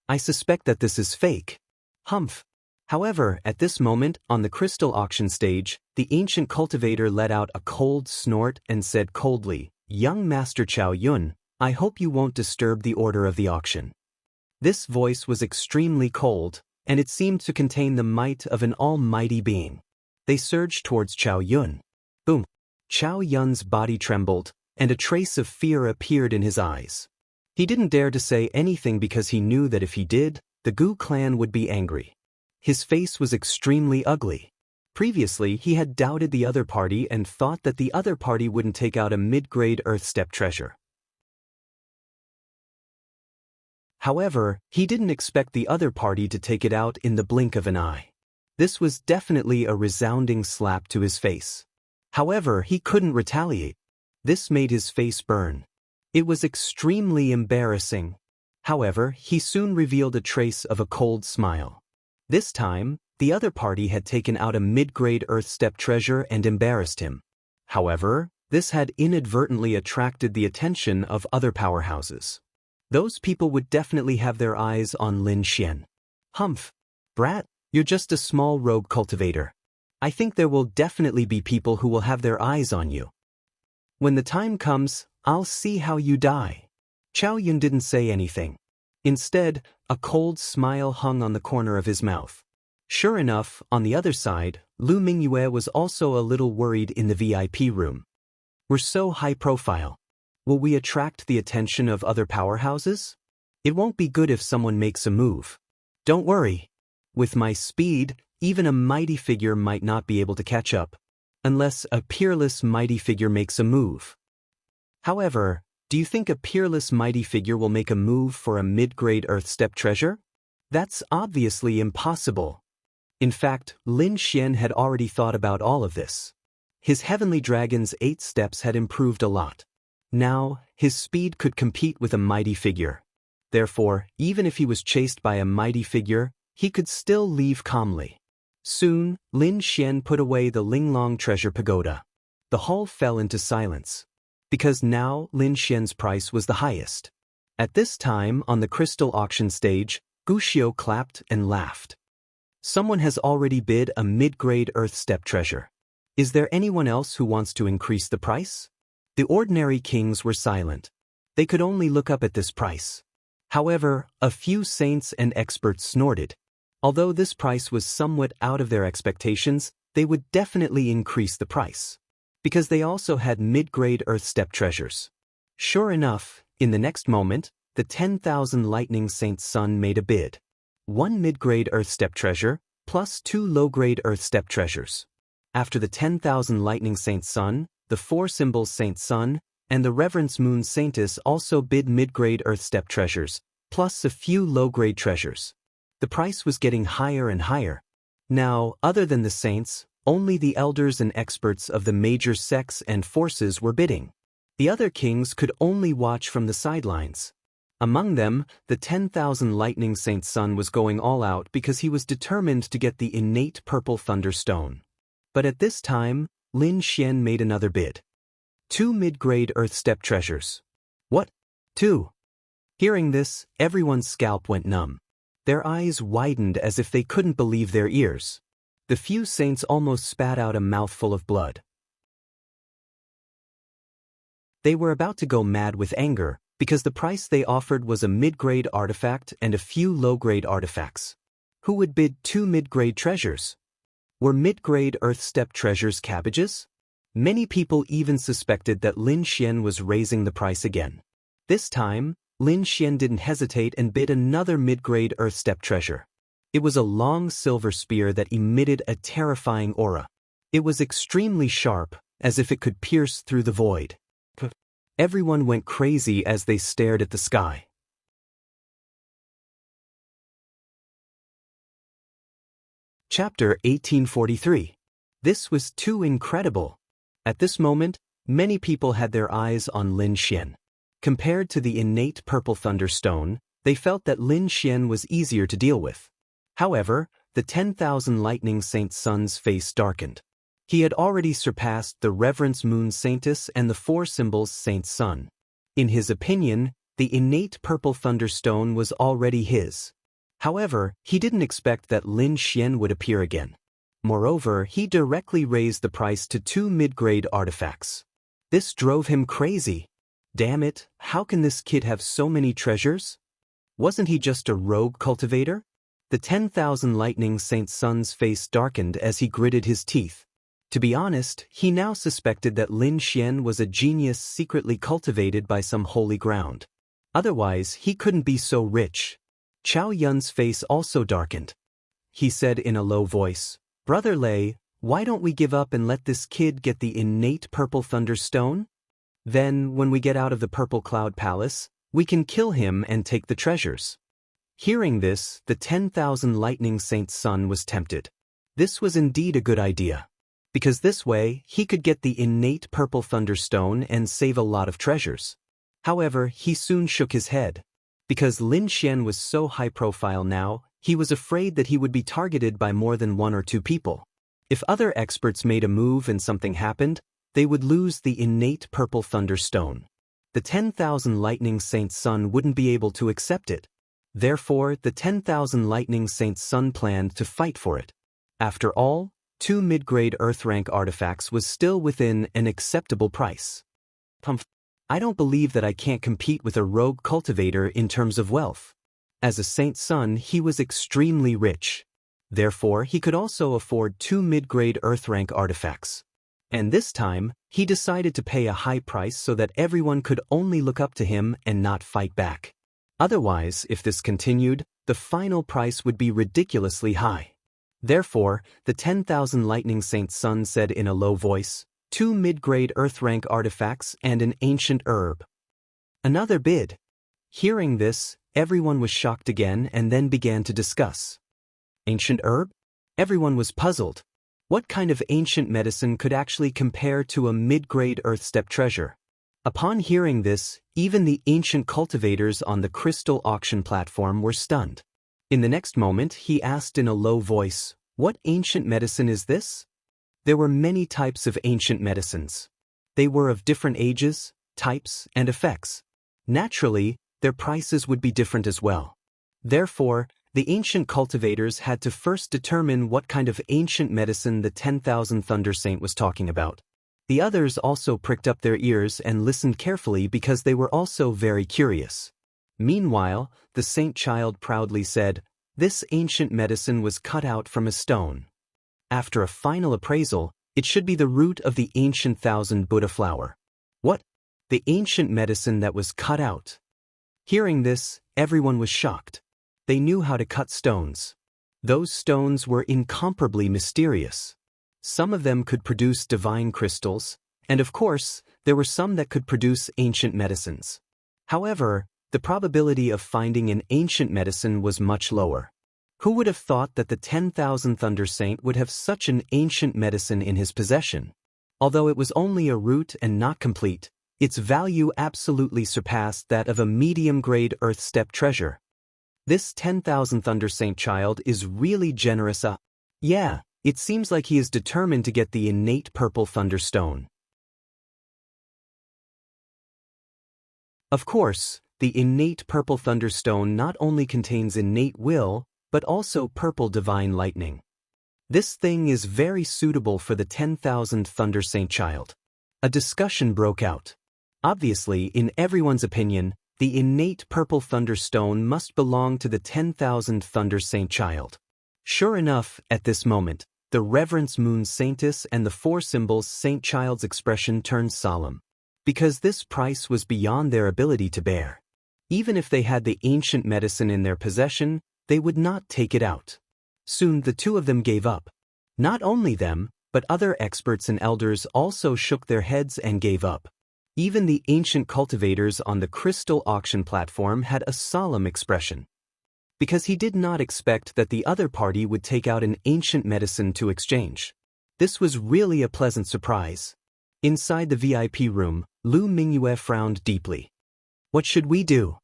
I suspect that this is fake." Humph. However, at this moment, on the crystal auction stage, the ancient cultivator let out a cold snort and said coldly, "Young Master Chow Yun, I hope you won't disturb the order of the auction." This voice was extremely cold, and it seemed to contain the might of an almighty being. They surged towards Chow Yun. Boom! Chow Yun's body trembled, and a trace of fear appeared in his eyes. He didn't dare to say anything because he knew that if he did, the Gu clan would be angry. His face was extremely ugly. Previously, he had doubted the other party and thought that the other party wouldn't take out a mid-grade Earth Step treasure. However, he didn't expect the other party to take it out in the blink of an eye. This was definitely a resounding slap to his face. However, he couldn't retaliate. This made his face burn. It was extremely embarrassing. However, he soon revealed a trace of a cold smile. This time, the other party had taken out a mid-grade Earth Step treasure and embarrassed him. However, this had inadvertently attracted the attention of other powerhouses. Those people would definitely have their eyes on Lin Xian. Humph! Brat, you're just a small rogue cultivator. I think there will definitely be people who will have their eyes on you. When the time comes, I'll see how you die. Chow Yun didn't say anything. Instead, a cold smile hung on the corner of his mouth. Sure enough, on the other side, Lu Mingyue was also a little worried in the VIP room. We're so high profile. Will we attract the attention of other powerhouses? It won't be good if someone makes a move. Don't worry. With my speed, even a mighty figure might not be able to catch up, unless a peerless mighty figure makes a move. However, do you think a peerless mighty figure will make a move for a mid-grade Earth Step treasure? That's obviously impossible. In fact, Lin Xian had already thought about all of this. His Heavenly Dragon's 8 steps had improved a lot. Now, his speed could compete with a mighty figure. Therefore, even if he was chased by a mighty figure, he could still leave calmly. Soon, Lin Xian put away the Linglong Treasure Pagoda. The hall fell into silence. Because now Lin Xian's price was the highest. At this time, on the crystal auction stage, Gu Xiu clapped and laughed. Someone has already bid a mid-grade Earth Step treasure. Is there anyone else who wants to increase the price? The ordinary kings were silent. They could only look up at this price. However, a few saints and experts snorted. Although this price was somewhat out of their expectations, they would definitely increase the price. Because they also had mid-grade Earth Step treasures. Sure enough, in the next moment, the 10,000 Lightning Saint's son made a bid. 1 mid-grade Earth Step treasure, plus 2 low-grade Earth Step treasures. After the 10,000 Lightning Saint's son, the 4 Symbols Saint's son, and the Reverence Moon Saintess also bid mid-grade Earth Step treasures, plus a few low-grade treasures. The price was getting higher and higher. Now, other than the saints, only the elders and experts of the major sects and forces were bidding. The other kings could only watch from the sidelines. Among them, the 10,000 Lightning Saint's son was going all out because he was determined to get the innate purple thunderstone. But at this time, Lin Xian made another bid. 2 mid-grade Earth Step treasures. What? 2? Hearing this, everyone's scalp went numb. Their eyes widened as if they couldn't believe their ears. The few saints almost spat out a mouthful of blood. They were about to go mad with anger, because the price they offered was a mid-grade artifact and a few low-grade artifacts. Who would bid 2 mid-grade treasures? Were mid-grade Earth Step treasures cabbages? Many people even suspected that Lin Xian was raising the price again. This time, Lin Xian didn't hesitate and bid another mid-grade Earth Step treasure. It was a long silver spear that emitted a terrifying aura. It was extremely sharp, as if it could pierce through the void. Everyone went crazy as they stared at the sky. Chapter 1843. This was too incredible. At this moment, many people had their eyes on Lin Xian. Compared to the innate purple thunderstone, they felt that Lin Xian was easier to deal with. However, the 10,000 lightning saint's son's face darkened. He had already surpassed the reverence moon saintess and the four symbols saint's son. In his opinion, the innate purple thunderstone was already his. However, he didn't expect that Lin Xian would appear again. Moreover, he directly raised the price to 2 mid-grade artifacts. This drove him crazy. Damn it, how can this kid have so many treasures? Wasn't he just a rogue cultivator? The 10,000 lightning saint's son's face darkened as he gritted his teeth. To be honest, he now suspected that Lin Xian was a genius secretly cultivated by some holy ground. Otherwise, he couldn't be so rich. Chow Yun's face also darkened. He said in a low voice, "Brother Lei, why don't we give up and let this kid get the innate purple thunderstone? Then, when we get out of the Purple Cloud Palace, we can kill him and take the treasures." Hearing this, the 10,000 lightning saint's son was tempted. This was indeed a good idea. Because this way, he could get the innate purple thunderstone and save a lot of treasures. However, he soon shook his head. Because Lin Xian was so high profile now, he was afraid that he would be targeted by more than 1 or 2 people. If other experts made a move and something happened, they would lose the innate purple thunderstone. The 10,000 lightning saint's son wouldn't be able to accept it. Therefore, the 10,000 lightning saint's son planned to fight for it. After all, 2 mid-grade Earth rank artifacts was still within an acceptable price. I don't believe that I can't compete with a rogue cultivator in terms of wealth. As a saint's son, he was extremely rich. Therefore, he could also afford 2 mid-grade Earth rank artifacts. And this time, he decided to pay a high price so that everyone could only look up to him and not fight back. Otherwise, if this continued, the final price would be ridiculously high. Therefore, the 10,000 lightning saint's son said in a low voice, 2 mid-grade Earth rank artifacts and an ancient herb. Another bid. Hearing this, everyone was shocked again and then began to discuss. Ancient herb? Everyone was puzzled. What kind of ancient medicine could actually compare to a mid-grade Earth step treasure? Upon hearing this, even the ancient cultivators on the crystal auction platform were stunned. In the next moment, he asked in a low voice, "What ancient medicine is this?" There were many types of ancient medicines. They were of different ages, types, and effects. Naturally, their prices would be different as well. Therefore, the ancient cultivators had to first determine what kind of ancient medicine the 10,000 Thunder Saint was talking about. The others also pricked up their ears and listened carefully because they were also very curious. Meanwhile, the saint child proudly said, "This ancient medicine was cut out from a stone. After a final appraisal, it should be the root of the ancient 1,000 Buddha flower." What? The ancient medicine that was cut out? Hearing this, everyone was shocked. They knew how to cut stones. Those stones were incomparably mysterious. Some of them could produce divine crystals, and of course, there were some that could produce ancient medicines. However, the probability of finding an ancient medicine was much lower. Who would have thought that the 10,000 Thunder Saint would have such an ancient medicine in his possession? Although it was only a root and not complete, its value absolutely surpassed that of a medium-grade Earth step treasure. This 10,000 Thunder Saint child is really generous. Yeah, it seems like he is determined to get the innate purple thunderstone. Of course, the innate purple thunderstone not only contains innate will, but also purple divine lightning. This thing is very suitable for the 10,000 Thunder Saint child. A discussion broke out. Obviously, in everyone's opinion, the innate purple thunderstone must belong to the 10,000 Thunder Saint child. Sure enough, at this moment, the Reverence Moon Saintess and the 4 symbols Saint Child's expression turned solemn. Because this price was beyond their ability to bear. Even if they had the ancient medicine in their possession, they would not take it out. Soon the 2 of them gave up. Not only them, but other experts and elders also shook their heads and gave up. Even the ancient cultivators on the crystal auction platform had a solemn expression. Because he did not expect that the other party would take out an ancient medicine to exchange. This was really a pleasant surprise. Inside the VIP room, Lu Mingyue frowned deeply. What should we do?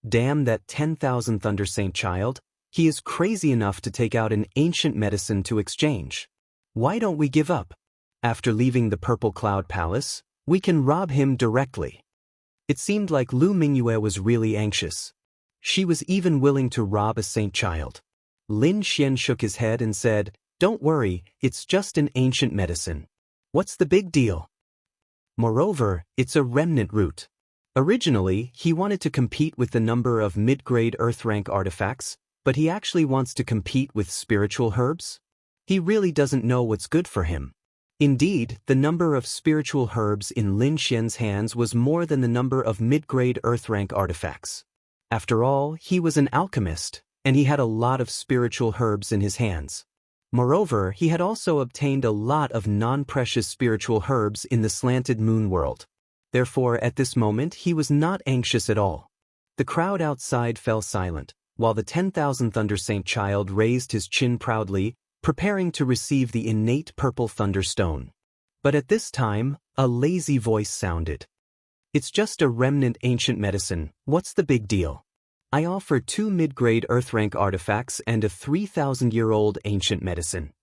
Damn that 10,000 Thunder Saint child, he is crazy enough to take out an ancient medicine to exchange. Why don't we give up? After leaving the Purple Cloud Palace, we can rob him directly. It seemed like Lu Mingyue was really anxious. She was even willing to rob a saint child. Lin Xian shook his head and said, "Don't worry, it's just an ancient medicine. What's the big deal? Moreover, it's a remnant root." Originally, he wanted to compete with the number of mid-grade Earth rank artifacts, but he actually wants to compete with spiritual herbs? He really doesn't know what's good for him. Indeed, the number of spiritual herbs in Lin Xian's hands was more than the number of mid-grade Earth rank artifacts. After all, he was an alchemist, and he had a lot of spiritual herbs in his hands. Moreover, he had also obtained a lot of non-precious spiritual herbs in the slanted moon world. Therefore, at this moment, he was not anxious at all. The crowd outside fell silent, while the 10,000 Thunder Saint child raised his chin proudly, preparing to receive the innate purple thunderstone. But at this time, a lazy voice sounded. "It's just a remnant ancient medicine, what's the big deal? I offer 2 mid-grade Earth rank artifacts and a 3,000-year-old ancient medicine."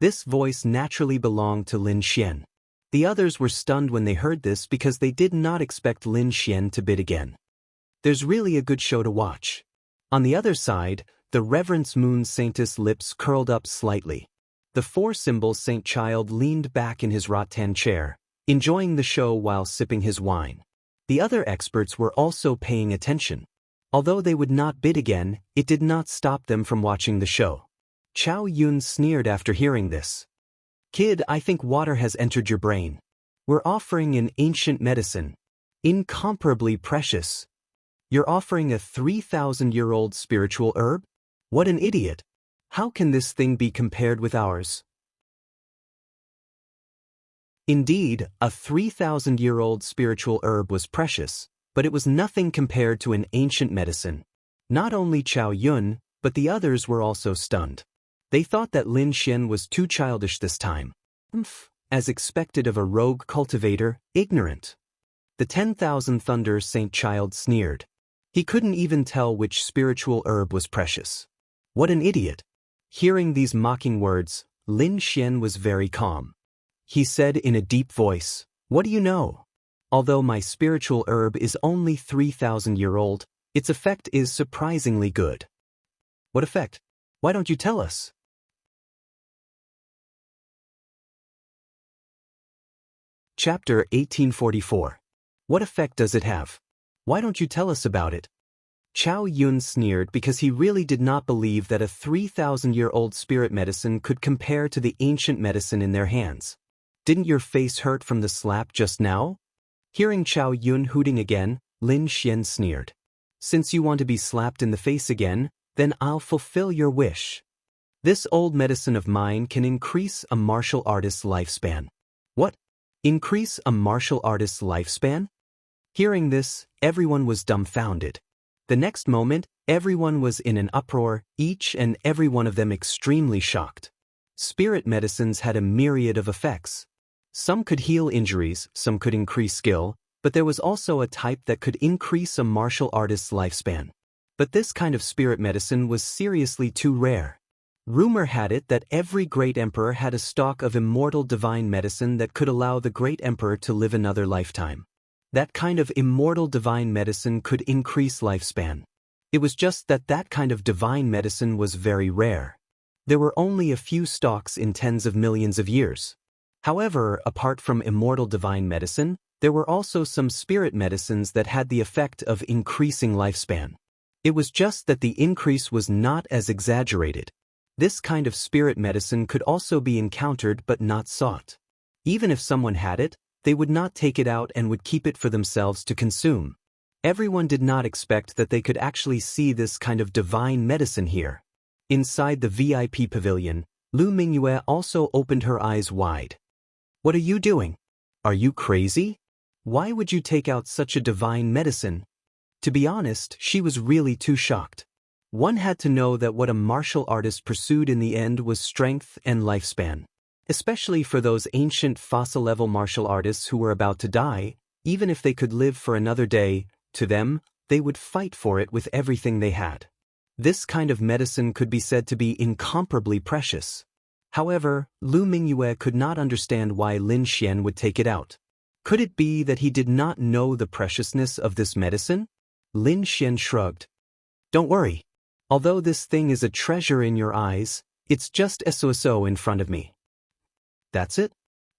This voice naturally belonged to Lin Xian. The others were stunned when they heard this because they did not expect Lin Xian to bid again. There's really a good show to watch. On the other side, the Reverence Moon Saintess' lips curled up slightly. The 4-symbol saint child leaned back in his rattan chair, enjoying the show while sipping his wine. The other experts were also paying attention. Although they would not bid again, it did not stop them from watching the show. Chow Yun sneered after hearing this. "Kid, I think water has entered your brain. We're offering an ancient medicine. Incomparably precious. You're offering a 3,000-year-old spiritual herb? What an idiot. How can this thing be compared with ours?" Indeed, a 3,000-year-old spiritual herb was precious, but it was nothing compared to an ancient medicine. Not only Chow Yun, but the others were also stunned. They thought that Lin Xian was too childish this time. As expected of a rogue cultivator, ignorant. The 10,000 Thunder Saint child sneered. He couldn't even tell which spiritual herb was precious. What an idiot. Hearing these mocking words, Lin Xian was very calm. He said in a deep voice, "What do you know? Although my spiritual herb is only 3,000-year-old, its effect is surprisingly good." "What effect? Why don't you tell us?" Chapter 1844. What effect does it have? Why don't you tell us about it? Chow Yun sneered because he really did not believe that a 3,000-year-old spirit medicine could compare to the ancient medicine in their hands. "Didn't your face hurt from the slap just now?" Hearing Chow Yun hooting again, Lin Xian sneered. "Since you want to be slapped in the face again, then I'll fulfill your wish. This old medicine of mine can increase a martial artist's lifespan." "What? Increase a martial artist's lifespan?" Hearing this, everyone was dumbfounded. The next moment, everyone was in an uproar, each and every one of them extremely shocked. Spirit medicines had a myriad of effects. Some could heal injuries, some could increase skill, but there was also a type that could increase a martial artist's lifespan. But this kind of spirit medicine was seriously too rare. Rumor had it that every great emperor had a stock of immortal divine medicine that could allow the great emperor to live another lifetime. That kind of immortal divine medicine could increase lifespan. It was just that that kind of divine medicine was very rare. There were only a few stocks in tens of millions of years. However, apart from immortal divine medicine, there were also some spirit medicines that had the effect of increasing lifespan. It was just that the increase was not as exaggerated. This kind of spirit medicine could also be encountered but not sought. Even if someone had it, they would not take it out and would keep it for themselves to consume. Everyone did not expect that they could actually see this kind of divine medicine here. Inside the VIP pavilion, Lu Mingyue also opened her eyes wide. "What are you doing? Are you crazy? Why would you take out such a divine medicine? To be honest, she was really too shocked. One had to know that what a martial artist pursued in the end was strength and lifespan. Especially for those ancient fossil-level martial artists who were about to die, even if they could live for another day, to them, they would fight for it with everything they had. This kind of medicine could be said to be incomparably precious. However, Lu Mingyue could not understand why Lin Xian would take it out. Could it be that he did not know the preciousness of this medicine? Lin Xian shrugged. Don't worry. Although this thing is a treasure in your eyes, it's just SOSO in front of me. That's it?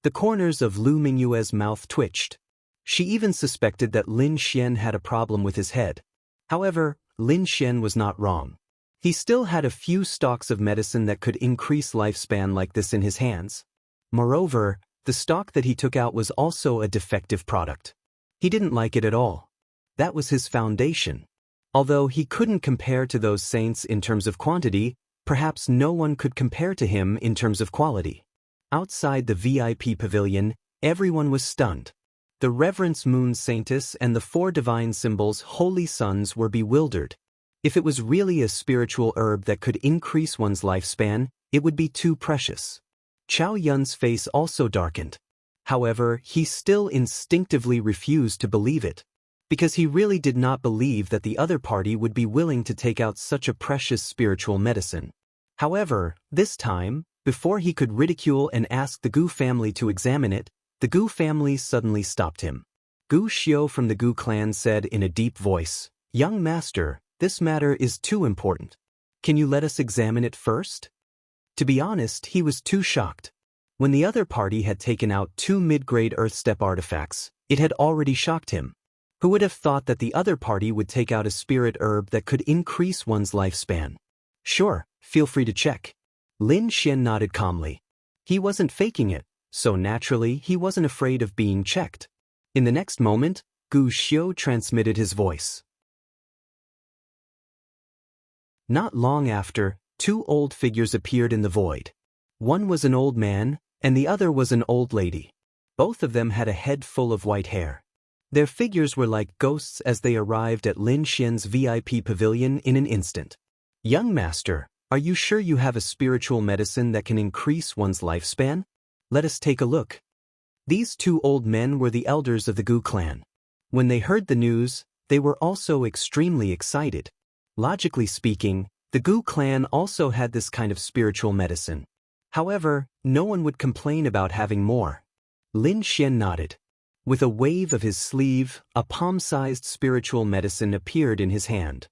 The corners of Lu Mingyue's mouth twitched. She even suspected that Lin Xian had a problem with his head. However, Lin Xian was not wrong. He still had a few stalks of medicine that could increase lifespan like this in his hands. Moreover, the stalk that he took out was also a defective product. He didn't like it at all. That was his foundation. Although he couldn't compare to those saints in terms of quantity, perhaps no one could compare to him in terms of quality. Outside the VIP pavilion, everyone was stunned. The Reverence Moon Saintess and the 4 divine symbols Holy Sons were bewildered. If it was really a spiritual herb that could increase one's lifespan, it would be too precious. Chow Yun's face also darkened. However, he still instinctively refused to believe it, because he really did not believe that the other party would be willing to take out such a precious spiritual medicine. However, this time, before he could ridicule and ask the Gu family to examine it, the Gu family suddenly stopped him. Gu Xiu from the Gu clan said in a deep voice, "Young master, this matter is too important. Can you let us examine it first?" To be honest, he was too shocked. When the other party had taken out 2 mid-grade Earth Step artifacts, it had already shocked him. Who would have thought that the other party would take out a spirit herb that could increase one's lifespan? Sure, feel free to check. Lin Xian nodded calmly. He wasn't faking it, so naturally he wasn't afraid of being checked. In the next moment, Gu Xiu transmitted his voice. Not long after, 2 old figures appeared in the void. One was an old man, and the other was an old lady. Both of them had a head full of white hair. Their figures were like ghosts as they arrived at Lin Xian's VIP pavilion in an instant. "Young master, are you sure you have a spiritual medicine that can increase one's lifespan? Let us take a look." These 2 old men were the elders of the Gu clan. When they heard the news, they were also extremely excited. Logically speaking, the Gu clan also had this kind of spiritual medicine. However, no one would complain about having more. Lin Xian nodded. With a wave of his sleeve, a palm-sized spiritual medicine appeared in his hand.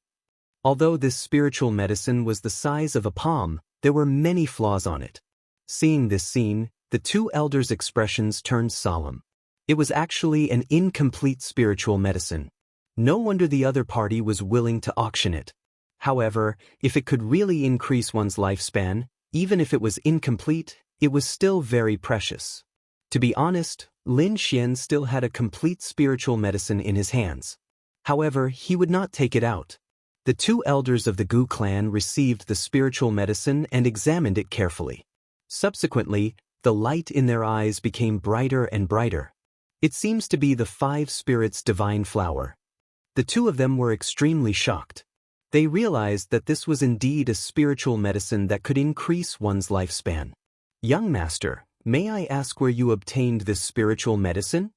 Although this spiritual medicine was the size of a palm, there were many flaws on it. Seeing this scene, the 2 elders' expressions turned solemn. It was actually an incomplete spiritual medicine. No wonder the other party was willing to auction it. However, if it could really increase one's lifespan, even if it was incomplete, it was still very precious. To be honest, Lin Xian still had a complete spiritual medicine in his hands. However, he would not take it out. The 2 elders of the Gu clan received the spiritual medicine and examined it carefully. Subsequently, the light in their eyes became brighter and brighter. It seems to be the 5 spirits' divine flower. The 2 of them were extremely shocked. They realized that this was indeed a spiritual medicine that could increase one's lifespan. "Young master, may I ask where you obtained this spiritual medicine?"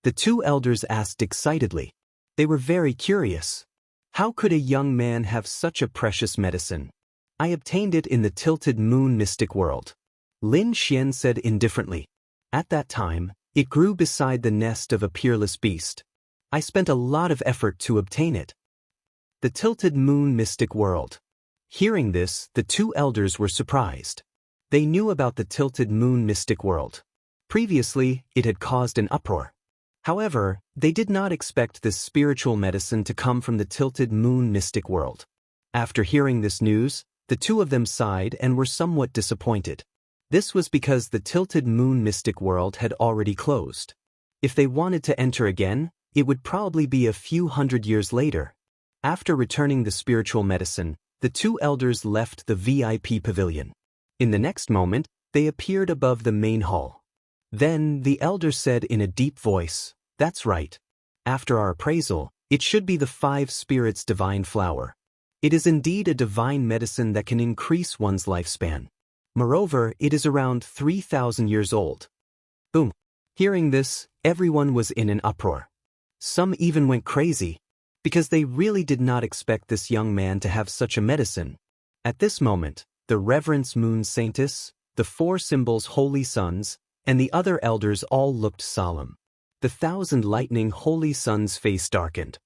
The 2 elders asked excitedly. They were very curious. How could a young man have such a precious medicine? "I obtained it in the Tilted Moon mystic world," Lin Xian said indifferently. "At that time, it grew beside the nest of a peerless beast. I spent a lot of effort to obtain it." The Tilted Moon mystic world. Hearing this, the 2 elders were surprised. They knew about the Tilted Moon mystic world. Previously, it had caused an uproar. However, they did not expect this spiritual medicine to come from the Tilted Moon mystic world. After hearing this news, the 2 of them sighed and were somewhat disappointed. This was because the Tilted Moon mystic world had already closed. If they wanted to enter again, it would probably be a few hundred years later. After returning the spiritual medicine, the 2 elders left the VIP pavilion. In the next moment, they appeared above the main hall. Then the elder said in a deep voice, That's right. After our appraisal, it should be the 5 spirits divine flower. It is indeed a divine medicine that can increase one's lifespan. Moreover, it is around 3,000 years old. Boom. Hearing this, everyone was in an uproar. Some even went crazy, because they really did not expect this young man to have such a medicine. At this moment, the Reverence Moon Saintess, the 4 symbols Holy Sons, and the other elders all looked solemn. The 1,000 lightning Holy Son's face darkened.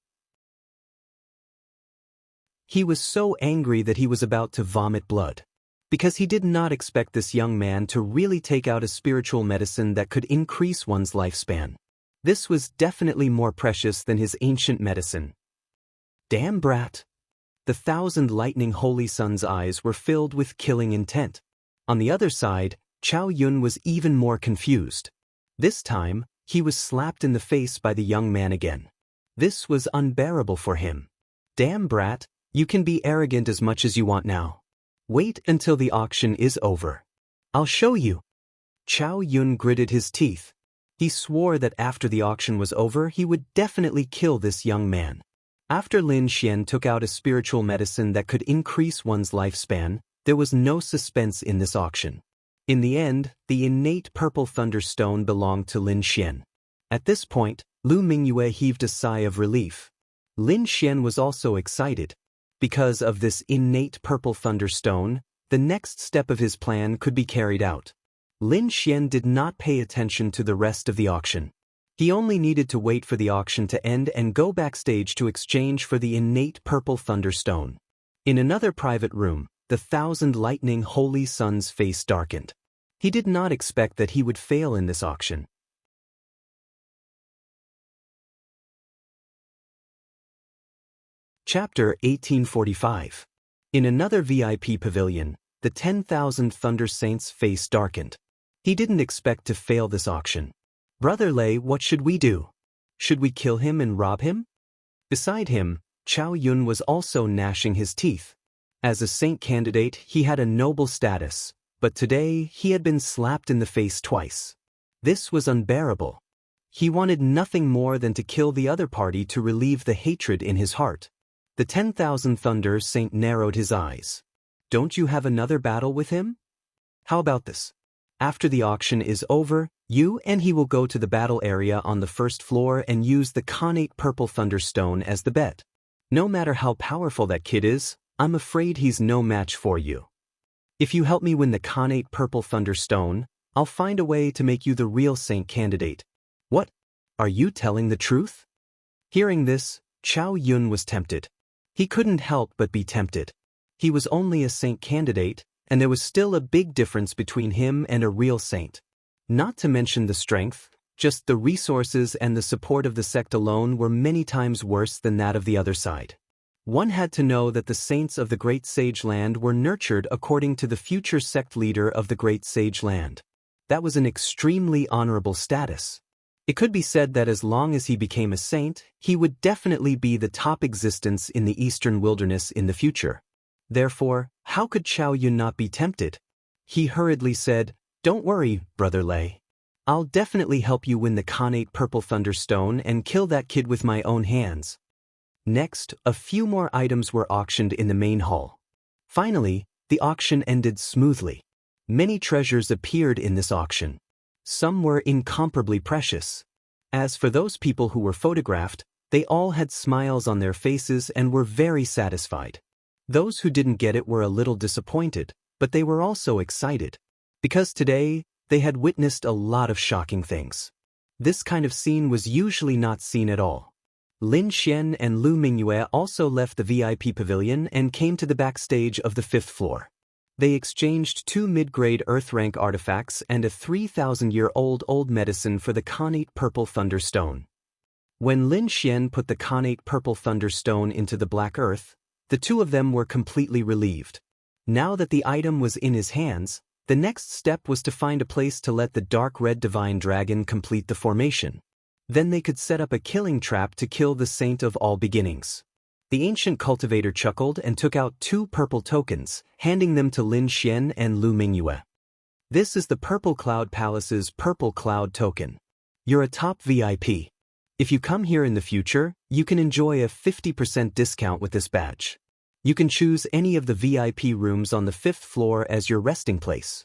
He was so angry that he was about to vomit blood, because he did not expect this young man to really take out a spiritual medicine that could increase one's lifespan. This was definitely more precious than his ancient medicine. Damn brat! The 1,000 lightning Holy Son's eyes were filled with killing intent. On the other side, Chow Yun was even more confused. This time, he was slapped in the face by the young man again. This was unbearable for him. Damn brat, you can be arrogant as much as you want now. Wait until the auction is over. I'll show you. Chow Yun gritted his teeth. He swore that after the auction was over he would definitely kill this young man. After Lin Xian took out a spiritual medicine that could increase one's lifespan, there was no suspense in this auction. In the end, the innate purple thunderstone belonged to Lin Xian. At this point, Lu Mingyue heaved a sigh of relief. Lin Xian was also excited. Because of this innate purple thunderstone, the next step of his plan could be carried out. Lin Xian did not pay attention to the rest of the auction. He only needed to wait for the auction to end and go backstage to exchange for the innate purple thunderstone. In another private room, the 1,000 lightning Holy Son's face darkened. He did not expect that he would fail in this auction. Chapter 1845. In another VIP pavilion, the 10,000 Thunder Saints' face darkened. He didn't expect to fail this auction. Brother Lei, what should we do? Should we kill him and rob him? Beside him, Chow Yun was also gnashing his teeth. As a saint candidate, he had a noble status, but today he had been slapped in the face twice. This was unbearable. He wanted nothing more than to kill the other party to relieve the hatred in his heart. The 10,000 Thunder Saint narrowed his eyes. Don't you have another battle with him? How about this? After the auction is over, you and he will go to the battle area on the first floor and use the Connate Purple Thunderstone as the bet. No matter how powerful that kid is, I'm afraid he's no match for you. If you help me win the Connate Purple Thunderstone, I'll find a way to make you the real saint candidate. What? Are you telling the truth? Hearing this, Chow Yun was tempted. He couldn't help but be tempted. He was only a saint candidate, and there was still a big difference between him and a real saint. Not to mention the strength, just the resources and the support of the sect alone were many times worse than that of the other side. One had to know that the saints of the Great Sage Land were nurtured according to the future sect leader of the Great Sage Land. That was an extremely honorable status. It could be said that as long as he became a saint, he would definitely be the top existence in the eastern wilderness in the future. Therefore, how could Chow Yun not be tempted? He hurriedly said, "Don't worry, Brother Lei. I'll definitely help you win the Connate Purple Thunderstone and kill that kid with my own hands." Next, a few more items were auctioned in the main hall. Finally, the auction ended smoothly. Many treasures appeared in this auction. Some were incomparably precious. As for those people who were photographed, they all had smiles on their faces and were very satisfied. Those who didn't get it were a little disappointed, but they were also excited. Because today, they had witnessed a lot of shocking things. This kind of scene was usually not seen at all. Lin Xian and Lu Mingyue also left the VIP pavilion and came to the backstage of the 5th floor. They exchanged 2 mid-grade Earth-rank artifacts and a 3,000-year-old old medicine for the Connate Purple Thunderstone. When Lin Xian put the Connate Purple Thunderstone into the Black Earth, the two of them were completely relieved. Now that the item was in his hands, the next step was to find a place to let the Dark Red Divine Dragon complete the formation. Then they could set up a killing trap to kill the Saint of All Beginnings. The ancient cultivator chuckled and took out 2 purple tokens, handing them to Lin Xian and Lu Mingyue. This is the Purple Cloud Palace's Purple Cloud token. You're a top VIP. If you come here in the future, you can enjoy a 50% discount with this badge. You can choose any of the VIP rooms on the 5th floor as your resting place.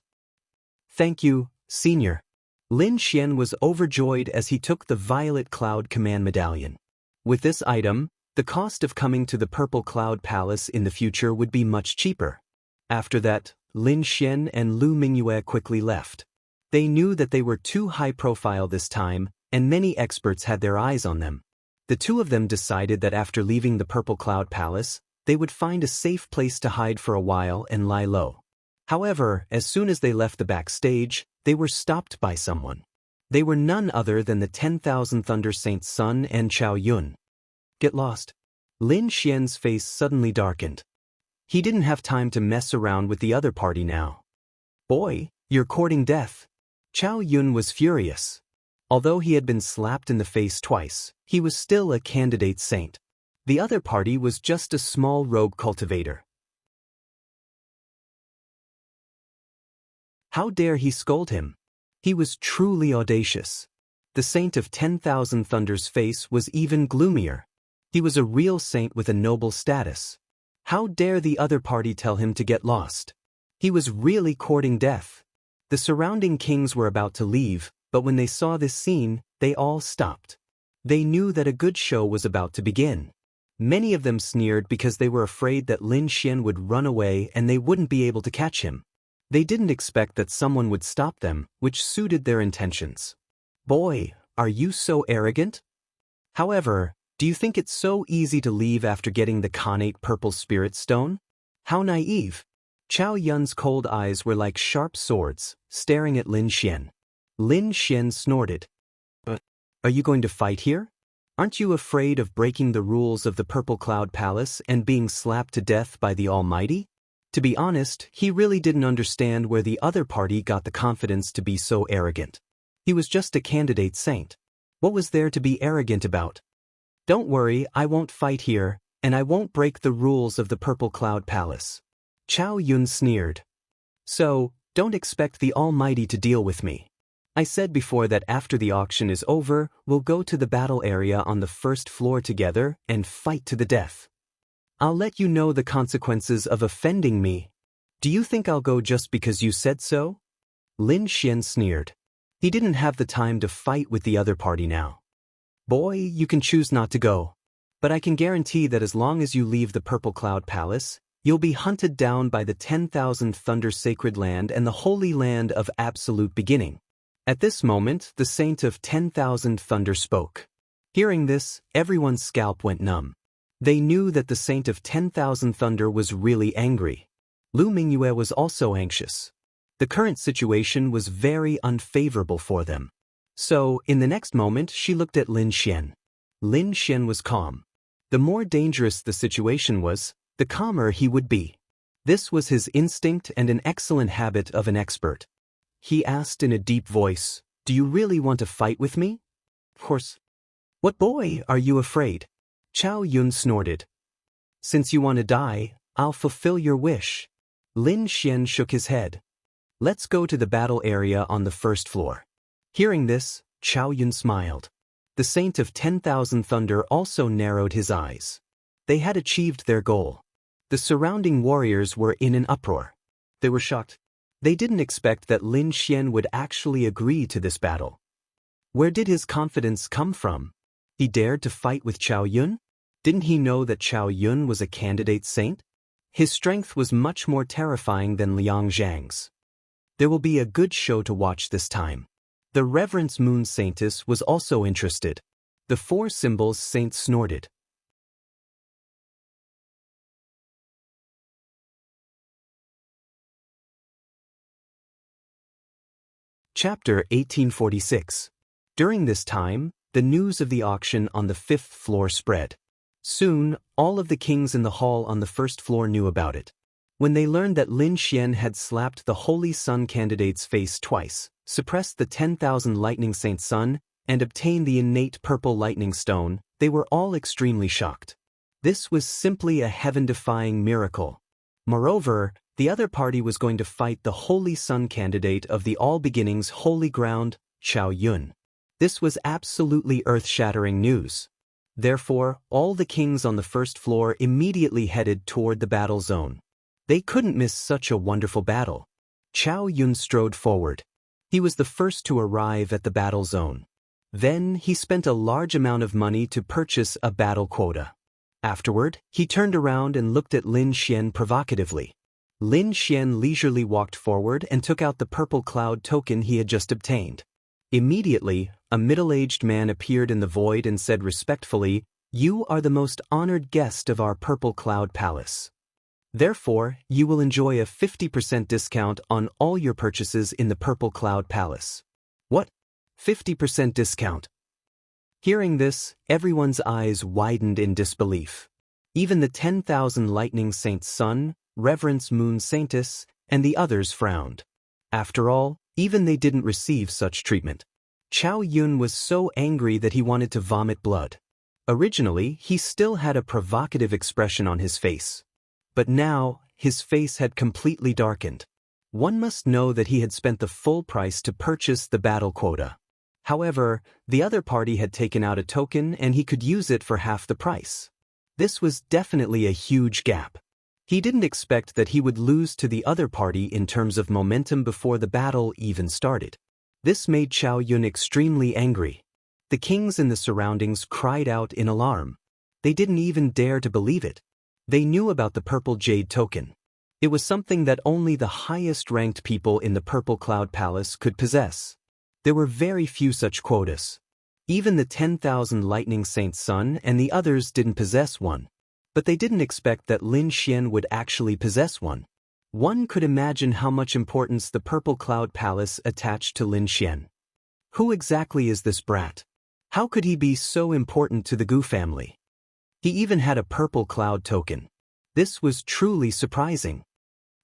Thank you, Senior. Lin Xian was overjoyed as he took the Violet Cloud Command Medallion. With this item, the cost of coming to the Purple Cloud Palace in the future would be much cheaper. After that, Lin Xian and Lu Mingyue quickly left. They knew that they were too high profile this time, and many experts had their eyes on them. The two of them decided that after leaving the Purple Cloud Palace, they would find a safe place to hide for a while and lie low. However, as soon as they left the backstage, they were stopped by someone. They were none other than the 10,000 Thunder Saints Sun and Chao Yun. Get lost. Lin Xian's face suddenly darkened. He didn't have time to mess around with the other party now. Boy, you're courting death. Chao Yun was furious. Although he had been slapped in the face twice, he was still a candidate saint. The other party was just a small rogue cultivator. How dare he scold him? He was truly audacious. The Saint of 10,000 Thunder's face was even gloomier. He was a real saint with a noble status. How dare the other party tell him to get lost? He was really courting death. The surrounding kings were about to leave, but when they saw this scene, they all stopped. They knew that a good show was about to begin. Many of them sneered because they were afraid that Lin Xian would run away and they wouldn't be able to catch him. They didn't expect that someone would stop them, which suited their intentions. Boy, are you so arrogant? However, do you think it's so easy to leave after getting the Khanate Purple Spirit Stone? How naive! Chao Yun's cold eyes were like sharp swords, staring at Lin Xian. Lin Xian snorted. But, are you going to fight here? Aren't you afraid of breaking the rules of the Purple Cloud Palace and being slapped to death by the Almighty? To be honest, he really didn't understand where the other party got the confidence to be so arrogant. He was just a candidate saint. What was there to be arrogant about? Don't worry, I won't fight here, and I won't break the rules of the Purple Cloud Palace. Chao Yun sneered. So, don't expect the Almighty to deal with me. I said before that after the auction is over, we'll go to the battle area on the 1st floor together and fight to the death. I'll let you know the consequences of offending me. Do you think I'll go just because you said so? Lin Xian sneered. He didn't have the time to fight with the other party now. Boy, you can choose not to go. But I can guarantee that as long as you leave the Purple Cloud Palace, you'll be hunted down by the 10,000 Thunder Sacred Land and the Holy Land of Absolute Beginning. At this moment, the Saint of 10,000 Thunder spoke. Hearing this, everyone's scalp went numb. They knew that the Saint of 10,000 Thunder was really angry. Lu Mingyue was also anxious. The current situation was very unfavorable for them. So, in the next moment, she looked at Lin Xian. Lin Xian was calm. The more dangerous the situation was, the calmer he would be. This was his instinct and an excellent habit of an expert. He asked in a deep voice, "Do you really want to fight with me?" "Of course." "What boy are you afraid?" Chao Yun snorted. "Since you want to die, I'll fulfill your wish." Lin Xian shook his head. "Let's go to the battle area on the 1st floor." Hearing this, Chao Yun smiled. The Saint of 10,000 Thunder also narrowed his eyes. They had achieved their goal. The surrounding warriors were in an uproar. They were shocked. They didn't expect that Lin Xian would actually agree to this battle. Where did his confidence come from? He dared to fight with Chao Yun? Didn't he know that Chao Yun was a candidate saint? His strength was much more terrifying than Liang Zhang's. There will be a good show to watch this time. The Reverence Moon Saintess was also interested. The 4 symbols saint snorted. Chapter 1846. During this time, the news of the auction on the 5th floor spread. Soon, all of the kings in the hall on the 1st floor knew about it. When they learned that Lin Xian had slapped the Holy Sun candidate's face twice, suppressed the 10,000 Lightning Saint Sun, and obtained the innate purple lightning stone, they were all extremely shocked. This was simply a heaven-defying miracle. Moreover, the other party was going to fight the Holy Sun candidate of the All Beginnings Holy Ground, Chao Yun. This was absolutely earth-shattering news. Therefore, all the kings on the first floor immediately headed toward the battle zone. They couldn't miss such a wonderful battle. Chow Yun strode forward. He was the first to arrive at the battle zone. Then, he spent a large amount of money to purchase a battle quota. Afterward, he turned around and looked at Lin Xian provocatively. Lin Xian leisurely walked forward and took out the purple cloud token he had just obtained. Immediately, a middle-aged man appeared in the void and said respectfully, "You are the most honored guest of our Purple Cloud Palace. Therefore, you will enjoy a 50% discount on all your purchases in the Purple Cloud Palace." What? 50% discount? Hearing this, everyone's eyes widened in disbelief. Even the 10,000 Lightning Saints' son, Reverence Moon Saintess, and the others frowned. After all, even they didn't receive such treatment. Chow Yun was so angry that he wanted to vomit blood. Originally, he still had a provocative expression on his face. But now, his face had completely darkened. One must know that he had spent the full price to purchase the battle quota. However, the other party had taken out a token and he could use it for half the price. This was definitely a huge gap. He didn't expect that he would lose to the other party in terms of momentum before the battle even started. This made Chow Yun extremely angry. The kings in the surroundings cried out in alarm. They didn't even dare to believe it. They knew about the purple jade token. It was something that only the highest-ranked people in the Purple Cloud Palace could possess. There were very few such quotas. Even the 10,000 Lightning Saints' son and the others didn't possess one. But they didn't expect that Lin Xian would actually possess one. One could imagine how much importance the Purple Cloud Palace attached to Lin Xian. Who exactly is this brat? How could he be so important to the Gu family? He even had a purple cloud token. This was truly surprising.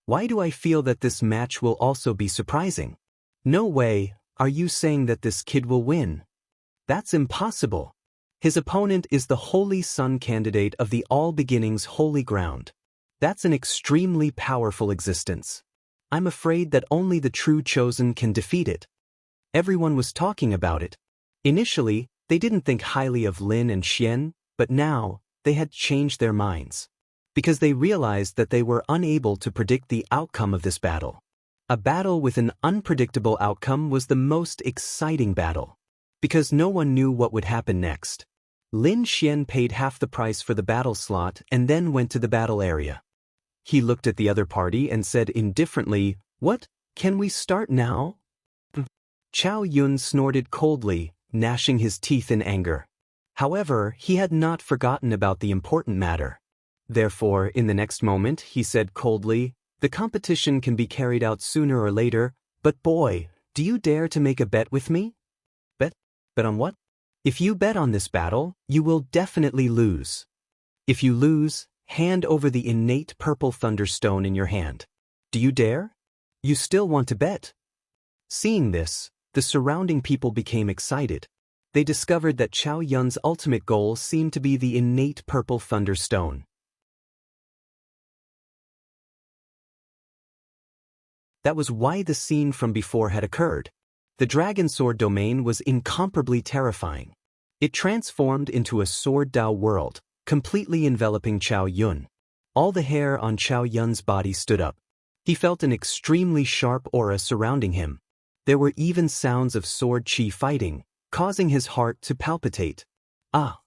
Why do I feel that this match will also be surprising? No way, are you saying that this kid will win? That's impossible. His opponent is the Holy Sun candidate of the All Beginnings Holy Ground. That's an extremely powerful existence. I'm afraid that only the true chosen can defeat it. Everyone was talking about it. Initially, they didn't think highly of Lin and Xian, but now, they had changed their minds. Because they realized that they were unable to predict the outcome of this battle. A battle with an unpredictable outcome was the most exciting battle. Because no one knew what would happen next. Lin Xian paid half the price for the battle slot and then went to the battle area. He looked at the other party and said indifferently, "What? Can we start now?" Chow Yun snorted coldly, gnashing his teeth in anger. However, he had not forgotten about the important matter. Therefore, in the next moment, he said coldly, "The competition can be carried out sooner or later, but boy, do you dare to make a bet with me?" Bet? Bet on what? If you bet on this battle, you will definitely lose. If you lose, hand over the innate purple thunderstone in your hand. Do you dare? You still want to bet? Seeing this, the surrounding people became excited. They discovered that Chow Yun's ultimate goal seemed to be the innate purple thunderstone. That was why the scene from before had occurred. The Dragon Sword domain was incomparably terrifying. It transformed into a Sword Dao world, completely enveloping Chow Yun. All the hair on Chow Yun's body stood up. He felt an extremely sharp aura surrounding him. There were even sounds of sword chi fighting, causing his heart to palpitate. Ah!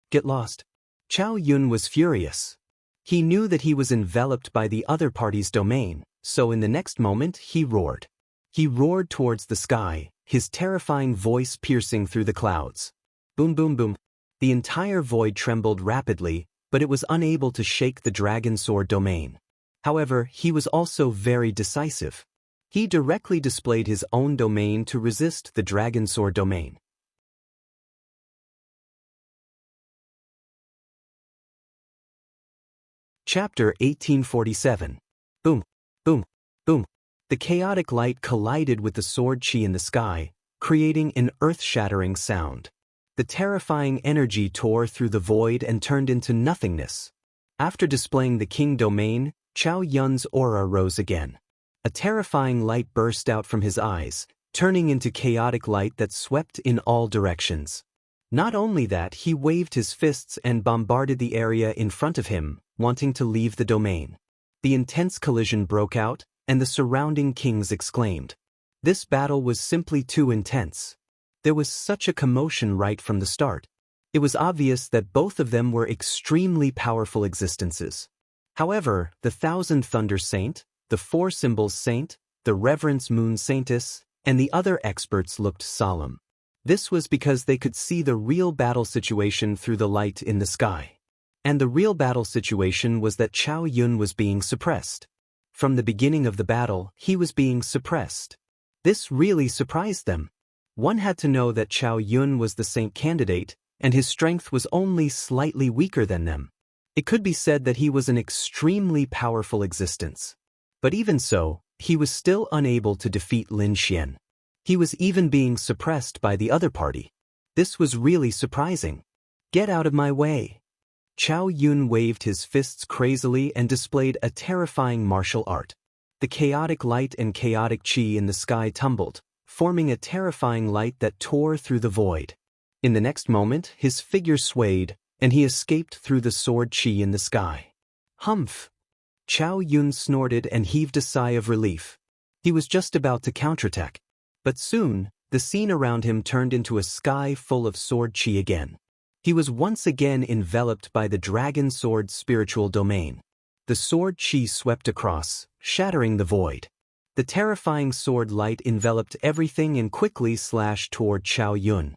Get lost. Chow Yun was furious. He knew that he was enveloped by the other party's domain, so in the next moment he roared. He roared towards the sky, his terrifying voice piercing through the clouds. Boom boom boom. The entire void trembled rapidly, but it was unable to shake the Dragon Sword domain. However, he was also very decisive. He directly displayed his own domain to resist the Dragon Sword domain. Chapter 1847. Boom, boom, boom. The chaotic light collided with the sword chi in the sky, creating an earth-shattering sound. The terrifying energy tore through the void and turned into nothingness. After displaying the king domain, Chow Yun's aura rose again. A terrifying light burst out from his eyes, turning into chaotic light that swept in all directions. Not only that, he waved his fists and bombarded the area in front of him, wanting to leave the domain. The intense collision broke out, and the surrounding kings exclaimed. This battle was simply too intense. There was such a commotion right from the start. It was obvious that both of them were extremely powerful existences. However, the Thousand Thunder Saint, the Four Symbols Saint, the Reverence Moon Saintess, and the other experts looked solemn. This was because they could see the real battle situation through the light in the sky. And the real battle situation was that Chao Yun was being suppressed. From the beginning of the battle, he was being suppressed. This really surprised them. One had to know that Chao Yun was the saint candidate, and his strength was only slightly weaker than them. It could be said that he was an extremely powerful existence. But even so, he was still unable to defeat Lin Xian. He was even being suppressed by the other party. This was really surprising. Get out of my way. Chao Yun waved his fists crazily and displayed a terrifying martial art. The chaotic light and chaotic qi in the sky tumbled, forming a terrifying light that tore through the void. In the next moment, his figure swayed, and he escaped through the sword qi in the sky. Humph! Chao Yun snorted and heaved a sigh of relief. He was just about to counterattack. But soon, the scene around him turned into a sky full of sword qi again. He was once again enveloped by the dragon sword's spiritual domain. The sword qi swept across, shattering the void. The terrifying sword light enveloped everything and quickly slashed toward Chao Yun.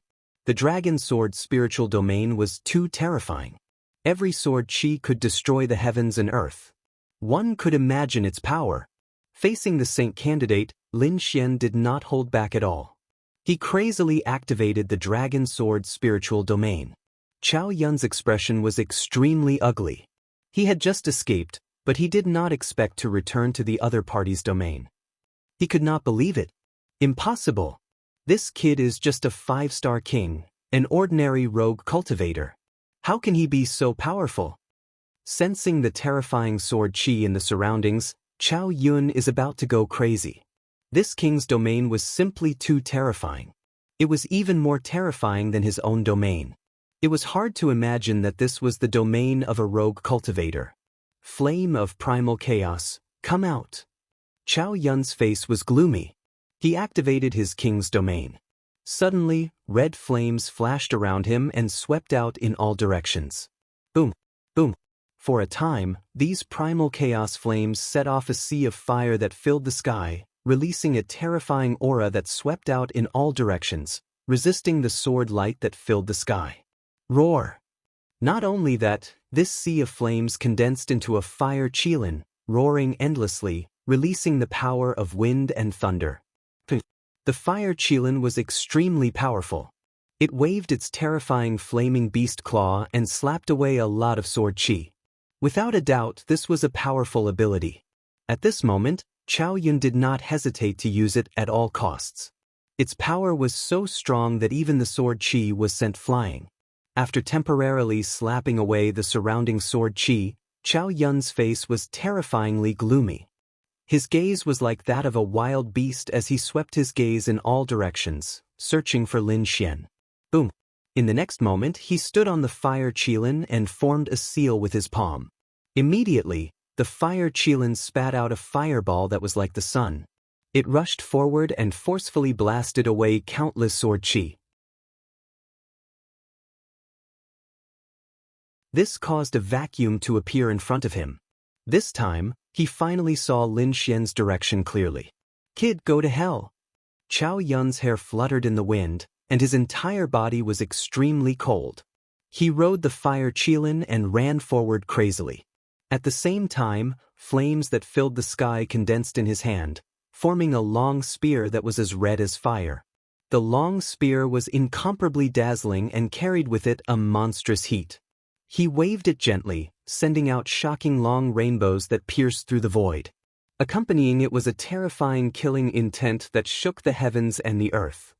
The dragon sword's spiritual domain was too terrifying. Every sword qi could destroy the heavens and earth. One could imagine its power. Facing the saint candidate, Lin Xian did not hold back at all. He crazily activated the dragon sword's spiritual domain. Chao Yun's expression was extremely ugly. He had just escaped, but he did not expect to return to the other party's domain. He could not believe it. Impossible. This kid is just a 5-star king, an ordinary rogue cultivator. How can he be so powerful? Sensing the terrifying sword qi in the surroundings, Chao Yun is about to go crazy. This king's domain was simply too terrifying. It was even more terrifying than his own domain. It was hard to imagine that this was the domain of a rogue cultivator. Flame of primal chaos, come out. Chao Yun's face was gloomy. He activated his king's domain. Suddenly, red flames flashed around him and swept out in all directions. Boom, boom. For a time, these primal chaos flames set off a sea of fire that filled the sky, releasing a terrifying aura that swept out in all directions, resisting the sword light that filled the sky. Roar! Not only that, this sea of flames condensed into a fire qilin, roaring endlessly, releasing the power of wind and thunder. The fire qilin was extremely powerful. It waved its terrifying flaming beast claw and slapped away a lot of sword qi. Without a doubt, this was a powerful ability. At this moment, Chao Yun did not hesitate to use it at all costs. Its power was so strong that even the sword qi was sent flying. After temporarily slapping away the surrounding sword qi, Chao Yun's face was terrifyingly gloomy. His gaze was like that of a wild beast as he swept his gaze in all directions, searching for Lin Xian. Boom! In the next moment, he stood on the fire qilin and formed a seal with his palm. Immediately, the fire qilin spat out a fireball that was like the sun. It rushed forward and forcefully blasted away countless sword qi. This caused a vacuum to appear in front of him. This time, he finally saw Lin Xian's direction clearly. Kid, go to hell! Chao Yun's hair fluttered in the wind, and his entire body was extremely cold. He rode the fire qilin and ran forward crazily. At the same time, flames that filled the sky condensed in his hand, forming a long spear that was as red as fire. The long spear was incomparably dazzling and carried with it a monstrous heat. He waved it gently, sending out shocking long rainbows that pierced through the void. Accompanying it was a terrifying killing intent that shook the heavens and the earth.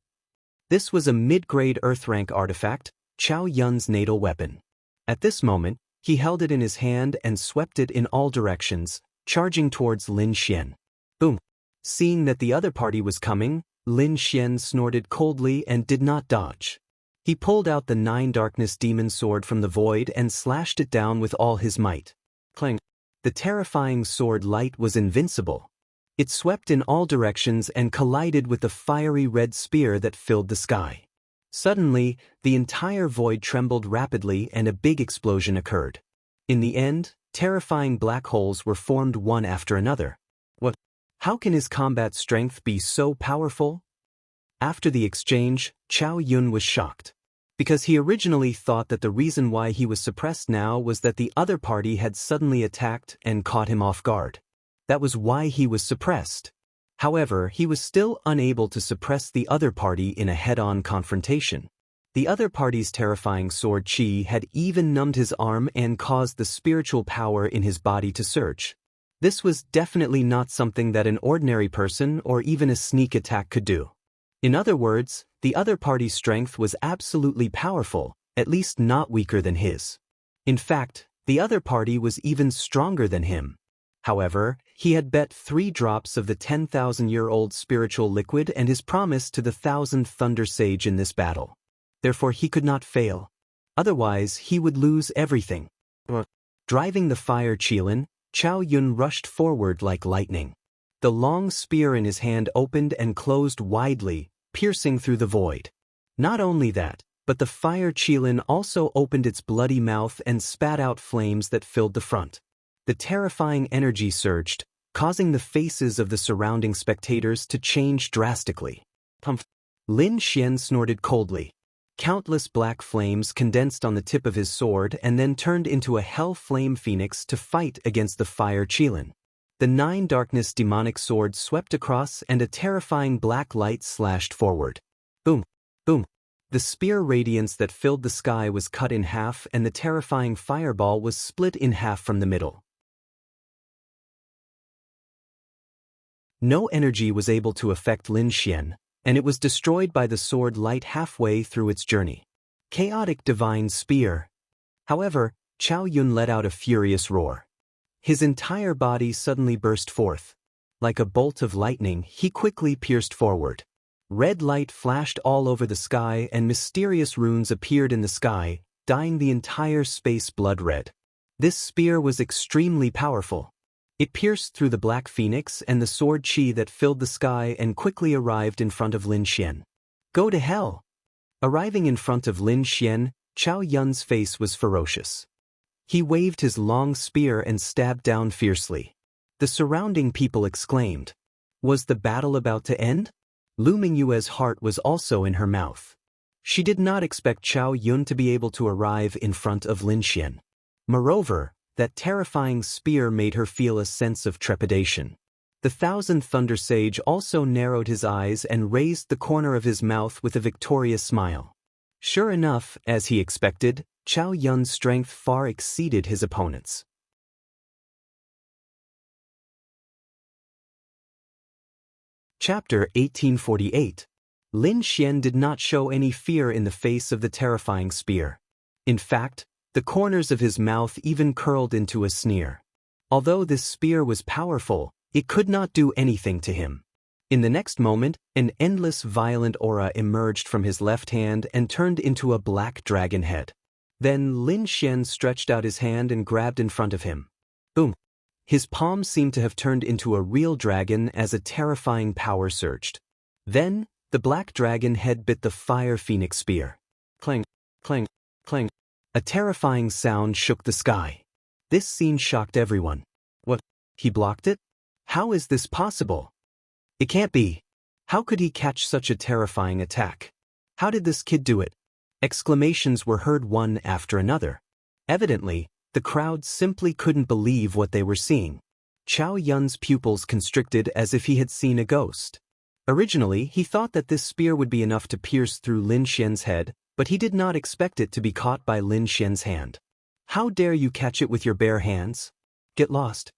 This was a mid-grade Earth-rank artifact, Chao Yun's natal weapon. At this moment, he held it in his hand and swept it in all directions, charging towards Lin Xian. Boom! Seeing that the other party was coming, Lin Xian snorted coldly and did not dodge. He pulled out the 9 darkness demon sword from the void and slashed it down with all his might. Clang! The terrifying sword light was invincible. It swept in all directions and collided with the fiery red spear that filled the sky. Suddenly, the entire void trembled rapidly and a big explosion occurred. In the end, terrifying black holes were formed one after another. What? How can his combat strength be so powerful? After the exchange, Chao Yun was shocked. Because he originally thought that the reason why he was suppressed now was that the other party had suddenly attacked and caught him off guard. That was why he was suppressed. However, he was still unable to suppress the other party in a head-on confrontation. The other party's terrifying sword chi had even numbed his arm and caused the spiritual power in his body to surge. This was definitely not something that an ordinary person or even a sneak attack could do. In other words, the other party's strength was absolutely powerful, at least not weaker than his. In fact, the other party was even stronger than him. However, he had bet 3 drops of the 10,000-year-old spiritual liquid and his promise to the 1,000th Thunder Sage in this battle. Therefore he could not fail. Otherwise, he would lose everything. Driving the fire Qilin, Chao Yun rushed forward like lightning. The long spear in his hand opened and closed widely, piercing through the void. Not only that, but the fire Qilin also opened its bloody mouth and spat out flames that filled the front. The terrifying energy surged, causing the faces of the surrounding spectators to change drastically. Lin Xian snorted coldly. Countless black flames condensed on the tip of his sword and then turned into a hell flame phoenix to fight against the fire Qilin. The 9 darkness demonic sword swept across and a terrifying black light slashed forward. Boom! Boom! The spear radiance that filled the sky was cut in half and the terrifying fireball was split in half from the middle. No energy was able to affect Lin Xian, and it was destroyed by the sword light halfway through its journey. Chaotic divine spear. However, Chao Yun let out a furious roar. His entire body suddenly burst forth. Like a bolt of lightning, he quickly pierced forward. Red light flashed all over the sky and mysterious runes appeared in the sky, dyeing the entire space blood red. This spear was extremely powerful. It pierced through the black phoenix and the sword chi that filled the sky and quickly arrived in front of Lin Xian. Go to hell! Arriving in front of Lin Xian, Chao Yun's face was ferocious. He waved his long spear and stabbed down fiercely. The surrounding people exclaimed. Was the battle about to end? Lu Mingyue's heart was also in her mouth. She did not expect Chao Yun to be able to arrive in front of Lin Xian. Moreover, that terrifying spear made her feel a sense of trepidation. The 1,000th Thunder Sage also narrowed his eyes and raised the corner of his mouth with a victorious smile. Sure enough, as he expected, Chao Yun's strength far exceeded his opponent's. Chapter 1848. Lin Xian did not show any fear in the face of the terrifying spear. In fact, the corners of his mouth even curled into a sneer. Although this spear was powerful, it could not do anything to him. In the next moment, an endless violent aura emerged from his left hand and turned into a black dragon head. Then Lin Xian stretched out his hand and grabbed in front of him. Boom! His palm seemed to have turned into a real dragon as a terrifying power surged. Then, the black dragon head bit the fire phoenix spear. Clang! Clang! Clang! A terrifying sound shook the sky. This scene shocked everyone. What? He blocked it? How is this possible? It can't be. How could he catch such a terrifying attack? How did this kid do it? Exclamations were heard one after another. Evidently, the crowd simply couldn't believe what they were seeing. Chao Yun's pupils constricted as if he had seen a ghost. Originally, he thought that this spear would be enough to pierce through Lin Xian's head, but he did not expect it to be caught by Lin Xian's hand. How dare you catch it with your bare hands? Get lost!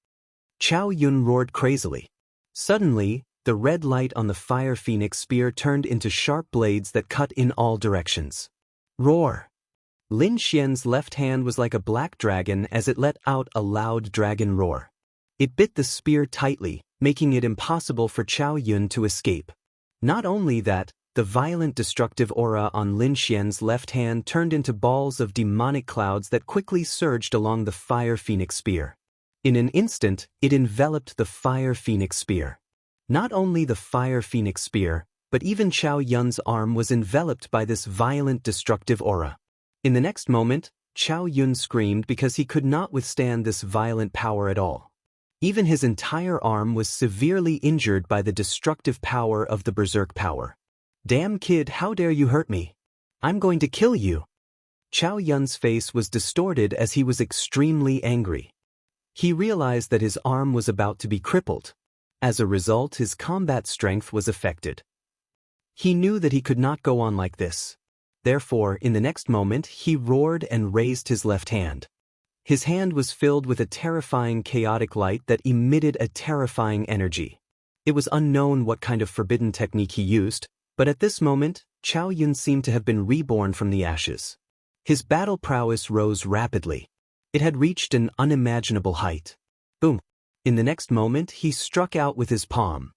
Chao Yun roared crazily. Suddenly, the red light on the fire phoenix spear turned into sharp blades that cut in all directions. Roar! Lin Xian's left hand was like a black dragon as it let out a loud dragon roar. It bit the spear tightly, making it impossible for Chao Yun to escape. Not only that, the violent destructive aura on Lin Xian's left hand turned into balls of demonic clouds that quickly surged along the Fire Phoenix Spear. In an instant, it enveloped the Fire Phoenix Spear. Not only the Fire Phoenix Spear, but even Chao Yun's arm was enveloped by this violent destructive aura. In the next moment, Chao Yun screamed because he could not withstand this violent power at all. Even his entire arm was severely injured by the destructive power of the berserk power. "Damn kid, how dare you hurt me? I'm going to kill you." Chao Yun's face was distorted as he was extremely angry. He realized that his arm was about to be crippled. As a result, his combat strength was affected. He knew that he could not go on like this. Therefore, in the next moment, he roared and raised his left hand. His hand was filled with a terrifying chaotic light that emitted a terrifying energy. It was unknown what kind of forbidden technique he used, but at this moment, Chao Yun seemed to have been reborn from the ashes. His battle prowess rose rapidly. It had reached an unimaginable height. Boom! In the next moment, he struck out with his palm.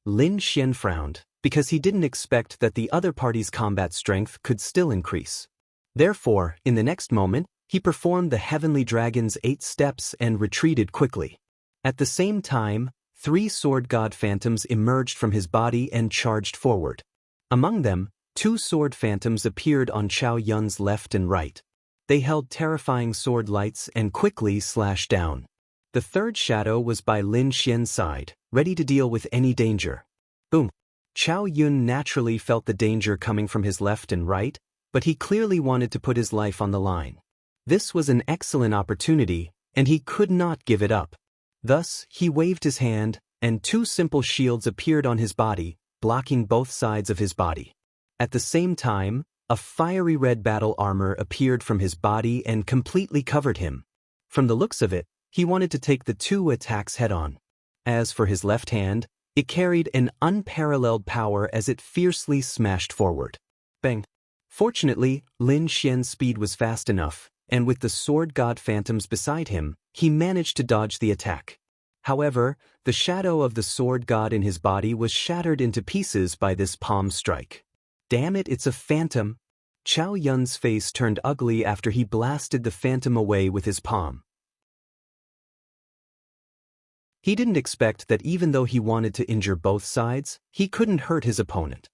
Lin Xian frowned, because he didn't expect that the other party's combat strength could still increase. Therefore, in the next moment, he performed the Heavenly Dragon's 8 steps and retreated quickly. At the same time, 3 sword god phantoms emerged from his body and charged forward. Among them, 2 sword phantoms appeared on Chao Yun's left and right. They held terrifying sword lights and quickly slashed down. The third shadow was by Lin Xian's side, ready to deal with any danger. Boom! Chao Yun naturally felt the danger coming from his left and right, but he clearly wanted to put his life on the line. This was an excellent opportunity, and he could not give it up. Thus, he waved his hand, and 2 simple shields appeared on his body, blocking both sides of his body. At the same time, a fiery red battle armor appeared from his body and completely covered him. From the looks of it, he wanted to take the 2 attacks head-on. As for his left hand, it carried an unparalleled power as it fiercely smashed forward. Bang! Fortunately, Lin Xian's speed was fast enough, and with the sword god phantoms beside him, he managed to dodge the attack. However, the shadow of the sword god in his body was shattered into pieces by this palm strike. Damn it, it's a phantom! Chao Yun's face turned ugly after he blasted the phantom away with his palm. He didn't expect that even though he wanted to injure both sides, he couldn't hurt his opponent.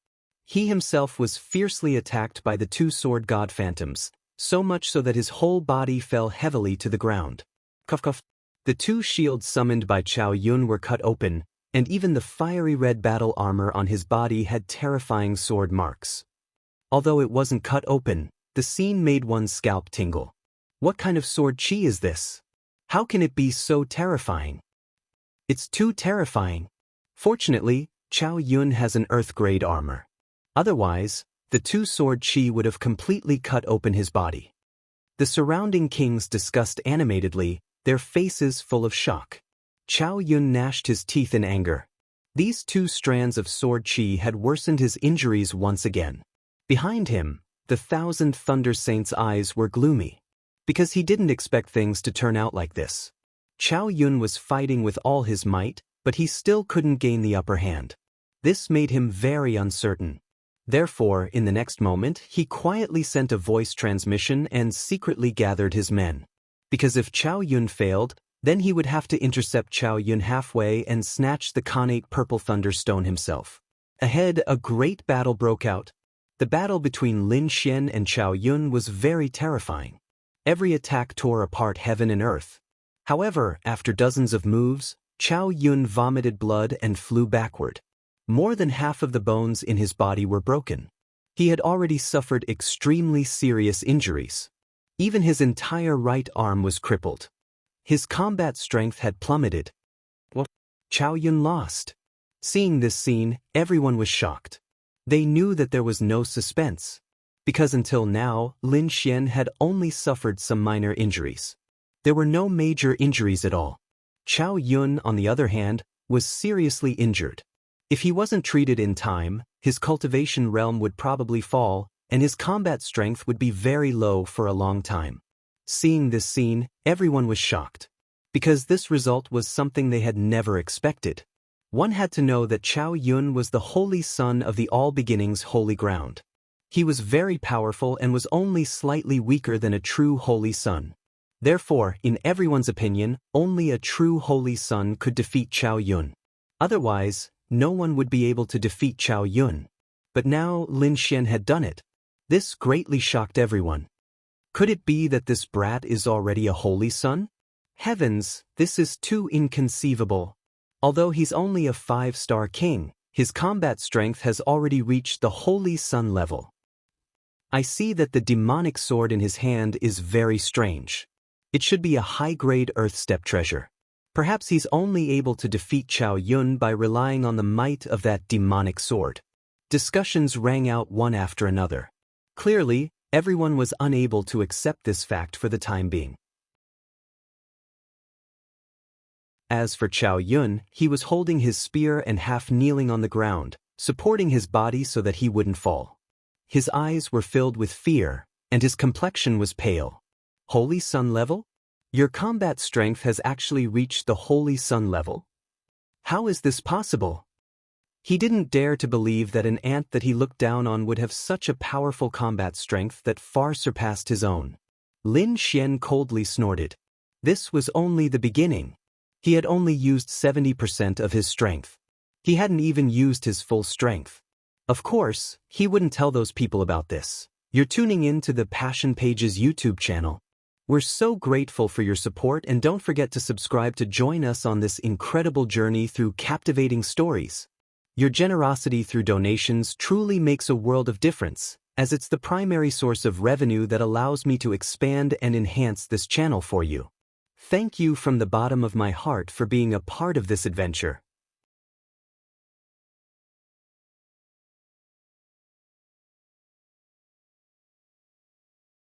He himself was fiercely attacked by the 2 sword god phantoms, so much so that his whole body fell heavily to the ground. Cuff cuff. The 2 shields summoned by Chao Yun were cut open, and even the fiery red battle armor on his body had terrifying sword marks. Although it wasn't cut open, the scene made one's scalp tingle. What kind of sword chi is this? How can it be so terrifying? It's too terrifying. Fortunately, Chao Yun has an earth-grade armor. Otherwise, the 2 sword chi would have completely cut open his body. The surrounding kings discussed animatedly, their faces full of shock. Chao Yun gnashed his teeth in anger. These 2 strands of sword chi had worsened his injuries once again. Behind him, the 1,000 Thunder Saints' eyes were gloomy, because he didn't expect things to turn out like this. Chao Yun was fighting with all his might, but he still couldn't gain the upper hand. This made him very uncertain. Therefore, in the next moment, he quietly sent a voice transmission and secretly gathered his men. Because if Chao Yun failed, then he would have to intercept Chao Yun halfway and snatch the Khanate Purple Thunderstone himself. Ahead, a great battle broke out. The battle between Lin Xian and Chao Yun was very terrifying. Every attack tore apart heaven and earth. However, after dozens of moves, Chao Yun vomited blood and flew backward. More than half of the bones in his body were broken. He had already suffered extremely serious injuries. Even his entire right arm was crippled. His combat strength had plummeted. What? Chao Yun lost. Seeing this scene, everyone was shocked. They knew that there was no suspense, because until now, Lin Xian had only suffered some minor injuries. There were no major injuries at all. Chao Yun, on the other hand, was seriously injured. If he wasn't treated in time, his cultivation realm would probably fall, and his combat strength would be very low for a long time. Seeing this scene, everyone was shocked, because this result was something they had never expected. One had to know that Chao Yun was the holy son of the All Beginnings holy ground. He was very powerful and was only slightly weaker than a true holy son. Therefore, in everyone's opinion, only a true holy son could defeat Chao Yun. Otherwise, no one would be able to defeat Chao Yun. But now Lin Xian had done it. This greatly shocked everyone. Could it be that this brat is already a holy son? Heavens, this is too inconceivable. Although he's only a 5-star king, his combat strength has already reached the holy son level. I see that the demonic sword in his hand is very strange. It should be a high-grade earth step treasure. Perhaps he's only able to defeat Chao Yun by relying on the might of that demonic sword. Discussions rang out one after another. Clearly, everyone was unable to accept this fact for the time being. As for Chao Yun, he was holding his spear and half kneeling on the ground, supporting his body so that he wouldn't fall. His eyes were filled with fear, and his complexion was pale. Holy Sun level? Your combat strength has actually reached the Holy Sun level? How is this possible? He didn't dare to believe that an ant that he looked down on would have such a powerful combat strength that far surpassed his own. Lin Xian coldly snorted. This was only the beginning. He had only used 70% of his strength. He hadn't even used his full strength. Of course, he wouldn't tell those people about this. You're tuning in to the Passion Pages YouTube channel. We're so grateful for your support, and don't forget to subscribe to join us on this incredible journey through captivating stories. Your generosity through donations truly makes a world of difference, as it's the primary source of revenue that allows me to expand and enhance this channel for you. Thank you from the bottom of my heart for being a part of this adventure.